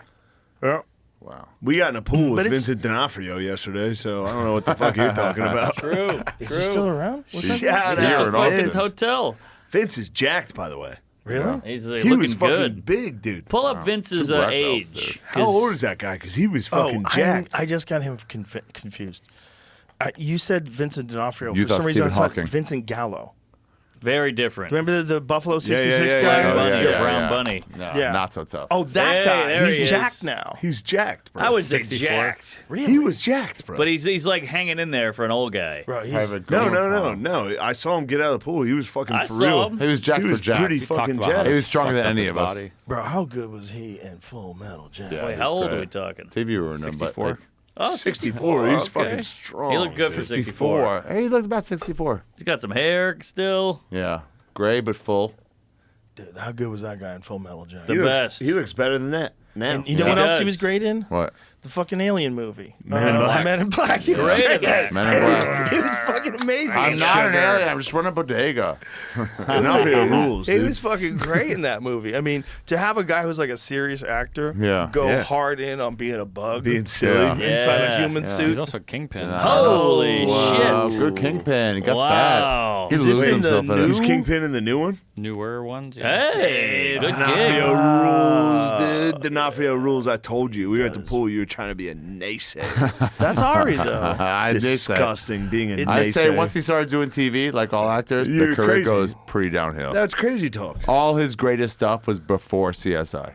E: Yeah.
I: Wow.
G: We got in a pool with
E: But it's-
G: Vincent D'Onofrio yesterday, so I don't know what the fuck you're talking about.
D: True.
E: Is he still around? What's that?
G: Shout
D: He's at
G: out
D: the fucking
G: Vince.
D: hotel.
G: Vince is jacked, by the way.
E: Really?
D: He's
G: He
D: looking
G: was fucking
D: good.
G: big, dude.
D: Pull up Vince's
I: Two black belts,
D: age.
I: dude.
G: How old is that guy? Because he was fucking jacked.
E: I just got him confused. You said Vincent D'Onofrio.
I: You
E: For
I: thought
E: some reason, I
I: Stephen
E: thought
I: Hawking.
E: Vincent Gallo.
D: Very different.
E: Remember the Buffalo 66
G: yeah,
E: guy?
G: yeah,
D: Bunny, Brown Bunny.
I: No,
E: Yeah.
I: not so tough.
E: Oh, that
D: Hey,
E: guy.
D: there he
E: He's
D: is.
E: jacked now.
G: He's jacked, bro.
D: I would say
H: 64.
D: jacked.
G: He was jacked, bro.
D: But he's like hanging in there for an old guy.
E: Bro, he's,
G: No. I saw him get out of the pool. He was fucking
D: I
G: for
D: saw
G: real.
D: him.
I: He was jacked
G: He
I: for
G: was
I: jacked.
G: pretty
I: He
G: fucking
H: talked about
G: jacked.
I: He was stronger than
H: Fucked up
I: any
H: his
I: of us.
H: body.
E: bro, how good was he in Full Metal Jacket?
I: Yeah.
D: Wait,
I: he's
D: how old
I: great.
D: are we talking?
I: TV were number
H: 64.
D: Oh,
G: 64. He's
D: okay.
G: fucking strong.
D: He looked good for 64.
I: Hey, he looked about 64.
D: He's got some hair still.
I: Yeah. Gray but full.
E: Dude, how good was that guy in Full Metal Jacket?
D: The best.
G: He looks better than that now.
E: And you know
D: He
E: what else he
D: does.
E: was great in?
I: What?
E: The fucking Alien movie.
G: Men in Black.
E: Men in Black. He was
D: Great
E: great.
D: at that.
I: Men in Black.
E: He was fucking amazing.
I: I'm not an alien. I'm just running a bodega.
G: D'Onofrio rules,
E: He
G: dude.
E: was fucking great in that movie. I mean, to have a guy who's like a serious actor go
G: Yeah.
E: hard in on being a bug,
G: Being silly.
E: inside a
D: Yeah.
E: human
H: He's
E: suit.
H: also Kingpin.
D: Holy
I: Wow,
D: shit.
I: good Kingpin. He got
D: Wow.
I: fat. He
E: Is this
I: losing
E: in the
I: himself in
E: new-
I: it.
G: He's Kingpin in the new one?
H: Newer ones. Yeah.
D: Hey, good
G: D'Onofrio
D: gig.
G: rules, dude. D'Onofrio rules. I told you. We were at the pool. You were trying to be a naysayer.
E: That's Ari though.
I: I did say.
G: Disgusting being a
I: I
G: naysayer.
I: say once he started doing TV, like all actors,
G: You're
I: the career
G: crazy.
I: goes pretty downhill.
G: That's crazy talk.
I: All his greatest stuff was before CSI.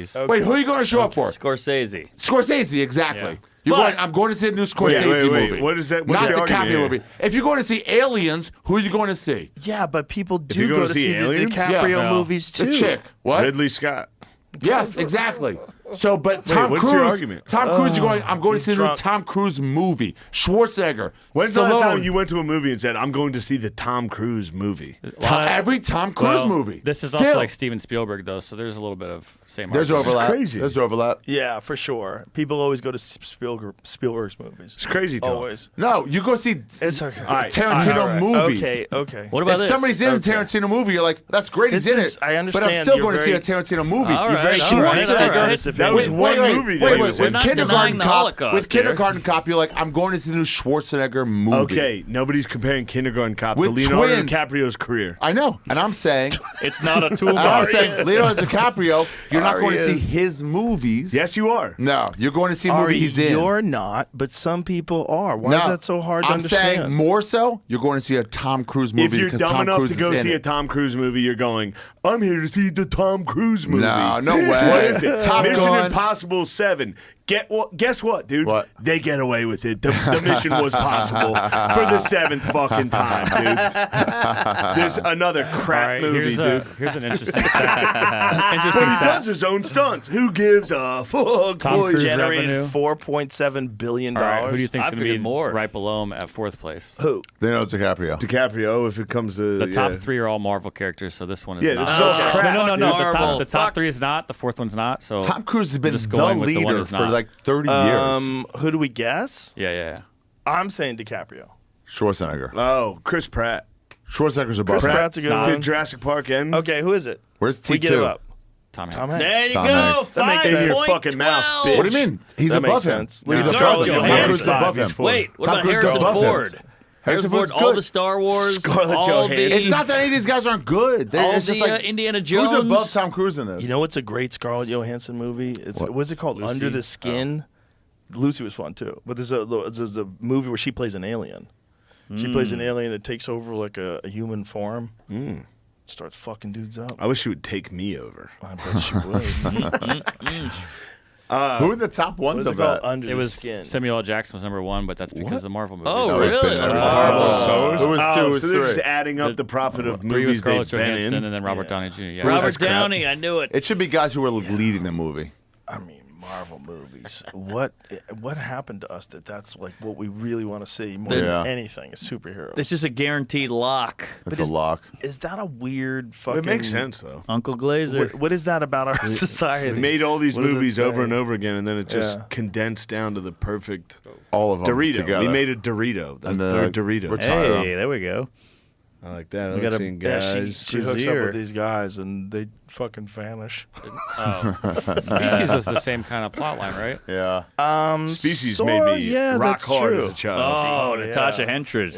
H: movies.
I: Wait, who are you going to show up for?
D: Scorsese.
I: Scorsese, exactly.
D: Yeah.
I: I'm going to see a new Scorsese
F: Wait,
I: movie.
F: what is that? What's
I: Not
F: the
I: DiCaprio
F: argument
I: movie. If you're going to see Aliens, who are you going to see?
E: Yeah, but people
F: you're
E: do
F: going
E: go
F: to
E: to
F: see
E: see the
F: Aliens?
E: DiCaprio
I: Yeah.
E: movies too.
I: The chick. What?
F: Ridley Scott.
I: Yes, exactly. So, but Tom
G: what's
I: Cruise.
G: your argument?
I: Tom Cruise, you're going. I'm going to
E: he's
I: see the new
E: drunk.
I: Tom Cruise movie. Schwarzenegger.
G: When's the last time
I: Stallone.
G: you went to a movie and said, "I'm going to see the Tom Cruise movie"?
I: Every Tom Cruise movie.
H: This is
I: Still.
H: also like Steven Spielberg, though, so there's a little bit of same.
I: There's
H: argument.
I: overlap.
G: crazy.
I: There's overlap.
E: Yeah, for sure. People always go to Spielberg's movies.
G: It's crazy talk.
E: Always.
I: No, you go see
E: It's okay.
I: a Tarantino
E: All right.
I: movies.
E: Okay.
D: What about
I: if
D: this?
I: somebody's in a
E: Okay.
I: Tarantino movie, you're like, that's great, he's
E: This
I: in
E: is-
I: it.
E: I
I: But I'm
E: understand
I: still
E: you're
I: going to see a
E: very-
I: Tarantino movie.
D: All
I: You're
D: right,
I: very
D: all
I: sure.
D: right, all right.
E: That was one movie that he was
I: With
E: in.
D: not
I: Kindergarten
D: denying the
I: Cop,
D: Holocaust
I: with
D: here.
I: Kindergarten Cop, you're like, I'm going to see the new Schwarzenegger movie.
G: Okay, nobody's comparing Kindergarten Cop
I: With
G: to Leonardo
I: twins.
G: DiCaprio's career.
I: I know, and I'm saying,
H: It's not a
I: and
H: toolbar.
I: I'm saying, Leonardo DiCaprio, you're not
E: Ari
I: going to see
E: is.
I: his movies.
G: Yes, you are.
I: No, you're going to see a movie
E: Ari,
I: he's in.
E: you're not, but some people are. Why is
I: No,
E: that so hard to
I: I'm
E: understand?
I: saying more so, you're going to see a Tom Cruise movie
G: If you're
I: because
G: dumb
I: Tom
G: enough
I: Cruise
G: to go
I: is in
G: see a
I: it.
G: Tom Cruise movie, you're going, I'm here to see the Tom Cruise movie.
I: No way.
G: What is it?
I: Top
G: Mission
I: Gun.
G: Impossible 7. Guess what, dude?
I: What?
G: They get away with it. The mission was possible for the 7th fucking time, dude. There's another
H: All
G: crap
H: right,
G: movie, dude.
H: here's an interesting stat.
G: But
H: interesting
G: he
H: stat.
G: does his own stunts. Who gives a fuck?
H: Tom
G: boy?
H: Cruise
E: Generated
H: revenue.
E: $4.7 billion.
H: All right, who do you think's
D: I
H: going to be
D: figured more.
H: right below him at 4th place?
E: Who?
I: Leonardo DiCaprio.
G: DiCaprio, if it comes to
H: The top 3 are all Marvel characters, so this one is
G: Yeah,
H: not.
G: this is all
E: Okay.
G: crap.
H: No.
D: dude.
H: The
D: Marvel.
H: the top
D: Fuck.
H: 3 is not. The 4th one's not. So
I: Tom Cruise has been
H: just
I: the
H: going with the one
I: leader
H: who's
I: for
H: not.
I: like 30 years.
E: Who do we guess?
H: yeah.
E: I'm saying DiCaprio.
I: Schwarzenegger.
G: Oh, Chris Pratt.
I: Schwarzenegger's above
E: Chris
I: him.
E: Pratt's a good
H: Not.
E: one.
G: Did Jurassic Park end?
E: Okay, who is it?
I: Where's T2?
E: We get it up.
H: Tom Hanks.
E: Tom Hanks.
D: There you
I: Tom
D: go.
I: Hanks.
E: That makes sense.
G: In your fucking mouth, bitch.
I: What do you mean? He's
E: That
I: above
E: makes
I: him.
E: sense.
I: He's
E: Leave
I: Scarlett
D: Scarlett
I: Johansson.
D: Johansson.
I: Tom Cruise is above him.
D: Wait, what
I: Tom
D: about
I: Cruise is
D: Harrison
I: above him.
D: Ford? Harrison Ford, all
I: good.
D: the Star Wars,
G: Scarlett
D: all
G: Johansson.
D: the,
I: It's not that any of these guys aren't good.
D: all
I: It's just
D: the
I: like
D: Indiana Jones.
I: who's above Tom Cruise in this?
E: You know what's a great Scarlett Johansson movie? What was it called?
H: Lucy?
E: Under the Skin. Lucy was fun too, but there's a movie where she plays an alien. She plays an alien that takes over like a human form. Starts fucking dudes up.
G: I wish she would take me over.
E: I bet she would.
I: Who are the top
E: What
I: ones
E: is it
I: of
E: called?
I: that?
E: Under
H: It
E: the
H: was
E: Skin.
H: Samuel L. Jackson was number 1, but that's because the Marvel movies.
D: Oh,
I: That
D: really?
I: was been every-
D: Marvel.
I: So who was 2 was
G: so they're
I: 3?
G: just adding up the profit of
H: 3 was
G: movies
H: Scarlett
G: they've been
H: Johansson,
G: in.
H: and then Robert Downey Jr. Yeah.
D: Robert
G: That's crap.
D: Downey, I knew it.
I: It should be guys who are leading the movie.
E: I mean, Marvel movies. What happened to us that's like what we really want to see more
I: Yeah.
E: than anything? Is superheroes.
D: It's just a guaranteed lock.
I: It's a lock.
E: Is that a weird fucking?
G: It makes sense though.
D: Uncle Glazer.
E: What is that about our society?
G: They made all these
E: What does it
G: movies over
E: say?
G: and over again, and then it just
E: Yeah.
G: condensed down to the perfect
I: All of them
G: Dorito.
I: together.
G: We made a Dorito. That's
I: And then,
G: their
I: like,
G: Dorito.
I: retire
D: Hey, there we go.
G: I like that. I
D: We
G: like
D: got a-
G: seeing
E: Yeah,
G: guys.
E: she hooks up
D: Brazier.
E: with these guys and they fucking vanish.
H: Species was the same kind of plot line, right?
I: Yeah.
G: Species made me
E: yeah,
G: rock
E: that's
G: hard
E: true.
G: as a child.
D: Oh,
E: yeah.
D: Natasha Henstridge.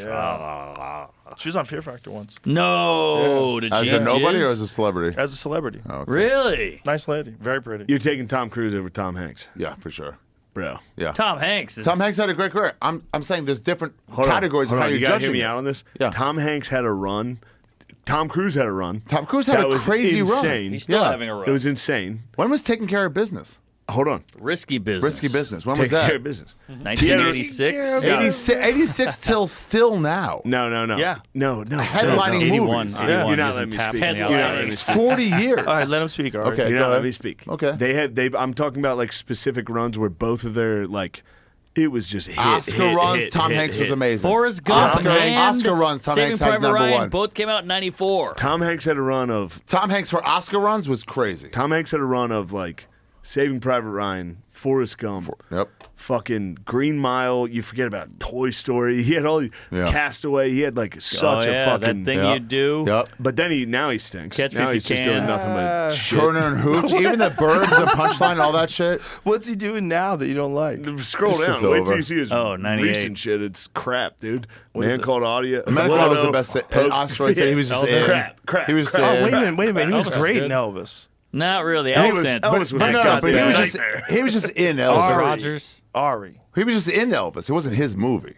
E: She was on Fear Factor once
D: No, did
I: As
D: she
I: a nobody
D: jizz?
I: or as a celebrity?
E: as a celebrity.
I: Okay.
D: Really?
E: Nice lady, very pretty.
G: You're taking Tom Cruise over Tom Hanks,
I: Yeah, for sure.
G: bro.
I: Yeah.
D: Tom Hanks is
I: Tom Hanks had a great career. I'm saying there's different
G: Hold on,
I: categories
G: hold
I: of how
G: on.
I: you're
G: You gotta
I: judging
G: hear me
I: it.
G: out on this.
I: Yeah.
G: Tom Hanks had a run. Tom Cruise had a run.
I: Tom Cruise had
G: That
I: a
G: was
I: crazy
G: insane.
I: run.
D: He's still
I: Yeah.
D: having a run.
G: It was insane.
I: When was Taking Care of Business?
G: Hold on.
D: risky business.
I: Risky Business. When was
G: Take care
I: that?
G: of business.
D: 1986.
I: 86 till still now.
G: No.
E: Yeah.
G: No.
I: Headlining
H: 81.
I: movies.
H: 81.
G: You're not
H: using
G: letting me
H: taps
G: speak.
H: on the
G: You're not
H: outside.
G: letting me speak.
I: 40 years.
E: All right, let him speak. All right.
I: Okay.
G: You're
I: go
G: not letting
I: ahead.
G: me speak.
I: Okay.
G: They I'm talking about like specific runs where both of their like it was just hit.
I: Oscar
G: hit,
I: runs,
G: hit,
I: Tom
G: hit,
I: Hanks
G: hit.
I: was amazing.
D: Forrest Gump
I: Oscar,
D: and
I: Oscar runs, Tom
D: Saving
I: Hanks had
D: Private
I: number
D: Ryan
I: 1.
D: both came out in 94.
G: Tom Hanks had a run of
I: Tom Hanks for Oscar runs was crazy.
G: Tom Hanks had a run of like Saving Private Ryan, Forrest Gump,
I: Yep.
G: fucking Green Mile. You forget about Toy Story. He had all these
I: Yeah.
G: Castaway. He had like such
D: oh,
G: a
D: yeah,
G: fucking
D: that thing
I: Yep.
D: you do.
I: Yep.
G: But then now he stinks.
D: Catch Me
G: now
D: If
G: he's
D: You
G: just doing
D: Can.
G: nothing but shit.
I: Turner and Hooch, even the Burbs and Punchline, all that shit.
E: What's he doing now that you don't like?
G: Scroll
I: It's just
G: down. Wait
I: over.
G: till you see his
D: 98.
G: recent shit. It's crap, dude.
E: is
G: Man
E: it?
G: Called Audio.
I: Medical was the best thing. Oscar said he was just in.
G: Crap.
I: He was
G: crap.
E: Oh,
I: in.
E: wait a minute. He was
H: Elvis
E: great
H: was
E: in
H: good.
E: Elvis.
D: Not really.
G: Elvis was
D: Accent.
I: But
G: a
I: no, but he
G: goddamn
I: was just
G: nightmare.
I: he was just in
H: Mr.
I: Elvis.
H: Rogers.
E: Ari.
I: He was just in Elvis. It wasn't his movie.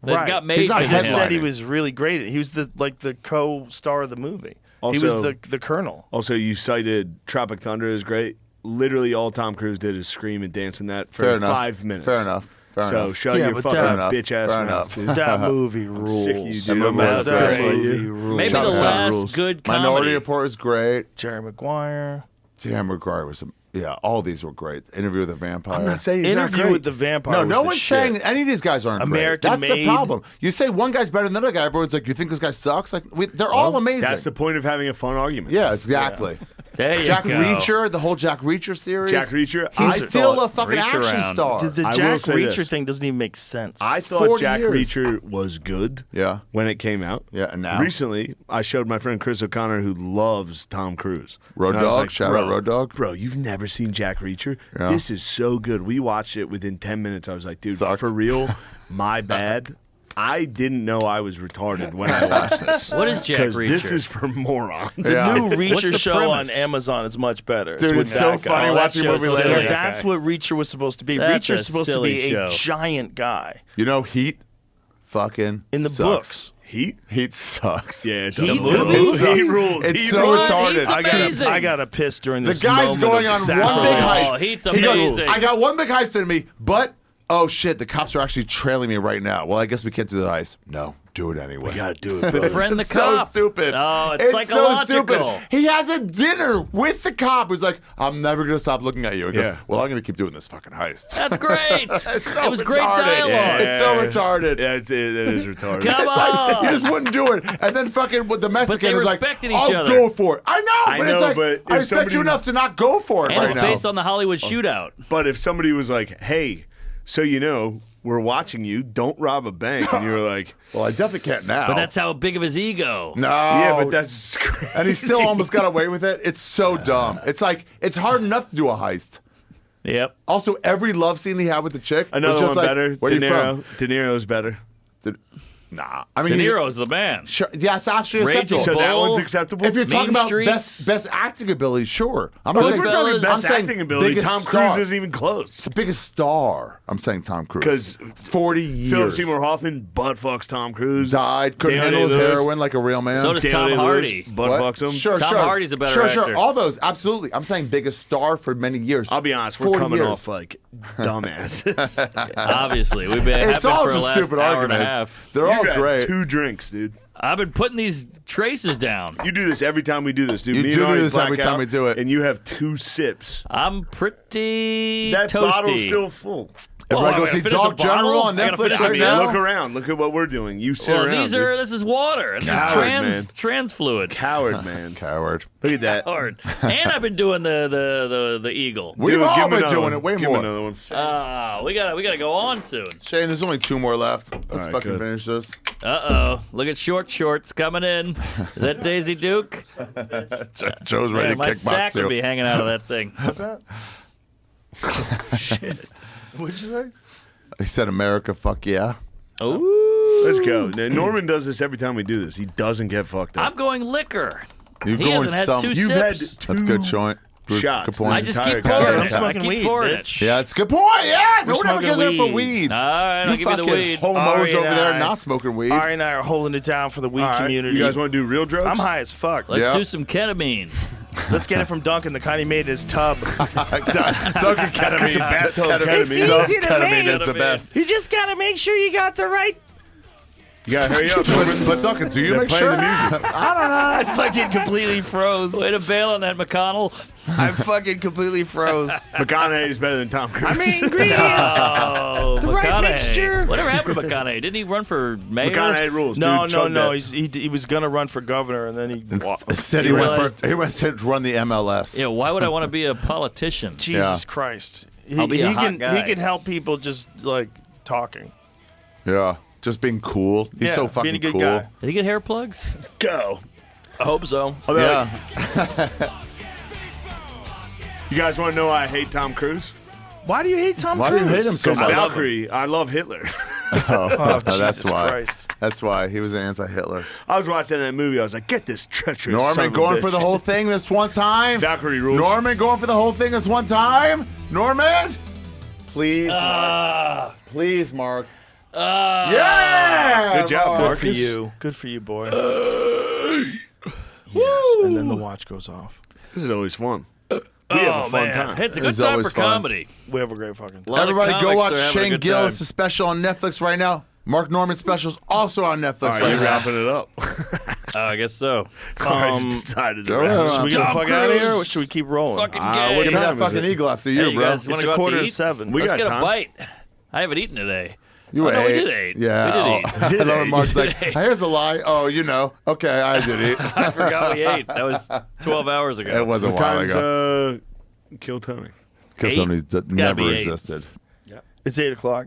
D: That got made
I: He's not
E: I
D: because of
E: just
D: him.
E: said he was really great. He was the co-star of the movie. He was
G: Also-
E: the colonel.
G: Also, you cited Tropic Thunder is great. Literally, all Tom Cruise did is scream and dance in that for
I: Fair enough.
G: 5 minutes.
I: Fair enough. Fair
G: So
I: enough.
G: shut
E: Yeah,
G: your
E: but
G: fucking
E: that-
G: bitch ass
I: Fair
G: mouth.
I: enough.
G: dude.
E: That movie rules.
G: sick of you, dude.
I: That movie was
E: That
I: great.
E: movie rules.
D: Maybe the
I: Chocolate
D: last
G: rules.
D: good comedy.
I: Minority Report is great.
E: Jerry Maguire.
I: Jerry Maguire was Yeah, all these were great. Interview with the Vampire.
G: I'm not saying he's not
E: Interview
G: great.
E: with the Vampire.
I: No,
E: was
I: no
E: the
I: one's
E: shit.
I: saying any of these guys aren't
E: American
I: great. That's
E: Made.
I: the problem. You say one guy's better than the other guy, everyone's like, you think this guy sucks? Like, they're all amazing.
G: That's the point of having a fun argument.
I: Yeah, exactly.
D: There you
I: Jack
D: go.
I: Reacher, the whole Jack Reacher series.
G: Jack Reacher,
I: He's
G: I
I: still
G: thought-
I: a fucking
D: Reach
I: action
D: around.
I: star.
E: The
G: I will
E: Jack
G: say
E: Reacher
G: this.
E: thing doesn't even make sense.
G: I thought
I: 40
G: Jack
I: years.
G: Reacher was good.
I: Yeah.
G: When it came out.
I: Yeah, and now?
G: Recently, I showed my friend Chris O'Connor, who loves Tom Cruise.
I: Road
G: And I was
I: Dogg?
G: like,
I: Shout out Road Dogg.
G: Bro, you've never seen Jack Reacher?
I: Yeah.
G: This is so good. We watched it within 10 minutes. I was like, dude,
I: Sucks.
G: for real, my bad. I didn't know I was retarded when I watched this.
D: What is Jack
G: 'Cause This
D: Reacher?
G: is for morons.
E: The
I: Yeah.
E: new
D: What's
E: Reacher
D: the
E: show on
D: premise?
E: Amazon is much better.
I: Dude,
E: with
I: it's so
E: that guy.
I: funny
D: Oh, that
I: watching
D: show's
I: movie
D: silly.
I: later.
E: Because that's what Reacher was supposed to be.
D: That's
E: Reacher's
D: a
E: supposed to
D: silly
E: be
D: show.
E: a giant guy
I: You know, Heat fucking
E: in the
I: sucks.
E: books.
G: Heat?
I: Heat sucks.
G: Yeah, it
E: Heat
G: does.
E: movies?
G: Heat rules.
I: It's
G: Heat
I: so
G: rules.
I: retarded.
D: Heat's
E: I
D: amazing.
E: got to piss during
I: The
E: this
I: guy's
E: moment
I: going
E: of
I: on one big
E: sacrilege.
I: heist.
D: Oh, Heat's
I: He goes,
D: amazing.
I: I got one big heist in me, but oh shit, the cops are actually trailing me right now. Well, I guess we can't do the heist. No, do it anyway.
G: We gotta do it.
D: Befriend the
I: It's so
D: cop.
I: stupid.
D: Oh, it's
I: so
D: psychological.
I: stupid. He has a dinner with the cop who's like, I'm never going to stop looking at you. He goes,
G: Yeah.
I: well, I'm going to keep doing this fucking heist.
D: That's great.
I: It's so
D: It was great
I: retarded.
D: dialogue.
I: It's so retarded.
G: Yeah, it is retarded.
D: Come
I: It's like,
D: on.
I: he just wouldn't do it. And then fucking with the Mexican
D: they
I: is like,
D: respected each
I: I'll
D: other.
I: go for it. I know,
G: I
I: but
G: know,
I: it's like,
G: but
I: I
G: if
I: respect you
G: somebody-
I: enough to not go for it
D: And
I: right
D: it's
I: now.
D: based on the Hollywood shootout.
G: But if somebody was like, hey, so you know, we're watching you, don't rob a bank. And you're like,
I: well, I definitely can't now.
D: But that's how big of his ego.
I: No.
G: yeah, but that's crazy.
I: And he still almost got away with it. It's so dumb. It's like, it's hard enough to do a heist.
D: Yep.
I: Also, every love scene he had with the chick was
G: Another
I: just
G: one
I: like,
G: better.
I: where
G: De
I: you
G: Niro.
I: from?
G: De Niro's better.
I: Nah. I mean,
D: De
I: he's-
D: Niro's the man.
I: Sure, yeah, it's actually
D: Raging
I: acceptable.
G: So that
D: Bull,
G: one's acceptable?
I: If you're
D: Mean
I: talking about
D: Streets.
I: best acting ability, sure. I'm
G: But
I: not
G: if
I: saying
G: we're talking best
I: I'm saying
G: acting ability,
I: biggest
G: Tom Cruise
I: star.
G: isn't even close.
I: It's the biggest star. I'm saying Tom Cruise.
G: 'Cause
I: 40 years.
G: Philip Seymour Hoffman butt fucks Tom Cruise.
I: died, couldn't
G: Daniel
I: handle his
G: Day-Lewis.
I: heroin like a real man.
D: So does
G: Daniel
D: Tom
G: Day-Lewis
D: Hardy.
G: butt
I: What?
G: fucks him.
I: Sure,
D: Tom
I: sure.
D: Hardy's a better
I: sure,
D: actor.
I: Sure, all those, absolutely. I'm saying biggest star for many years.
G: I'll be honest, we're
I: 40
G: coming
I: years.
G: off like dumbasses.
D: Obviously, we've been
I: It's
D: have been
I: all
D: for the
I: just
D: last
I: stupid
D: hour and a
I: arguments.
D: half.
I: They're all
G: You've had
I: great.
G: 2 drinks, dude.
D: I've been putting these traces down.
G: You do this every time we do this, dude.
I: You
G: Me
I: do
G: and Arnie
I: do this every
G: black
I: time
G: out,
I: we do it.
G: And you have 2 sips.
D: I'm pretty
G: That
D: toasty.
G: bottle's still full.
I: Everybody
D: Oh,
I: go
D: I
I: see
D: gotta finish
I: Dog
D: a bottle?
I: General on
D: I gotta
I: Netflix
D: finish
I: right
D: a
I: now.
G: Look around. Look at what we're doing. You sit
D: Well,
G: around.
D: these
G: dude.
D: are. This is water. And this is
G: Coward,
D: trans fluid.
G: Coward, man.
I: Coward.
G: Look at that.
D: Hard. And I've been doing the eagle.
I: We've
G: Dude,
I: all
G: give him
I: been
G: another
I: doing
G: one.
I: it way
G: Give him
I: more.
G: another one.
D: We gotta go on soon.
I: Shane, there's only 2 more left. Let's
G: right,
I: fucking
G: good.
I: finish this.
D: Look at short shorts coming in. Is that Daisy Duke?
I: Joe's ready
D: Man, my
I: to
D: sack
I: kickbox
D: would be
I: you.
D: hanging out of that thing.
E: What's that? Shit. What'd you say?
I: He said America, fuck yeah.
D: Ooh.
G: Let's go. Now, Norman does this every time we do this. He doesn't get fucked up.
D: I'm going liquor.
I: You're
D: He
I: going
D: hasn't had
I: some.
D: 2
G: You've
D: sips.
G: had 2
I: That's good joint. Good,
G: shots.
I: Good point.
D: I just
G: entire
D: keep pouring
G: conversation.
D: it.
E: I'm
D: I
E: smoking
D: keep
E: weed,
D: pouring
E: bitch.
I: Yeah, it's a good point. Yeah,
E: We're
I: nobody ever
E: smoking
I: gives it for
E: weed.
I: weed.
D: All right, I'll
I: You
D: give you the
I: fucking
D: weed.
I: homos
E: Ari and
I: over there
E: I-
I: not smoking weed.
E: Ari and I are holding it down for the weed
G: All right,
E: community.
G: You guys want to do real drugs?
E: I'm high as fuck.
D: Let's
I: Yeah.
D: do some ketamine.
E: Let's get it from Duncan, the kind he made in his tub.
I: Dunkin' ketamine.
G: bathtub
I: Ketamine.
G: ketamine.
I: Dunkin'
E: easy to
I: ketamine
E: make.
I: is the best.
E: You just gotta make sure you got the right.
G: You gotta hurry up, Norman.
I: But Duncan, do you
G: They're
I: make
G: playing
I: sure?
G: the music.
E: I don't know. I fucking completely froze.
D: Way to bail on that, McConnell.
E: I fucking completely froze.
G: McConaughey is better than Tom Cruise.
E: I mean, ingredients.
D: Oh,
E: The right
D: McConaughey.
E: mixture.
D: Whatever happened to McConaughey? Didn't he run for mayor?
G: McConaughey rules.
E: No,
G: dude.
E: no,
G: Chug
E: no.
G: that.
E: He was gonna run for governor, and then he.
I: Instead, he
D: You
I: went
D: realized-
I: to run the MLS.
D: Yeah, why would I want to be a politician?
E: Jesus Christ.
D: I'll be a hot
E: can,
D: guy.
E: He can help people just like talking.
I: Yeah, just being cool. He's
E: Yeah,
I: so
E: being
I: fucking
E: a good
I: cool.
E: guy.
D: Did he get hair plugs?
G: Go.
E: I hope so.
G: Although,
I: Yeah.
G: You guys want to know why I hate Tom Cruise?
E: Why do you hate Tom
I: Why do
E: Cruise?
I: you hate him so
G: Because
I: much?
G: Valkyrie, I love Hitler.
E: Oh,
I: that's
E: Jesus
I: why.
E: Christ.
I: That's why he was an anti-Hitler.
G: I was watching that movie. I was like, get this treacherous son
I: Norman
G: of a
I: going
G: bitch.
I: for the whole thing this one time.
G: Valkyrie rules.
I: Norman going for the whole thing this one time. Norman, please, Mark. Please, Mark. Yeah.
G: Good job,
E: Good
G: Marcus.
E: for you. Good for you, boy. Yes, and then the watch goes off.
G: This is always fun. We have a fun time.
D: It's a good
I: It's
D: time
I: always
D: for
I: fun.
D: comedy.
E: We have a great fucking
D: A lot of
I: Everybody, go
D: comics
I: watch
D: are having a
I: Shane
D: good
I: Gillis'
D: time.
I: special on Netflix right now. Mark Norman's special is also on Netflix
G: All right,
I: right
G: you're
I: now.
G: wrapping it up.
D: I guess so.
G: Decided to
I: Go
G: wrap.
I: ahead.
E: Should we get the
D: Tom
E: fuck out of here, or
D: Cruise.
E: should we keep rolling?
D: Fucking
G: what
D: gay.
I: Give me that
G: time is
I: fucking
G: it?
I: eagle after
D: Hey,
I: you,
D: you
I: bro.
D: guys wanna
E: It's
D: go
E: a
D: out to
E: quarter to
D: eat?
E: 7.
G: We
D: Let's
G: got
D: get
G: time.
D: a bite. I haven't eaten today.
I: You
D: Oh, no, we
I: ate.
D: did eat.
I: Yeah.
D: We did
I: Oh,
D: eat.
I: I
G: did
I: love
G: eat.
I: when Mark's
D: We
I: like,
D: did eat.
I: here's a lie. Oh, you know. Okay, I did eat.
D: I forgot we ate. That was 12 hours ago.
I: It was a
G: What
I: while
G: time's
I: ago.
G: Kill Tony?
I: Kill
D: 8?
I: Tony's
D: gotta
I: never
D: be 8.
I: existed.
E: It's 8 o'clock.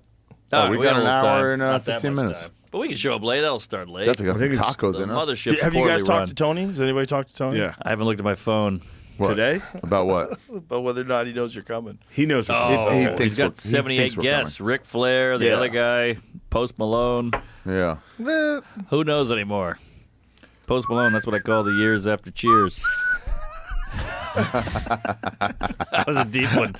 I: Oh, we got
D: a
I: an
D: little
I: hour
D: time.
I: and,
D: Not that
I: 15
D: much
I: minutes.
D: time. But we can show up late. That'll start late.
I: Definitely got
G: I
I: some
G: think it's
I: tacos
D: The
I: in us.
D: mothership's
E: Have you guys
D: poorly
E: talked
D: run.
E: to Tony? Has anybody talked to Tony?
G: Yeah.
D: I haven't looked at my phone.
I: What?
G: Today?
I: About what?
E: But whether or not he knows you're coming.
G: He knows what
D: Oh,
I: he
D: he's
I: thinks
D: got
I: we're- he
D: 78
I: thinks we're
D: guests. Ric Flair, the
E: Yeah.
D: other guy, Post Malone.
I: Yeah.
D: Who knows anymore? Post Malone, that's what I call the years after Cheers. That was a deep one.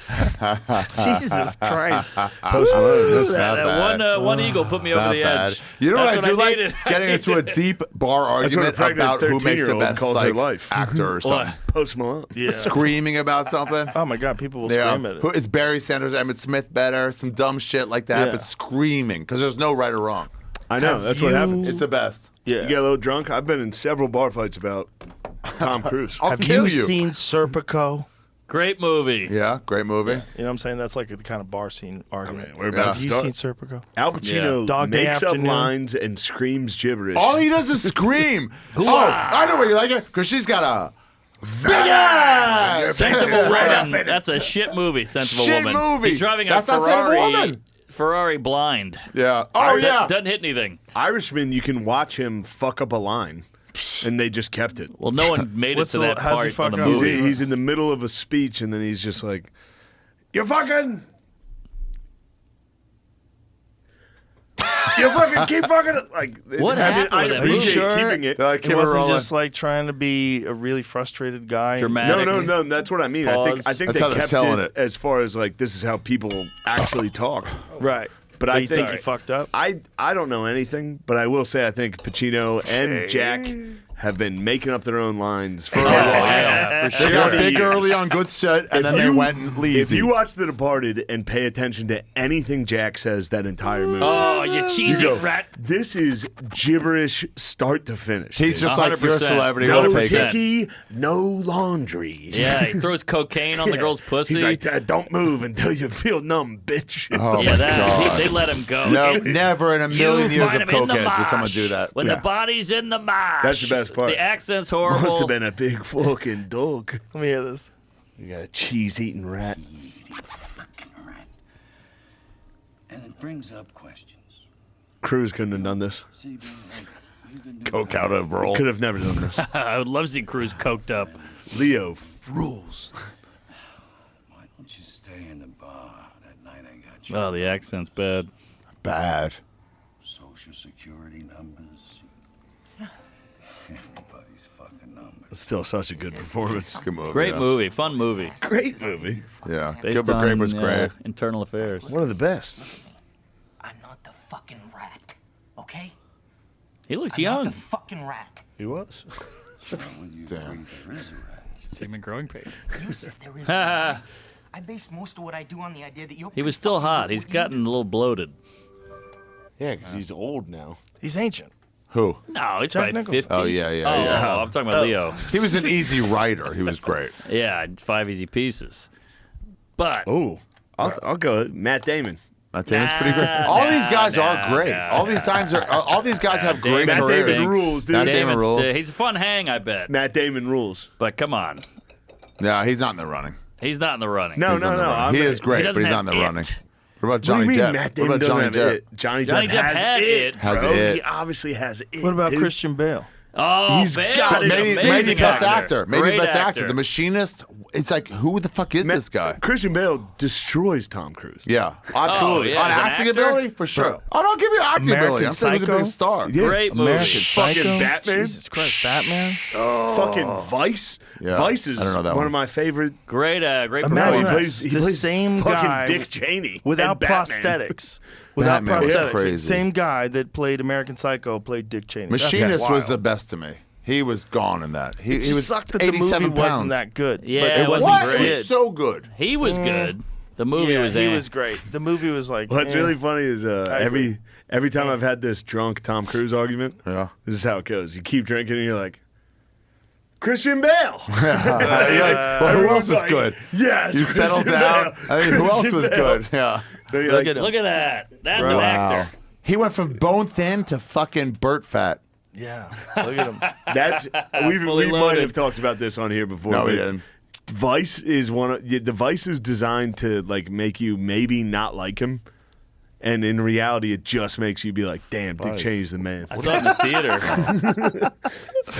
E: Jesus Christ.
G: Post Malone. That's
D: That,
I: not
D: that
I: bad.
D: one eagle put me over
I: Not
D: the
I: bad.
D: edge.
I: You know
D: That's
I: what I do like?
D: needed.
I: Getting into a deep bar
G: That's what a
I: argument
G: pregnant
I: about who makes the
G: 13-year-old
I: best
G: calls her
I: like,
G: life.
I: actor or something.
G: Post Malone.
E: Yeah.
I: Screaming about something.
E: Oh my God, people will
I: Yeah.
E: scream at it.
I: Who is Barry Sanders, Emmett Smith better? Some dumb shit like that,
E: Yeah.
I: but screaming because there's no right or wrong.
G: I know. That's what happens.
I: It's the best.
E: Yeah.
G: You get a little drunk. I've been in several bar fights about Tom Cruise.
I: I'll
E: Have
I: kill
E: you seen Serpico?
D: Great movie.
I: Yeah, great movie.
E: You know what I'm saying? That's like the kind of bar scene argument.
G: We're about
E: Have
G: to
E: you
G: start.
E: seen Serpico?
G: Al Pacino
E: Dog Day
G: makes up
E: Afternoon.
G: lines and screams gibberish.
I: All he does is scream. I know where you like it because she's got a big ass.
D: Sensible
G: Right
D: Woman. That's a shit movie, Sensible
I: Shit
D: Woman.
I: movie.
D: He's driving
I: That's
D: a
I: not Sensible
D: Ferrari.
I: Woman.
D: Ferrari blind.
I: Yeah. Oh yeah.
D: Doesn't hit anything.
G: Irishman, you can watch him fuck up a line, and they just kept it.
D: Well, no one made it
E: What's
D: to
E: the-
D: that
E: how's he
D: part on the
E: fuck up?
D: movie.
G: He's in the middle of a speech, and then he's just like, "You fucking, you fucking keep fucking it." Like,
D: What happened with that
G: appreciate
D: movie?
E: Sure.
G: keeping it.
I: Like,
E: He
I: keep it
E: wasn't
I: rolling.
E: just like trying to be a really frustrated guy.
D: Dramatic.
G: No. That's what I mean. I
D: Pause.
G: think
I: That's how
G: they
I: they're
G: kept
I: selling
G: it
I: it.
G: as far as like this is how people actually talk.
E: Right.
G: But I
E: you think
G: think
E: he fucked up?
G: I don't know anything, but I will say I think Pacino and Jack have been making up their own lines for a while.
D: yeah, for
I: They got
D: sure.
I: big
G: years.
I: early on good shit, and then they went lazy.
G: If you watch The Departed and pay attention to anything Jack says that entire movie,
D: Oh, you cheesy
G: go,
D: rat.
G: this is gibberish start to finish.
I: He's
G: dude.
I: just like, you're a
D: 100%.
I: celebrity.
G: no
I: We'll take it.
G: ticky, no laundry.
D: Yeah, he throws cocaine on the girl's pussy.
G: He's like, don't move until you feel numb, bitch.
I: Oh
D: yeah,
I: my
D: that.
I: God.
D: They let him go.
I: No,
D: And
I: never in a
D: you
I: million years
D: find
I: of
D: him in the
I: cokeheads would someone
D: mosh.
I: do that.
D: When the body's in the mosh.
G: That's the best part.
D: The accent's
G: Must
D: horrible.
G: have been a big fucking dog.
E: Let me hear this.
G: You got a cheese-eating rat.
C: And it brings up questions.
G: Cruz couldn't have done this.
C: See, man, like, you can do
I: Coke out of roll.
G: Could have never done this.
D: I would love to see Cruz coked up.
G: Leo rules.
C: Why don't you stay in the bar that night I got you?
D: Oh, the accent's bad.
I: Bad.
C: Social security numbers. Everybody's fucking numbers.
G: Still such a good performance.
I: Good movie.
D: Great
I: yeah.
D: movie, fun movie.
G: Great movie.
I: Yeah.
D: Based
I: Gilbert
D: on,
I: Grape was great.
D: Internal Affairs.
G: One of the best.
K: I'm not the fucking rat, okay?
D: He looks
K: I'm
D: young.
K: not the fucking rat.
G: He was.
C: When you
I: Damn.
C: agree there is a rat.
H: See him in growing pains.
K: Yusuf, there is no rat. I base most of what I do on the idea that you're
D: He was still hot. He's gotten a little bloated.
G: Yeah, because he's old now.
E: He's ancient.
I: Who?
D: No, he's
E: Jack
D: probably
E: Nicholson.
D: 50.
I: Oh, yeah, yeah,
D: Oh,
I: yeah.
D: I'm talking about Leo.
I: He was an easy writer. He was great.
D: Yeah, 5 easy pieces. But
G: Oh, I'll go. Matt Damon.
I: Matt Damon's pretty great. All these guys are great. All these guys have great
G: Matt
I: careers.
G: Damon rules, dude.
I: Matt Damon
D: Damon's
I: rules.
D: he's a fun hang, I bet.
G: Matt Damon rules.
D: But come on.
I: No, he's not in the running.
D: He's not in the running.
G: No,
I: He's not in the running.
G: I'm
I: He
G: not-
I: is great,
D: He
I: but
D: doesn't
I: he's not
D: have
I: in the
D: it.
I: running. What about
G: What do
I: Johnny
G: you mean
I: Depp?
G: Matt
I: What
G: Damon
I: about
G: doesn't
I: Johnny
G: have
I: Depp?
G: it? Johnny
D: Johnny
G: Depp
D: Depp
G: has
D: had it.
I: Has
G: bro.
I: it.
G: He obviously has it.
E: What about
G: dude.
E: Christian Bale?
D: Oh,
G: He's
D: Bale
G: got
D: is
G: it.
D: an
I: Maybe
D: amazing
I: best actor. Maybe
D: Great
I: best actor. The Machinist. It's like, who the fuck is
G: Ma-
I: this guy?
G: Christian Bale destroys Tom Cruise.
I: Yeah, absolutely.
D: yeah,
I: On
D: as an
I: acting
D: actor?
I: ability, for sure.
E: Bro.
I: I don't give you acting
E: American
I: ability. I'm saying he's a
E: Psycho?
I: big star.
G: Yeah.
D: Great movie.
E: American
G: Fucking
E: Psycho?
G: Batman?
E: Jesus Christ, Batman?
G: Fucking Vice.
I: Yeah,
G: Vice is
I: I don't know that
G: one
I: one.
G: of my favorite.
D: Great
E: Imagine
D: performance.
E: that.
G: He
E: the
G: plays
E: same
G: fucking
E: guy
G: Dick Cheney
E: without
G: and Batman.
E: prosthetics. Without
I: Batman was
E: prosthetics.
I: crazy.
E: Same guy that played American Psycho played Dick Cheney. That's
I: Machinist was
E: wild.
I: the best to me. He was gone in that. He
E: It just
I: was
E: sucked that the
I: 87
E: movie
I: pounds.
E: wasn't that good.
D: Yeah,
E: but
D: it
E: it
D: wasn't
I: What?
E: wasn't
I: It
D: great.
I: was so good.
D: He was good. The movie was
E: he was great. The movie was like.
G: What's
E: eh.
G: really funny is every time I've had this drunk Tom Cruise argument, this is how it goes. You keep drinking and you're like, Christian Bale.
I: Well, who else was good?
G: Yes,
I: you settled down. I mean, who else was good? Yeah.
D: Look at that. That's an actor.
I: He went from bone thin to fucking Burt fat.
E: Yeah. Look at him.
G: That's we might have talked about this on here before.
I: No, we
G: but
I: didn't.
G: Vice is the Vice is designed to like make you maybe not like him, and in reality, it just makes you be like, "Damn, they
D: Vice.
G: changed the man."
D: I saw it in the theater.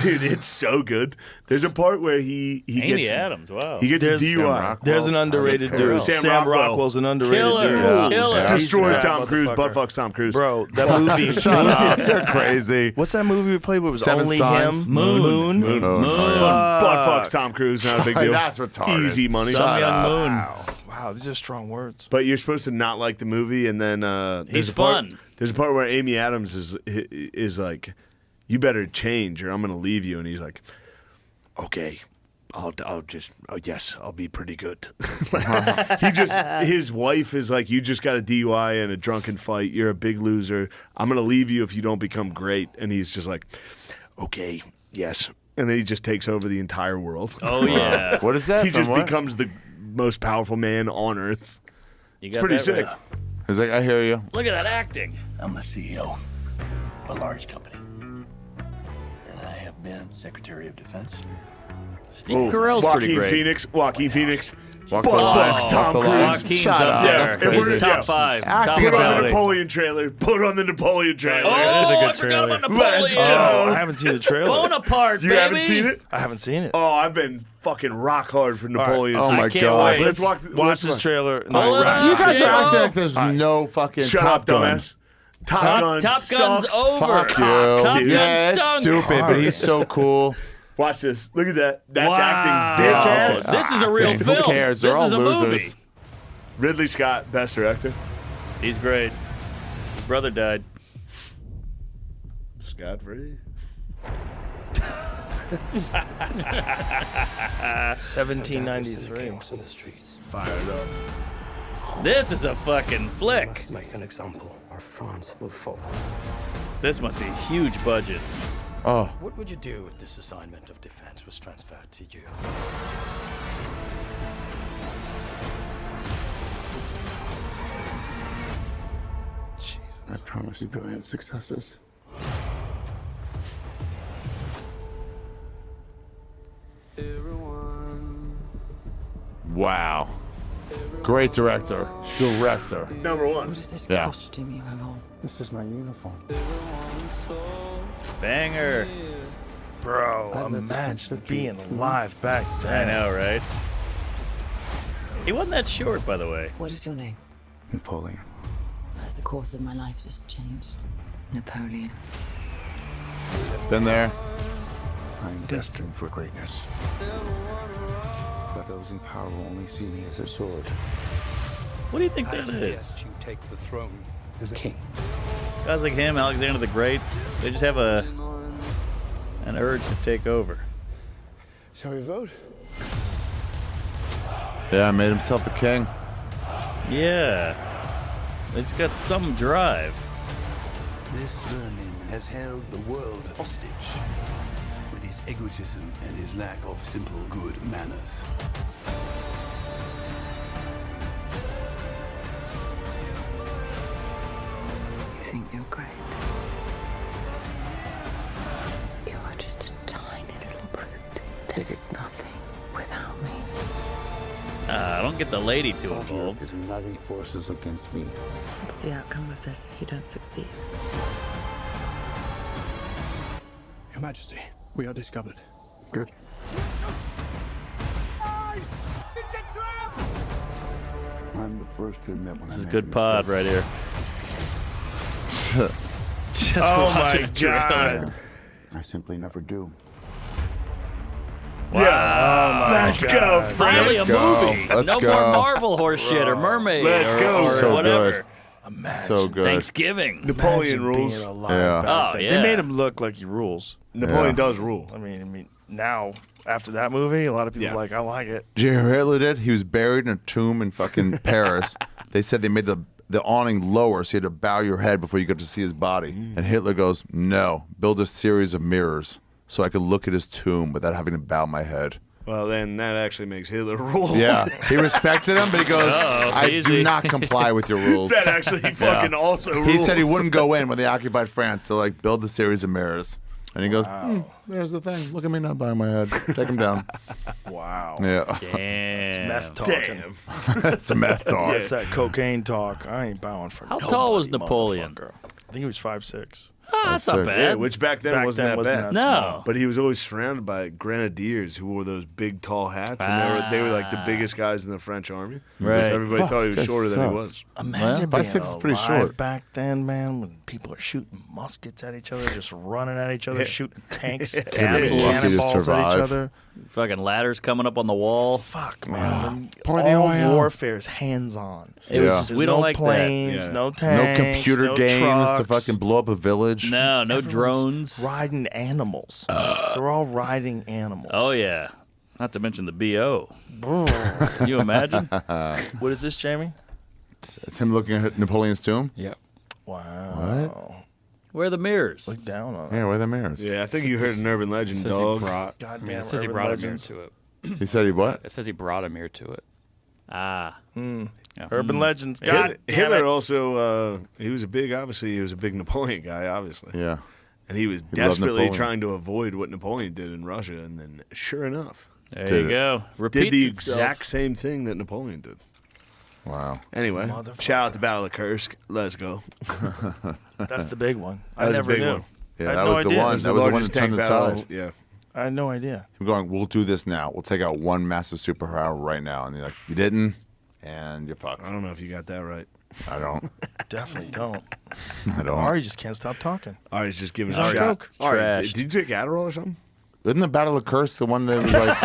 G: Dude, it's so good. There's a part where he
D: Amy
G: gets
D: Adams. Wow.
G: he gets a
E: There's-
G: DUI.
E: There's an underrated dude. Sam Rockwell's an underrated
D: Killer.
E: dude.
D: Yeah. Killer.
G: Destroys
E: He's a
G: Tom
E: bad
G: Cruise,
E: motherfucker.
G: butt fucks Tom Cruise.
E: Bro, that movie.
I: Shut up. You're crazy.
E: What's that movie we played with? It was
I: Seven
E: only
I: Signs?
E: him?
D: Moon.
G: Butt fucks Tom Cruise, not a big deal.
I: That's retarded.
G: Easy money.
D: Some young moon.
E: Wow, these are strong words.
G: But you're supposed to not like the movie, and then there's
D: He's
G: a part,
D: fun.
G: There's a part where Amy Adams is like, "You better change, or I'm going to leave you," and he's like, "Okay, I'll just yes, I'll be pretty good." His wife is like, "You just got a DUI and a drunken fight. You're a big loser. I'm going to leave you if you don't become great," and he's just like, "Okay, yes," and then he just takes over the entire world.
D: Oh yeah.
I: What is that?
G: He
I: From
G: just
I: what?
G: becomes the most powerful man on earth.
D: You
G: It's
D: got
G: pretty
D: that
G: sick.
D: right.
I: He's like, I hear you.
D: Look at that acting.
R: I'm the CEO of a large company. And I have been Secretary of Defense.
D: Steve
G: Oh,
D: Carell's pretty great.
G: Joaquin Phoenix.
I: Walk
G: Butt
I: the line.
G: fucks Tom
I: Walk the
G: Cruise.
I: line.
D: Joaquin's
I: Shut
D: up
I: up.
D: there.
I: That's
G: If we're-
I: crazy.
D: Top
G: yeah.
D: five.
I: Acting
D: Top
G: Put on the
D: five.
G: Napoleon trailer. Put on the Napoleon trailer.
D: Oh,
E: That is a good
D: I forgot about
E: trailer.
D: Napoleon.
E: Oh, I haven't seen the trailer.
D: Bonaparte,
G: You
D: baby.
G: haven't seen it?
E: I haven't seen it.
G: Oh, I've been fuking rock hard for Napoleon.
I: Oh my
D: I can't
I: god.
D: wait.
G: Let's
E: Watch
G: watch
E: this trailer.
D: Hold on.
I: You guys
D: Yeah.
I: are acting like there's no fucking
G: Shut
I: Top
G: up,
I: Gun.
G: dumbass. Top Gun
D: Top Gun's
G: sucks.
D: over.
I: Fuck you.
D: Top Gun
I: Yeah, it's
D: stunk.
I: stupid, but he's so cool.
G: Watch this. Look at that. That's
D: Wow.
G: acting, bitch ass.
D: This is a real
I: Who
D: film.
I: cares? They're
D: This
I: all
D: is a
I: losers.
D: movie.
G: Ridley Scott, best director.
D: He's great. His brother died.
G: Scott free.
E: 1793.
R: In the streets.
G: Fired up.
D: This is a fucking flick.
R: Make an example, or France will fall.
D: This must be a huge budget.
I: Oh,
R: What would you do if this assignment of defense was transferred to you?
I: I promise you brilliant successes. Wow. Great director. Director.
G: Number one.
B: What is this
I: Yeah.
B: costume you have on?
R: This is my uniform.
D: Banger.
E: Bro, imagine being alive back
D: I
E: then.
D: know, right? He wasn't that short, by the way.
B: What is your name?
R: Napoleon.
B: Has the course of my life just changed? Napoleon.
I: Been there.
R: I'm destined for greatness. But those in power will only see me as a sword.
D: What do you think
R: I
D: that is?
R: suggest you take the throne as a king.
D: Guys like him, Alexander the Great, they just have an urge to take over.
R: Shall we vote?
I: Yeah, made himself a king.
D: Yeah. It's got some drive.
R: This vermin has held the world hostage with his egotism and his lack of simple good manners.
B: You think you're great? You are just a tiny little brute that is nothing without me.
D: I don't get the lady too involved.
R: Is uniting forces against me.
B: What's the outcome of this if you don't succeed?
R: Your Majesty, we are discovered. Good. I'm the first to admit when
D: This is good pod right here. Just
E: Oh
D: watch
E: my
D: a trailer.
E: God.
R: I simply never do.
D: Wow.
E: Oh my
G: Let's
E: God.
G: go.
D: Finally
I: Let's
D: a
I: go.
D: movie.
I: Let's
D: no
I: go.
D: more Marvel horse shit or mermaid
G: Let's go.
D: or
I: So
D: whatever.
I: good. So good.
D: Thanksgiving.
G: Napoleon
E: Imagine
G: rules.
E: being alive
I: Yeah.
E: back
D: Oh,
E: then.
D: yeah.
E: They made him look like he rules.
G: Napoleon
I: Yeah.
G: does rule.
E: I mean, now After that movie, a lot of people were like, I like it.
I: Did you hear what Hitler did? He was buried in a tomb in fucking Paris. They said they made the awning lower, so you had to bow your head before you got to see his body. And Hitler goes, no, build a series of mirrors so I could look at his tomb without having to bow my head.
G: Well, then that actually makes Hitler rule.
I: Yeah, he respected him, but he goes, I do not comply with your rules.
G: That actually fucking also rules.
I: He said he wouldn't go in when they occupied France to like build the series of mirrors. And he goes, there's the thing. Look at me not bowing my head. Take him down.
E: Wow.
I: Yeah.
D: Damn.
E: It's meth talking.
I: It's meth talk.
E: Yeah, it's that cocaine talk. I ain't bowing for
D: How
E: nobody,
D: tall was Napoleon?
E: motherfucker. I think he was 5'6".
D: That's not bad.
G: Yeah, which back then wasn't that bad.
D: No.
E: small.
G: But he was always surrounded by grenadiers who wore those big, tall hats, and they were like the biggest guys in the French army.
D: Right.
G: So everybody thought he was
I: Fuck,
G: shorter
I: that
G: than he
I: sucked.
G: was.
E: Imagine
I: Well,
E: being
I: 5'6" is pretty
E: alive
I: short.
E: back then, man, when people are shooting muskets at each other, just running at each other, shooting tanks,
D: Castles.
I: Lucky to
E: cannonballs at
I: survive.
E: each other.
D: Fucking ladders coming up on the wall.
E: Fuck, man.
I: Part of the
E: All
I: OIL.
E: warfare is hands-on.
D: It was
I: Yeah.
D: just,
E: There's
D: we don't
E: no
D: like
E: planes,
D: that.
E: no
I: No
E: tanks,
I: computer
E: no
I: games
E: trucks.
I: to fucking blow up a village.
D: No
E: Everyone's
D: drones.
E: riding animals. They're all riding animals.
D: Oh yeah. Not to mention the BO. Can you imagine?
E: What is this, Jamie?
I: It's him looking at Napoleon's tomb.
H: Yep.
E: Wow.
D: Where are the mirrors?
E: Look down on it.
I: Yeah, where are the mirrors?
G: Yeah, I think you heard an urban legend,
H: Says he
G: dog.
H: brought.
E: Goddamn
H: It says he
E: urban
H: brought a mirror
E: legends.
H: to it.
I: He said he what?
H: It says he brought a mirror to it.
D: Ah.
H: Yeah.
E: Urban legends.
G: Hitler-
E: God damn
G: Hitler
E: it.
G: also, he was a big Napoleon guy, obviously.
I: Yeah.
G: And he was
I: loved
G: desperately
I: Napoleon.
G: trying to avoid what Napoleon did in Russia, and then, sure enough,
D: There
I: Did
D: you
I: it.
D: go. Repeats
G: did the
D: itself.
G: exact same thing that Napoleon did.
I: Wow.
G: Anyway,
E: Motherfucker.
G: shout out to Battle of Kursk. Let's go.
E: That's the big one.
G: That
E: I
G: was a
E: never
G: big
E: knew.
G: one.
I: Yeah,
E: I had
I: that
E: no
I: was the
E: idea.
I: one.
G: It was
I: That was the one
G: largest
I: that turned
G: tank
I: the
G: battle.
I: tide.
G: Yeah.
E: I had no idea.
I: We're going, we'll do this now. We'll take out one massive superpower right now. And you're like, you didn't, and you're fucked.
G: I don't know if you got that right.
I: I don't.
E: Definitely don't.
I: I don't.
E: Ari just can't stop talking.
G: Ari's just giving
E: He's
G: a
E: on
G: shot.
E: coke.
G: Ari,
D: Trashed.
G: did you take Adderall or something?
I: Isn't the Battle of Curse the one that was like...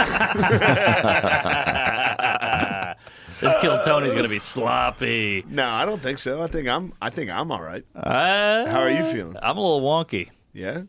D: This Kill Tony's gonna be sloppy.
G: No, I don't think so. I think I'm all right.
D: How
G: are you feeling?
D: I'm a little wonky.
G: Yeah.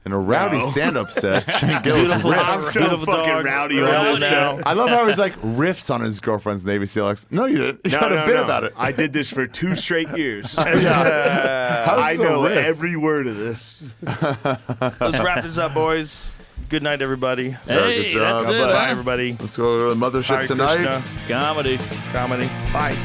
I: In a rowdy
G: No.
I: stand-up set, Shane Gillis
E: Beautiful,
I: riffs.
G: I'm so
E: beautiful
G: fucking
E: dogs.
G: rowdy
E: Rolling
G: on this
E: now.
G: set.
I: I love how he's like riffs on his girlfriend's Navy SEAL ex. No, you didn't. You had a bit about it.
G: I did this for 2 straight years.
I: How's
G: I
I: the
G: know
I: riff?
G: every word of this.
E: Let's wrap this up, boys. Good night, everybody.
D: Hey,
I: good job.
D: that's it.
E: Bye,
D: huh?
E: everybody.
I: Let's go to the mothership
E: Hare
I: tonight.
E: Krishna.
D: Comedy.
E: Comedy. Bye.